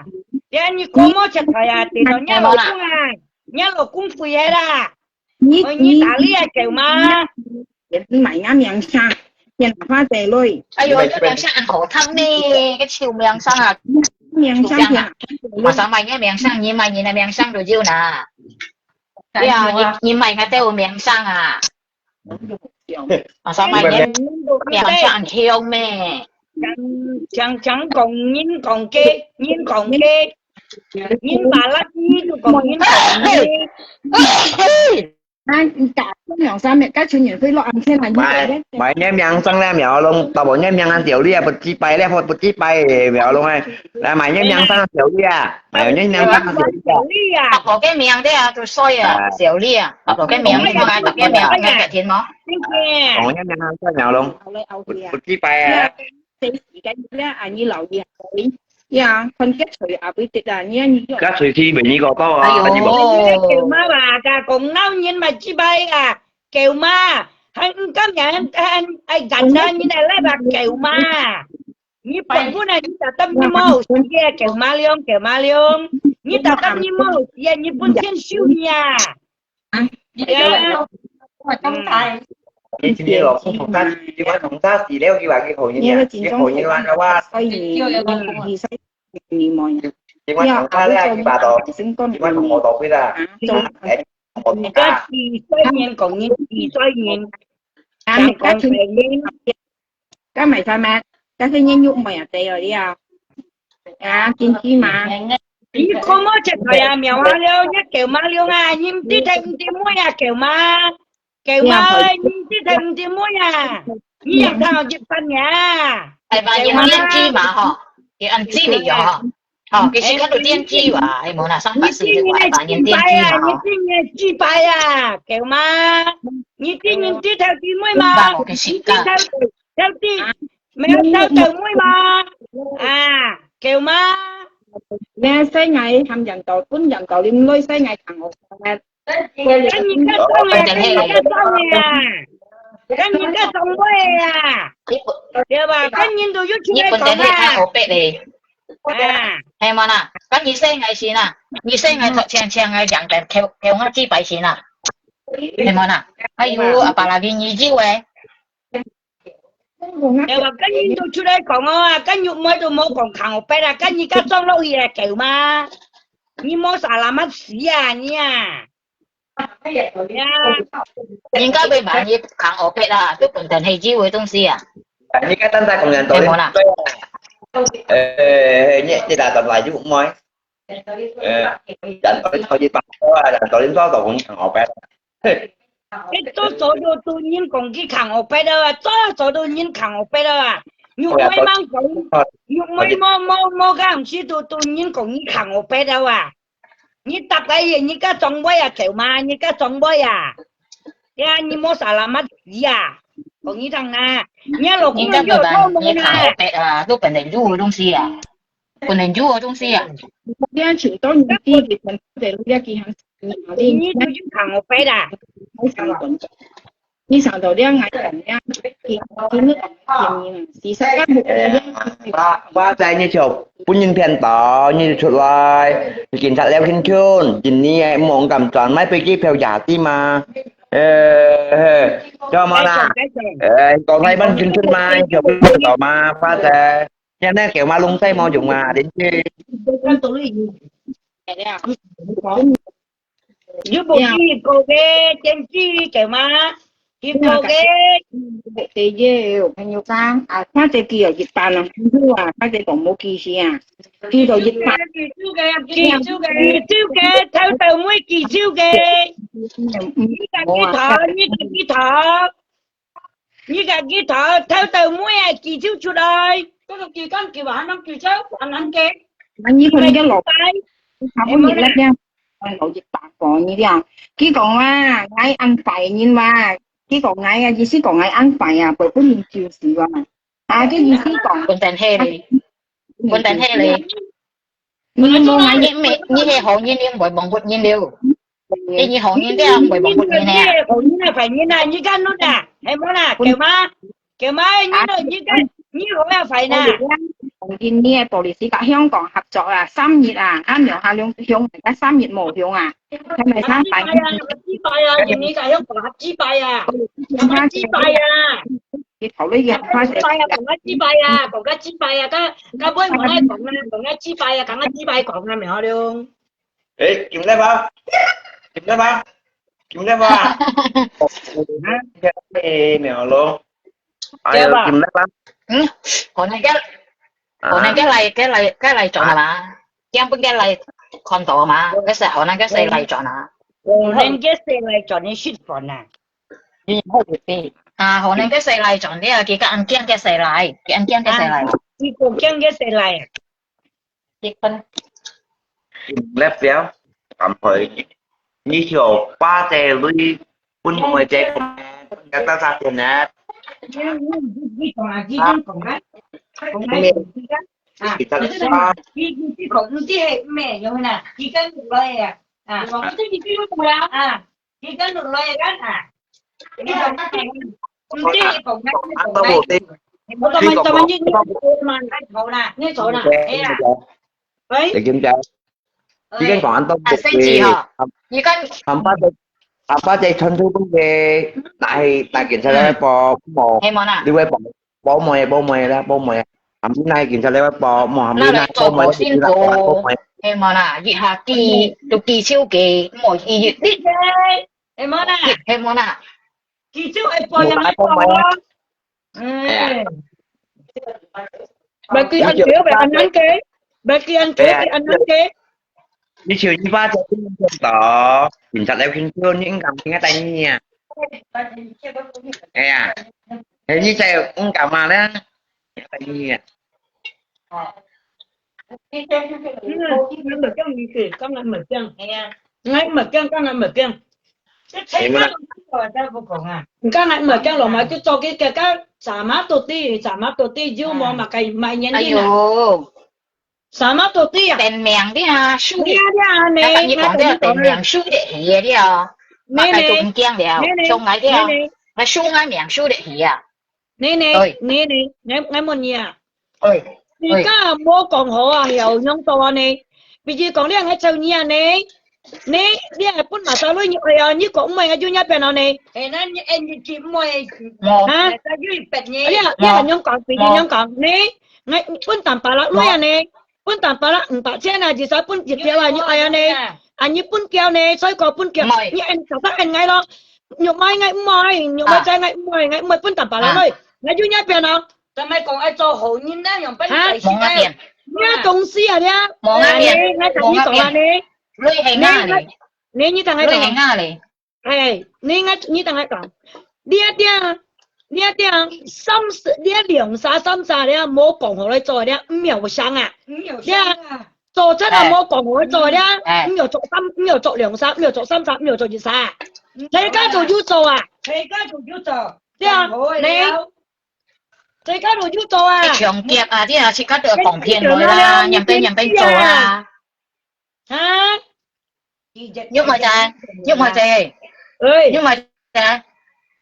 Speaker 5: như có muốn chặt phải thì nó nhá là cũng phì hết như tả lý kiểu mà
Speaker 8: mày ngắm miệng sang 片花仔類，
Speaker 4: 哎呦，cái miếng sang ăn hổ thăng đi, cái chiều miếng sang à,
Speaker 8: 面相片
Speaker 4: mà sao mày nghe miếng sang, nhìn mày nhìn là miếng sang rồi chiều nè. Bây giờ nhìn mày cái tiêu miếng sang à, mà sao mày nghe miếng sang ăn thiêu mẹ.
Speaker 5: chẳng còn nhìn còn kê nhìn bà lắc nhìn còn nhìn còn kê
Speaker 8: cả nhỏ ra mẹ các chú nhìn với lo ăn xem là như vậy đấy.
Speaker 6: Mày ném nhang sang ném mèo luôn, tao bảo ném nhang ăn tiểu đi à, bật chi bay đấy, bật chi bay mèo luôn hay. Là mày ném nhang sang ăn tiểu đi à, mày ném nhang sang ăn tiểu đi à.
Speaker 4: Tập vào cái miệng đấy à, tôi soi à, xỉu đi à, tập vào cái miệng đi mà tập cái miệng nghe cái thiên mó.
Speaker 6: Còn ném nhang ăn sang mèo luôn, bật chi bay à.
Speaker 8: Cái này anh như lão gì vậy? Dạ, con kết sợi à với tết à nha.
Speaker 6: Các suy thi bị như có to à,
Speaker 4: Ai
Speaker 5: kêu má bà cả cùng nấu nhìn mà chi bay à kêu má anh cảm nhận anh gần đó như này lấy bà kêu má như phần của này như ta tâm như màu kia kêu má liông như ta tâm như màu kia như bún chiên siêu nhà
Speaker 2: trong tay
Speaker 6: Ini sini loh, konsultan di mana konsultan di leo gila cái hồi như vậy, cái hồi như là qua
Speaker 8: gì sai gì mọi
Speaker 6: di mana konsultan là cái bà tổ,
Speaker 8: xứng con
Speaker 6: di mana một tổ bây giờ, một
Speaker 5: cái gì xoay nhìn còn như gì xoay nhìn
Speaker 8: các thứ các mày sao mà các cái nhân dụng mày à tê rồi đi à kinh chi mà
Speaker 5: như không có chết rồi à mèo má liêu nhá kêu má liêu à nhìn tí thành tí mũi à kêu má ơi nhìn tí thành tí mũi à nhìn thằng chụp phân nhà
Speaker 4: tại bà nhìn tiên tri mà họ cái ăn chi thì họ cái gì đầu tiên chi mà hay muốn là xong bà xử được bà nhìn tiên tri mà họ
Speaker 5: nhìn chi bài à kêu má nhìn tí theo tí mũi mà
Speaker 4: cái gì cả
Speaker 5: theo tí mèo theo từ mũi mà à kêu má
Speaker 8: nè xây ngày thăm dần tổ cuốn dần tổ liên lôi xây ngày thằng
Speaker 5: cái nhìn cái xong này cái nhìn cái xong quay à giờ bà cái nhìn đồ YouTube
Speaker 4: nhịp
Speaker 5: này
Speaker 4: phần
Speaker 5: có
Speaker 4: tên hệ
Speaker 5: à
Speaker 4: ổ bệ đi
Speaker 5: à
Speaker 4: hay mà nè các nhị xây ngày xí nè nhị xây ngày thật chèn ngày chẳng đèn theo ngã chi bảy xí nè hay mà nè hay u à bà là vì nhị chi vậy
Speaker 5: giờ bà cái nhìn đồ YouTube này còn à cái nhục mới đồ mới còn khẳng ổ bệ là cái nhìn cái xong lâu gì à kiểu mà你冇啥那么急啊你啊！
Speaker 4: 应该被买你扛ổ bệ là cái phần tên hệ chi với东西à
Speaker 6: như cái tên ta còn nhận tội nhẹ thì là tầm lại chứ cũng mới dẫn tội gì bắt dẫn tội đến đó tội cũng thằng họ bé
Speaker 5: cái số đồ tự nhiên còn cái khẳng ổ bệ đó à số đồ nhiên khẳng ổ bệ đó à nhục mấy mang cũng nhục mấy mò cái không chỉ tự nhiên còn cái khẳng ổ bệ đó à你搭个嘢，你个装备啊，球嘛，你个装备啊，呀，你冇啥那么急啊，讲你听啊，你老公
Speaker 4: 应该
Speaker 5: 有
Speaker 4: 被买
Speaker 5: 好
Speaker 4: 你扛ổ bệ là cái phần tên du với东西à phần tên du với东西à
Speaker 8: đi chuyển tới những đi thì mình có thể đi kỳ hàng đi
Speaker 5: 你都去扛ổ bệ啦，
Speaker 8: 你上头两ngày nha thì nước thì sẽ các
Speaker 6: quaใจnhư chụp cũng như phiền tỏ như chụp lạiกินสัตว์แล้วขึ้นชื่นกินนี่มองกำจอนไม่ไปกี้เพลยาที่มาcho mà là còn thấy bênขึ้นขึ้นมาchụpต่อมาฟ้าแต่ยังได้เกี่ยวมาลงใส่มอdùng mà đến chi
Speaker 5: như bộ gì cô ghê trên chi kiểu mà thì cô ghê
Speaker 8: tê dê bao nhiêu sang à khác tê kia dịch bàn là không à khác tê còn một kỳ gì à khi rồi dịch bàn
Speaker 5: kỳ siêu ghê theo tàu mũi kỳ siêu ghê như cả cái thọ theo tàu mũi kỳ siêu chu đời có được kỳ con kỳ bảo năm kỳ sáu anh ăn kẹt
Speaker 8: anh như không cái lột không có dịch lên nha lột dịch bàn còn như thế nào khi còn ngay ăn phải nhưng mà cái còn ngay gì xí còn ngay ăn phải à bởi có nhiều chiều gì vào à cái gì xí còn
Speaker 4: phần tên hệ đi phần tên hệ đi như hệ hộ như niệm bởi bằng bột nhiên đều như hộ như thế bởi bằng bột như nè
Speaker 5: hộ như là phải như này như cái nút nè em muốn nè kiểu má như cái như hộ là phải nè
Speaker 8: in nghe bộ lịch sử cả香港合作啊3月啊啱兩下兩向大家3月冇向啊係咪三拜
Speaker 5: 支拜啊你個香港合支拜啊合支拜啊
Speaker 8: 你頭呢日開始
Speaker 5: 講緊支拜啊，講緊支拜啊，家妹我咧講緊支拜啊，講緊支拜講啊，明我了。
Speaker 6: 誒，kiếm đây ba, kiếm đây ba, kiếm đây ba. Mèo luôn. Ai kiếm đây ba.
Speaker 4: Hồi nay cái này chọn mà. Giang bên cái này con tổ mà. Hồi nay cái này chọn à.
Speaker 5: Hồi nay cái này chọn nên shit phone à.
Speaker 4: À, hồi nay cái này chọn đấy là cái ăn kiêng cái này. Cái ăn kiêng cái này.
Speaker 5: Cái cổ kiêng cái này à.
Speaker 4: Cái phân.
Speaker 6: Lép béo. Cảm thấy như kiểu ba trẻ lui quân mười trẻ của mẹ các ta ra tiền nè.
Speaker 5: Cái còn là cái còn đấy. Còn đấy à, cái còn cái mẹ như thế nào, cái được lời à, còn cái gì cũng đâu à, cái được lời cái à, cái còn cái còn
Speaker 6: Ăn tao bổ tim.
Speaker 5: tao mình như chỗ nào, đấy,
Speaker 6: Để kiểm tra. Chỉ cần còn ăn tao bổ
Speaker 4: Chỉ cần
Speaker 6: apa chạy thân thu vấn đề tại kiểm tra lấy bò mò đi quay bò mồi ra bò mồi hôm nay kiểm tra lấy bò mò hôm nay bò mồi
Speaker 4: em mà nè gì hà kỳ siêu kỳ mỗi gì đi
Speaker 5: em mà nè kỳ siêu em bò nhà bò bà kia ăn kế bà ăn kế bà kia ăn kế
Speaker 6: đi chiều đi ba chạy tỏ kiểm tra lấy khinh thương những cầm nghe tay như nha à thế như chạy cũng cả mà đấy tay như nha
Speaker 5: con lại mở chân ngay mở chân con lại mở chân cái này mở chân rồi mà cứ cho cái xả mát tổ ti dư mà cái mày nhấn đi nè xả mát tổ ti à
Speaker 4: tên miệng đi ha su đi
Speaker 5: nè
Speaker 4: các bạn còn đây là tên miệng su để hì đi à mà cái tụng kiêng đi à xong ngay đi à mà su ngay miệng su để hì à
Speaker 5: nè ngay một nhà
Speaker 4: ơi
Speaker 5: 而家冇講好啊，又用到啊你，譬如講呢個做嘢啊你係本來手女係啊，你講唔係我做嘢變啊你，係啦，你接唔係啊，就要變嘢，呢係用講，譬如用講你本淡白啦女啊你，本淡白啦500千啊，至少本熱條啊你係啊你本叫你，所以個本叫你按就得按ngay咯，肉買ngay唔係，肉買仔ngay唔係本淡白啦女，我做嘢變啊。ทำไมของไอ้โจโหยินได้อย่างเป็นไก่ชิ้นได้เนี่ยตรงเสียเนี่ยมองอะไรงั้นทำนี่ก่อนนี่
Speaker 4: เลยให้ง่ายเลย
Speaker 5: นี่ต่างไงก่อน
Speaker 4: เลยให้ง่ายเลย
Speaker 5: เอ้นี่งั้นนี่ต่างไงก่อนเดี๋ยว三十2-3เนี่ย冇講好你做เนี่ย唔有想啊เนี่ย做真係冇講好你做เนี่ย唔有做2-3唔有做3唔有做2-3你家做要做啊你家做要做เนี่ย你最緊要要做啊！
Speaker 4: 長腳啊，啲啊，切卡都防騙佢啦，人俾做啦。
Speaker 5: 嚇！
Speaker 4: 因為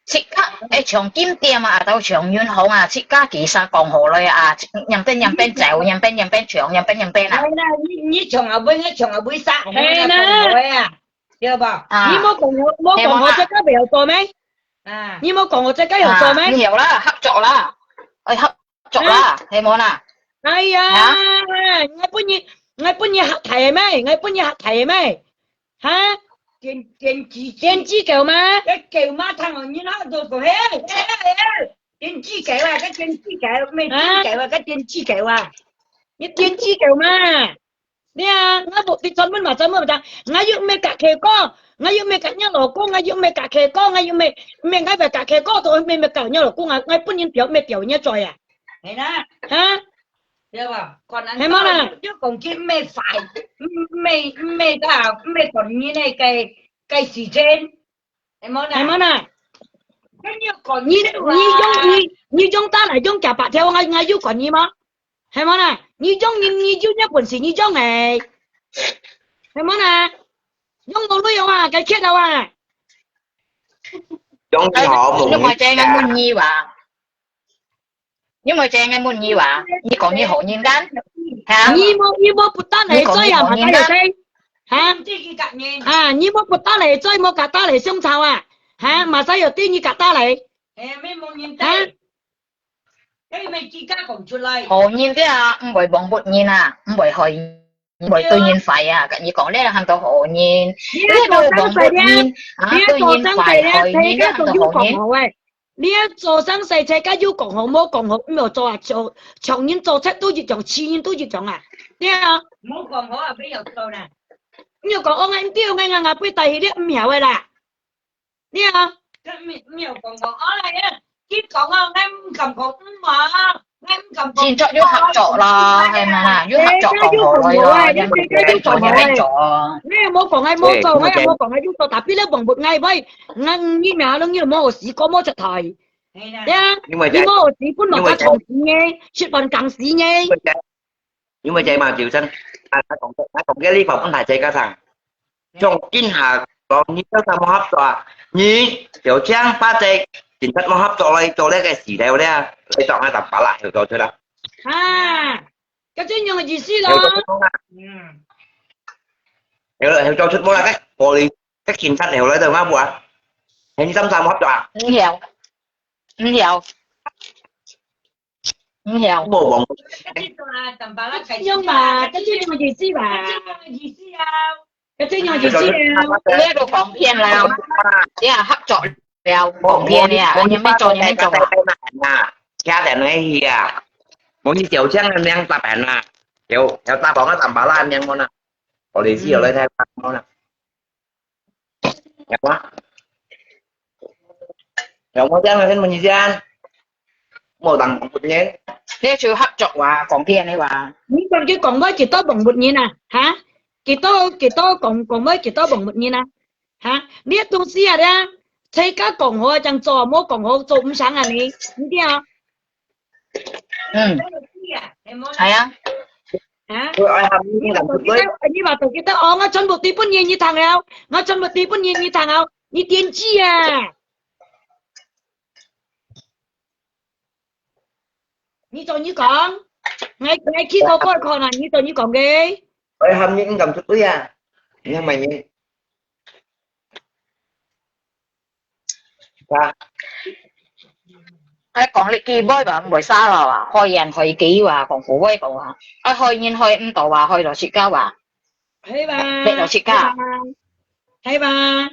Speaker 4: 切卡誒長金店啊，到長遠好啊，切卡其實講好嚟啊，人俾走，人俾長，人俾啊。
Speaker 5: 係啦，你長啊杯殺，係啦，對吧？你冇講我隻家未有做咩？啊！你冇講我隻家有做咩？
Speaker 4: 有啦，合作啦。合作啦，係冇啦。
Speaker 5: 哎呀，我本嘢合題咩？嚇？電子球嘛？cái球嘛，thằng ở như nó rồi của hết. Điện子球啊，cái電子球咩？cái電子球啊，你電子球嘛？你啊，我部啲專門嘛，我要咩隔旗歌，我要咩隔一羅歌，我要咩隔旗歌，我要咩我咪隔旗歌到咩隔一羅歌啊，我本人表咩表一再啊，係啦，嚇，知吧？còn anh nói là chứ còn cái mê phải mê còn như này cái gì trên em nói này cái như còn như chúng ta là chúng cả bạn theo ngay yêu còn như mà hay món này như chúng nhất quần gì như chúng này hay món này chúng đâu nuôi à cái chết đâu à
Speaker 6: chúng họ
Speaker 4: nhưng mà chơi ngay muốn nhiều à nhưng mà chơi ngay muốn nhiều à như còn như hộ nhiên đán
Speaker 5: như mua bút ta này chơi à mà ta được đây hả như mua bút ta này chơi mua cả ta này xông sao à hả mà sao giờ tin như cả ta này hả cái mày chỉ cả còn出嚟，
Speaker 4: hồ nhiên thế à không phải bằng bột nhiên à không phải hồi không phải tự nhiên phải à cái gì còn đây là hàng tàu hồ nhiên
Speaker 5: 呢
Speaker 4: thế
Speaker 5: 一個
Speaker 4: đâu
Speaker 5: 生
Speaker 4: bằng
Speaker 5: 勢
Speaker 4: bột
Speaker 5: 咧，
Speaker 4: nhiên
Speaker 5: 呢
Speaker 4: à
Speaker 5: 一
Speaker 4: tự
Speaker 5: 個
Speaker 4: nhiên
Speaker 5: 生
Speaker 4: phải
Speaker 5: 勢咧，
Speaker 4: hồi
Speaker 5: 睇
Speaker 4: nhiên
Speaker 5: 家
Speaker 4: đó
Speaker 5: 仲
Speaker 4: hàng
Speaker 5: 要
Speaker 4: tàu hồ
Speaker 5: 講
Speaker 4: nhiên
Speaker 5: 好喂，呢一座生勢睇家要講好冇講好，咁又做啊做長遠做出都要講，次遠都要講啊，呢啊冇講好啊，俾又做啦，咁又講我啱啲我啱俾第二啲唔曉嘅啦，呢啊，咁又講講我嚟啊，啲講啊啱唔敢講唔嘛。
Speaker 4: xin cho vô hợp trọ là hay mà là vô hợp trọ còn hồ rồi rồi nhưng mà cho nhà anh trọ
Speaker 5: 你有冇講係冇做，我有冇講係要做，特別咧黃活嗌喂，啱呢名咯，呢冇試過冇出題，係啊，
Speaker 6: nhưng mà
Speaker 5: 你
Speaker 6: chạy
Speaker 5: 冇試本來家長事嘅，出運更事嘅，
Speaker 6: nhưng mà chạy mà chịu sinh nó còn cái lý phòng anh thầy chạy cả thằng trong kinh hà còn như các tham hấp tòa như tiểu trang ba chạy chính thức hấp cho lấy cái gì đâu đấy lấy chọn hai tập bả lại hiểu chưa đâu
Speaker 5: 啊，咁即係用嘅意思
Speaker 6: hiểu
Speaker 5: 咯，
Speaker 6: hiểu cho chút bố là cách bộ lý cách chính sách hiểu lấy từ má bùa hình tâm tham hấp tòa
Speaker 4: không hiểu không hiểu không hiểu
Speaker 6: bộ bóng
Speaker 5: 用嘛，咁即係用嘅意思吧，咁即係用嘅意思啊，
Speaker 4: thế đồ còn phiền là thế à hấp trọ đèo còn phiền nè anh em mới cho nhà anh trọ
Speaker 6: cha để nói gì à muốn đi tiểu trang anh đang tập ảnh à kiểu theo ta có cái tầm bả lan nhanh món à có lý gì ở đây theo món à đẹp quá hiểu món trang là thêm mình gì ăn một đằng một nhé
Speaker 4: thế chứ hấp trọ và còn phiền đấy và
Speaker 5: 你講佢講乜幾多bằng một nhiên à，嚇？幾多講乜幾多bằng một nhiên à？嚇？呢一東西啊咧，睇家講好就做，冇講好做唔成啊你，唔知啊？
Speaker 4: ừ hay á
Speaker 5: 嚇？
Speaker 6: tôi ai ham như làm thực tế
Speaker 5: 你話同記得我進步啲半嘢你談了，我進步啲半嘢你談了，你點知啊？你做你講，我見過嗰個人，你做你講嘅。
Speaker 6: ai ham những cầm thực tế à nhưng mà như ta
Speaker 4: ai còn lịch kỳ bơi và buổi xa là hồi dàn hồi kỹ và còn phụ bơi còn ai hồi nhiên hồi em tổ và hồi đó chị cao và
Speaker 5: 係吧？
Speaker 4: 俾老師教
Speaker 5: 係吧？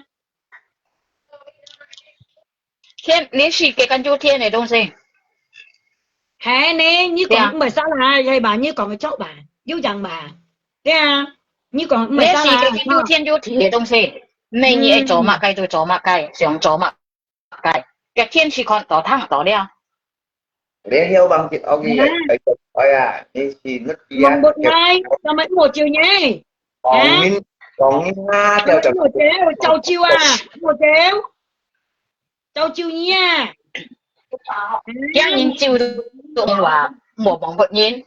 Speaker 4: thiên lý sĩ cái căn chú thiên này đông sinh
Speaker 5: 係你，你講唔係沙啦，係吧？你講嘅錯吧？要人吧？對啊，你講唔
Speaker 4: lý
Speaker 5: 係沙
Speaker 4: sĩ
Speaker 5: 啦
Speaker 4: cái căn chú thiên chú thị đông sinh mấy nhị chỗ mà cây tôi chỗ mà cây想chỗ mà cây cái thiên chỉ còn tổ thăng tổ đeo
Speaker 6: để hiểu bằng chuyện ông gì vậy ôi à đi xin mất gì
Speaker 5: Mong một ngày, sao mấy một chiều nhé?
Speaker 6: còn như ha theo chồng
Speaker 5: Một chiều, chào chiều à? Một chiều. Chào chiều nha.
Speaker 4: chắc nhìn chiều tụng và một bằng bột nhiên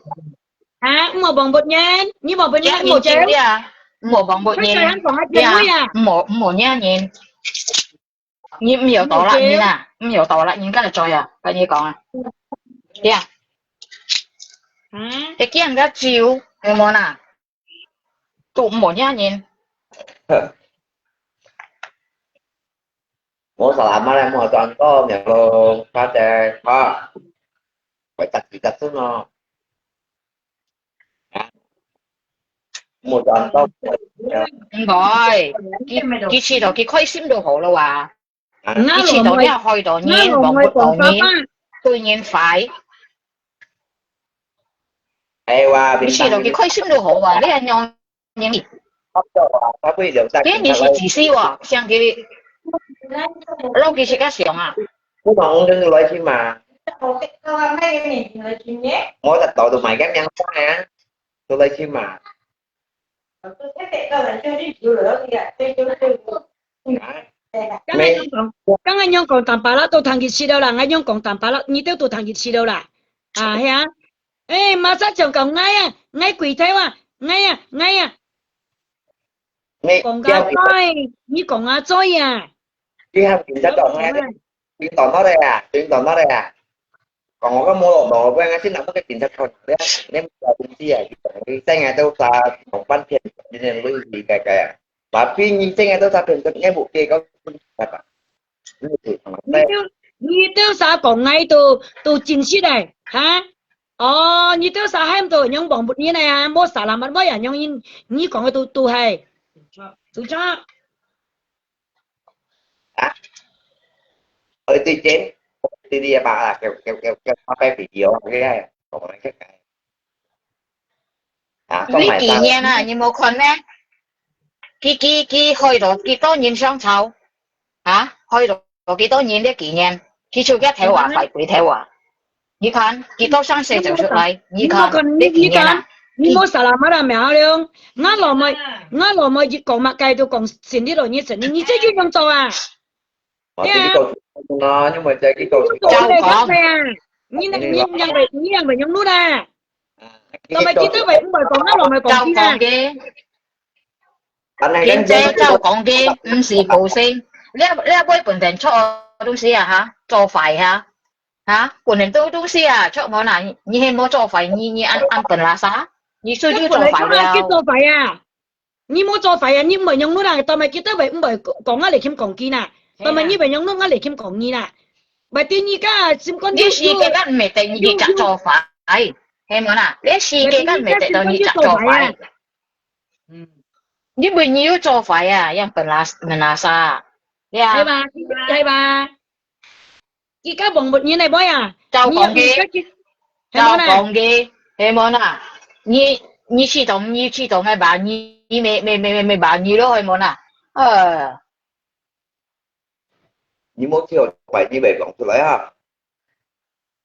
Speaker 5: Hả? Một bằng bột nhé. Như một bên
Speaker 4: chắc
Speaker 5: nhé, một
Speaker 4: nhìn chiều
Speaker 5: chiều.
Speaker 4: đi à một bằng bột
Speaker 5: Mấy
Speaker 4: nhiên
Speaker 5: trời anh còn hai
Speaker 4: đi
Speaker 5: chiều
Speaker 4: à
Speaker 5: à?
Speaker 4: một nhá nhìn nhìn nhiều tổ lại như nè nhiều tổ lại những cái là trời à cái như còn à đi à
Speaker 5: Hả?
Speaker 4: cái kia người ta chiều cái món à tụng một nhá nhìn
Speaker 6: mỗi salamat em hoàn toàn có nhận luôn pha chè có phải chặt xuống nó một toàn có
Speaker 4: không rồi cái chi đó cái khói sim đồ hổ đâu à
Speaker 5: Nó
Speaker 4: cái chi
Speaker 5: là
Speaker 4: đó
Speaker 5: một
Speaker 4: đeo hồi đó
Speaker 5: nó
Speaker 4: nhiên
Speaker 5: là
Speaker 4: bằng
Speaker 5: một
Speaker 4: bột
Speaker 5: còn
Speaker 4: đó nhiên
Speaker 5: pháp á.
Speaker 4: tự nhiên phải
Speaker 6: hay qua
Speaker 4: cái
Speaker 6: bên
Speaker 4: chi đó cái khói sim đồ hổ à đấy anh nhau nhiên
Speaker 6: các quý điều ta
Speaker 4: đấy như chỉ chỉ siêu à像cái lâu cái gì cái xiong à
Speaker 6: cũng mà ông đừng loại chi mà
Speaker 2: Mấy cái này là chuyện nhé.
Speaker 6: mỗi tập tội tụi mày ghép nhau không hả tôi lấy chi mà
Speaker 2: Tôi thấy tôi là chưa đi chịu lửa kìa.
Speaker 5: Các anh nhông còn tạm bà lá tôi thằng gì xí đâu là anh nhông còn tạm bà lá như tiêu tôi thằng gì xí đâu là à hả? Ê mà sao chồng cậu ngay à ngay quỷ thế à ngay à
Speaker 6: nghe
Speaker 5: còn gà trôi như còn gà trôi à
Speaker 6: đi ham kiểm tra chọn nghe chuyện toàn nó đây à chuyện toàn nó đây à còn có mua đồ quen xin là có cái tiền thật không đấy nếu mà cũng chi à cái xe ngày tôi là một ban tiền nên lưu gì cái và phi như xe ngày tôi là tiền nghe bộ kia có
Speaker 5: như tiêu sao còn ngay tôi chính xí này hả như tôi sao em tôi nhung bằng một như này à mua xả làm ăn bao à nhung như còn cái tôi hay tôi cho
Speaker 6: Ở tí chén tí đi bà là kêu cái vị diệu cái này còn lại cái này có
Speaker 4: Lý
Speaker 6: phải
Speaker 4: kỷ
Speaker 6: sao
Speaker 4: niệm à, 你冇看咩？佢去到幾多年商朝啊？去到幾多年的紀念？佢出一條話快幾條啊？你看幾多生死就出嚟？你看你紀念啊？
Speaker 5: 你冇啥啦嘛啦苗了，我老妹講乜計都講前啲路你成你這要咁做啊？cái
Speaker 6: câu nó nhưng mà chơi cái câu
Speaker 5: 做咩講咩啊？你人為用 nút à？tao mày chỉ tới vậy cũng bởi còn nó là mày còn kia
Speaker 4: 嘅，現在就講嘅唔是無聲，你杯本人出東西啊嚇，做飯嚇本人都東西啊出我嗱，你係冇做飯，你按本拉沙，你需要做飯了。
Speaker 5: 做飯啊？你冇做飯啊？你唔係用 nút à？tao mày chỉ tới vậy cũng bởi講á嚟kiếm講kia nè，tao mày như vậy用 nút á嚟kiếm講kia nè，bởi vì你cái xin con
Speaker 4: 你是嘅間唔係第二隻做飯。係冇啦，你試嘅間未得到你執做飯，你咪要做飯啊，因本拉沙，
Speaker 5: 係吧？而家黃木嘢嚟boy啊，
Speaker 4: 就講嘅，係冇啦，你知道嘅吧？你未吧？你咯係冇啦，
Speaker 6: 你冇跳快啲嚟講出嚟啊！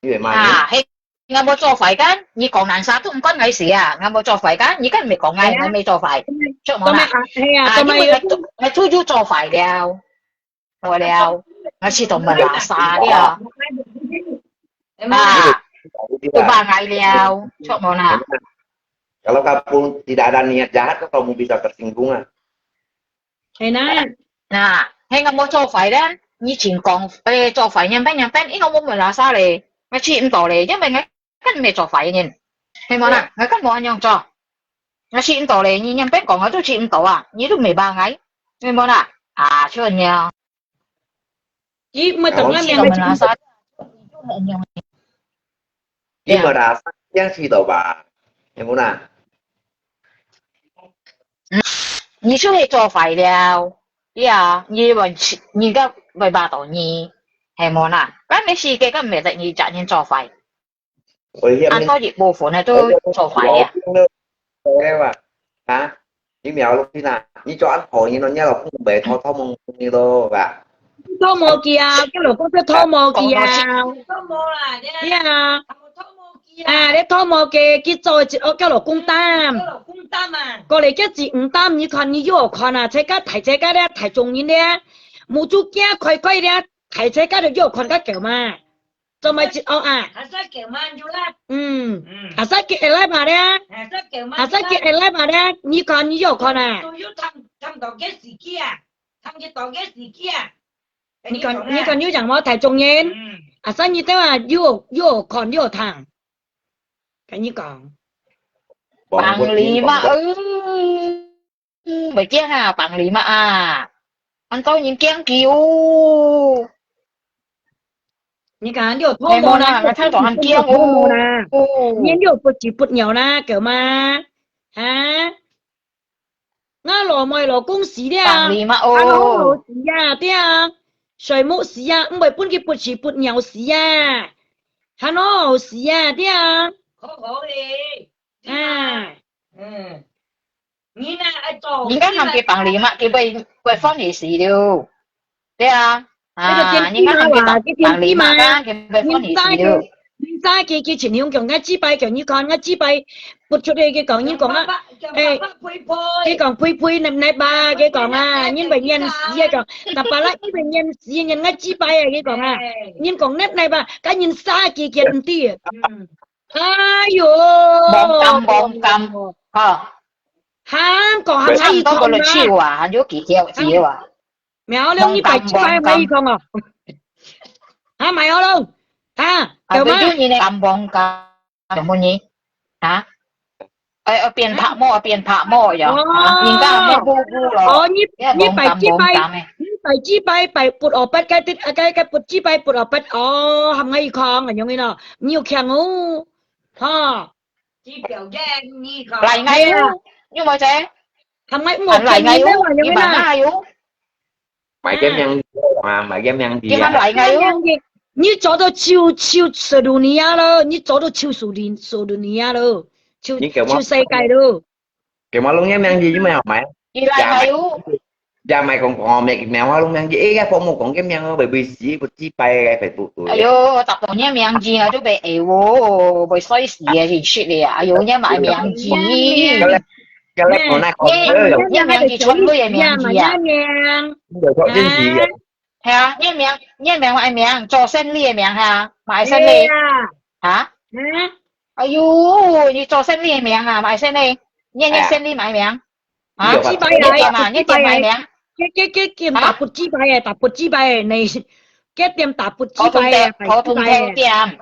Speaker 6: 你嚟賣
Speaker 4: 係。我冇做飯間，你講南沙都唔關我事啊！我冇做飯間，而家未講我未做飯，出我啦。因為我都要做飯了，我知道咪拉沙啲啊，都ba ngày了，出我啦。
Speaker 6: Kalau kamu tidak ada niat jahat, kamu bisa tersinggung ah.
Speaker 4: Nah, hay 我冇做飯咧，以前講做飯人兵，我冇咪拉沙嚟，我切唔到嚟，因為我跟未做飯嘅，係冇啦，我跟冇人樣做，我切唔到嚟，你人兵講我都切唔到啊，你都未ba ngày，係冇啦，出嚟。
Speaker 5: Chứ mà tổng là
Speaker 4: mình là sao?
Speaker 6: Nhưng mà đã sáng khi đầu bà em muốn à?
Speaker 4: 你出去做飯了，你而家為八度你係冇啦，咁你試嘅咁唔係得你責任做飯，按多業部分咧都做飯啊。
Speaker 6: Em à, hả? Đi mèo lúc khi nào? Đi cho ăn hồi như nó nhớ là không bể thao mông như đâu cả.
Speaker 5: Thao mô kìa, cái lỗ có thao mô kìa.
Speaker 2: Thao mô là
Speaker 5: để thao mô kìa, cái rồi cái lỗ cung tam.
Speaker 2: cung tam à.
Speaker 5: Có lẽ cái gì cũng tam, như con như vô con à, cái đó, thầy trùng như thế. Một chút kia quay đấy, thầy cái được vô con cái kiểu mà. Cho mày chị à.
Speaker 2: Hả sao kiểu man chú lát.
Speaker 5: Hả sao kiểu lại mà đấy. Hả sao kiểu lại mà đấy, như con như vô con à.
Speaker 2: Tôi vô thăm tỏ cái gì kia. Thăm cái tỏ cái gì kia.
Speaker 5: Như con như chẳng mà thầy trùng nhiên. À sao như thế mà vô con vô thằng. Cái như còn.
Speaker 4: Bằng lý mà bởi kia hả bằng lý mà à. Anh tôi nhìn kén kiểu.
Speaker 5: Như cái điều thô mô nè.
Speaker 4: Người thấy toàn kén
Speaker 5: Nhìn điều chỉ bụt nhiều nè kiểu mà. Hả? Ngã lò mời lò công sĩ đấy à.
Speaker 4: Bằng lý mà
Speaker 5: Anh hông lò sĩ à đấy à. Sợi mũ sĩ à. Không phải bụt cái bụt chỉ bụt nhiều sĩ à. Hắn hông sĩ à đấy à.
Speaker 2: Khổ đi.
Speaker 4: Nhìn cái làm cái bằng lý mà cái bởi phong lý sĩ đều. Đấy à. Nhìn cái làm cái bằng lý mà cái bởi phong lý sĩ đều.
Speaker 5: Nhìn ra cái chuyện hướng kiểu ngay chi bài kiểu như con ngay chi bài bụt cho đây cái con như con á. Cái con pui này ba cái con à. Nhìn bệnh nhân sĩ à con. Tập bà lại cái bệnh nhân sĩ nhìn ngay chi bài cái con à. Nhìn con nét này ba. Cái nhìn xa cái kiện tì. Ai dồ.
Speaker 4: Bông cầm.
Speaker 5: Hắn còn hắn hay
Speaker 4: con là chiều à, hắn vô kỳ chiều à.
Speaker 5: Mèo lông như phải chi bài mày không à. Hả mày hả đâu.
Speaker 4: Kiểu mà như này cầm bông cầm một nhỉ hả ở biển thả mò vậy nhìn ta mò bu rồi
Speaker 5: như phải chi bài chi bài bài bột ở bát cái bột chi bài bột ở bát hầm ngay con ở những cái nào nhiều khen ngô ha
Speaker 3: chi biểu đen như còn
Speaker 4: lại ngay yếu nhưng mà thế
Speaker 5: hầm ngay một
Speaker 4: anh lại ngay yếu
Speaker 5: ở những
Speaker 4: nhưng
Speaker 5: cái
Speaker 4: mà
Speaker 5: nào
Speaker 4: nó yếu
Speaker 6: mày kiếm nhân mà mày kiếm nhân gì
Speaker 4: nhưng mà
Speaker 6: à
Speaker 4: lại ngay yếu
Speaker 5: như chỗ đó chiêu sờ đồ nia đó như chỗ đó chiêu sờ đồ nia đó chiêu chiêu xây cái đó
Speaker 6: kiểu mà luôn kiếm nhân gì với mày học mày
Speaker 4: gì lại ngay yếu
Speaker 6: cha mày còn mẹ mèo hoa luôn nhân gì cái phong một con kiếm nhân đó bởi vì chỉ một chi bay phải tụt tụi
Speaker 4: ayo tập tổ nhé miệng gì à chú bị yếu bị xoay xì à gì shit đi à ayo nhé mày miệng gì
Speaker 6: cái lớp của nó còn nữa
Speaker 4: nhé miệng gì chuẩn với miệng gì à
Speaker 6: rồi có cái gì vậy
Speaker 4: hả nhé miệng mày miệng cho sen ly miệng hả mày sen ly hả ayo như cho sen ly miệng hả mày sen ly nhé sen ly mày miệng hả
Speaker 5: chi bài
Speaker 4: nhé mà nhé tiền mày miệng
Speaker 5: cái tiệm đạp bột chi bài này cái tiệm đạp bột chi
Speaker 4: có thùng
Speaker 5: bài
Speaker 4: theo
Speaker 5: phải
Speaker 4: có
Speaker 5: chi
Speaker 4: thùng
Speaker 5: bài
Speaker 4: theo tiền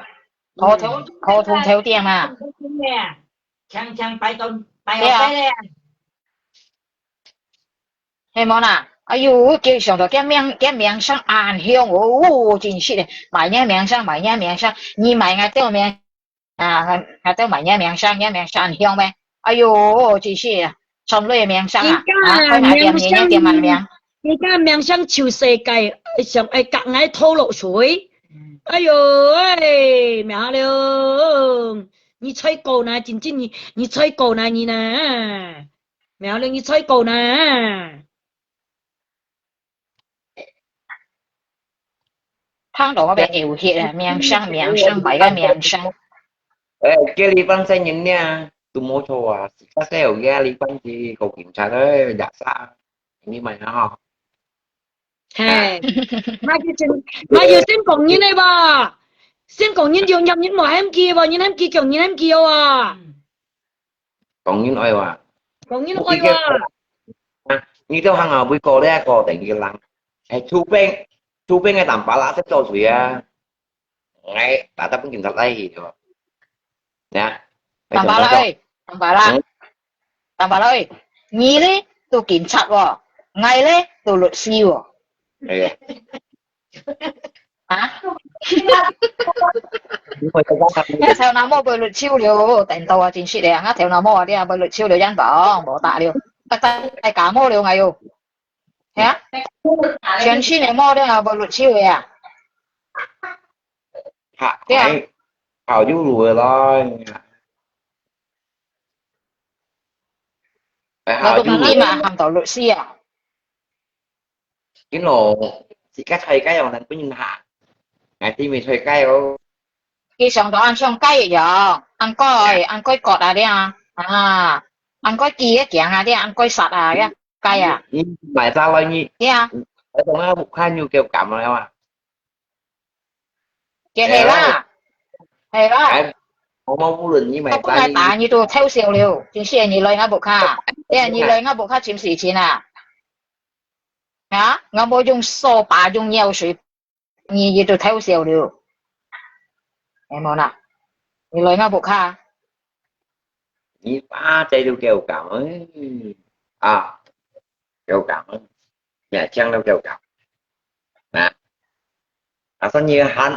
Speaker 4: có thùng theo tiền à
Speaker 3: chẳng bài tôn bài
Speaker 4: Thế
Speaker 3: ở
Speaker 4: à?
Speaker 3: đây đây
Speaker 4: hay món à ayo kêu xong rồi cái miệng sang ăn hiông ô chính xác đấy mày nhé miệng sang你买个对面啊还对买nhé miệng sang ăn hiông呗ayo chính xác xong rồi miệng sang à thôi mà tiền nhé tiền mà miệng
Speaker 5: 而家命相潮世界，上隔硬吐落水，哎呦哎，苗了，你吹狗呢？真正你吹狗呢？你呢？苗了，你吹狗呢？
Speaker 4: tháng độ bị yếu hiệt à miệng sang mấy cái miệng sang
Speaker 6: cái lý văn xe nhìn nha tôi mua cho à các xe ở ga lý văn thì cầu kiểm tra đấy giả xa như mày nó
Speaker 5: Hè, mà giờ xin công nhân này ba, xin công nhân dùng nhập những mỏ em kia ba, những em kia kiểu những em kia à,
Speaker 6: còn những ai mà
Speaker 5: công nhân ơi ba,
Speaker 6: như theo hàng ở với cô đấy cô tỉnh cái lăng hay thu bên ngay tầm ba lá tiếp cho suy à ngay đã tập kiểm tra đây rồi nha
Speaker 4: tầm bà ơi nhí đấy tôi kiểm tra rồi ngay đấy tôi luật sư rồi hả nghe theo nào mua bởi luật sư liệu tỉnh tàu chính trị đấy nghe theo nào mua đi à bởi luật sư liệu dân bỏ tạ liệu tất cả mua liệu ngay yêu hả全区này mua đấy à bởi luật sư vậy à
Speaker 6: thế à hào chú lùi thôi
Speaker 4: là tụi mình mà hàm tàu luật sư à
Speaker 6: cái nổ chỉ cách thay cái nào có nhưng hạ ngày tí mình thay cái đâu
Speaker 4: cái xong đó ăn xong cái vậy ăn coi cọt à đấy à ăn coi kia kiện à đấy ăn coi sạt à đấy cái à
Speaker 6: mà sao lại như
Speaker 4: thế à
Speaker 6: ở trong nó bục hai nhiều kêu cảm rồi không à
Speaker 4: cái này là
Speaker 6: không mong vô linh như mày
Speaker 4: ta đi tạ như tôi theo siêu liều chính xác như lời ngã bộ kha thế như lời ngã bộ kha chiếm sĩ chiến à hả ngã bộ dùng số bà dùng nhiều水như tôi theo siêu liều em nói nè như lời ngã bộ kha
Speaker 6: như ba chạy đều kêu cảm ấy à kêu cảm ấy nhà trang đâu kêu cảm nè à sao như hắn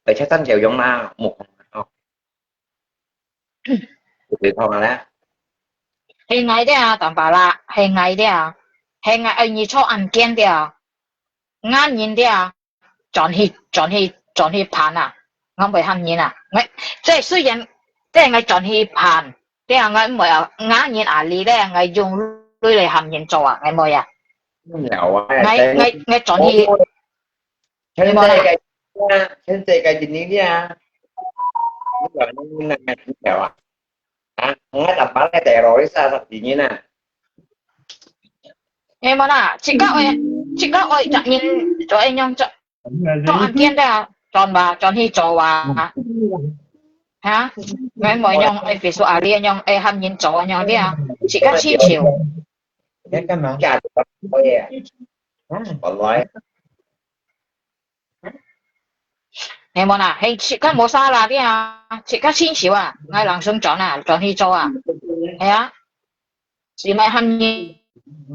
Speaker 6: để chắc chắn kêu giống na một việc không là đó
Speaker 4: hiện ngày đấy à tạm bảo là hiện ngày đấy à hiện ngày anh như cho ăn kiêng đấy à ngan nhìn đấy à chọn hi pan à ngan bởi hành nhìn à ngay thế虽然thế ngay chọn hi pan thế à ngay mới à ngan nhìn à lý đấy ngay dùng lưỡi嚟hành nhìn cho à ngay mới à
Speaker 6: nghèo
Speaker 4: ngay chọn hi
Speaker 6: trên cái gì ní đi à rồi như này nghèo à ngay tầm bắn cái tè rồi sao thật gì như nè
Speaker 4: em mà nè chị các ơi chọn nhìn cho anh nhung cho ăn kiêng đấy à chọn hi cho à hả ngay mới nhung ai phải số à đi nhung ai hành nhìn cho nhung đi à chị các chi chiều
Speaker 7: cái mà
Speaker 6: chả còn nói
Speaker 4: em mà nè hay chị các mua xa là đi à chị các chi chiều à ngay làng sông chọn hi cho à hả chị mày hành nhìn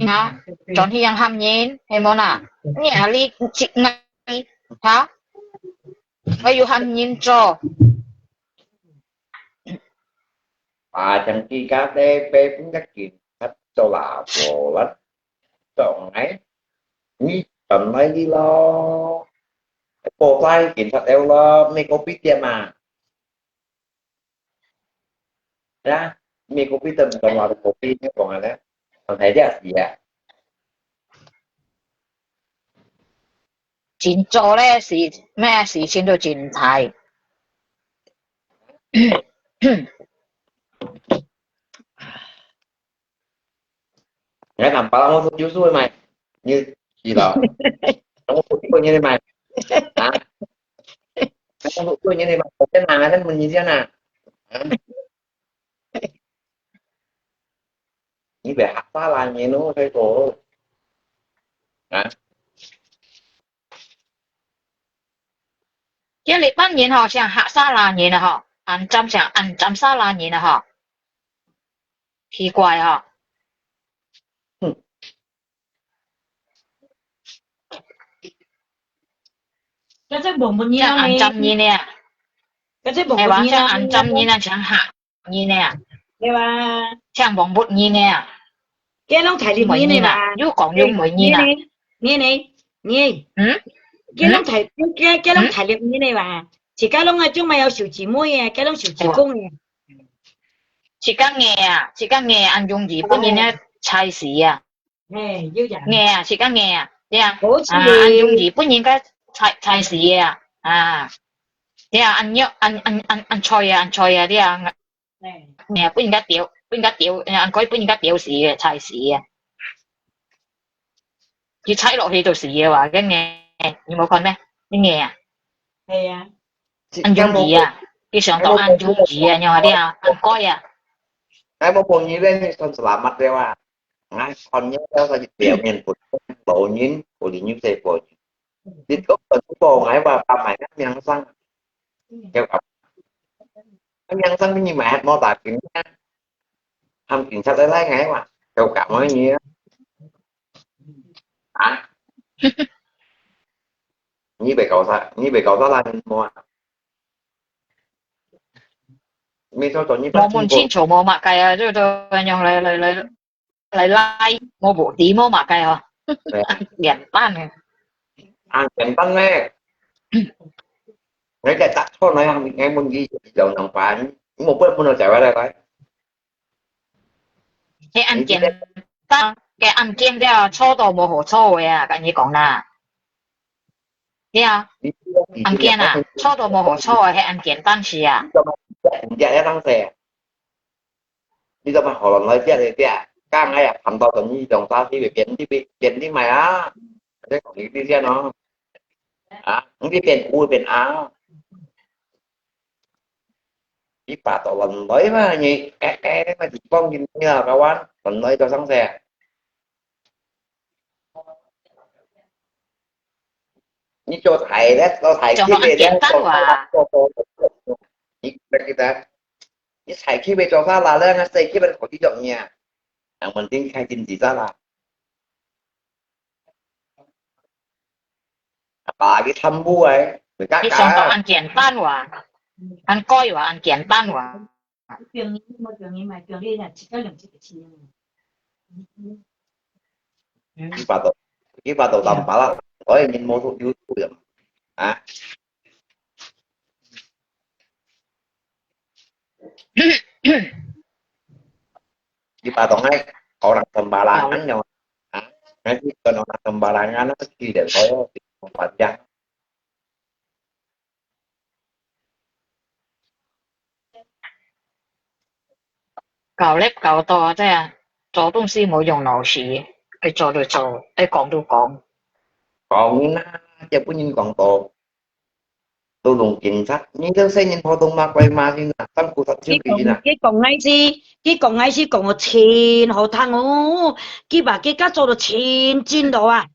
Speaker 4: hả chọn thì yang ham nhìn hay món à nhà đi chị ngay hả hay yêu ham nhìn cho
Speaker 6: bà chẳng chi cá tê bê cũng các kiện hết cho là bộ lắm chọn ấy như tầm ấy đi lo bộ tay kiện thật eo lo mê có biết tiền mà ra mê có biết tầm còn là bộ pin chứ còn là đấy còn thấy đấy gì à
Speaker 4: chín cho咧事咩事情都真大。
Speaker 6: nhớ làm bao nhiêu phút chú mày như gì đó không có phút như thế mày à không có phút như thế mày thế nào thế mình nhìn thế nào như vậy hạt phá là gì nó thấy cổ à
Speaker 4: cái禮班人嗬，像客沙蘭人啊嗬，銀針沙蘭人啊嗬，奇怪嗬。
Speaker 5: cái chắc bổng một nhiên
Speaker 4: 像銀針人咧，
Speaker 5: cái chắc bổng
Speaker 4: 係
Speaker 5: một
Speaker 4: 話
Speaker 5: nhiên
Speaker 4: 像銀針人啊，像客人咧，
Speaker 5: cái mà
Speaker 4: 像黃木人咧，
Speaker 5: cái long thải liệp
Speaker 4: 梅
Speaker 5: nhiên này
Speaker 4: 人啊，
Speaker 5: mà
Speaker 4: 要講要梅人啊，
Speaker 5: nghe này nghe
Speaker 4: ừ
Speaker 5: cái long thải cái long thải liệp nhiên này mà chỉ cái long chúng mày有小姊妹啊，cái long 小姊公啊，
Speaker 4: chỉ có nghe anh dùng gì bữa nay sai sự à,
Speaker 5: hey như vậy
Speaker 4: nghe chỉ có nghe, thế à,
Speaker 5: bố chị
Speaker 4: anh dùng gì bữa nay cái sai sự à, thế à anh chơi à, thế à, nghe bữa nay屌，anh講bữa nay屌事嘅sai事啊，要踩落去到事嘅話，跟nghe，你冇看咩？你nghe à？
Speaker 5: hey à
Speaker 4: anh dùng gì à? Cái sẵn tỏ anh dùng gì à? Nhưng đi à? Anh coi à?
Speaker 6: ai mau buồn như lên con selamat dewa ai còn nhớ đâu là điều nhìn của bộ nhìn của đi như thế bộ đi tốt ở chỗ bộ ngay và ba mày các nhân sang theo cặp các nhân sang như mẹ mô tả chuyện ham chuyện sao tới lấy ngay mà theo cặp nói gì á à như bị cậu sao là mua mi thôi còn như
Speaker 4: 我們清楚冇默計啊，即係用嚟拉我部點冇默計嗬，簡單嘅。
Speaker 6: ăn簡單咧người ta tắt thôi nói ăn nghe mừng gì đầu nòng phải một bữa nào chạy qua đây coi
Speaker 4: cái ăn簡單嘅案件都係初到冇好錯嘅啊，咁你講啦。咩啊？案件啊，初到冇好錯嘅係案簡單事啊。
Speaker 6: dạ đã tăng xe đi đâu mà họ là nói biết thì biết càng ngày thành to tự nhiên dòng sao thì bị biến đi mày á thế còn đi xe nó à không đi biến á đi bà tổ lần mới mà nhỉ cái mà chỉ con nhìn như là các bạn lần mới cho sang xe như cho thầy đấy cho thầy
Speaker 4: khi về đấy
Speaker 6: kita như thầy khi về cho ra là lên xây khi bên có đi động nhà mình tiếng khai tin gì ra là bà cái thăm bu ấy người các
Speaker 4: cả ăn简单哇，ăn coi哇，ăn简单哇。
Speaker 5: trường nghĩ một trường nghĩ mà trường đi là chỉ có lượng chỉ cái chi
Speaker 6: cái bà tổ tầm bà là có nhìn mô thuộc YouTube được à di bà tổng ấy họ đặt tầm bà là ngắn nhau hả ngay khi nó đặt tầm bà là ngắn nó chỉ để có một phần trăm
Speaker 4: 搞叻搞多即係做東西冇用腦屎，佢做就做，佢講就講。
Speaker 6: còn chứ có những còn tổ tôi dùng chính sách nhưng tôi xây những phổ thông mà quay mà như là tâm của thật chưa gì nè
Speaker 5: cái còn ngay si còn một千好睇我，佢把佢家做到千斤到啊！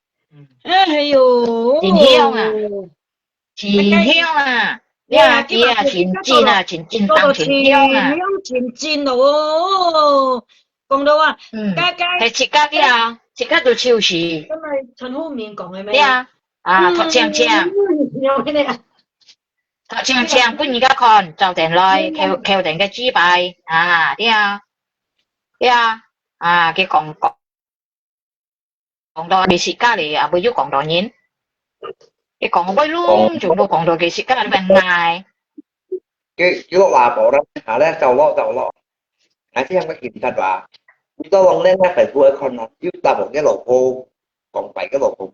Speaker 5: 哎呦，
Speaker 4: 錢香啊，錢香啊，呢下子啊，錢煎啊，錢煎當錢香啊，
Speaker 5: 錢煎到哦，
Speaker 3: 講到啊，
Speaker 4: 嗯，
Speaker 3: 家家
Speaker 4: 係切家啲啊，切家到超市，
Speaker 3: 因為陳浩面講嘅咩？
Speaker 4: 啲啊，啊，頭青青，
Speaker 3: 有咩咧？
Speaker 4: 頭青青，搬而家看就定來，扣定嘅豬幣，啊，啲啊，啊，佢講到你切家嚟啊，會要講到嘢，佢講開luôn，全部講到佢切家你咪嗌，cái
Speaker 6: lỗ là bộ đó hả đấy dầu lọ hả chứ không có kiểm thật là chúng ta bằng lên phải vừa con nó chứ ta một cái lỗ khô còn 7 cái lỗ khô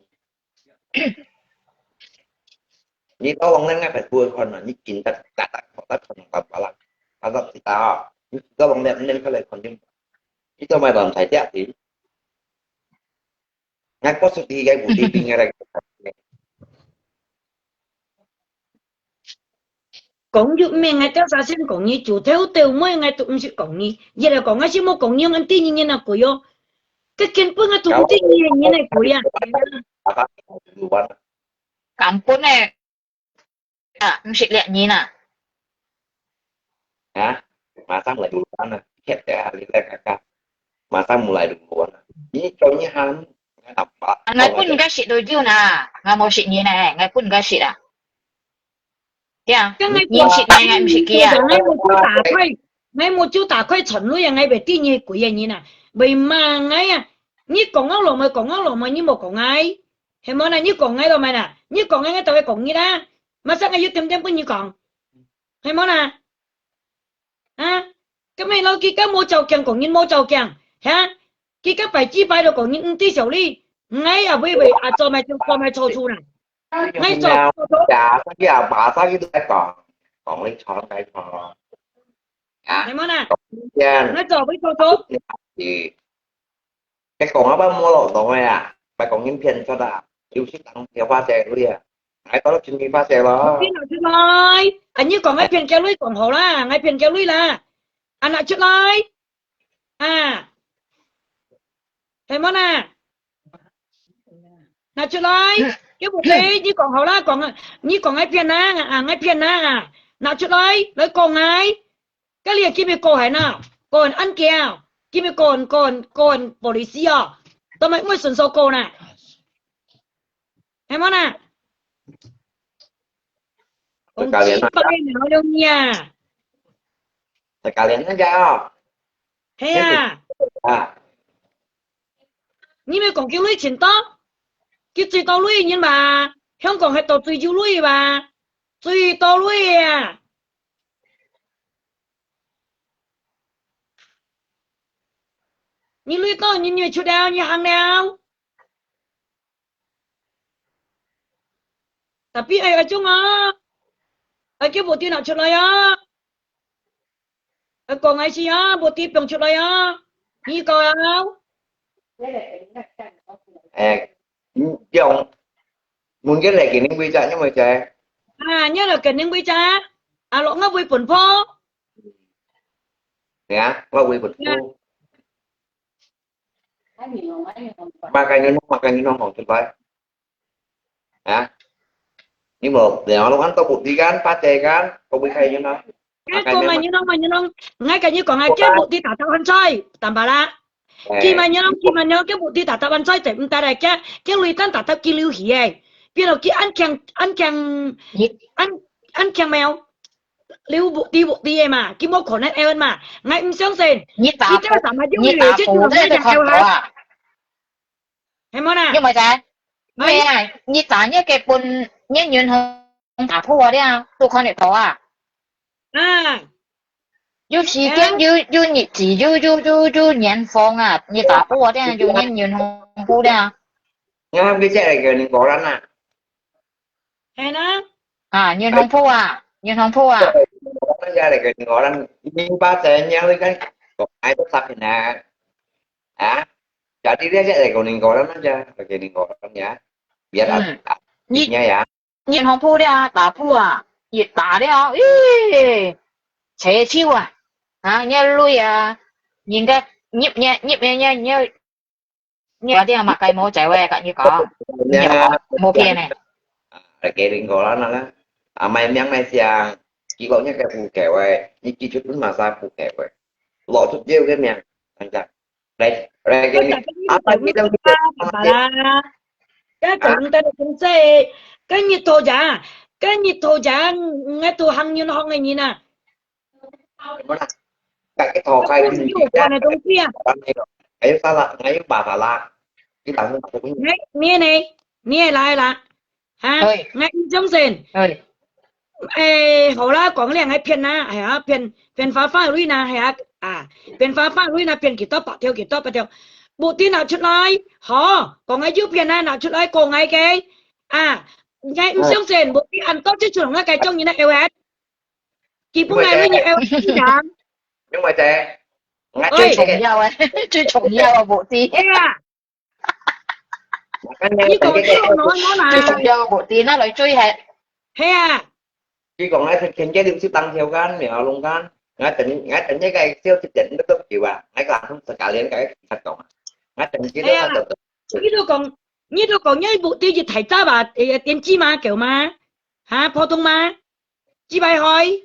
Speaker 6: như ta bằng lên phải vừa con nó như kiểm thật đặt của ta còn tập là ta tập thì ta ta bằng lên cái này còn chứ ta mày làm thấy chết thì ngay có sự thì cái vụ thì bị ngay đây
Speaker 3: 講咗咩？我交啥先講嘢，做條條咩？我都唔識講嘢，而係講我先冇講嘢，我啲嘢嗱句哦，佢根本我都唔知嘢嘢嚟句啊。
Speaker 4: 咁本咧，啊，唔識叻嘢啊，
Speaker 6: hả mà sao lại duluan à khét ya lila kakak masa mulai duluan ini cowoknya ham apa
Speaker 4: 我本而家識到啲啊，我冇識嘢咧，我本而家識啊，啲啊，
Speaker 3: 咁我
Speaker 4: 嘢識嘅，我唔識嘅啊。
Speaker 3: 我冇招打開陳女啊，我被啲嘢鬼啊嘢嗱，未嘛我啊，你講啱落咪講啱落咪，你冇講啱，係冇啦，你講啱落咪啦，你講啱我就係講嘢啦，咪生我要點點幫你講，係冇啦，啊，咁你老幾家冇就強講嘢冇就強，嚇，幾家擺紙擺到講嘢唔啲時候呢，我啊會啊做咪錯處啦，我做
Speaker 6: dạ sao bà sao cái tay còn lấy chó tay chó
Speaker 3: 係冇啦，dạ我做會錯處。
Speaker 6: thì cái còn nó bao mua lẩu thôi à bà còn những phiền cho đã yêu thích tăng theo pha xe luôn à hãy có lớp chuyên nghiệp pha xe đó
Speaker 3: 邊度出來？anh như còn ngay phiền kéo lưới còn hổ啦，ngay phiền kéo lưới là anh lại出來à thấy món à lại出來cái bộ thế như còn hổ la còn như còn ngay phiền na ngay phiền na lại出來lấy còn ngay cái liền kia bị cổ hay nào còn ăn kèo kia bị còn police à tao mới mới sườn sâu cổ nè thấy món à
Speaker 6: Rồi
Speaker 3: còn
Speaker 6: cả
Speaker 3: chỉ
Speaker 6: liền
Speaker 3: bay nào đâu nha
Speaker 6: rồi cả liền nó ra
Speaker 3: thế à
Speaker 6: à
Speaker 3: 你咪講叫女錢多，叫最多女人嘛，香港係到最少女嘛，最多女啊！你女多，你女出了，你行了，特別係嗰種啊，係叫部電腦出嚟啊，係講係事啊，部電병出嚟啊，你講啊？
Speaker 6: dòng muốn cái này kỷ niệm quy trả nhưng mà trẻ
Speaker 3: À, nhớ là cần những quý cha, à lộn ngắp quý bẩn phô.
Speaker 6: nè qua quy bật phu mà cái như nó hỏng tuyệt vời hả nhưng mà để nó lúc ăn tao bụt đi gan pha chè gan không biết hay như nó
Speaker 3: Cái cô mà như nó, ngay cả như còn ai cái bộ đi tả tạo ăn chơi, tạm bà la. Khi mà nhớ cái bộ đi tả tạo ăn chơi thì ta là cái lùi tan tả tạo kia lưu hỉ ấy. Bây giờ cái ăn kèng mèo. Lưu bộ đi em mà, cái mô khổ nét em mà, ngay im sáng sen.
Speaker 4: Nhiệt
Speaker 3: Khi
Speaker 4: tả
Speaker 3: ta mà
Speaker 4: nhiệt tả phụ thế thì không có à.
Speaker 3: Hay món à?
Speaker 4: Nhưng mà sao? Mẹ à, nhiệt tả nhé cái bún nhé nhuyễn hơn tả phụ đấy à, tôi không được có à.
Speaker 3: À.
Speaker 4: Dù chỉ cái dù nhiệt chỉ dù nhãn phong à, nhiệt tả phụ đấy à, dù nhãn nhuyễn hơn phụ đấy à.
Speaker 6: nghe không cái chè này kìa đừng có rắn à
Speaker 3: Hay nó.
Speaker 4: À, nhuyễn hơn phụ à, nhuyễn hơn phụ à.
Speaker 6: nó ra này kìa đừng có rắn nhưng ba chè nhau với cái còn ai tốt sạch thì nè hả chả đi ra chè này còn đừng có rắn nó ra rồi kìa đừng có rắn nhá biết à
Speaker 4: Nhiệt
Speaker 6: nha dạ
Speaker 4: nhuyễn hơn phụ đấy à, tả phụ à, nhiệt tả đấy à, ý. Chế chiêu à, à, nhớ lui à, nhìn cái nhịp nhớ đi mà cái mô chạy về cả như có mô kia này
Speaker 6: rồi kìa đừng có rắn nó à mày nhắn mày xà chỉ có những cái phụ kẹo ấy như chỉ chút mà ra phụ kẹo ấy lọ chút dêu cái miệng anh ta đây đây
Speaker 3: cái
Speaker 6: cái
Speaker 3: cả cái
Speaker 6: apa
Speaker 3: cũng
Speaker 6: kita
Speaker 3: bà là cái cũng ta cũng sẽ cái nhiệt thổ giả nghe tôi hăng như nó hăng này nhìn nè
Speaker 6: cái thò
Speaker 3: cái
Speaker 6: khai
Speaker 3: cũng
Speaker 6: cái
Speaker 3: chịu qua này đông kia
Speaker 6: ấy ta là ấy bà Hà Lan cái tặng cũng
Speaker 3: nghe này lại là ha
Speaker 4: Ơi.
Speaker 3: nghe trong sen
Speaker 4: เอ้ย
Speaker 3: 好啦，講靚係片啦，係啊，片花花女啦，係啊，片花花女啦，片幾多百條，部啲拿出嚟，好，講係要片啦，拿出嚟講係嘅，ngay唔相信，部啲人多啲做嘅計中意咧 LS， 基本係呢 LS 咁，
Speaker 6: nhưng mà trẻ ngay
Speaker 3: Ơi.
Speaker 4: 最重要啊，最重要啊，部啲，
Speaker 3: 係啊，cái 呢個我
Speaker 4: 最重
Speaker 3: 嗱，
Speaker 4: 要部啲那嚟追係，
Speaker 3: 係啊，
Speaker 6: chỉ còn ngay thực hiện cái điểm siêu tăng theo gan mèo luôn gan ngay tỉnh cái siêu thực hiện nó tốt chịu à ngay làm không tất cả lên cái hoạt động ngay tỉnh cái đó là tốt
Speaker 3: 呢度講一部啲要提揸話點知嘛叫嘛嚇普通嘛，知咪開？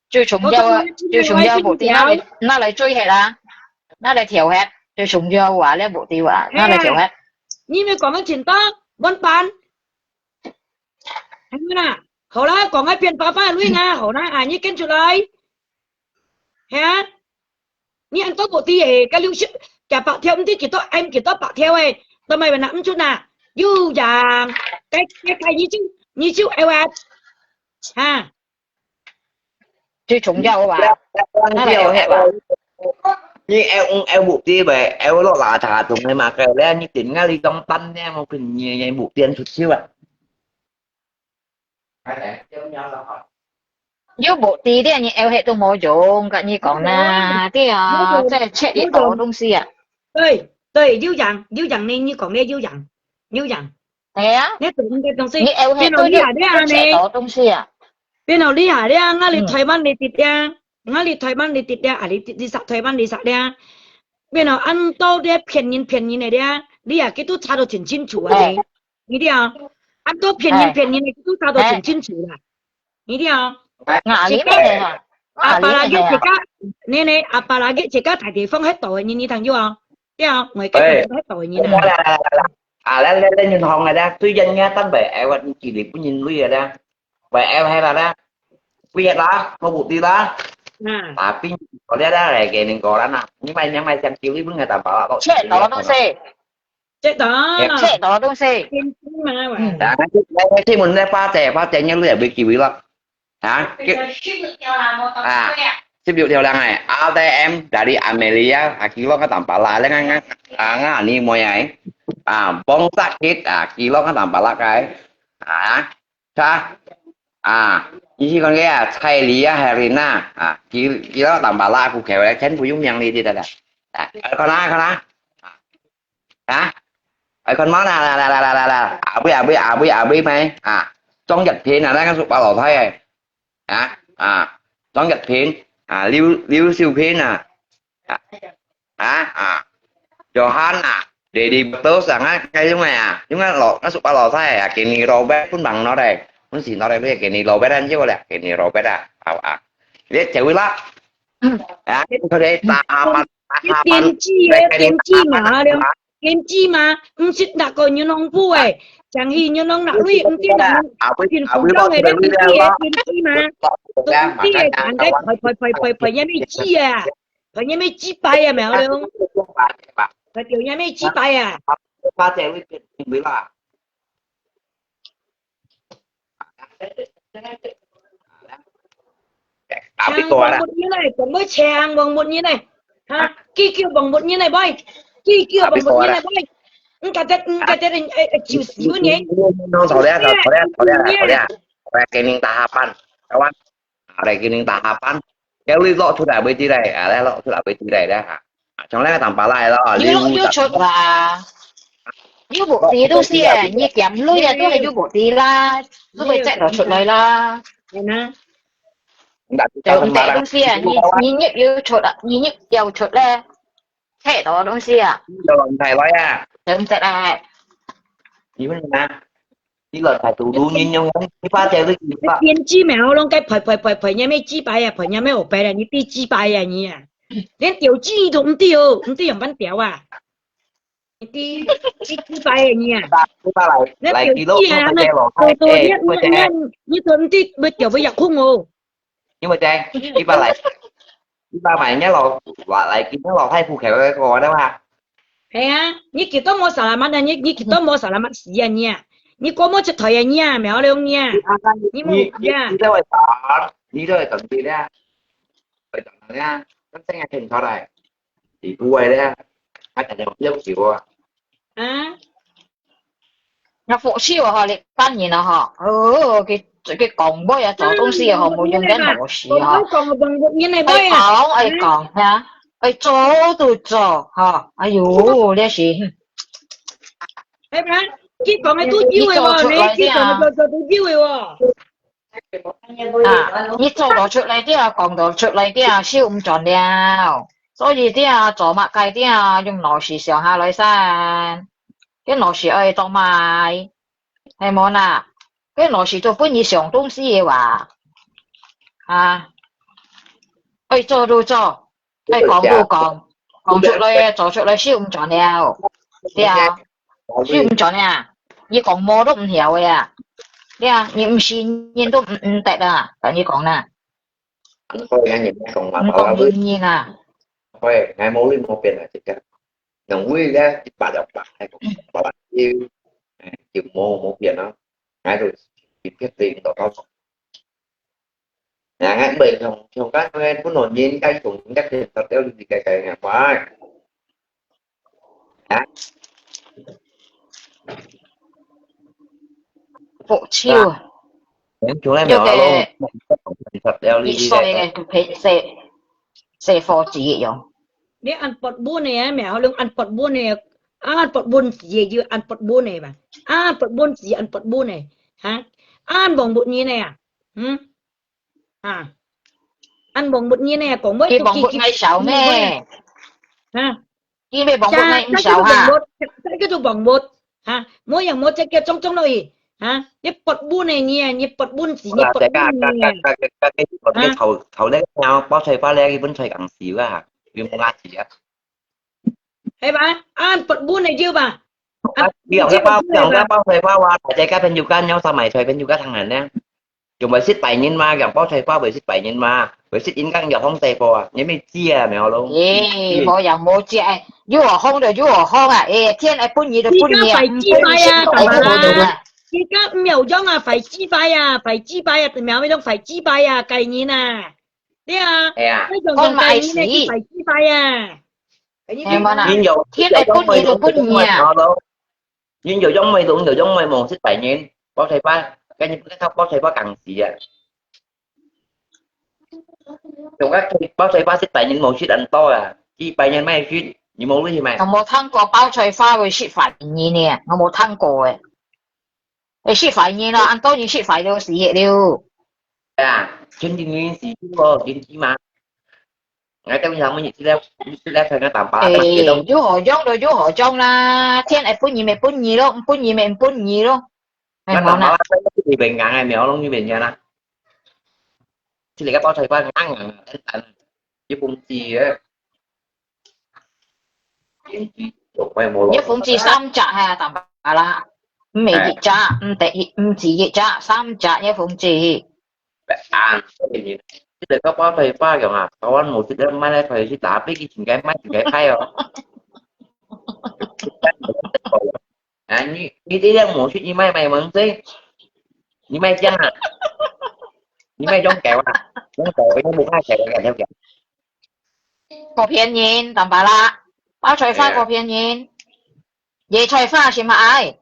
Speaker 4: 最重要啊，最重要部啲那嚟追係啦，那嚟調係，最重要話呢部啲話，那嚟調係，
Speaker 3: 你咪講緊前多溫班，係咪啦？好啦，講喺變化翻女啊，好啦，你跟住嚟，係啊，你按多部啲嘢，cái lưu sức，夾白條唔知幾多 em 幾多白條誒，tao mày nắm chút nè, yêu rằng cái như chú LS ha,
Speaker 4: 最重要話，
Speaker 6: điều hệ như em buộc đi về em nó là thả tụng này mà kêu lên như tỉnh ngay đi trong tân em một phần nhảy buộc tiền chút xíu ạ.
Speaker 4: 要部啲啲人要係都冇用，咁你講啦，啲啊即係 check 啲好東西啊，
Speaker 3: 對，yêu rằng nên như còn đây yêu rằng
Speaker 4: 係啊，
Speaker 3: nếu tụi cái東西，
Speaker 4: 你要係都要 check 到東西啊，
Speaker 3: 邊度厲害咧？我嚟台灣你跌呀，我嚟台灣你跌呀，你殺台灣你殺呀，邊度按到啲騙人嚟嘅，你啊佢都查到挺清楚啊你，你啲啊，按到騙人你都查到挺清楚啦，你啲啊。
Speaker 4: 牙鏈嚟啊，牙鏈嚟啊，
Speaker 3: 你阿爸那嘅自家大地方喺度，你睇咗啊？啲啊，我喺喺度你啊。
Speaker 6: lên nhìn hòn này ra tuy dân nghe tấn bể em anh chỉ điểm của nhìn lui rồi ra và em hay là ra quy đó không buộc đi đó tapi có lẽ đó là cái nên có đó nào nhưng mà xem chiếu đi với người ta bảo là
Speaker 4: check 到東西，
Speaker 3: chết đó
Speaker 4: check 到東西，
Speaker 3: mà
Speaker 6: khi mình ra pha chè nhau để bị kỳ bí lắm hả tiếp dụ theo đăng này ATM dari Amelia kilo cái tầm bảo lại lấy ngang anh đi mọi ngày bông sakit kilo cái tầm bảo lại cái sa như con nghe thay lý Helena kilo tầm bảo lại phụ khéo đấy chén phụ dung nhang đi đây con á con món là abi mày trong nhật thiên là đang sụp bao lò thay này trong nhật thiên lưu siêu thiên Johan để đi tớ rằng cái chúng này chúng nó sụp bao lò thay cái này Robert cũng bằng nó đây muốn xin nó đây bây giờ cái này Robert anh chứ là cái này Robert biết chịu lắm thôi đấy
Speaker 3: tiên tri mà không biết đã có những ông phụ ấy chẳng hi những ông nào lui không biết là tiền phụ trong này đấy tiên tri mà tôi tiên tri anh đấy phải nhà mấy chi phải nhà mấy chi bài mẹ không phải tiểu nhà mấy chi bài
Speaker 6: ba trẻ với tiền biết là
Speaker 3: bằng một như này còn mới chèn bằng một như này ha kia kêu bằng một như này boy kia kêu bằng một như này boy cái tết chịu xíu nhé
Speaker 6: nó thổi ra cái niềng tahapan kawan ada cái niềng tahapan kéo đi lọ thu đại bên tí này đây lọ thu đại bên tí này đây trong lẽ tầm bá lại đó
Speaker 4: 要出啦。要部啲東西啊，你減女啊都係要部啲啦，都會即係出嚟啦。就唔帶東西啊，你要出啊，你又出咧，睇到東西啊，
Speaker 6: thầy nói
Speaker 4: 就唔得啊。
Speaker 6: gì vậy nè chỉ là thầy tụ đu nhiên nhau cái pha chơi cái
Speaker 3: tiên tri mèo luôn cái phải nhà mấy chi bài phải nhà mấy ổ bài là như tiên chi bài như
Speaker 5: 连钓鸡都唔钓，唔钓人班钓啊！啲拜嘅啊，
Speaker 6: Chúng ta lại
Speaker 5: 你
Speaker 6: lại
Speaker 5: 钓
Speaker 6: kilo
Speaker 5: 雞啊，
Speaker 6: không
Speaker 5: 你
Speaker 6: phải lò
Speaker 5: 到
Speaker 6: thay
Speaker 5: 到
Speaker 6: ê
Speaker 5: 一
Speaker 6: nhưng mà Trang
Speaker 5: 你到唔知咪钓佢入空喎，
Speaker 6: nhưng mà Trang chúng ta mày nhớ lò lại cái lò thay phù khéo cái gọi đó ha
Speaker 5: 係啊，你幾多冇沙拉乜啊？你幾多冇沙拉乜事啊？你過冇出台啊？苗亮你冇啊？
Speaker 6: như thế vậy tỏ như thế vậy tận gì đó vậy tận nha nó sẽ nghe thêm sau này thì thua đấy ha hai thằng đều dấu chịu à
Speaker 5: 啊，
Speaker 4: 那福气我哈，你扮演了哈，cái còn bói à, chỗ東西啊，冇用緊螺絲哈，
Speaker 5: 講個動物嘢嚟
Speaker 4: 愛
Speaker 5: 咩啊？
Speaker 4: 講愛講嚇，愛做都做哈，哎呦，呢是
Speaker 5: 係咪？佢講嘅都招嘅喎，你佢講嘅都招嘅喎。
Speaker 4: 啊，你做到出嚟啲啊，講到出嚟啲啊，燒唔盡了，所以啲啊，做乜計啲啊，用螺絲上下來先，啲螺絲愛做賣，係冇啦，啲螺絲做本以上東西嘅話，啊，愛做都做，愛講都講，講出嚟做出嚟燒唔盡了，啲啊，燒唔盡啊，你講麼都唔曉嘅啊。對啊，你唔信任都唔得啊，等你講啦，
Speaker 6: anh coi nghe nhìn còn
Speaker 4: 唔
Speaker 6: mà
Speaker 4: 講願意啊，
Speaker 6: coi ngày mô lên một biển là chỉ cần đồng quy ra bà đọc bà hay bà bạn yêu chịu mô một biển đó ngay rồi kịp cái tiền đó cao nhà ngay bình không các em có nổi nhiên cái cùng các tiền tập theo gì cái nhà quá
Speaker 4: phụ chiêu à,
Speaker 6: chúng em
Speaker 4: yêu
Speaker 6: nhỏ
Speaker 4: cái
Speaker 6: luôn tập theo
Speaker 4: bị
Speaker 6: đi
Speaker 4: soi
Speaker 6: cái
Speaker 4: cái phải sẽ phô chỉ dùng,
Speaker 5: 你按拔波呢？苗亮按拔波呢？按拔波字就按拔波呢吧？按拔波字按拔波呢？嚇？按bằng bột như này à? À, ăn bằng bột như này à? Còn mới
Speaker 4: cái bóng bột ngay sáu mẹ,
Speaker 5: ha?
Speaker 4: cái về bóng bột
Speaker 5: Cha,
Speaker 4: ngay
Speaker 5: cái
Speaker 4: sáu
Speaker 5: bằng
Speaker 4: ha,
Speaker 5: bột, cái đồ bằng bột, ha? Mỗiอย่างmỗi cái trong trong này, ha? Cái bột bún này nha, cái bột bún gì, cái
Speaker 6: là
Speaker 5: bột
Speaker 6: cái
Speaker 5: bún này.
Speaker 6: cái thầu đấy nhau bao thầy pha lê cái vẫn thầy càng xíu à vì một ngàn chỉ á
Speaker 5: Thấy ba? Ăn bột bún này chưa ba?
Speaker 6: cái bao thầy pha qua tại cái bên juga nhau sao mày thầy bên juga thằng này nè chúng mày xích bảy nhân ma gặp bao thầy pha bởi xích bảy nhân ma bởi xích in căng giờ không tệ phò nhớ mày chia mèo luôn
Speaker 4: mỗiอย่างmỗi chỉ yêu ở không được yêu ở không à, thiên ai bún gì được bún gì,
Speaker 5: phải chi bài à,
Speaker 4: phải
Speaker 5: à. Chỉ có miểu giống à, phải chi bài à, phải chi bài à, miểu mới don't phải chi bài à, cái nhìn à, đấy à, cái dòng cái nhìn này phải chi bài à,
Speaker 4: em bảo nào,
Speaker 6: nhưng dầu
Speaker 4: thiên ai bún gì được bún gì à,
Speaker 6: nhưng dầu giống mày luôn dầu giống mày mòn xích bảy nhân bao thầy pha cái thóc bao thầy pha càng gì à chúng các bao thầy pha xích bảy nhân một xích anh to à chi bảy nhân mấy xích như một cái gì mày
Speaker 4: 我冇聽過包菜花會雪飯煙呢，我冇聽過嘅。你雪飯煙啦，按多要雪飯到死了。
Speaker 6: à trên thiên nhiên gì chứ vô trên chi mà ngay trong giờ mới nhìn thấy thôi nó tạm bạ
Speaker 4: 誒，要何裝就要何裝啦，天係搬嘢咪搬嘢咯，唔搬嘢咪唔搬嘢咯。
Speaker 6: nó
Speaker 4: 係冇
Speaker 6: tạm
Speaker 4: 啦
Speaker 6: bạ thì bình ngạn này mèo luôn như bình vậy nè thì cái bao thầy pha ngắn ngàn với bung chi á mày một
Speaker 4: 一款至三隻係淡白啦，唔係熱炸，唔得唔止熱炸，三隻一款至。
Speaker 6: à thì để có bao thầy pha kiểu à có ăn một cái mai đây thầy chỉ đá biết cái chuyện cái máy chuyện cái hay rồi à như thế đang một chuyện như mai mày mừng thế như mai chăng à như mai giống kẹo à giống kẹo nó muốn hai kẹo kẹo theo kẹo
Speaker 4: 個片煙淡白啦，包菜花個片煙，椰菜花是咪？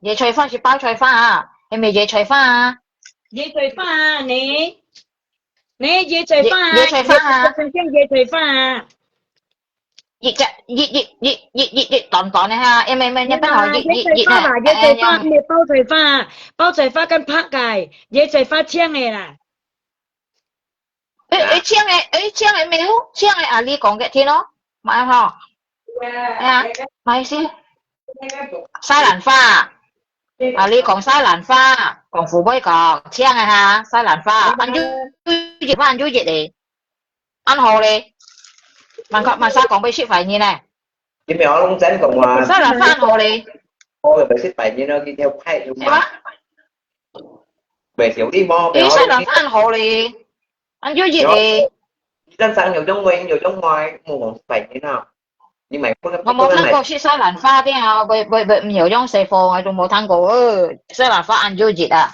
Speaker 4: 椰菜花是包菜花啊，係咪椰菜花啊？
Speaker 5: 椰菜花啊，你椰菜花啊，
Speaker 4: 椰菜花啊，
Speaker 5: 成張椰菜花啊，
Speaker 4: 熱啫，熱淡淡咧嚇，因為一班學
Speaker 5: 椰菜花啊，椰菜花咩包菜花啊，包菜花跟拍芥，椰菜花青嘅啦。
Speaker 4: 青嘅咩好？青嘅啊，你講嘅天咯，買嗬，啊，買先，西蘭花，啊，你講西蘭花，講父輩講青嘅嚇，西蘭花，按咗熱嚟，按好咧， mà sao còn bị ship phải như này
Speaker 6: Chứ mèo lông xanh còn mà
Speaker 4: sao là phan hồ đi
Speaker 6: ôi bị xích phải như nó đi theo hay đúng
Speaker 4: em
Speaker 6: mà
Speaker 4: á
Speaker 6: về thiếu đi mo
Speaker 4: ý
Speaker 6: mèo
Speaker 4: sao là phan hồ đi anh vô gì đi
Speaker 6: dân sang nhiều trong nguyên nhiều trong ngoài mua còn phải như nào nhưng mà
Speaker 4: mà một thằng cô ship sao là pha thế à bởi nhiều trong xe phone hay một thằng cô sao là pha anh vô gì à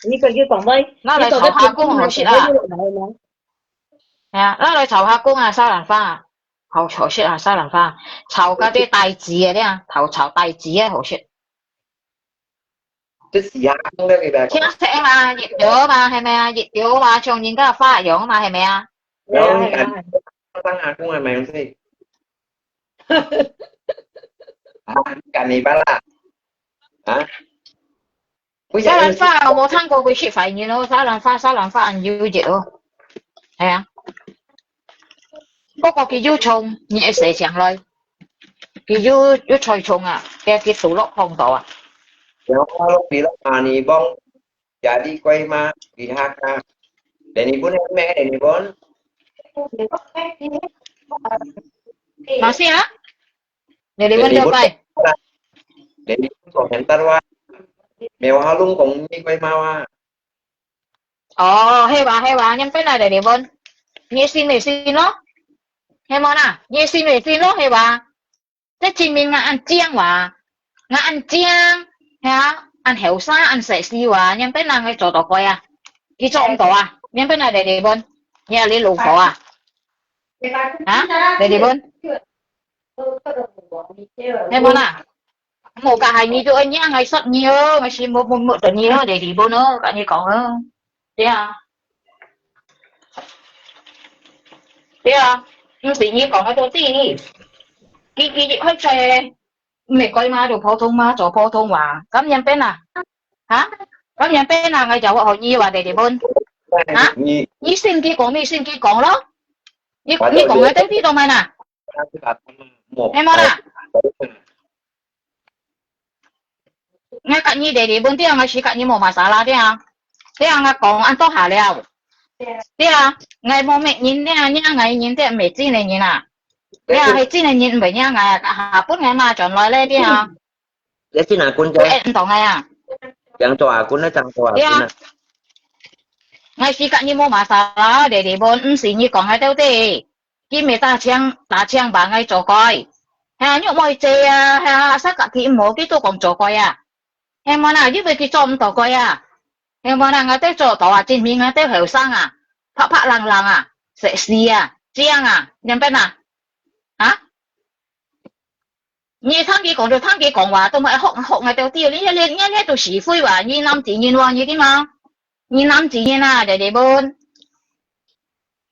Speaker 5: như còn như còn đây
Speaker 4: nó
Speaker 5: như
Speaker 4: lại
Speaker 5: còn
Speaker 4: thầu
Speaker 5: cái
Speaker 4: hạ
Speaker 5: tiền
Speaker 4: cung
Speaker 5: không
Speaker 4: hồ
Speaker 5: này
Speaker 4: ship
Speaker 5: phải
Speaker 4: à
Speaker 5: với lại này mà
Speaker 4: nó lại thầu hạ cung à sao là pha hồ ship à sao là pha thầu cái啲大字啊啲啊thầu大字啊hồ ship
Speaker 6: chứ gì à không biết cái này
Speaker 4: 聽聽嘛，熱咗啊嘛，係咪啊？熱咗啊嘛，唱演家花樣啊嘛，係咪啊？
Speaker 6: mèo tăng hàng cũng là mèo gì cái này ba là hả bây giờ
Speaker 4: 西蘭花我冇聽過佢切肺炎咯，西蘭花人要熱咯，係啊，不過佢要蟲，熱射上來，佢要菜蟲啊，佢數落碰到啊，
Speaker 6: mèo lúc đi lúc mà nì bông giờ đi quay mà đi hát ca để nì bốn mẹ để nì bốn
Speaker 4: masih ah? Jadi
Speaker 6: để nì
Speaker 4: benda
Speaker 6: bốn
Speaker 4: apa?
Speaker 6: để nì còn hiện tại qua mèo halung cũng đi quay mau
Speaker 4: Oh, hewa, nyampe na dari bon. Nyesin lo. Hemona, nyesin lo hewa. Thế chỉ mình là ăn chiang mà, là ăn chiang, ha, ăn heo sa, ăn sexy mà, nhưng bên nào người做到貴啊？佢做唔到啊？nhưng bên nào để đi bên，你係你老婆啊？啊？để đi bên，你冇啦？冇cả hai người tôi nhá, ngày sắp nhiều, ngày xin một tuần nhiều để đi bên nữa, cả như còn nữa, thế à? Thế à? Nhưng tự nhiên còn cáiตัวที่กี่ค่อยใจไม่ก่อยมาดูพอทงมา做普通話咁ยังเป็น啊嚇咁ยังเป็น啊我就學意話地本嚇你先幾講你先幾講咯你講喺啲度咪嗱你冇啦我隔你地本啲啊我是隔你冇馬沙拉啲啊啲啊我講按多下了啲啊我冇咩人啲啊你我人啲未知你人啊你啊係知你人唔係啊我下半ngày mà chọn lại lên đi à
Speaker 6: để xin là quân cho
Speaker 4: em tổng ngày à
Speaker 6: chẳng cho quân nó chẳng cho quân
Speaker 4: ngày xưa cả như mua mà sao để bốn xí như còn hai đâu đi khi người ta chiang bà ngay chỗ coi ha như mọi chơi à ha sao cả thì mỗi cái tôi còn chỗ coi à em mà nào như vậy cái chỗ tổ coi à em mà nào ngay tới chỗ tổ à trên miệng ngay tới hiểu sang à phạ lằng à sexy à chiang à nhận biết à hả你ทั้ง幾講就ทั้ง幾講話，都咪學我掉啲，你做是非話，你諗自然話你點嘛？你諗自然啊，弟們，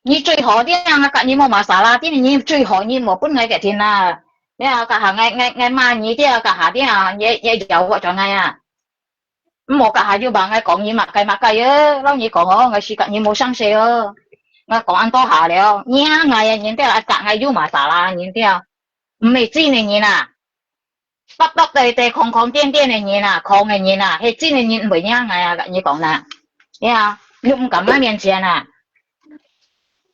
Speaker 4: 你最好啲啊，隔你冇馬沙拉啲，你最好你冇本嚟嘅天啊，你啊隔下嗌罵你啲啊，隔下啲啊，嘢有個狀態啊，冇隔下要話嗌講嘢物計啊，撈你講我是隔你冇生死啊，我講按多下了，你啊嗌啊，人哋啊隔嗌要馬沙拉，人哋啊唔係知你人啊。đắp đầy không tiên này nhìn à không này nhìn à hết chín này nhìn bởi nhá ngày à như còn nè nghe à nhung cảm ơn miền tiền à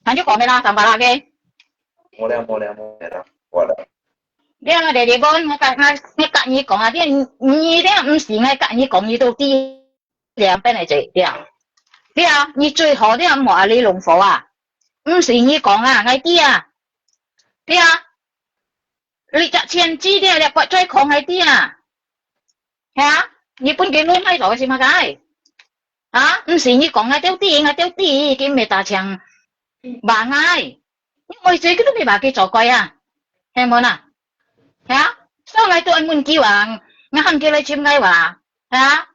Speaker 4: anh chú còn bên nào tầm bà la cái
Speaker 6: mua
Speaker 4: đây là để bốn ngay cả như còn à đi như thế không xí ngay cả như còn như đầu tiên两边嚟做啲啊啲啊你最好啲啊冇你龍火啊唔是你講啊ngay啲啊啲啊你จะเชียนจี้เดียเรียกว่าช่วยของไอ้เตี้ยฮะญี่ปุ่นกินรู้ไหมต่อสิมาไกฮะ唔是你講ไอ้เตี้ยกินไม่ตาเชียงบางไงnhưng mà chơi cái lúc này bà kia trò coi à em muốn à hả sao ngày tụi anh muốn kêu à ngay hẳn kia lấy chim ngay bà hả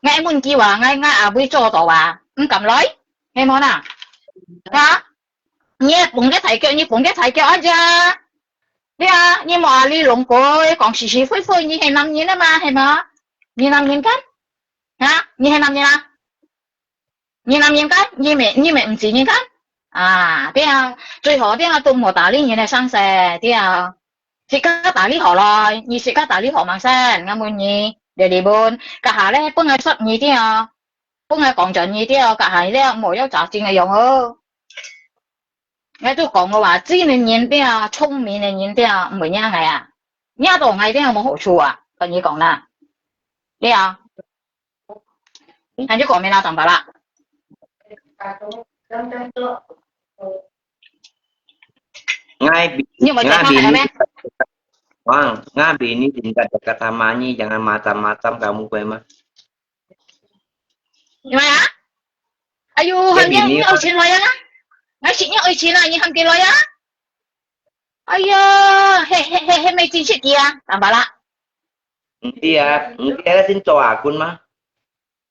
Speaker 4: ngay muốn kêu à ngay à bây cho tỏ bà không cầm lấy em muốn à hả nhé bụng cái thầy kêu anh ra đi à nhưng mà đi lộn cối còn xì phơi như hay năm như đó mà hay mà như năm như cái hả như hay năm như nào như năm như cái như mẹ không chỉ như cái à đi à最好啲啊都冇打理嘢嚟生食啲啊食家打理好咯你食家打理好嘛先啱唔啱để bốn cả hà咧幫佢濕嘢啲啊幫佢講盡嘢啲啊cả hà咧冇有雜症嘅用哦我都講過話，知你年啲啊，聰明嘅年啲啊，唔會啱係啊，啱到係啲有冇好處啊？跟你講啦，你啊，係就講咩啦，當白啦。Nhưng mà jangan
Speaker 6: Ngabi Wang, ngabi ini tingkat kata mani, jangan macam-macam kamu kue mah.
Speaker 4: Gimana? Ayo, hanya ở trên rồi á. Ngay chị nhớ ở trên này như hàng kia rồi á. Ayo, he mấy chị chị kia, làm bà lạ.
Speaker 6: Dia xin cho akun mah.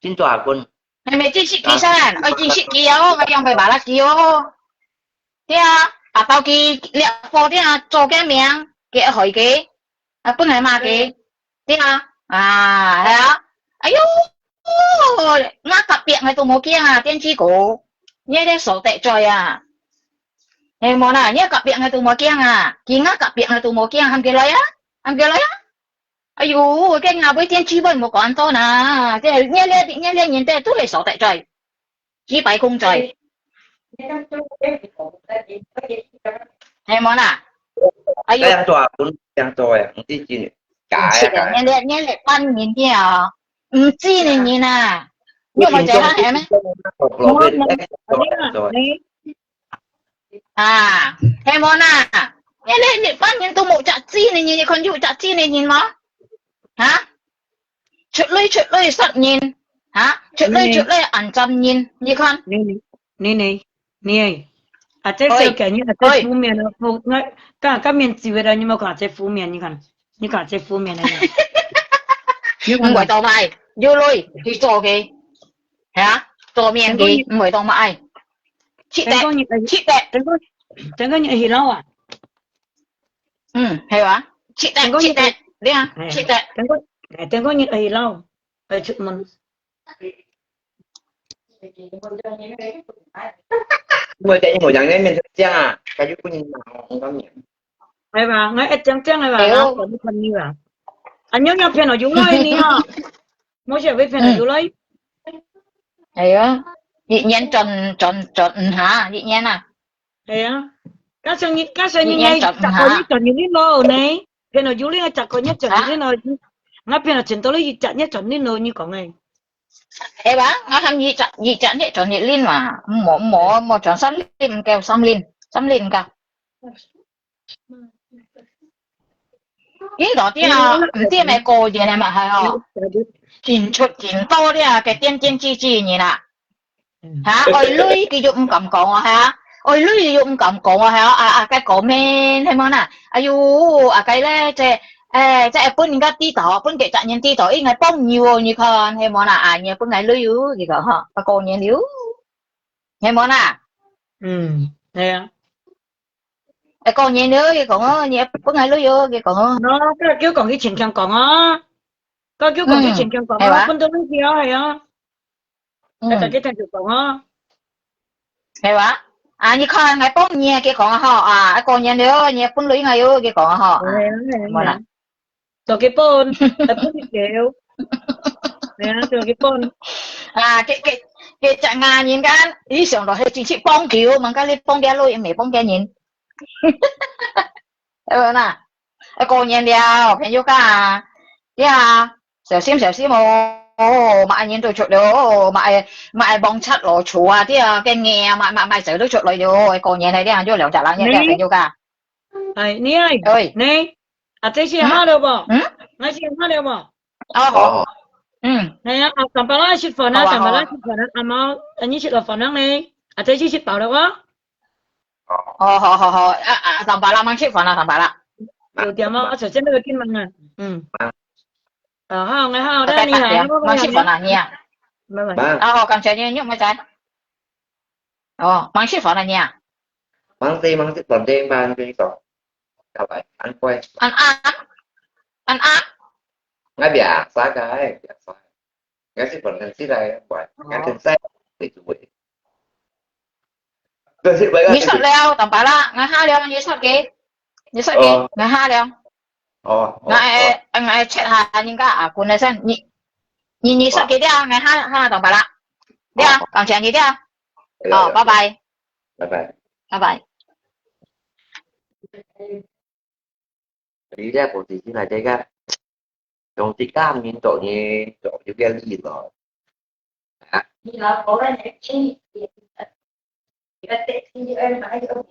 Speaker 6: Xin cho akun.
Speaker 4: He mấy chị kia san, ở chị chị kia ô, ngay yang phải bà lạ kia ô. Thế à, bà tao kia liệu phô thế à, cho cái miệng, kia hỏi cái, bưng này mà cái, thế à, thế à, ayo. Ngã cặp biện hay tụi mô kia à, tiên tri cổ. Nhé đây sổ tệ trời à. Ê mô nà, nhé cặp biện hay tụi mô kia à. Kì ngã cặp biện hay tụi mô kia hàm kia lấy á. Hàm kia lấy á. Ây dụ, cái ngà với tiên tri bởi một con to nà. Thế nhé lên nhìn tê tụi lấy sổ tệ trời. Chí bày khung trời. Ê mô nà. Ây dụ.
Speaker 6: Yang cho ya, nanti sini. Cả.
Speaker 4: Nhé lên bắn nhìn kia à. Chi này nhìn à. Nhưng mà chạy hả em ấy. À, em món à. Nghe lên để bắt nhìn tôi một chặt chi này nhìn còn dụ chặt chi này nhìn nó. Hả? Chút lưỡi sợt nhìn. Hả? Chút lưỡi ăn chăm nhìn. Như con.
Speaker 5: Nè. À,这是感觉在负面的负，那面机会的，你们看这负面，你看这负面的。
Speaker 4: Không phải tao mày. Vô lôi thì cho cái. Hả? Cho miền cái. Không phải tao mày. Chị tệ.
Speaker 5: Chẳng có những gì đâu à?
Speaker 4: Hay quá. Chị tệ. Đi à? Chị tệ.
Speaker 5: Chẳng có những gì đâu. Ở chút mình.
Speaker 6: Người chạy ngồi dặn đến mình chắc à. Cái chú nhìn nào không có nhận.
Speaker 5: Hay bà, ngay chẳng hay bà. Nó còn phần như à. Anh nhớ phiền ở chú lấy đi ha. Mỗi chuyện với phiền ở chú lấy.
Speaker 4: Hay á. Dị nhiên tròn hả? Dị nhiên à?
Speaker 5: Hay á. Các sao như ngay chặt có nhất tròn những lô này. Phiền ở chú lấy chặt có nhất tròn những lô. Ngay phiền ở trên tôi lấy chặt nhất tròn những lô như có ngay.
Speaker 4: Ê bá, nó tham gì chặt nhất tròn những linh mà. Một tròn xăm linh kêu xăm linh cả. Cái đó thì là không biết mày cô gì này mà hay không? Chín to đi à, cái tiên chi nhỉ nè. Hả? Ôi lưới cái dụng cầm cổ hả? Ôi lưới dụng cầm cổ hả? Cái cổ men hay món à? Ayu, cái này chạy bún cái tí tỏ, bún cái chạy nhân tí tỏ ít ngày bông nhiều như con hay món à? Nhiều bún ngày lưới gì cả hả? Cái cổ nhiên liu. Hay món à?
Speaker 5: Hay à.
Speaker 4: Cái cổ nhiên nữa cái cổ nhiều bún ngày lưới cái cổ.
Speaker 5: Nó cái kiểu còn cái chuyện chẳng còn á. Có kiểu còn cái chuyện chẳng còn á. Bún tôi lấy gì á hay á. Cái thằng chụp còn á.
Speaker 4: Hay quá. À như con ngày bông nhẹ cái còn họ cái con nhẹ nữa nhẹ bún lưới ngày cái còn họ.
Speaker 5: Mà nè. Rồi cái bún, cái bún kiểu. Nè, rồi cái bún.
Speaker 4: Cái chả ngà nhìn cái ý tưởng đó chỉ bông kiểu mà cái bông đeo lôi mẹ bông đeo nhìn. Đấy nè. Cái con nhẹ đeo phải vô cả. Xẻo xím mà nhìn tôi chuột đó mà bong chặt lỗ chủ à thì cái nghe mà xử được chuột lại rồi còn nhà này đi ăn vô liệu trả lại nha cái vô cả
Speaker 5: này ơi nè à thế chị hát được không nói chị hát được không này tầm bao nhiêu phần á tầm bao nhiêu phần á mà anh như chị là phần này à thế chị bảo được không
Speaker 4: tầm bao nhiêu chị phần à tầm bao nhiêu
Speaker 5: điều tiền mà首先那个金门啊ngày hai đây nè
Speaker 4: mang ship phần à nha cảm謝nha nhúc mấy trái mang ship phần à nha
Speaker 6: mang ship phần đi mang đi rồi sao vậy ăn quay
Speaker 4: ăn ác
Speaker 6: ngay bịa xóa cái ngay ship phần ship đây vậy ngay trên xe thì chuẩn bị
Speaker 4: như sắp leo tầm bả la ngày hai leo như sắp kì ngày hai leo ngày chạy hà nhưng cả cuốn này xem nhìn sắp kì đi ngày hai tầm bả la đi cảm謝gì đi bye bye
Speaker 6: Đi ra của chị là chơi ra trong tí cam nhìn chỗ như cái gì rồi
Speaker 2: Thì nó có ra những cái tệ như em nói cho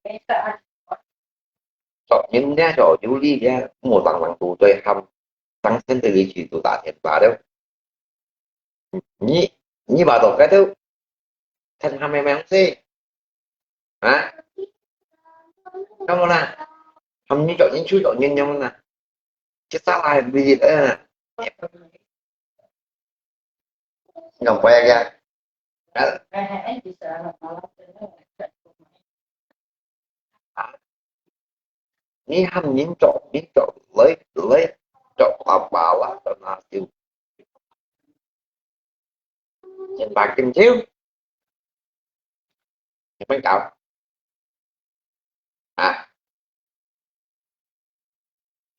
Speaker 2: em sợ
Speaker 6: chỗ những ra chỗ chú đi ra một bằng tù tôi hầm tăng sinh từ lý chỉ tụ tạ thiệt bà đâu nhí nhí bà tổ cái thứ thân hầm em không xí hả không nè hầm như chỗ những chú chỗ nhân nhau nè chứ sao lại vì gì nữa nè ngọc que ra đó
Speaker 2: em chỉ sợ là nó
Speaker 6: nhí hầm những chỗ lấy chỗ học bảo là tao là tiêu trên bạc kim chiếu thì mấy cậu à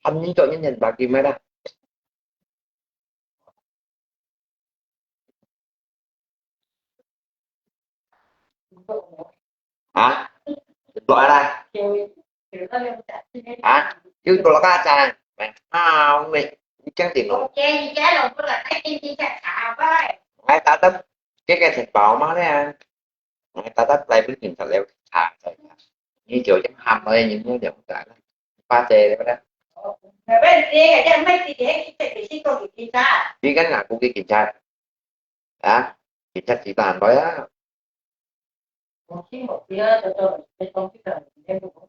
Speaker 6: hầm những chỗ nhìn bạc kim mấy đó hả loại đây hả chứ tôi là cá chàng mẹ không mày chẳng tiền luôn
Speaker 2: cái lòng của là cái gì cả thảo vậy
Speaker 6: ngay ta tấp cái thịt bò má đấy à ngay ta tấp lại với nhìn thật leo thả rồi như kiểu chấm hầm ơi những cái điểm cả pha tê đấy đó
Speaker 2: rồi bên kia cái mấy gì đấy cái gì còn gì ta
Speaker 6: đi cái nào cũng đi kiểm tra đó kiểm tra chỉ toàn thôi á
Speaker 2: một phía cho cái công cái tờ em cũng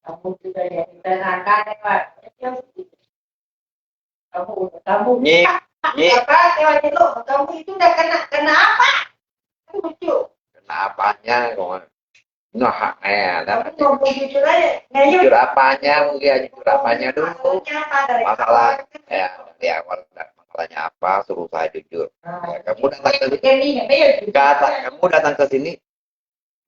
Speaker 2: ông cũng từ đây để làm cái này mà ông cũng
Speaker 6: nhé nhé
Speaker 2: apa theo cái lộ ông cũng chúng ta cái apa không chịu
Speaker 6: là ba nha còn nó hạt nè đó
Speaker 2: không chịu đấy này
Speaker 6: chưa đã ba nha mungkin chưa đã ba nha dulu masalah ya ya masalahnya apa suruh saya jujur ya, kamu datang ke sini kata kamu datang ke sini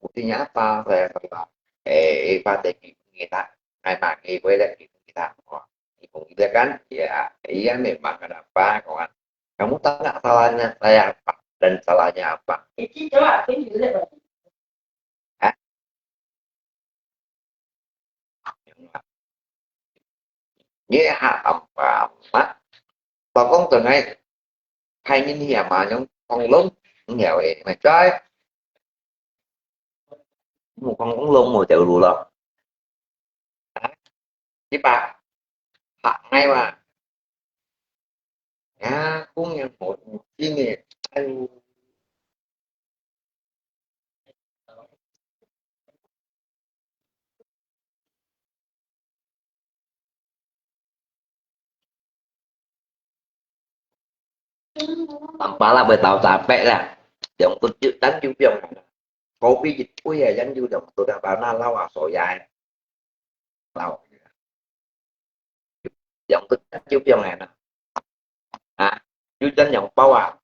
Speaker 6: buktinya apa saya kata strategi kita ngày quay lại kita cùng kita kan ya iya memang kenapa kawan kamu tahu nggak salahnya saya apa dan salahnya apa Hah? Nghĩa hạ apa và con từ này hay nhìn hiểu mà những con lớn hiểu vậy mà trái một con lông một chịu đủ rồi chứ bà hạ ngay mà à cũng như một chuyên nghiệp anh tanpa lah tahu capek lah yang tunjuk dan juga kopi dịch ya dân du động tôi đã bảo là lâu à sổ dài lâu dòng tức chụp dòng này nè à chú chân dòng bao à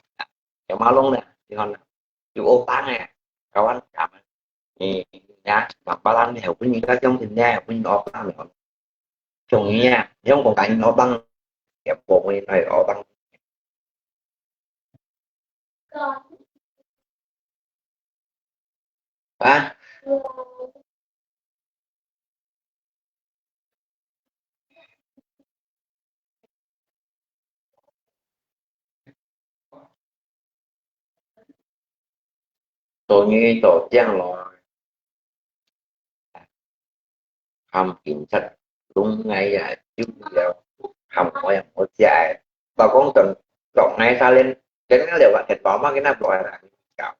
Speaker 6: dòng máu luôn nè thì còn chú ô tán nè cậu anh cảm ơn nha mặc ba lan hiểu với những cái trong tình nha với nó tăng nữa chồng nha nếu không còn cảnh nó tăng kẹp bộ này nó tăng à tôi nghĩ tổ trang là hầm kiểm soát đúng ngay là trước giờ hầm của em có dài và con tuần cộng ngay xa lên cái nó đều là thịt bò mà cái nào gọi là cạo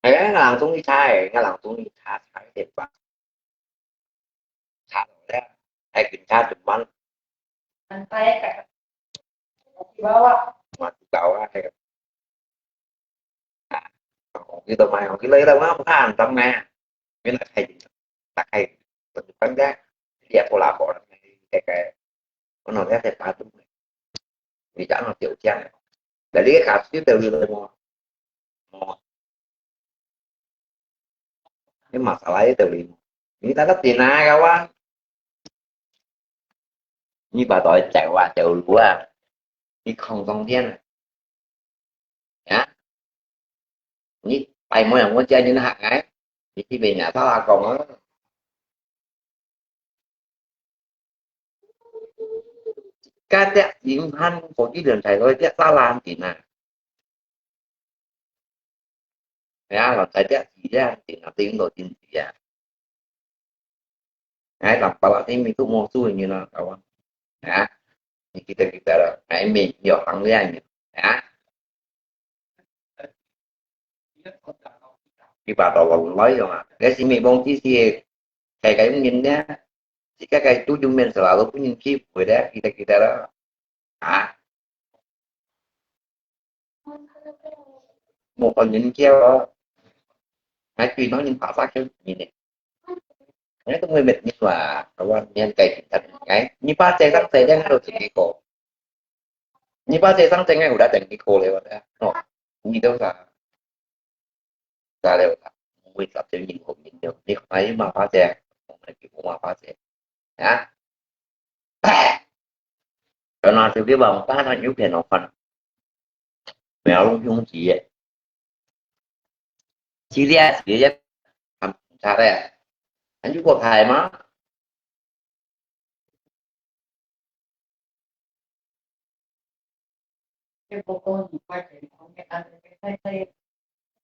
Speaker 6: thế là tôi đi thay cái là tôi đi thay thịt bò thay rồi đấy hay kiểm tra chụp bắn
Speaker 2: tay cả bawa
Speaker 6: mà cạo ra thì cái tụi mày còn cái lấy đâu nó không than tâm nghe cái là hay hay tôi bắn ra đẹp của là bỏ cái nó nói thịt bò tôi vì chẳng là tiểu trang để lý cái khả xíu từ từ mua cái mặt lấy từ đi người ta có tiền ai đâu á như bà tội chạy qua chạy lúa 你空中间呀，你拜mỗi lần mua chơi như nó hạt ấy thì khi về nhà tao là còn á cái tết diễn hành của cái đường thầy thôi tết ta làm thì nè ya là thầy tết gì ra thì là tiếng đồ tiền gì à ai làm bao nhiêu mình cũng mua xui như nó đâu ya thì kita là ai mình nhiều thằng với anh ya cái bà đầu mới rồi mà cái gì mình bông chỉ gì cái nhìn nhá chỉ cái chú chúng mình selalu punya chip beda kita đó à một phần nhìn kia đó hai chuyện nói những phá phát chứ nhìn này nói tôi người mệt nhưng mà quan nhân cây thật cái như ba xe tăng xe đang rồi thì cổ như ba xe tăng xe ngay udah thành cái cổเลยว่ะnó như đâu là đều là nguyên tập cho nhìn cũng nhìn được nhưng phải mà phá xe không phải kiểu mà phá xe hả cho nó thì cái bằng phá nó nhúc thì nó phần mèo luôn chung chỉ vậy chỉ ra chỉ ra làm sao đây anh chú cuộc hài mà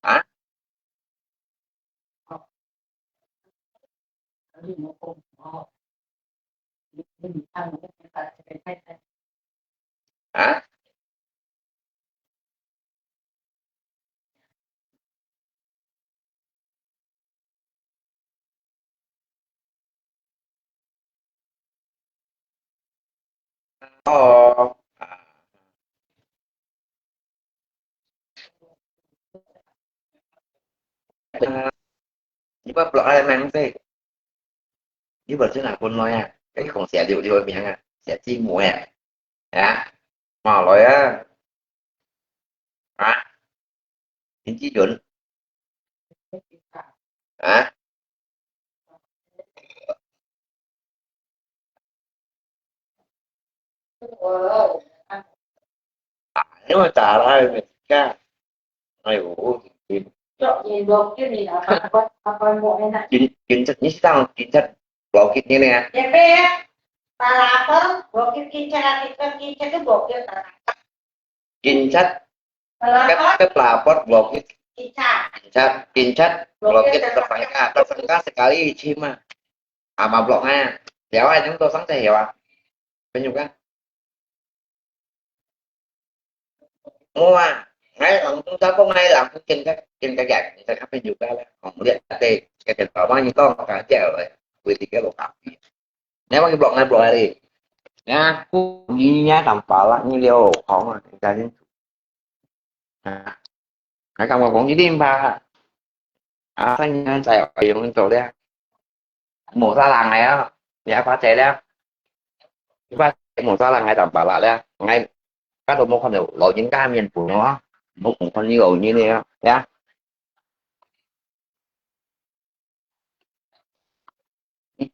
Speaker 6: hả hả ờ nhưng mà loại này mang thế như vật thế nào con nói à cái không sẽ điều điều miệng à sẽ chi mùa à hả mà nói à chính chí chuẩn hả nếu mà trả lại mình ca này ủa chính chất như sao chính chất bỏ kịch như này
Speaker 2: Vậy bé ta làm đó bộ cái cái bộ kia ta
Speaker 6: chính chất
Speaker 2: làm
Speaker 6: cách là bot blog
Speaker 2: kita
Speaker 6: chính chất blog itu tersangka sekali cima mà blog ha hiểu ai chúng tôi sáng sẽ hiểu à bao nhiêu cái mua ngay còn chúng ta có ngay làm trên cái gạch người ta khắp bao nhiêu cái còn liệt đây cái tiền bảo bao nhiêu con cả chèo rồi vì thì cái blog nếu mà cái blog này đi nha cú nhá tầm bảo lại như liều không à người ta đến hãy cầm vào cũng chỉ đêm ba xanh chạy ở dùng chỗ đây mổ ra làng này á nhà phá chế đấy ba mổ ra làng ngay tầm bảo lại đây ngay các đồ môn con đều lộ những cái miền của nó một con nhiều như này nhá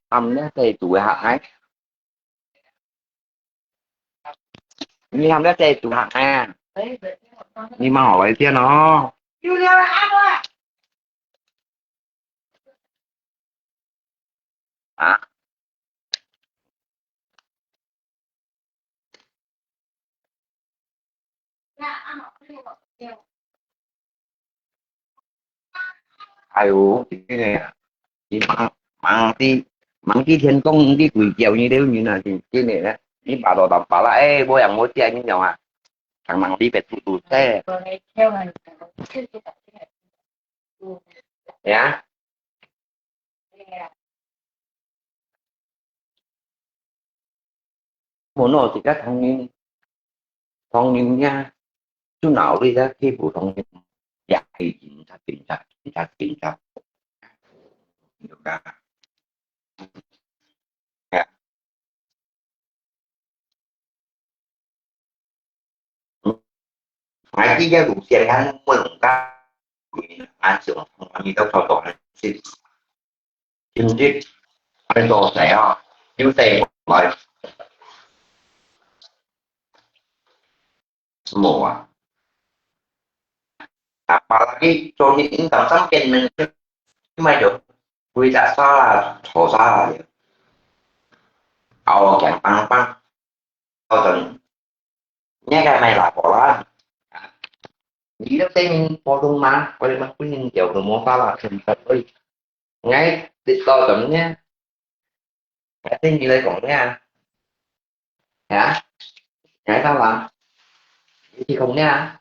Speaker 6: tầm đó thì tuổi hạ ấy như làm đó thì tuổi hạ à nhưng mà hỏi kia nó à ayo cái này chỉ mang cái thiên công cái quỷ kiều như đều như là cái này đó cái bà đồ đọc bảo là ê bố ăn mỗi chơi như nhau à thằng mang đi về tụt xe nhá muốn nói thì các thằng nhìn nha chú nào đi ra khi phụ thằng nhìn dạ thì chính xác được cả hai cái giá đủ xe ăn mừng cả ăn sữa không như đâu thôi rồi chính trị anh đồ sẽ như tiền lại semua. Apalagi Sony ini sampai cuma itu tidak salah salah ya awal yang pang awal nhớ cái này là bỏ ra nghĩ đến tên phô đông mà quay mà quy định kiểu đồ mô pha là thành thật ơi ngay tít to tầm nhé cái tên gì đây còn nha hả ngay tao làm thì không nha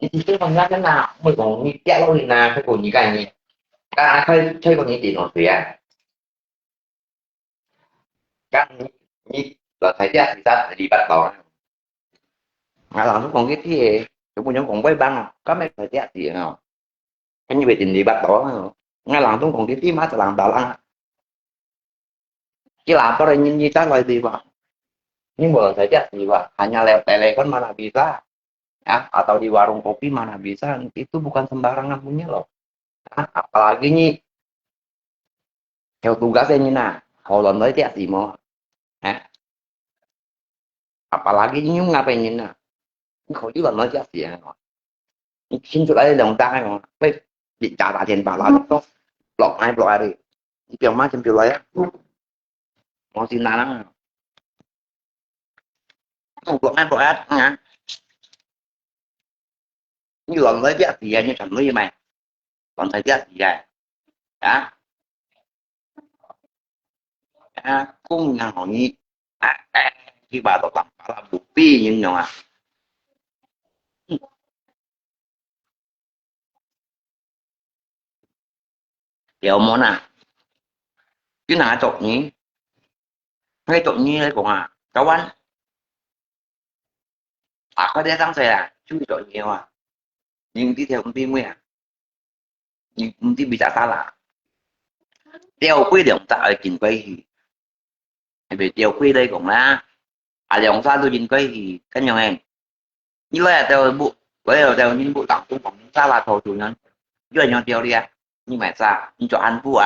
Speaker 6: thì chứ không ra cái nào mới còn như chả lâu thì nào phải còn như cái này cái chơi chơi còn như tiền nó tiền cái như là thấy ra thì ta đi bắt tàu mà làm nó còn cái gì chúng mình còn với băng có mấy thời gian gì nào cái như vậy thì đi bắt tàu ngay làm tôi còn cái tí má làm đào lăng chứ làm có đây như ta lời gì mà nhưng mà thời gian gì mà hanya lewat telepon mana bisa ya atau di warung kopi mana bisa itu bukan sembarangan punya loh apalagi nih theo tugasnya như nào hồi lần tới tiệt gì mà apalagi những ngapain như nào khỏi chứ lần nói tiệt gì xin tụi ấy đồng tay mà phải bị trả tiền bảo là tốt lọt ai đi chỉ kiểu má trên kiểu lấy mau xin lắm không lọt ai nha như lần lấy tiệt gì như thằng như mày còn thấy tiệt gì vậy đã cũng nhà họ như khi bà tôi làm bukti nhưng mà kiểu món nào chứ nào trộn nhỉ hay trộn như đây cũng cháu ăn có đeo tăng xe chú trộn nhiều nhưng đi theo công ty mới nhưng công ty bị trả ta là theo quy định tại trình quay thì về theo quy đây cũng là dòng xa tôi trình quay thì cái nhau em như là theo bộ theo những bộ tổng cũng cũng xa là thầu chủ nhân như là nhau theo đi nhưng mà sao nhưng cho ăn vua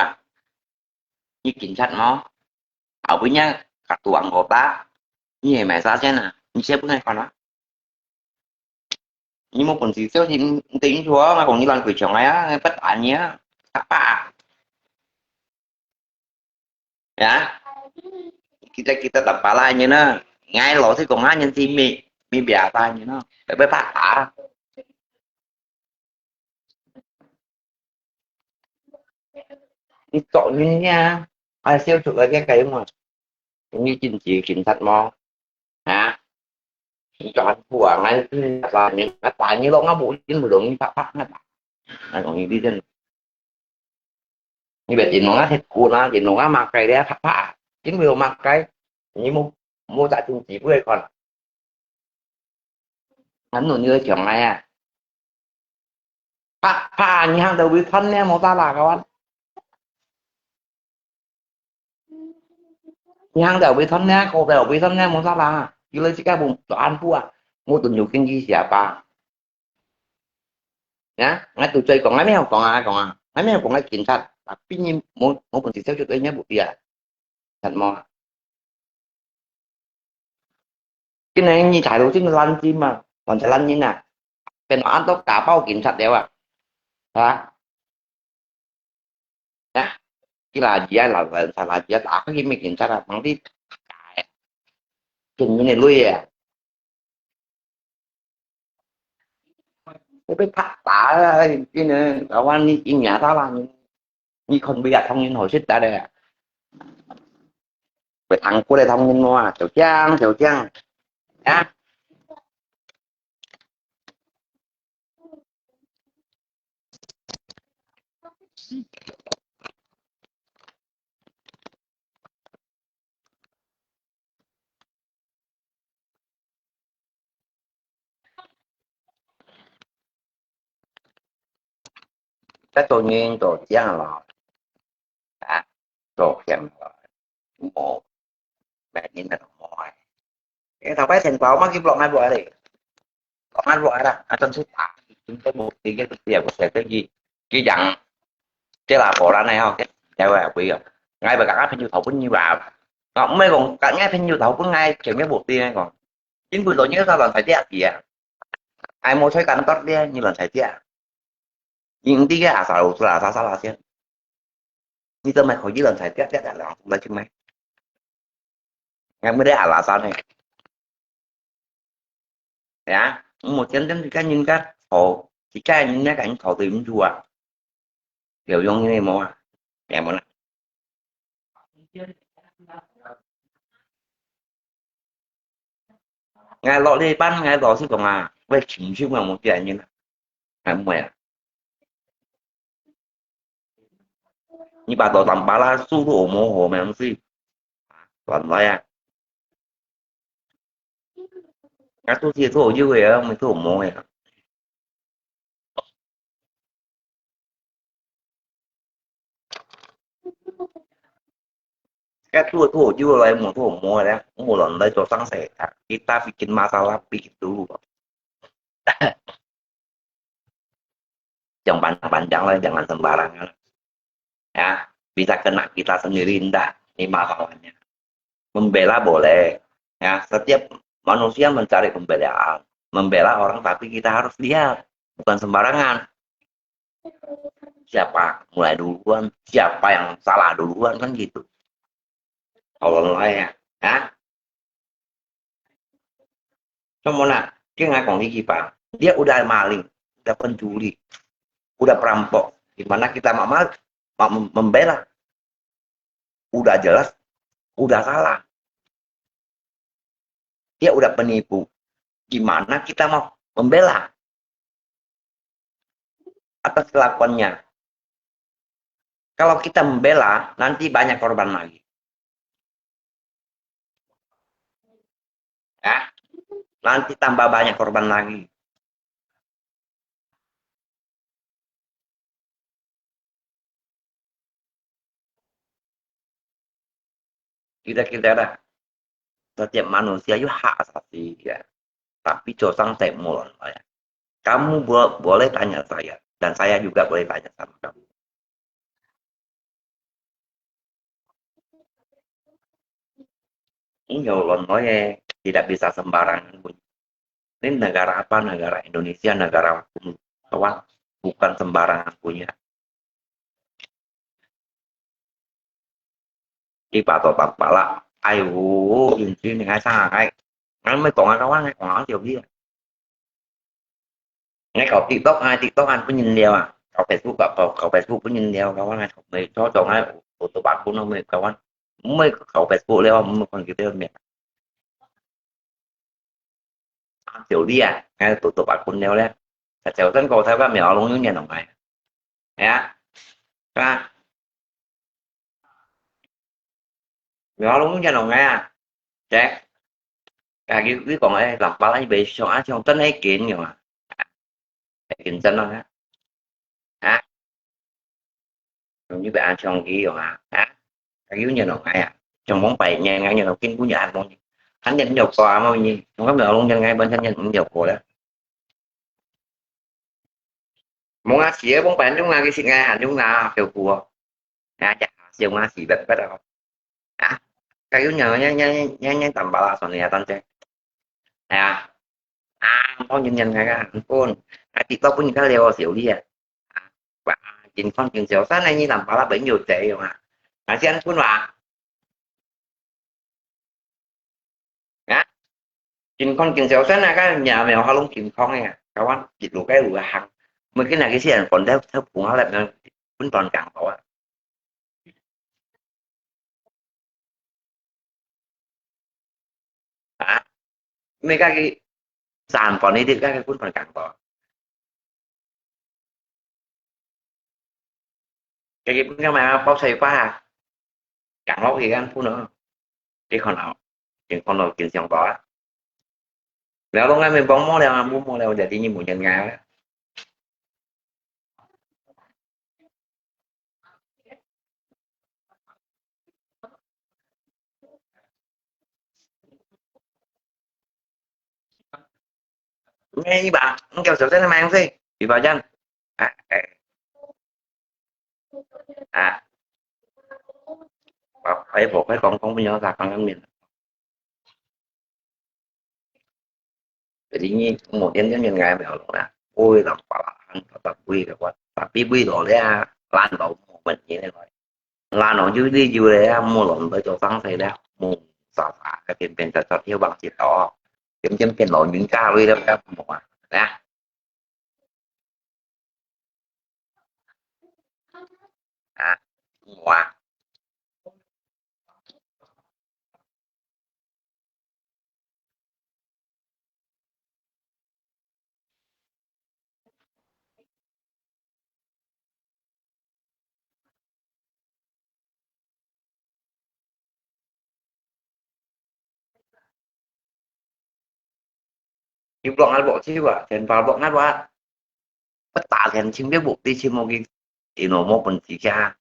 Speaker 6: như chính sách nó ở với nhá các tụ ăn của ta như vậy mà sao chứ nè như sếp này còn đó nhưng mà còn gì sếp thì tính chúa mà còn như lần quỷ trưởng này á bất ổn nhé các bạn ya kita tập bà lại như nó ngay lỗ thì còn nhân thì mi bẻ tay như nó để với phát tả đi tội như nha ai siêu chụp cái cây mà như trình chỉ trình thật mò cho anh của ngay là những tại như nó bụi trên một đường như phát còn như đi trên như vậy thì nó thịt của nó thì nó mặc cái đấy phát chính vì mặc cái như mua tại trình chỉ với còn ngắn rồi như trưởng này phát như hàng đầu bị thân em một ta là các bạn như hàng đầu bị thân nha cổ đầu bị thân nha một ta là như lấy cái bụng cho ăn vua mua tuần nhiều kinh gì xả bà nhá ngay tụi chơi còn ngay mấy học còn ngay mấy học còn ngay kiểm tra tapi như một phần thì theo cho tôi nhé bộ tiền thật mò cái này như thải đồ chứ lăn chi mà còn sẽ lăn như nàoเป็นăn tất cả bao kiểm tra đều hả nhá cái là gì là gì đã có cái mình kiểm tra là bằng đi chừng như này lui cái phát tả cái này ở anh đi chuyện nhà ta là như không bây giờ thông tin hồi xích đã đây về thằng của đây thông tin mua tiểu trang nhá cái tôi nhiên tôi trang là tôi xem một mẹ nhìn là ngoài cái thằng bé thành vào mắc cái blog hai vợ đi còn hai vợ đó ở trong số tạ chúng tôi một thì cái tiền của sẽ cái gì cái dặn cái là bộ ra này không theo là quý rồi ngay và cả phim nhiều thầu cũng như vào còn mấy còn cả ngay phim nhiều thầu cũng ngay chuyện cái bộ tiền còn Chính buổi tối như sao lần phải tiết kìa. Ai mau chơi cắn tốt đi như lần phải tiết. Nhưng tí cái sao là sao là chứ. Như tao mày khỏi dưới lần phải tiết tiết là không lấy chứ mày. Ngày mới đấy là sao này. Dạ, một chân chân cái nhìn cái khổ chỉ cái những cái cảnh khổ tìm chùa kiểu giống như này mà em muốn ngày lọ đi bán ngày lọ chứ còn à về chính chứ mà một chuyện như này ngày mẹ như bà tổ tầm bà la su thủ mô hồ mẹ không gì còn nói à cái tu thì thủ như vậy mình thủ mô này cái thủ như vậy một thủ mô đấy một lần đây cho sáng sẻ kita bikin masalah bikin dulu jangan panjang-panjang lah jangan sembarangan ya bisa kena kita sendiri ndak ini masalahnya membela boleh ya setiap manusia mencari pembelaan membela orang tapi kita harus lihat bukan sembarangan siapa mulai duluan siapa yang salah duluan kan gitu kalau ya semua dia nggak kongsi pak dia udah maling udah pencuri udah perampok gimana kita mau membela udah jelas udah salah dia udah penipu gimana kita mau membela atas kelakuannya kalau kita membela nanti banyak korban lagi ya nanti tambah banyak korban lagi kita dah setiap manusia itu hak asasi ya tapi Josang Temul ya. Kamu boleh tanya saya dan saya juga boleh tanya sama kamu ini Allah tidak bisa sembarangan ini negara apa negara Indonesia negara kawan bukan sembarangan punya đi bảo tỏ bạc bảo là ai ủ nhìn chi này ngay sang ngay ngay mới còn ai quá ngay còn nói điều gì ngay cậu TikTok anh có nhìn đeo à cậu Facebook cậu Facebook có nhìn đeo cậu anh cậu mới cho ngay của tụi bạn của nó mới cậu anh mới cậu Facebook đeo mới còn cái tên miệng anh tiểu đi à ngay tụi bạn của đeo đấy thật sự tên cậu thấy ba mèo luôn những nhà đồng này nhá ra mèo luôn những nhà đồng này à chết cái còn ấy làm ba lấy bị xóa trong tính ấy kiện nhiều mà kiện chân đó á như bạn trong cái rồi cái yếu như nào ngay trong món bày nha ngay như đầu kinh của nhà anh luôn anh nhìn dầu cò mà gì không có ngờ luôn nhân ngay bên anh nhìn cũng dầu cò đó món ăn xỉa bóng bánh chúng ta cái xin ngay hành chúng ta kiểu cua chả dùng ăn xỉ bật bắt đầu cái yếu nhờ nhá tầm bà la son này tan chơi có nhìn nhận cái anh phone TikTok có những cái leo xỉu đi và chính con chuyện xỉu sáng nay như làm bà la bấy nhiều tệ rồi mà xin anh phone mà chính con chuyện xỉu sáng nay cái nhà mèo họ luôn chuyện con này các bạn dịch vụ cái lùa hàng mấy cái này cái xe còn đeo theo cũng họ lại vẫn còn càng bỏ mấy cái sàn còn đi thì cái cũng còn càng bỏ cái mà bao xây quá càng lâu thì anh phụ nữa cái con nào chuyện xong bỏแล้วตรงนั้นเป็นบ้องโมแล้วมุมโมแล้วเดี๋ยวที่นี่หมุนยังไงวะnghe như bạn không kêu sửa thế này mang gì bị vào chân à, à phải buộc phải còn không nhớ ra con miền Jadi ini kemudian kan yang ngai mèo lộn nè, ôi đọc bảo là ăn tập quy là quá, tập quy rồi đấy à, lan đậu mình như thế này, lan ở dưới đi dưới đấy à, mua lộn tới chỗ tăng thế đấy, mua xả xả cái tiền tiền cho thiếu bằng chỉ đó, kiếm kiếm tiền lộn những cao đi đó các một à, nè, à, wow. Chim lộn ăn bộ chứ à, tiền vào lộn ăn quá, bất tả tiền chim biết bộ đi chim một cái, thì nó một phần chỉ ra,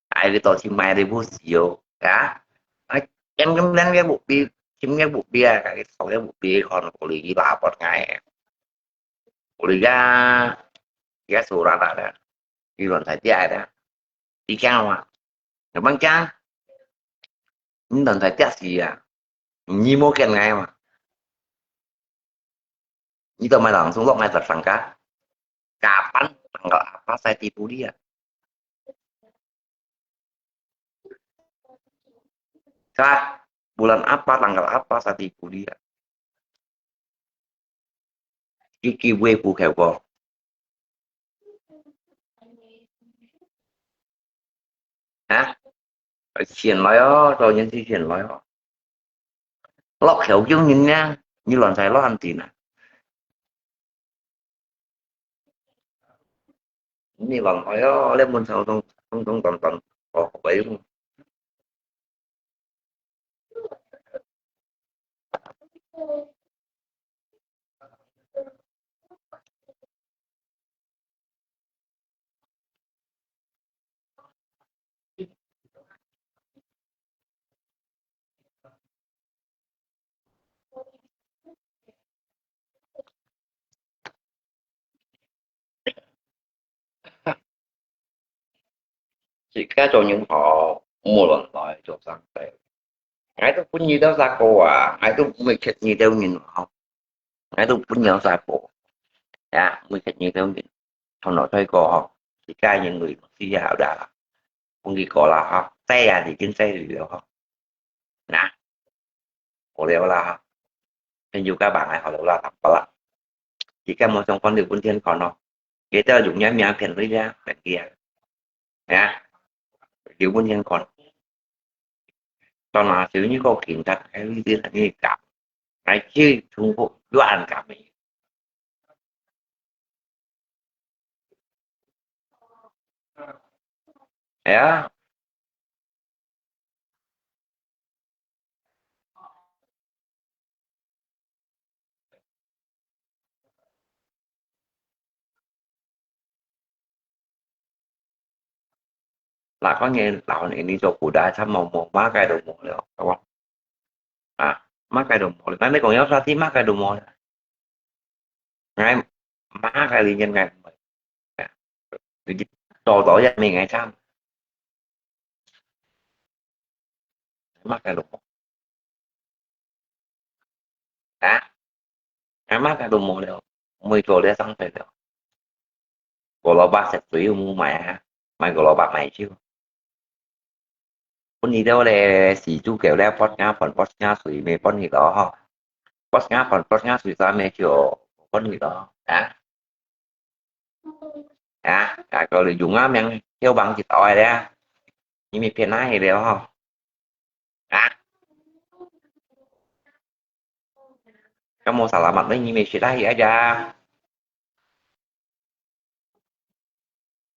Speaker 6: ai đi tàu chim mai đi bút xíu, cả. Em đang cái bộ bia chim cái bộ bia cái sau cái bộ bia còn có lý là một ngày có lý cái số ra là đi luận phải tiệt đó đi cao mà nó băng trang nhưng lần phải tiệt gì à như mua cái ngày mà như tao mai lần xuống lọc ngày thật phẳng cá bắn bằng gọi phát sai tipu đi à sao bulan apa tanggal apa saat tipu dia Kiki we pu khéo co hả xiên nói đó rồi nhân thi xiên nói đó lọc khéo chứ nhìn nha như lần sai lo ăn tiền à như lần nói đó lên bên sau không toàn có vậy luôn chỉ cá cho những họ mua lần lại cho sang tệ ai tôi cũng như đó ra cô à ai tôi cũng mới chết như đâu nhìn không ai tôi cũng nhớ ra cô à mới chết như đâu nhìn không nói thôi cô họ chỉ ca những người suy giáo đã không gì có là họ xe à thì trên xe thì đều họ nè cô đều là nên dù các bạn ấy họ đều là thật là chỉ cần một trong con đường quân thiên còn nó cái tơ dụng nhám nhám phiền với ra bên kia nha điều quân thiên còn cho nó xử như có kiện thật cái gì là như cảm cái chứ trung quốc đoàn cảm mình yeah. Là có nghe lão này đi cho cụ đa thăm một má cây đồng một được không à má cây đồng một mấy còn nhớ ra tí má cây đồng một ngay má cây đi nhân ngày trò tỏ ra mình ngày sau má cây đồng một à má cây đồng một được 10 trò để xong rồi được của lò ba sạch tùy mua mẹ mày của lò bạc mày chưa con gì đâu là xì chú kiểu đeo post ngá phần post ngá sủi mê con gì đó ha post ngá sủi ra mê kiểu con gì đó à rồi lợi dụng á men theo bằng chỉ tỏi đấy nhưng mà phiền ai đều không à kamu salamat với nhưng mà sẽ đây aja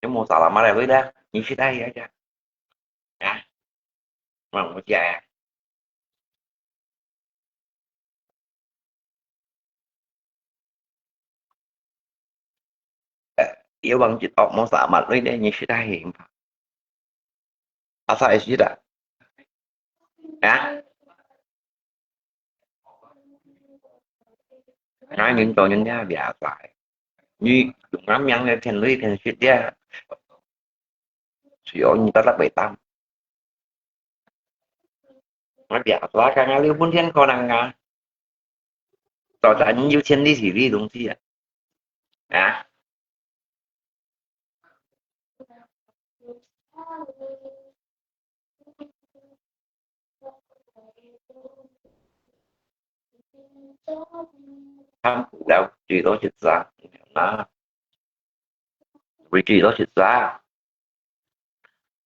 Speaker 6: kamu salamat với đó nhưng sẽ đây aja à mà một già yêu bằng chỉ tỏi mau salamat với đây nhưng sẽ đây hiện asal es tidak à nói những câu những cái giả lại như dùng ngắm nhăn lên thành lưới thành suýt ra sử dụng như ta là bể tâm nó giả quá cả nhà lưu bốn thiên còn năng à 找咱有钱的体力东西啊，啊，他不了最多是啥？啊，vì最多是啥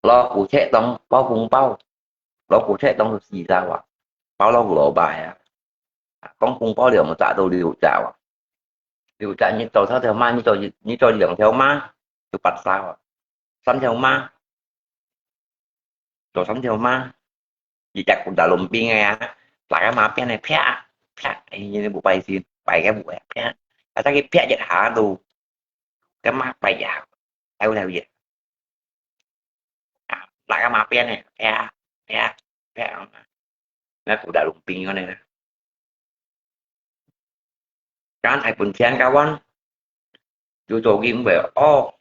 Speaker 6: ？lo cụ thể trong bao cùng bao, lo cụ thể trong gì ra à? Bao lo lộ bài à? Con cùng bao điều mà trả đồ điều trả à? Điều trả như trò theo ma như trò liệng theo ma, tôi bắt sao à? Sắm theo ma, trò sắm theo ma, vì chắc cũng đã lùm pin nghe á, là cái ma pin này phe phe như bộ bài gì bài cái bộ phe, là cái phe giật hạ đồ cái ma bài giả theo gì? Là cái ma pin này phe phe nó cũng đã lùm pin cái này nè. Kan ay punsian kawan, Jojo game về oh,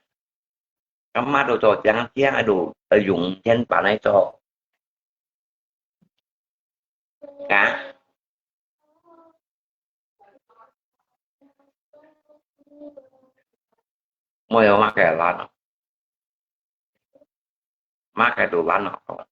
Speaker 6: kama Jojo jangan siang aduh, dùng trên bản này cho, cả, mua ở market lan, market đồ lan nào,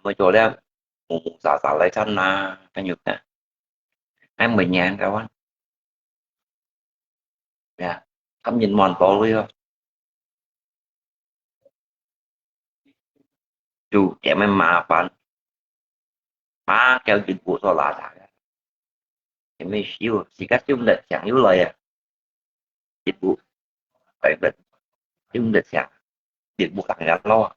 Speaker 6: mua chỗ đây, mù xả xả lấy thân là cái nhục nè, em mình nhàn kawan, ya, kamu nhìn mòn to luôn, dù em mà bạn, má kéo dịch vụ cho là thằng, em mới siêu, chỉ cách chung lịch chẳng yếu lời à, dịch vụ, phải bệnh, chung lịch chẳng, dịch vụ càng gắt lo.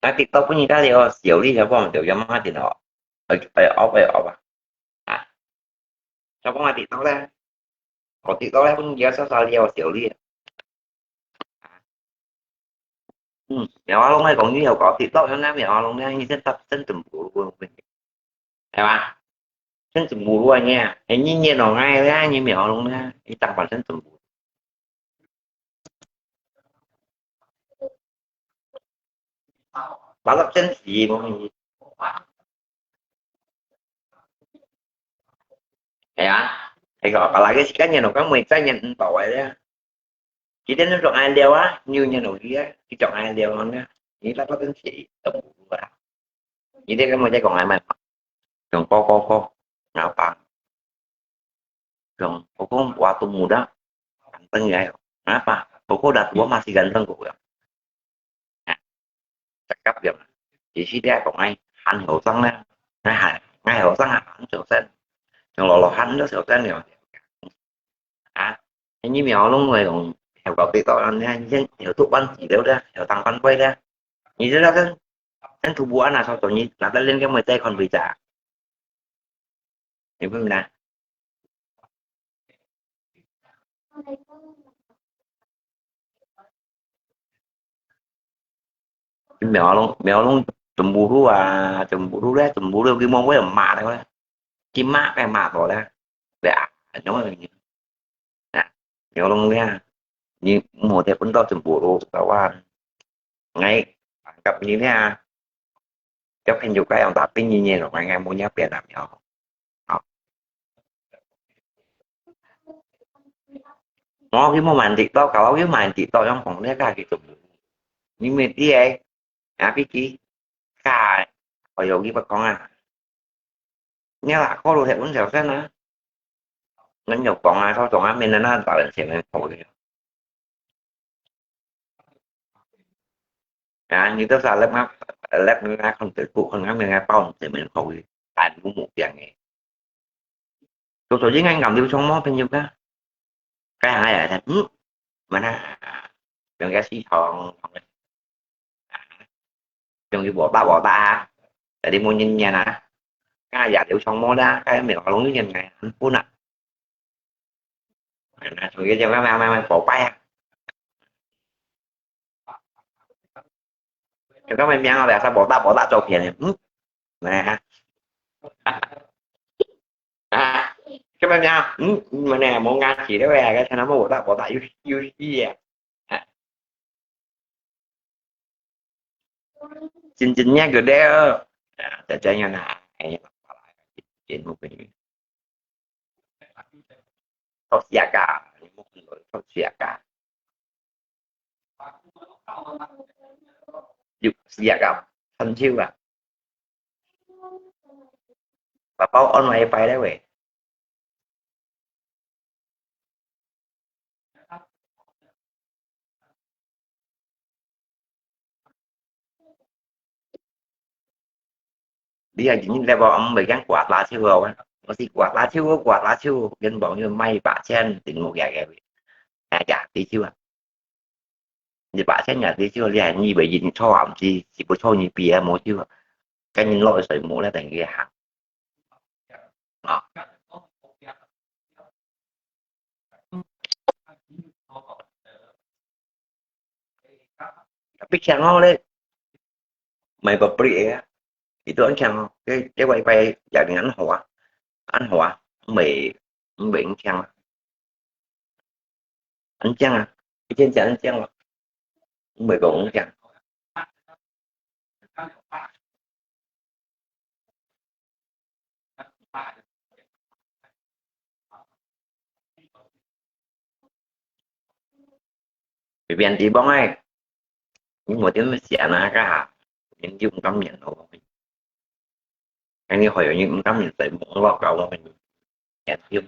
Speaker 6: Nah, TikTok punya kali oh, sejauh ini siapa mau jauh mah di no, apa à, siapa nggak TikTok lah, kalau TikTok lah pun biasa soal dia sejauh ini, mèo luôn hay còn nhiều có TikTok cho nên mèo luôn nha, như chân tập chân tầm bù luôn mình, thấy ba, chân tầm bù luôn nha, hình như nó ngay ra như mèo luôn nha, đi tăng bản chân tầm bù, bảo lập chân gì mà mình, thấy à, thì gọi là cái cá nhân nó có 10 cá nhân tội đấy, chỉ đến nó chọn ai đeo á, như nhân đầu kia chỉ chọn ai đeo hơn á, chỉ là có tính chỉ tầm bù vào, chỉ đến cái 10 cái còn ai mà, còn co nào bạn, còn có qua tung mù đó, tân gái, apa, có đặt của masih ganteng của cakep gitu. Di sini có ngay hắn hiểu rằng là ngay hiểu rằng là hắn sửa tên, trong lò hắn nó sửa tên rồi, thế như mèo luôn người còn hiểu có tí tội là nhân hiểu tụ văn chỉ đều ra, hiểu tăng văn quay ra, như thế ra tên thủ búa là sao tổ như là ta lên cái 10 tay còn bị trả, hiểu không nè? Mèo luôn tụm bù thú đấy tụm bù đâu cái mong với mạ này thôi, chim mát cái mạ rồi đó, để nó là mèo luôn nha, như một thế vẫn to tụm bù đâu,แต่ว่าngayกับนี้เนี่ยก็เป็นอยู่ใกล้องตาปิ้งเย็นๆออกมาไงมูเนี้ยเปลี่ยนแบบนี้nó cái màn thịt to cả cái màn thịt to trong phòng đấy cả cái tụm nhưng mà tí ấy cái chi cả ở dầu cái bà con à nghe là có đồ thể vẫn dẻo xét nữa nó nhục còn ai thôi còn ai mình nó tạo lên xem thôi như tôi xài lớp ngáp không tự phụ không ngáp mình ngáp bao thì mình thôi tại cũng một dạng này Tôi tổ chức anh cầm tiêu trong món bên nhiêu cái hai là thật mà nó đừng cái xí thòn đừng cái bộ ta để đi mua nhìn nhà nè cái giả tiêu trong món đó cái mình luôn nhìn này anh phun nè rồi cái cho cái bộ bay cho các em nhang là sao bộ ta cho tiền này nè các em nhang mà nè một ngàn chỉ đó về cái thằng nó bộ ta yêu gì chính nhá cái đeo để cho nhau nè chuyện một mình tốt giá cả một người tốt giá cả dục giá cả thân chiêu à và bao online bay đấy vậy bây giờ chỉ level ông bị gắn quạt lá siêu rồi nó thì quạt lá siêu dân bọn như may bả chen tỉnh một gà gà dạ tí chưa thì bả chen nhà tí chưa liền như bởi vì cho ẩm chỉ có cho như bìa một chưa cái nhìn lội sợi mũ là thành cái hàng tapi channel đấy mày bật bịa itu anh channel cái quay quay dạng ảnh họa mày bị anh chăng à cái trên channel anh chăng mày cũng chăng vì vì anh chỉ bóng ấy nhưng mà tiếng sẽ là cái những dung tâm nhận của mình anh đi hỏi những tâm nhận tới muốn lọt cầu mình nhận dung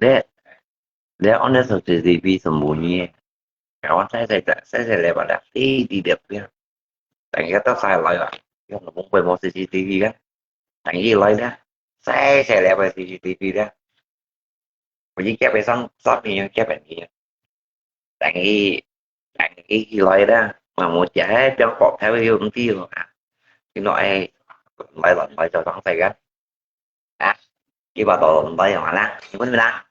Speaker 6: để honest CCTV semuanya kawan saya lewat di depan tại cái tao sai lại rồi không là muốn quay một CCTV đó tại vì lại đó saya lewat CCTV đó bởi cái bài xong sót nhiều cái bạn gì tại cái lại đó mà một trẻ cho cọp theo yêu cũng tiêu cái loại lại cho thằng thầy cái cái bà tổ bay ở lá nhưng vẫn là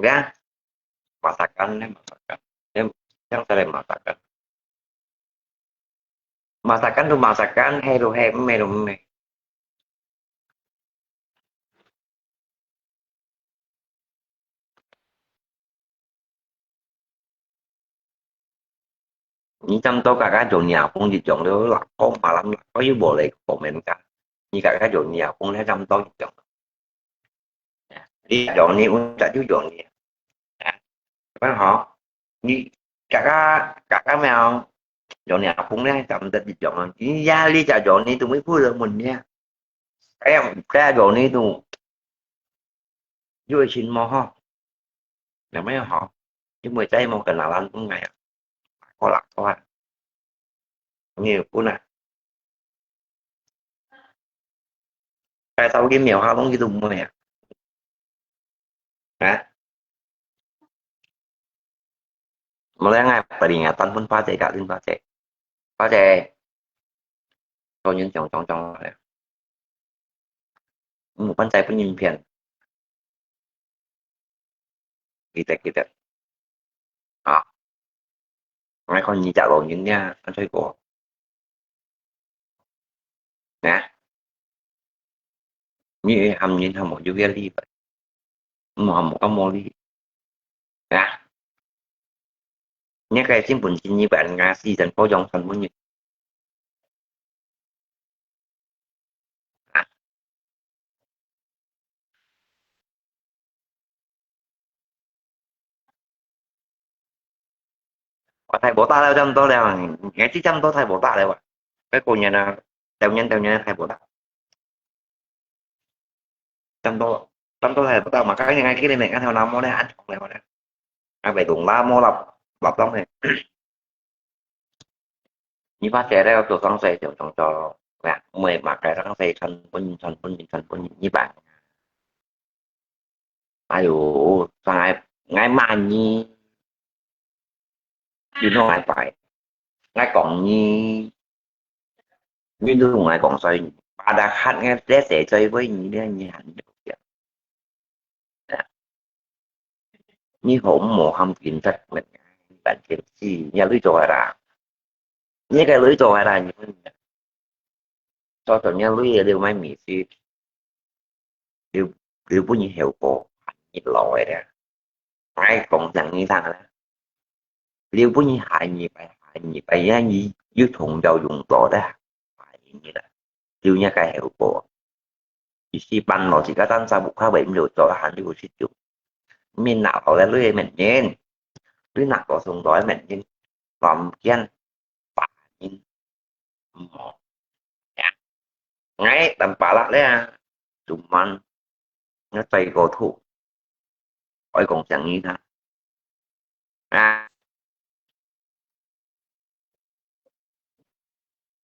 Speaker 6: ra yang saya masakan hero heme những trong tôi cả chỗ nhà cũng gì chọn đó là có mà lắm có với bộ lệ của mình cả như cả chỗ nhà cũng lấy trong tôi chọn đi chọn đi cũng trả chú chọn gì phải họ như cả các mèo chỗ nhà cũng lấy chọn tên gì chọn chỉ ra đi trả chọn đi tôi mới vui được mình nha cái chỗ này tôi vui xin mò ho là mấy họ chứ mười trái một cần nào ăn cũng ngày có lạc thôi nhiều của nè cái tao cái mèo ha bóng cái tung mày hả mà lấy ngay peringatan pun pakai kau nhân trong này một con trai penyimpian kita mấy con nhìn trả lời những nha anh chơi của như hầm nhìn hầm một dư đi vậy mà hầm một cái mô đi à nhớ cái chính phủ như bạn nga si thành phố dòng thành phố như à ở thầy bố ta đâu trong tôi là nghe chứ trong tôi thầy bố ta đây vậy cái cô nhà là theo nhân thầy bố ta trong tôi thầy bố ta mà cái ngay cái này cái theo năm mô đây anh không này mà anh về tụng la mô lập tông này như phát trẻ ra tụi con sẽ chọn cho bạn mười mà cái răng sẽ thành quân như bạn ai dụ ngày mai như nó lại phải ngay còn như đứa ngoài còn xoay bà đã hát nghe rất sẽ chơi với những đứa như hẳn được như hổm mồ hâm kiến thật mình bạn kiếm gì nhà lưới trò ra như cái lưới trò ra như cho nhà lưới đều may mì gì đều đều có những hiệu quả như lòi ra ai còn rằng như thằng là đều có những hại nhị bài giá như dưới thùng đầu dùng tỏ ra hại như là tiêu nha cái hiệu quả chỉ khi bắn nó chỉ có tăng ra một khá bệnh rồi cho hắn đi của chị chủ mình nào có lưới mình nhìn lưới nào có dùng đói mình nhìn còn chân bà nhìn một ngay tầm bà lạc đấy à chúng mình nó tay cổ thụ ôi còn chẳng như thế à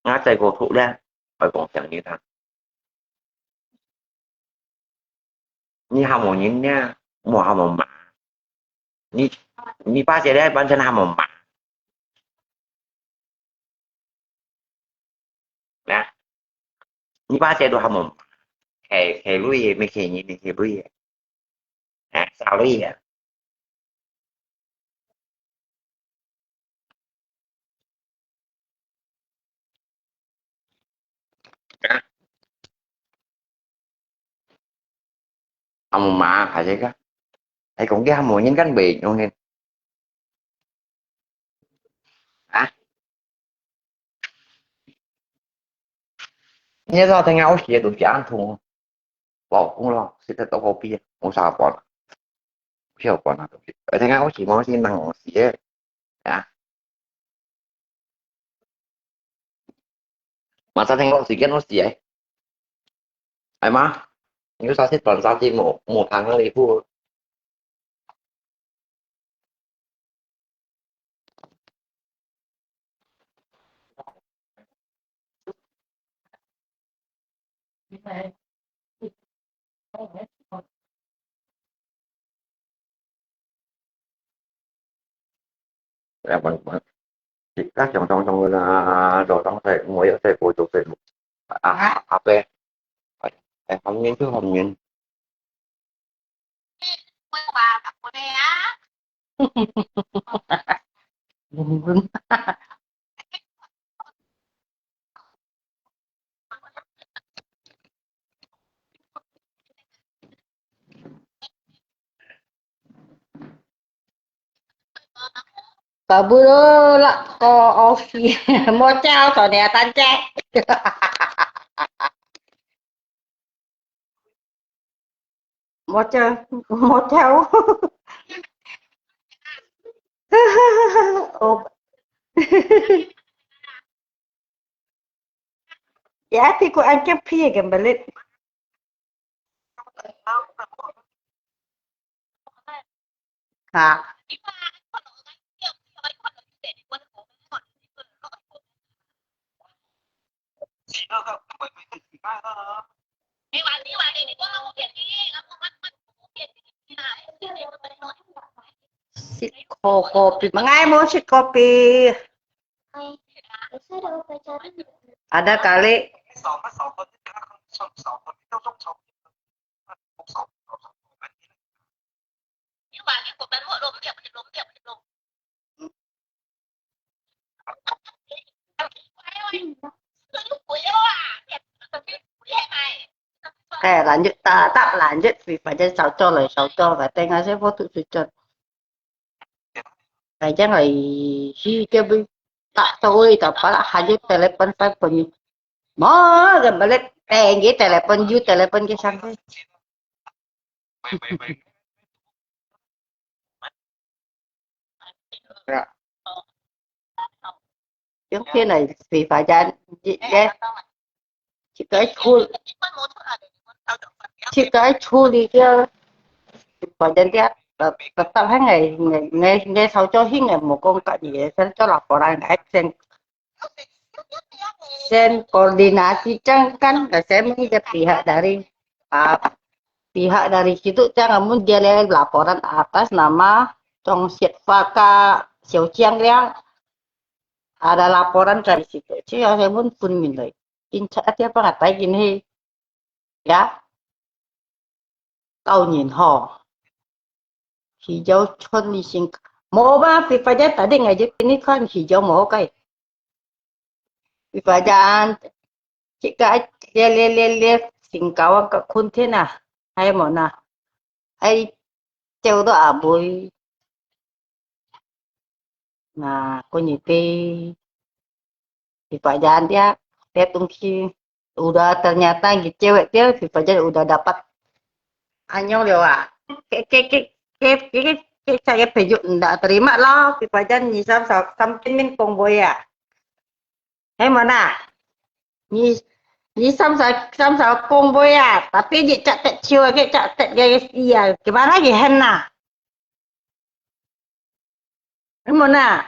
Speaker 6: nó tay cổ thụ đấy ôi còn chẳng như thế như hầm một nhìn nha mùa hầm một mà như như ba sẽ đấy ban chân hầm một mà nè như ba sẽ đồ hầm một hệ lui mấy hệ như hệ lui à sao lui à hầm một mà phải chứ hay cũng cái hầm một những cánh biển luôn nên à nhớ ra thằng áo xìa tụi chán thùng bỏ cũng lo sẽ thật có bia không sao bỏ hiểu bỏ nào ở thằng áo chỉ mong xin năng xìa à mà sao thằng áo xìa nó xìa ai má nếu sao sẽ toàn ra trên một thằng nó đi vua là bằng các trong rồi trong thể mới ở thể của chủ thể à AP em không nhìn chứ không nhìn
Speaker 4: Có bữa là có office mua trao tỏ nè tan chạy mua trao mua trao giá thì của anh chấp phia cái bà lên hả xịt kopi mangai mau xịt kopi ada kali
Speaker 9: Oke, lanjut tak lanjut vì phải dân sáu cho và tên sẽ vô tự cho phải dân này khi cái bi tak tôi tak pala hanya telepon saya punya mau gambar tinggi telepon ke sampai những cái này vì phải dân chỉ cái thu đi kia phải dân tiếp tetap ngày sau cho khi ngày một con cái gì sẽ cho laporan action sen koordinasi kan saya mengikat pihak dari situ namun dia lihat laporan atas nama Chong Siatfaka Xiao Chiang dia ada laporan dari situ sih saya pun minta incat apa ngatai gini ya tao nhìn họ hijau chon li sing mau ba vì phải tadi ngaji ini kan hijau mau kai vì phải chị cái liệt singkawan ke kun thế nào hay mà nào hay treo đó à bôi nah có nhiều cái vì phải dia tungki udah ternyata gitu cewek dia vì phải udah dapat anyong dia cái saya pejuk ndak terima lah vì phải ni sampai min kong boya hay mana ni sam kong boya tapi dia cak chiu ke cak iya gimana lagi henna mana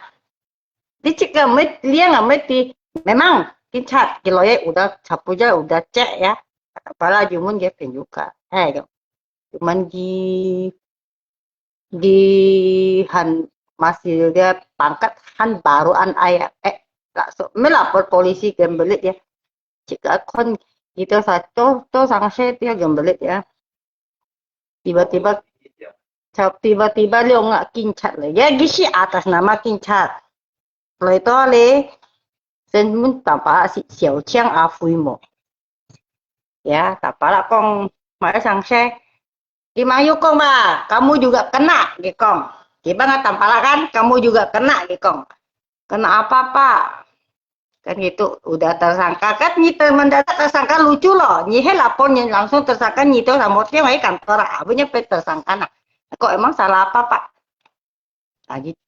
Speaker 9: dia cakap dia nggak memang kincat kalau ya udah sapu aja udah cek ya kepala cuman dia juga cuman di masih dia pangkat baru ayah langsung melapor polisi gembelit ya jika kon gitu satu sangat dia gembelit ya tiba-tiba dia nggak kincat lagi ya gisi atas nama kincat lo itu sen mun tanpa si Xiao Chiang Afuimo ya tapala kong mai sang se di mayu kong ba kamu juga kena gikong gimana tampala kan kamu juga kena gikong kena apa kan gitu udah tersangka kan nyiter mendadak tersangka lucu loh nyihe lapornya langsung tersangka nyiter samotnya mai kantor abunya tersangka nah kok emang salah apa pak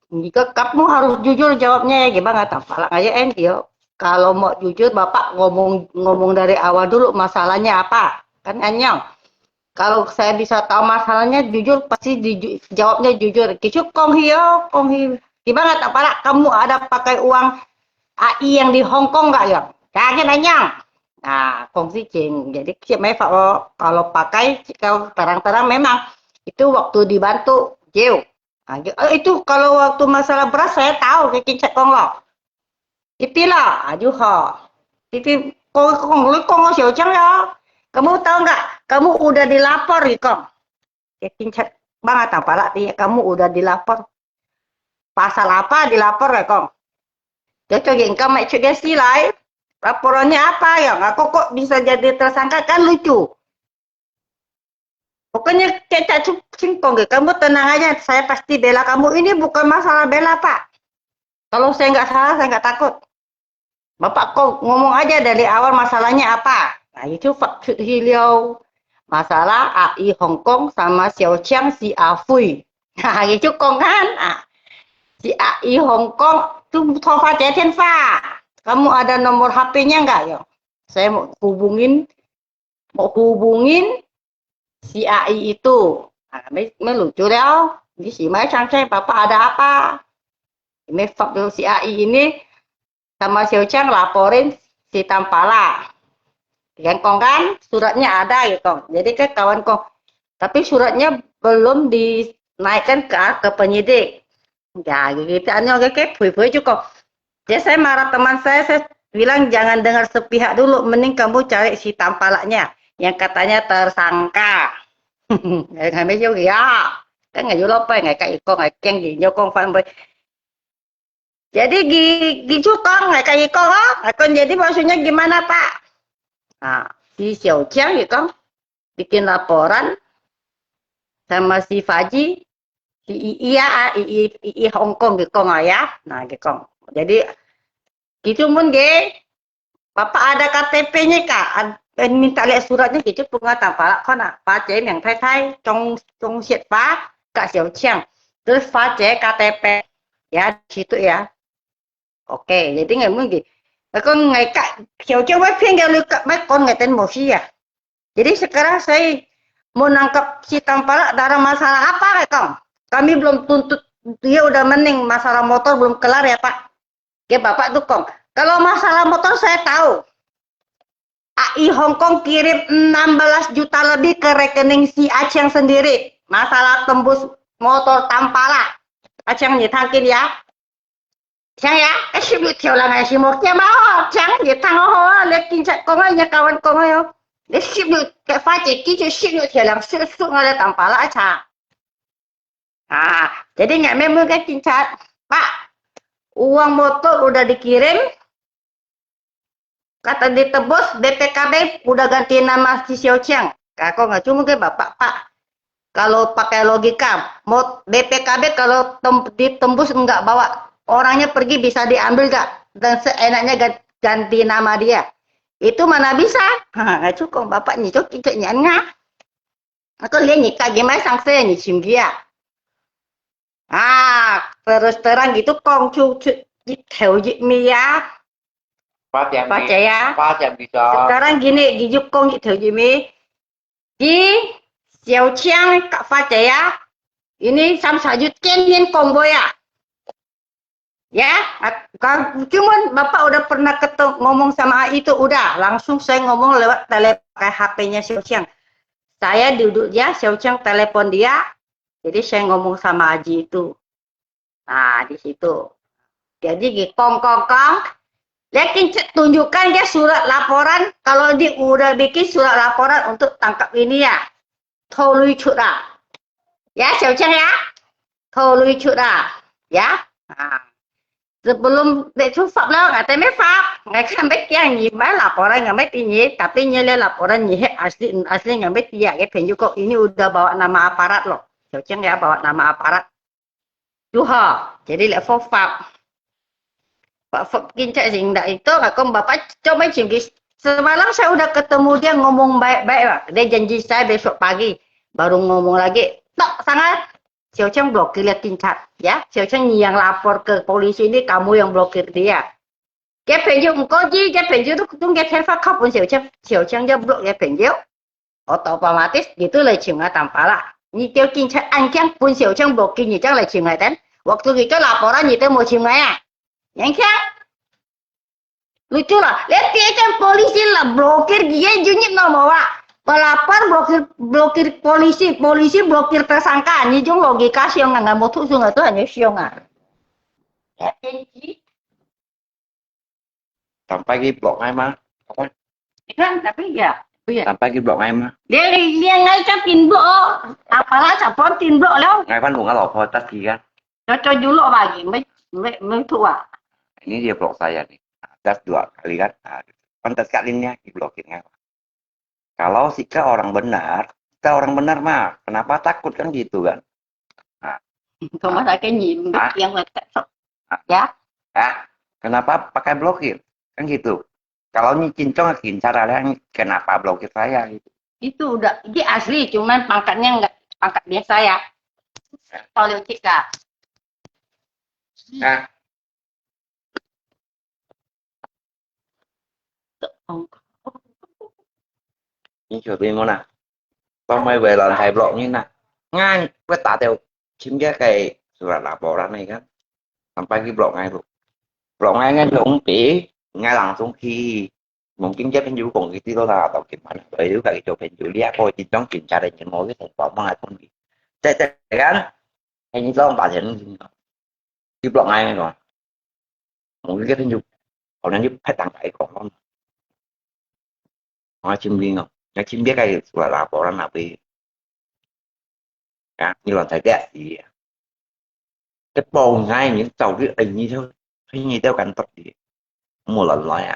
Speaker 9: jika kamu harus jujur jawabnya ya gimana tampala aja dia kalau mau jujur bapak ngomong dari awal dulu masalahnya apa kan anyong kalau saya bisa tahu masalahnya jujur pasti jawabnya jujur kicu kong hiyo gimana tampala kamu ada pakai uang AI yang di Hong Kong nggak ya kaget anyong nah kongsi cing jadi kalau pakai kalau terang-terang memang itu waktu dibantu jauh itu kalau waktu masalah beras saya tahu ke kincak kong lo itulah aduh itu kong Xiao Chiang ya kamu tahu nggak kamu udah dilapor kong ya kincak banget apa dia kamu udah dilapor pasal apa dilapor ya kong dia coba engkau mau coba silai laporannya apa ya aku kok bisa jadi tersangka kan lucu pokoknya kita singkong kamu tenang aja saya pasti bela kamu ini bukan masalah bela pak kalau saya nggak salah saya nggak takut bapak kok ngomong aja dari awal masalahnya apa nah itu maksud Hiliau masalah AI Hong Kong sama Xiao Chiang si Afui nah itu kong kan si AI Hong Kong tuh Tofa Fa kamu ada nomor HP-nya nggak ya saya mau hubungin si AI itu mới lucu đâu di si mai sang saya bapak ada apa si AI ini sama Xiao Chiang laporin si Tampala kan kong kan suratnya ada gitu jadi ke kawan kong tapi suratnya belum dinaikkan ke penyidik ya gitu aneh kayak pui juga jadi saya marah teman saya bilang jangan dengar sepihak dulu mending kamu cari si Tampalanya yang katanya tersangka ngày mấy vô kìa cái ngày vô lốp ngày cày con ngày ken gì vô con phan jadi gitu kong ngày cày con á con jadi maksudnya gimana pak nah si Xiao Chiang gitu kong bikin laporan sama si Faji, si II Hong Kong gitu ya. Nah, gitu. Jadi gitu mun ge. Bapak ada KTP-nya Kak. Minta lihat suratnya gitu pengatang Pak nak Pak yang Thai trong siat Pak Kak Xiao Chiang. Terus Pak KTP ya di situ ya. Oke, jadi nggak mungkin. Con ngày Kak Xiao Chiang mới phiên giao lưu mấy con ngày tên Moshi ya. Jadi sekarang saya mau nangkap si Tampala dalam masalah apa Kang? Kami belum tuntut dia udah mending masalah motor belum kelar ya Pak. Ya Bapak tuh Kong. Kalau masalah motor saya tahu. AI Hong Kong kirim 16 juta lebih ke rekening si Aceng sendiri. Masalah tembus motor Tampala. Aceng nyetangkin ya. Aceng ya. Si Blut Thiệu là ngày si một kia mau. Aceng nyetang ho. Lekin cak kongonya kawan kongoyo. Dia si Blut. Kayak Facek kicau si Blut Thiệu là susuk oleh Tampala Aceng. Nah, jadi nggak memang kan cincat. Pak, uang motor udah dikirim. Kata ditebus BPKB udah ganti nama si Xiao Chiang. Kok nggak cuma ke Bapak Pak. Kalau pakai logika, mau BPKB kalau ditembus nggak bawa orangnya pergi bisa diambil nggak? Dan seenaknya ganti nama dia. Itu mana bisa? Nggak cukup Bapak nyicok cicoknya nggak. Atau dia nyika gimana sanksi nyicim dia. Terus terang gitu Kong Chu Theo Mia.
Speaker 6: Pak yang
Speaker 9: ya.
Speaker 6: Pak yang bisa.
Speaker 9: Sekarang gini, di Jepang gitu Jimmy. Di Xiao Chiang Kak Faca ya. Ini sam sajut kenyen combo ya. Ya, cuman Bapak udah pernah ngomong sama itu udah, langsung saya ngomong lewat telepon pakai HP-nya Xiao Chiang. Saya duduk ya, Xiao Chiang telepon dia. Jadi saya ngomong sama Haji itu. Nah, di situ. Jadi kong. Lekin tunjukkan dia surat laporan. Kalau dia udah bikin surat laporan untuk tangkap ini ya. Tolui cura. Ya, Xiao Chiang ya. Tolui cura. Ya. Nah. Sebelum để thu Pháp lo nggak teme Pháp. Nggak kan biết yang gì mấy laporan nggak biết ini. Tapi nyele laporan nyi asli nggak biết dia. Cái penju kok ini udah bawa nama aparat loh. Xiao Chiang ya bawa nama aparat. Duha. Jadi lệ phô Pháp. Pak Kincak Singdak itu Kong Bapak coba cingkis. Semalam saya udah ketemu dia ngomong baik-baik Pak. Dia janji saya besok pagi baru ngomong lagi. Tok sangat Xiao Chiang blokir lihat Kincak ya. Xiao Chiang yang lapor ke polisi ini kamu yang blokir dia. Cái penju engkau ji, cái penju itu tung cái telepon khóc pun Xiao Chiang dia blok cái penju. Otomatis gitu lah cingga Tampala. Ni tiêu Kincak angkian pun Xiao Chiang blokir ni jangan lah cingga kan. Waktu itu laporan itu mau cingga ya. Yang kan? Lucu lah. Lihat dia kan polisi lah blokir dia junjit nomor pelapor blokir polisi blokir tersangka. Ini jung logika siang nggak mau tuh nggak tuh hanya siang ya.
Speaker 6: Sampai cái blok ngay mà.
Speaker 9: Kan tapi ya.
Speaker 6: Sampai cái blok ngay mà.
Speaker 9: Dia ngay trong tin blok. Apalah sapon tin blok đâu.
Speaker 6: Ngay văn vùng ở lò tắt gì kan.
Speaker 9: Cho dulu lagi mới tua.
Speaker 6: Ini dia blok saya nih. Tes 2 kali kan. Kan tes kalinya diblokin kan. Kalau Sika orang benar mah kenapa takut kan gitu kan?
Speaker 9: Không có cái nhìn biết yang ya.
Speaker 6: Kenapa pakai blokir? Kan gitu. Kalau cincong caranya kenapa blokir saya gitu.
Speaker 9: Itu udah dia asli cuman pangkatnya enggak pangkat biasa ya. Tolong Cika.
Speaker 6: Như kiểu tin nào. Con may về lần thầy blok như nè. Ngang quét tạ theo chim cái surat laporan này kan. Sampai cái blok ngay luôn. Blok ngay dong ngay langsung khi mungkin dia penjual kong gitu lah atau gimana. Itu kayak itu penjual dia kok cincong cara mau cái thành phẩm mà không bị. Thế kan. Hay như lo bạn hiện cái blok ngay rồi. Mungkin cái penjual còn nó giúp phải tăng cái còn không. Nói chim liên không? Nói chim biết cái surat laporan nabi. Như là thầy đẹp thì cái bồn ngay những tàu cái ảnh như thôi hay như theo cảnh tập thì một lần nói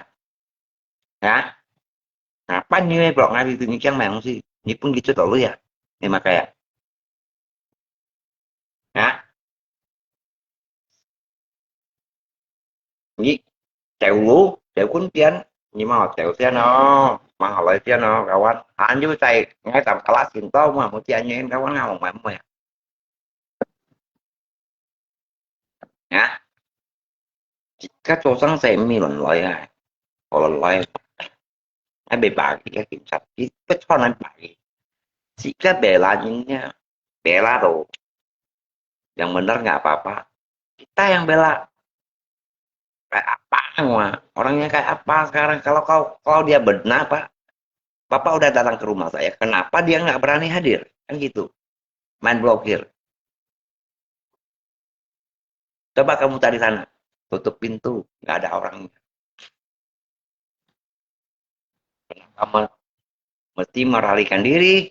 Speaker 6: bao nhiêu em blog ngay thì từ những trang mạng không gì Ini pun gitu tau lu ya. Ini makanya. Hả? Ini trèo ngú, trèo cuốn pian. Nhưng mà họ trèo piano, mà họ lại piano kawan. Anh với tay ngay tầm kelas gitu mà mau nyanyiin kawan ngomong mama ya. Ya. Các cô sáng xem mi lần lại à. Còn lần lại ai bị bà cái kiểm soát cái cho nên bà jika belanya bela tuh yang benar nggak apa-apa kita yang bela kayak apa semua orangnya kayak apa sekarang kalau dia benar pak bapak udah datang ke rumah saya kenapa dia nggak berani hadir kan gitu main blokir coba kamu tadi sana tutup pintu nggak ada orangnya kenapa mesti meralikan diri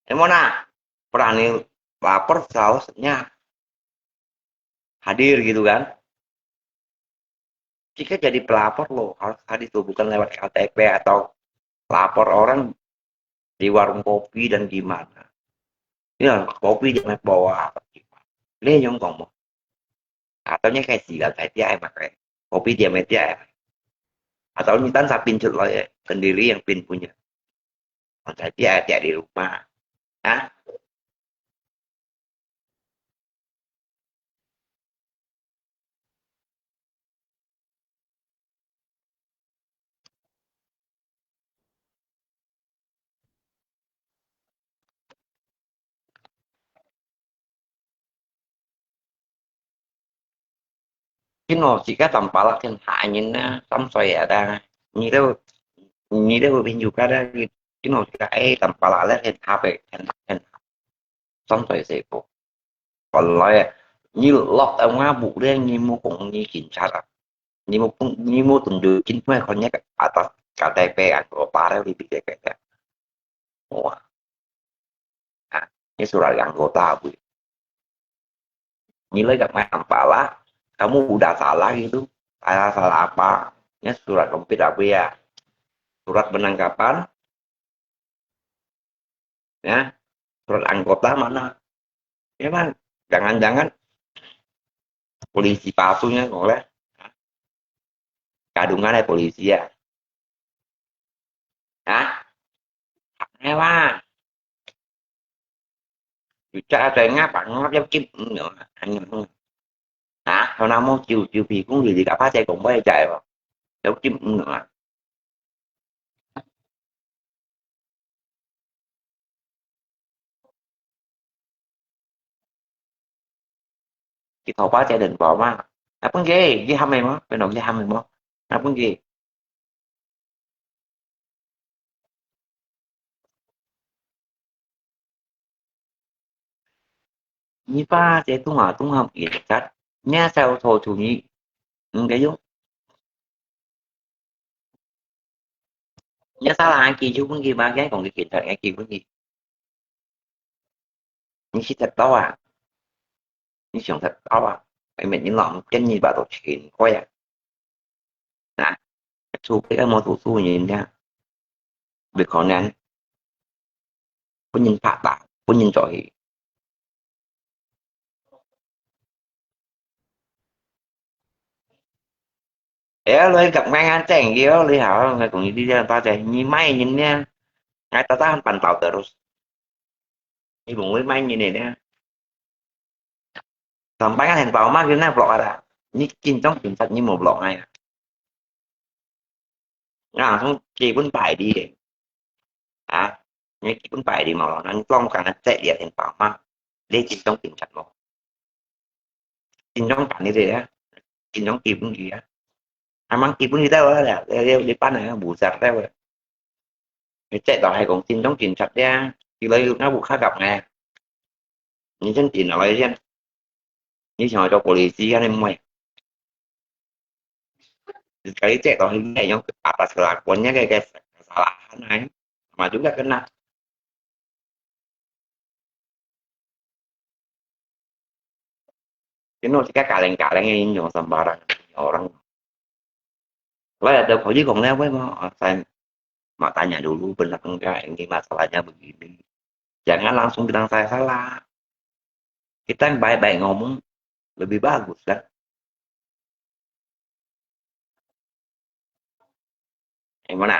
Speaker 6: mana berani lapor seharusnya hadir gitu kan jika jadi pelapor lo harus hadir tuh bukan lewat KTP atau lapor orang di warung kopi dan gimana ya kopi jangan bawa apa gimana dia yang ngomong ataunya kayak sigal kayak dia pakai kopi dia media atau minta saya pinjut lo ya sendiri yang pin punya saya dia di rumah ah cái nồi chỉ cái tầm pala kan hanya tam saya ada ni dia pun juga ada cái nồi cái tầm pala là kan HP kan tam saya sepo kalau ya như lọt ở ngoài bụ đen như mua cũng như kiểm tra như mua từng đường chính mấy con nhắc atas KTP anggota di PKK wah ini surat anggota bu nilai gak main pala kamu udah salah gitu salah apa ya surat komplit apa ya surat penangkapan ya surat anggota mana ya kan jangan-jangan polisi palsunya oleh kadungan polisi ya nghe ba cha trời ngáp bạn ngáp giống kim nữa anh nhận hả hồi nào mau chiều chiều thì cũng gì cả phá xe cùng với chạy vào giống kim nữa cái thầu phá gia đình bỏ mà apa ghê với ham em á bên nội với ham em á apa ghê như ba sẽ tung hầm kiểm soát nha sao thôi chủ nhị cái giống nha sao là anh kia chú cũng ghi ba gái còn cái kiện thật anh kia cũng gì những cái thật đó à những chuyện thật đó à vậy mình những lòng chân như bà tổ chuyện coi à nè chú cái món thủ xu nhìn nha việc khó nén có nhìn phạt bạc có nhìn trội để lên gặp mang anh chàng kia đi hả người cũng đi ra ta chạy như may nhìn nha ngay ta ta bàn tàu terus như bụng với may như này nè sampai kan handphone mah kena blok ada ini cincong pincat như một blok này langsung chị pun phải đi như chị pun phải đi mà nó long cả chạy điện handphone mah dia cincong pincat một cincong kan itu ya cincong kipun dia emang kipun kita lah dia depan này buset đấy chạy tàu hay còn cincong pincat dia thì lấy nó buộc khác gặp nè như chân tiền ở đây xem như hỏi cho polisi kan em mày sekali cek toh ini yang atas kelakuannya kayak kesalahan aja sama juga kena cái nó cái kaleng ini yang sembarang orang lah ada kau juga nggak apa mau saya tanya dulu benar enggak ini masalahnya begini. Jangan langsung bilang saya salah. Kita yang baik-baik ngomong lebih bagus kan. Yang mana?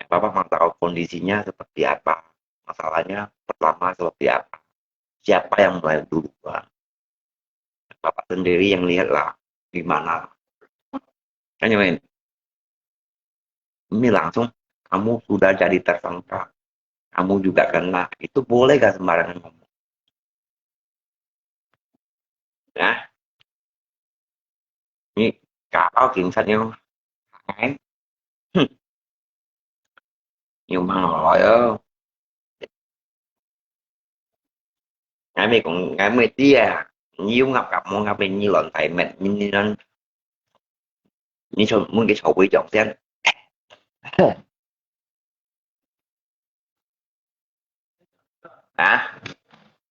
Speaker 6: Bapak mau tahu kondisinya seperti apa, masalahnya pertama seperti apa, siapa yang mulai duluan. Bapak sendiri yang lihatlah gimana. Kan ini langsung kamu sudah jadi tersangka, kamu juga kena, itu boleh gak sembarangan ngomong? Ya, ini kalau kiểm sát nhau án nhưng mà hỏi ngày mày còn ngày mày tia nhiều ngập gặp một ngập bên như luận thầy mệt như nên như sao muốn cái sầu quy trọng xem à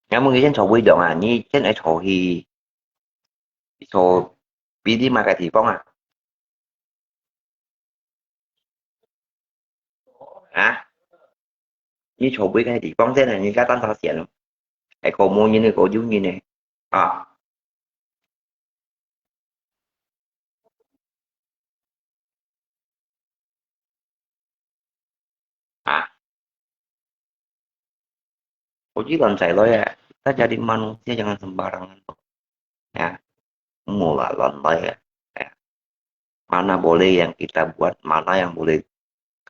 Speaker 6: ngày muốn cái sầu quy trọng à như trên ấy sầu thì sầu bí đi mà cái thì phong à như sầu bí cái thì phong thế này như cái tan thao xiển lắm cái cổ môn như này cổ giống như này à à ujian saya lo ya kita jadi manusia jangan sembarangan ya mulai lantai ya. Mana boleh yang kita buat mana yang boleh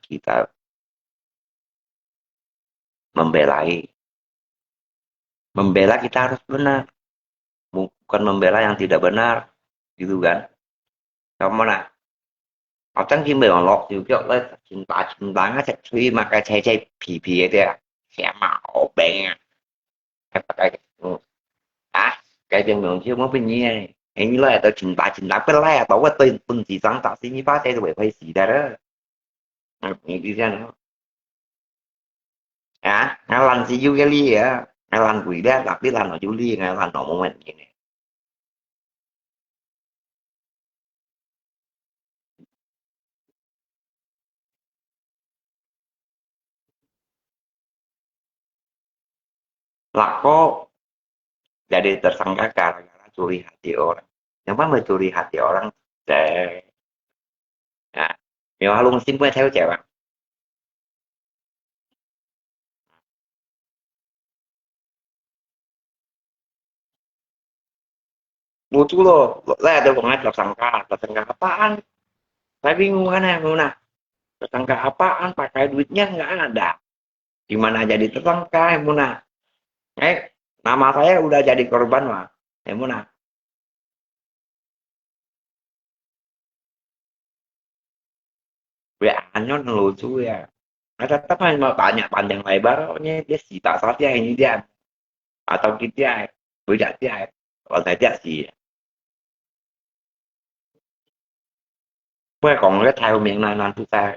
Speaker 6: kita membela kita harus benar bukan membela yang tidak benar gitu kan kamu mana Học trắng chim bèo lọt nhiều cái lên chín bán á suy mà cái chạy phì phì thế à sẽ mạo bèn cái cái chân đường chưa có bên nhé anh như là tao chín bán cái lai tao có tên chỉ sáng tạo xin như phát đây rồi phải xì ra đó nhìn đi ra nữa ngay lần thì vui cái ly à ngay lần quỷ đó gặp biết lần ở chú ly ngay lần nọ một mình vậy nè là có jadi tersangka gara-gara curi hati orang. Yang mana mencuri hati orang? Nah, nhiều luôn xin quay theo chèo ạ. Lucu loh, saya ada banget tersangka apaan? Saya bingung kan ya, Muna. Tersangka apaan? Pakai duitnya nggak ada. Gimana jadi tersangka, Muna? Nama saya udah jadi korban mah, Muna. WA-nya lucu ya. Nah, tetap hanya banyak panjang lebarnya dia cerita saja ini dia atau kita beda dia kalau saya sih gue còn cái theo miệng này là chúng ta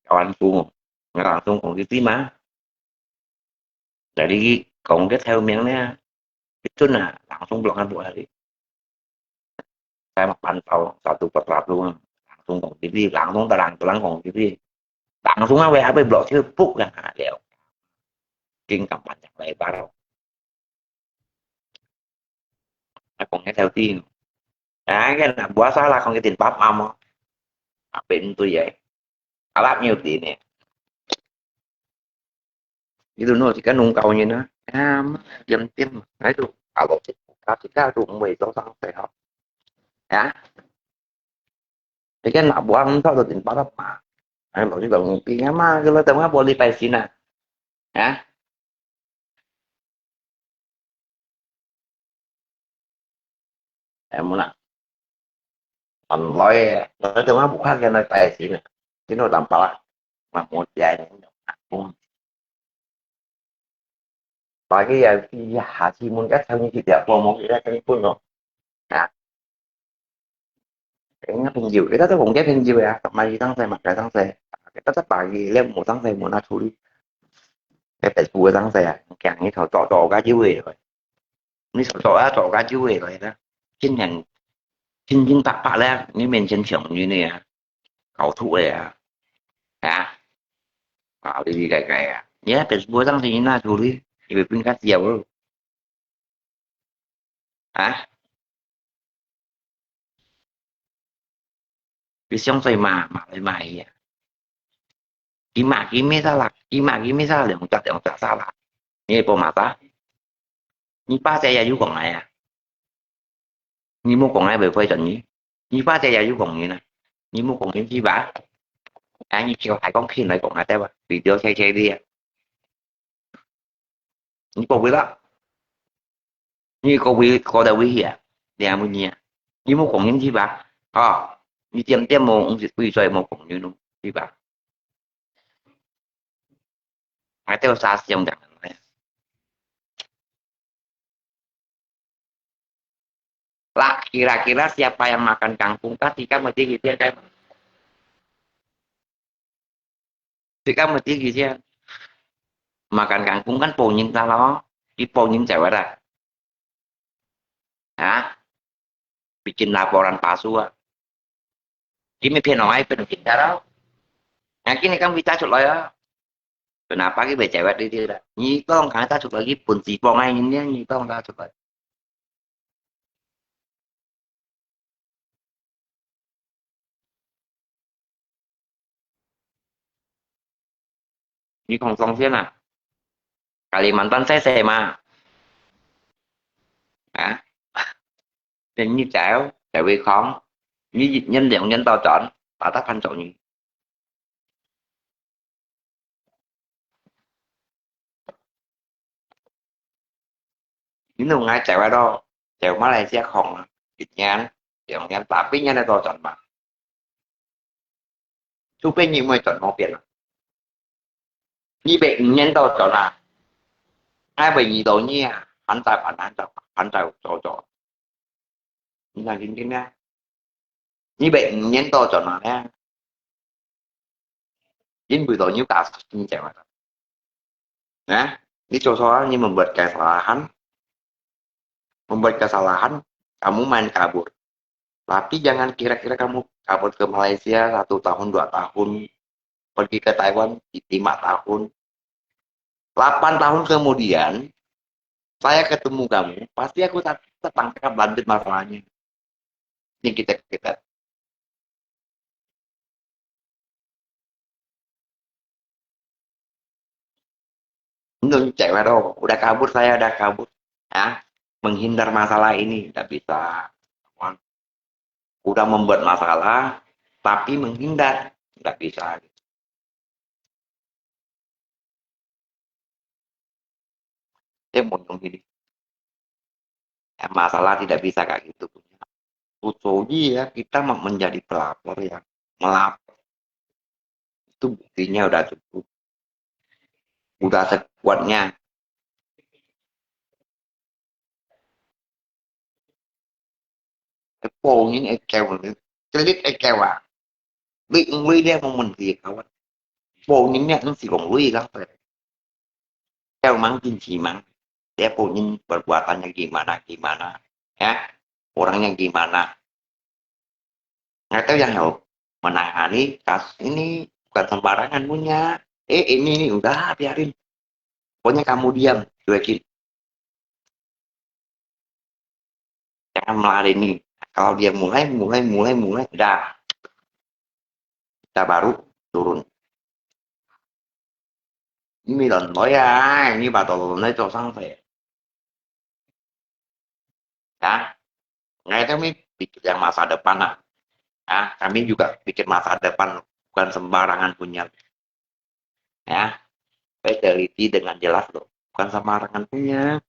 Speaker 6: kawan pun langsung còn cái tí má jadi còn cái theo miệngnya itu nah langsung blokan 2 hari saya pantau satu persatu langsung còn TV langsung terang còn TV langsung WA blok chứ puk là đều kinh kampanye lebar còn cái theo tin cái là buat salah không cái tiền bắp âm bên tôi vậy bắp nhiều tiền nè itu nó chỉ có nung cầu như nó dâm tim đấy tuh kalau kita rumah itu sampai sehat ya jadi nak buang itu ada tempat apa kalau juga mungkin mah kalau tengah boleh pasina ya em muốn nào còn nói tengah bukan cái nơi pasina chứ nó làm apa mà một vài cũng cái hạ chi muốn cách theo như chị đẹp một cái cái phương rồi cái pengen jiu kita tuh mungkin pengen jiu ya sama tăng xe mặt cái tăng xe kita tất cả gì lên một tăng xe một là chú đi cái phải cua tăng xe càng như thầu trọ cái jiu rồi như thầu trọ cái jiu rồi đó chính hàng Chính chính bạc bạc đấy, như mình chân trưởng như này à, cầu thủ này à, à, bảo đi đi gầy gầy à, nhé,เป็นบัวตั้งที่น่าดูดิอย่าไปเป็นกัดเดียวอ่ะไปช่องใส่มาเลยมาอีกกี่ไม่ซาลักกี่ไม่ซาเหลืองจัดซาลักนี่ปอมาตานี่ป้าใจยายุของไหนอ่ะนี่มุกของไหนเบอร์ไฟจันนี้นี่ป้าใจยายุของนี้นะนี่มุกของนี้ที่บ้าอ่ะนี่เชียวหายก้องขี้ไหนของไหนแต่ว่าวิดีโอใช้ดีอ่ะนี่ปอวิละนี่ก็ได้วิเหรอเดี๋ยวมึงเนี่ยนี่มุกของนี้ที่บ้าอ๋อนี่เตรียมโมงสิบปีช่วยโมของนี้นู้นที่บ้าหายเต้าซาเสียงดังเลยlah kira-kira siapa yang makan kangkung ketika mati gitu ya kan ketika mati gitu ya makan kangkung kan po những ta lo đi po những cewek dah Hah? Bikin laporan palsu ah kimi penoi penukin cara nah kini kan kita coba ya kenapa cái cewek đi dia dah ni con kata ta coba lagi pun si po ngay ini ni con ta coba niของสองเส้นอ่ะ Kalimantan saya SMA hả nên như chảo vi khóm như dịch nhân điện nhân tàu chọn và tác thanh chọn gì những người ngay chảo ở đâu chảo Malaysia không dịch nhán chảo nhán tapi nhân tàu chọn mà chú bên nhiều người chọn một biển như bệnh nhân tàu chọn à ai bị gì đồ như hắn ta cho như là cái nha như bệnh nhân tàu chọn mà nha chính vì tội như tạo như chảo mà nè đi cho nhưng mình bật kesalahan kamu main kabur tapi jangan kira-kira kamu kabur ke Malaysia 1 tahun 2 tahun pergi ke Taiwan 5 tahun 8 tahun kemudian saya ketemu kamu pasti aku tertangkap lanjut masalahnya ini kita Nggak cewek dong, udah kabur saya udah kabur. Ya, menghindar masalah ini tidak bisa. Udah membuat masalah, tapi menghindar tidak bisa. Dia mau gini. Ya, masalah tidak bisa kayak gitu. Utoji ya kita menjadi pelapor ya, melapor. Itu buktinya udah cukup. Udah sekuatnya. Cái phô những ai kêu cái lít ai kêu à Lui dia mau mendidik kawan phô những nó chỉ còn lui lắm rồi kêu mắng cinci mắng dia punya perbuatannya gimana ya orangnya gimana nggak tahu yang mau menangani kasus ini bukan sembarangan punya ini udah biarin pokoknya kamu diam cuekin jangan meladeni kalau dia mulai udah kita baru turun ini nói à như bà tổ nói cho sang về ya ngay kami pikir yang masa depan kami juga pikir masa depan bukan sembarangan punya ya saya teliti dengan jelas loh bukan sembarangan punya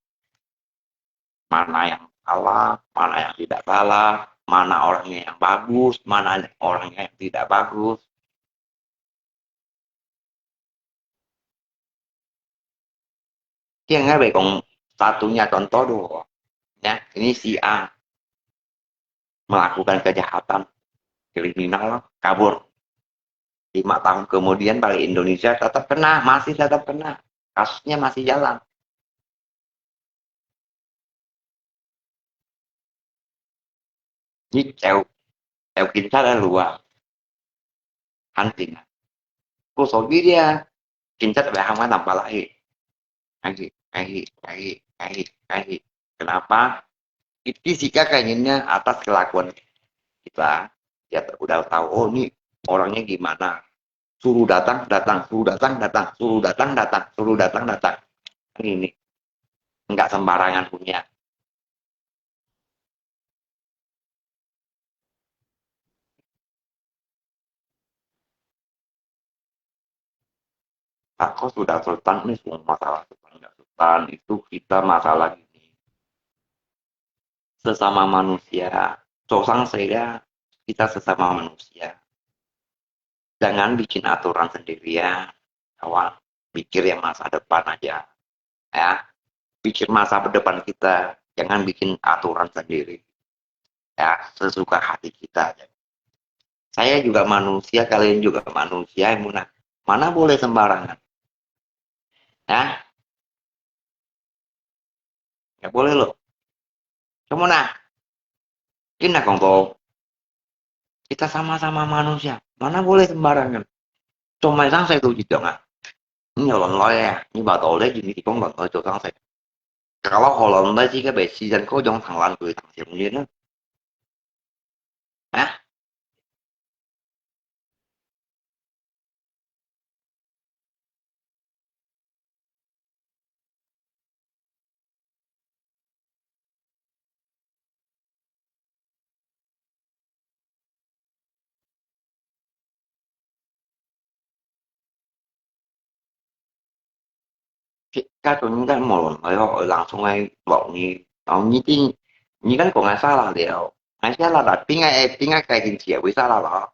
Speaker 6: mana yang salah mana yang tidak salah mana orangnya yang bagus mana orangnya yang tidak bagus yang nggak còn satunya contoh dulu ya ini si A melakukan kejahatan kriminal kabur 5 tahun kemudian balik Indonesia masih tetap kena kasusnya masih jalan như trèo trèo cảnh sát đã lùa hunting cô số biết đi cảnh sát phải không nằm lại kenapa fisika kayaknya atas kelakuan kita ya udah tahu oh ini orangnya gimana suruh datang datang suruh datang datang suruh datang datang suruh datang datang ini nggak sembarangan punya. Aku sudah sultan nih semua masalah sultan nggak sultan itu kita masalah gini sesama manusia cosang saya kita sesama manusia jangan bikin aturan sendirian kawan pikir yang masa depan aja ya pikir masa depan kita jangan bikin aturan sendiri ya sesuka hati kita aja. Saya juga manusia kalian juga manusia yang mana boleh sembarangan ya nggak boleh loh kamu ini kongko kita sama-sama manusia mana boleh sembarangan cuma sang saya tuh juga nggak nhiều lần nói nhưng mà tội đấy gì thì con lần ở chỗ sang saya kalau Holland đấy chỉ cái bề si dân có trong thằng lan cười thằng siêu nhiên đó hả các chúng ta một lần mới hỏi langsung ai bảo như tin như kan kok nggak salah dia nggak salah tapi nggak kayak gini ya bisa salah loh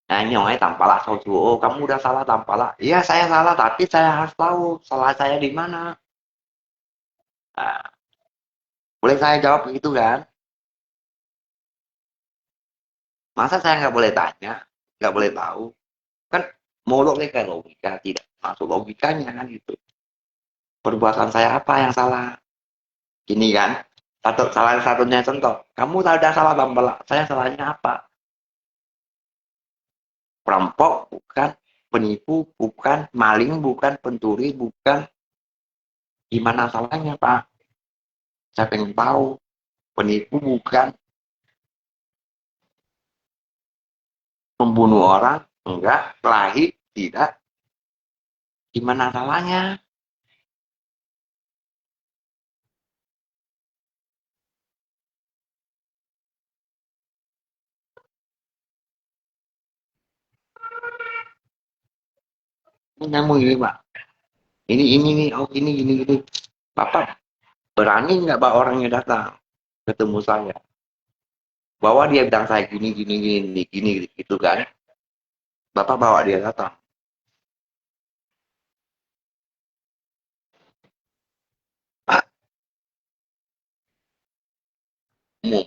Speaker 6: nah nyong tampala tahu oh kamu udah salah tampala iya saya salah tapi saya harus tahu salah saya di mana nah, boleh saya jawab begitu kan masa saya nggak boleh tanya nggak boleh tahu kan mau kayak logika tidak masuk logikanya kan gitu perbuatan saya apa yang salah gini kan salah satunya contoh kamu udah salah tampala saya salahnya apa perampok bukan penipu bukan maling bukan pencuri bukan gimana salahnya pak saya pengen tahu penipu bukan membunuh orang enggak kelahi tidak gimana salahnya nyambung ini pak ini nih oh gini bapak berani nggak pak orangnya datang ketemu saya bahwa dia bilang saya gini gitu kan bapak bawa dia datang umum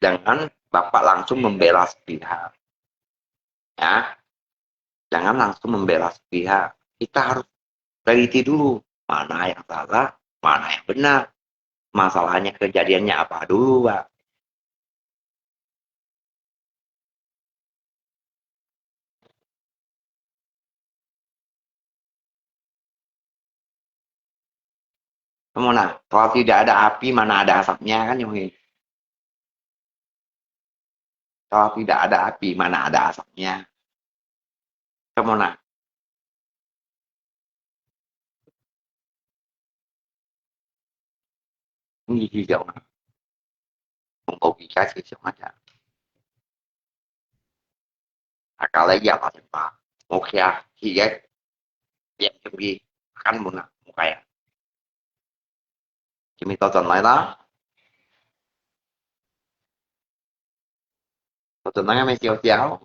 Speaker 6: jangan bapak langsung membela sepihak ya jangan langsung membela sepihak kita harus teliti dulu mana yang salah mana yang benar masalahnya kejadiannya apa dulu pak kamu kalau tidak ada api mana ada asapnya kan yang kalau tidak ada api mana ada asapnya kamu ini hijau logika sih aja akal lagi apa sih pak oke ya iya yang pergi kan mau kayak Jimmy tuần lại đó tuần nói mấy chiều chiều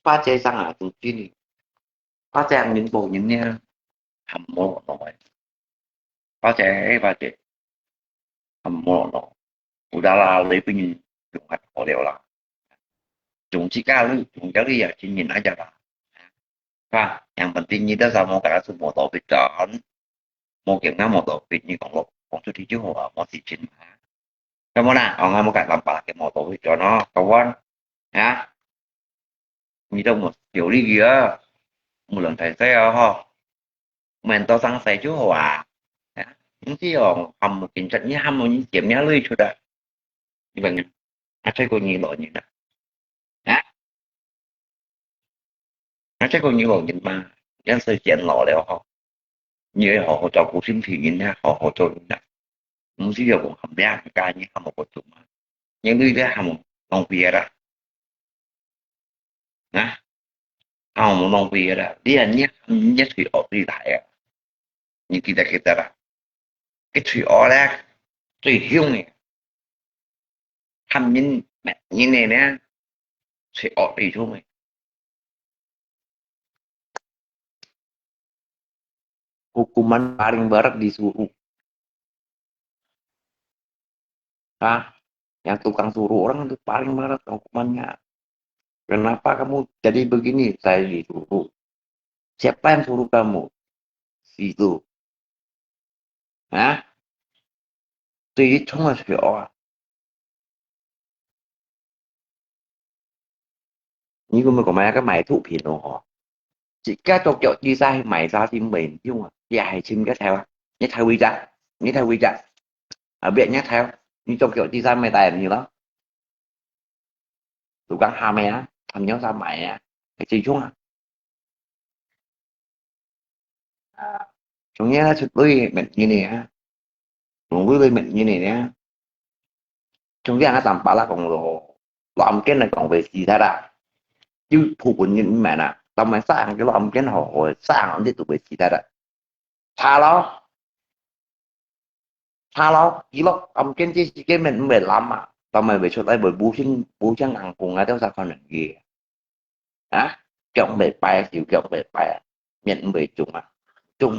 Speaker 6: pha chế sang ở từng chuyên pha chế những bộ những hầm mộ rồi pha chế
Speaker 1: Kamu no, udahlah lebih cuma oleh lah. Chúng chỉ cao luôn, chúng jadi ya chỉ nhìn aja lah. Và yang penting kita sama kayak semua topik kan, mau kita mau topik ini kalau mau tuh đi chứ họ mau thị chính mà. Kamu nào, ông mau kayak làm cái mau topik cho nó, kawan, ya. Như đâu một kiểu đi kìa, một lần thầy xe ho, mình tao sang xe chứ họ à. Những cái họ hầm một kinh trận như hầm một những kiểm nhá lưới cho đã. Như vậy, anh thấy cô nhìn lỗi như đó. Anh thấy cô nhìn lỗi nhìn mà, anh sẽ chuyện lỗi đều họ. Như họ cho cuộc sinh thị nhìn nha, họ cho nhìn nha. Không chỉ là cũng hầm ra cái ca như hầm một cuộc chung mà. Những người ra hầm một lòng bìa đó. Hầm một lòng bìa đó. Đi anh nhé, nhất thì ở đi lại. Như kita đó. Cái thủy ở đó, thủy hiếu này. Hầm như này nè. Thủy ở đi thôi mày. Hukuman paling berat disuruh. Yang tukang suruh orang itu paling berat hukumannya. Kenapa kamu jadi begini? Saya disuruh. Siapa yang suruh kamu? Situ. Tùy trong là hiểu. Nhưng mà có mấy cái mày thụ phiền nó. Chỉ cái cho kiểu đi ra mày ra thì mình nhưng mà dài chim cái theo nhét theo quy trạng ở viện nhét theo như trong kiểu đi ra mày tài nhiều đó tụi con ham mày á thằng nhớ ra mày á cái gì chung chúng nhé chụp đôi mình như này á chúng với mình như này nhé chúng ta tầm ba là còn làm cái này còn về gì ra đã chứ phụ của những mẹ nè tao mới sang cái làm cái nào sang nó tiếp tục về gì ra đã tha lo chỉ lo ông cái mình về làm mà tao mày về chỗ đây bởi bố chân ăn cùng ngay theo sao con này gì chọn về bài chịu chọn về bài nhận về chung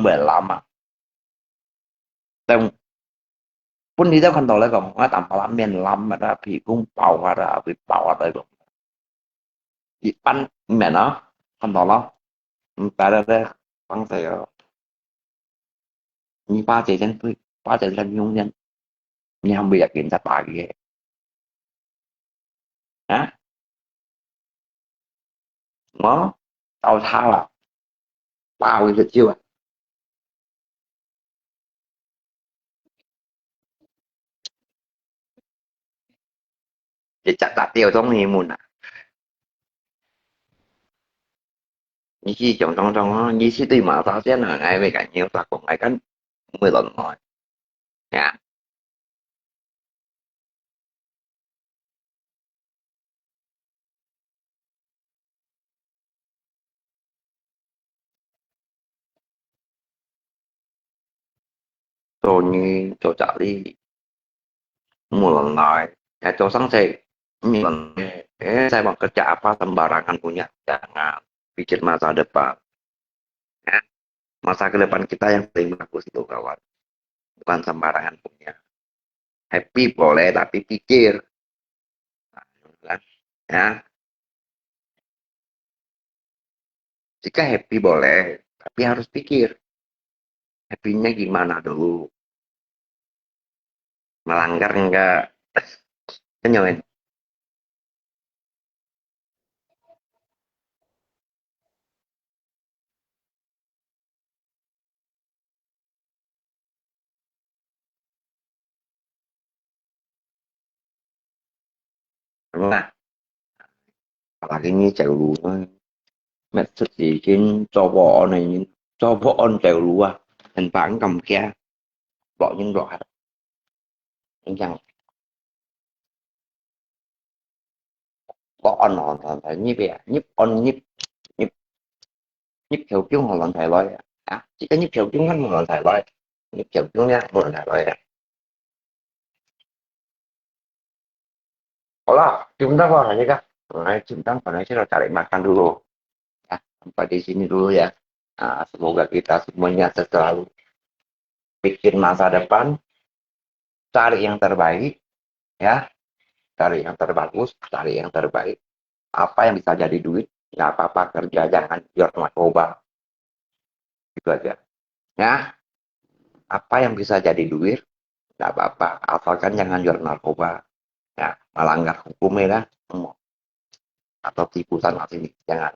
Speaker 1: về làm mà tao pun đi theo con tàu lại còn nói tầm làm miền làm mà ra thì cũng bảo qua ra bị bảo ở đây cũng thì ăn mẹ nó con tàu nó tại đây con phải như ba chị chân tôi ba chị chân nhung nhân nhưng không bị kiểm tra bài gì nó tao tha là bao nhiêu chưa để chặt đặt tiêu trong này mùn như khi trong nó như khi tuy mà tao sẽ là ngay về cả nhiều ta còn ngay cánh 10 lần rồi rồi như chỗ trả đi một lần nói chỗ sáng sih lần saya mau kerja apa sembarangan punya jangan pikir masa depan masa ke depan kita yang paling bagus itu kawan bukan sembarangan punya happy boleh tapi pikir jika happy boleh tapi harus pikir happy-nya gimana dulu melanggar enggak kenyoin đúng không apalagi ini cewek luar message gì trên cho này cho vợ cewek luar hình phản cầm kia bỏ nhân loại rằng bỏ nó phải như vậy nhíp theo chúng họ lần thầy loại chỉ có nhíp theo chúng hắn một lần thầy loại nhíp theo chúng nha một lần thầy loại Olah, chúng ta vào này kak. Chúng ta vào này kita cari makan dulu. Sampai di sini dulu ya. Semoga kita semuanya selalu pikir masa depan,
Speaker 6: cari yang terbaik, ya, cari yang terbagus, cari yang terbaik. Apa yang bisa jadi duit, nggak apa-apa kerja, jangan jual narkoba, gitu aja. Ya, apa yang bisa jadi duit, nggak apa-apa, asalkan jangan jual narkoba, ya, melanggar hukum ya kan, atau tipu sana sini, jangan.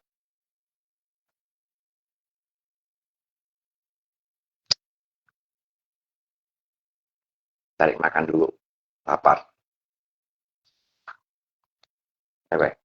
Speaker 6: Cari makan dulu, lapar. Bye-bye.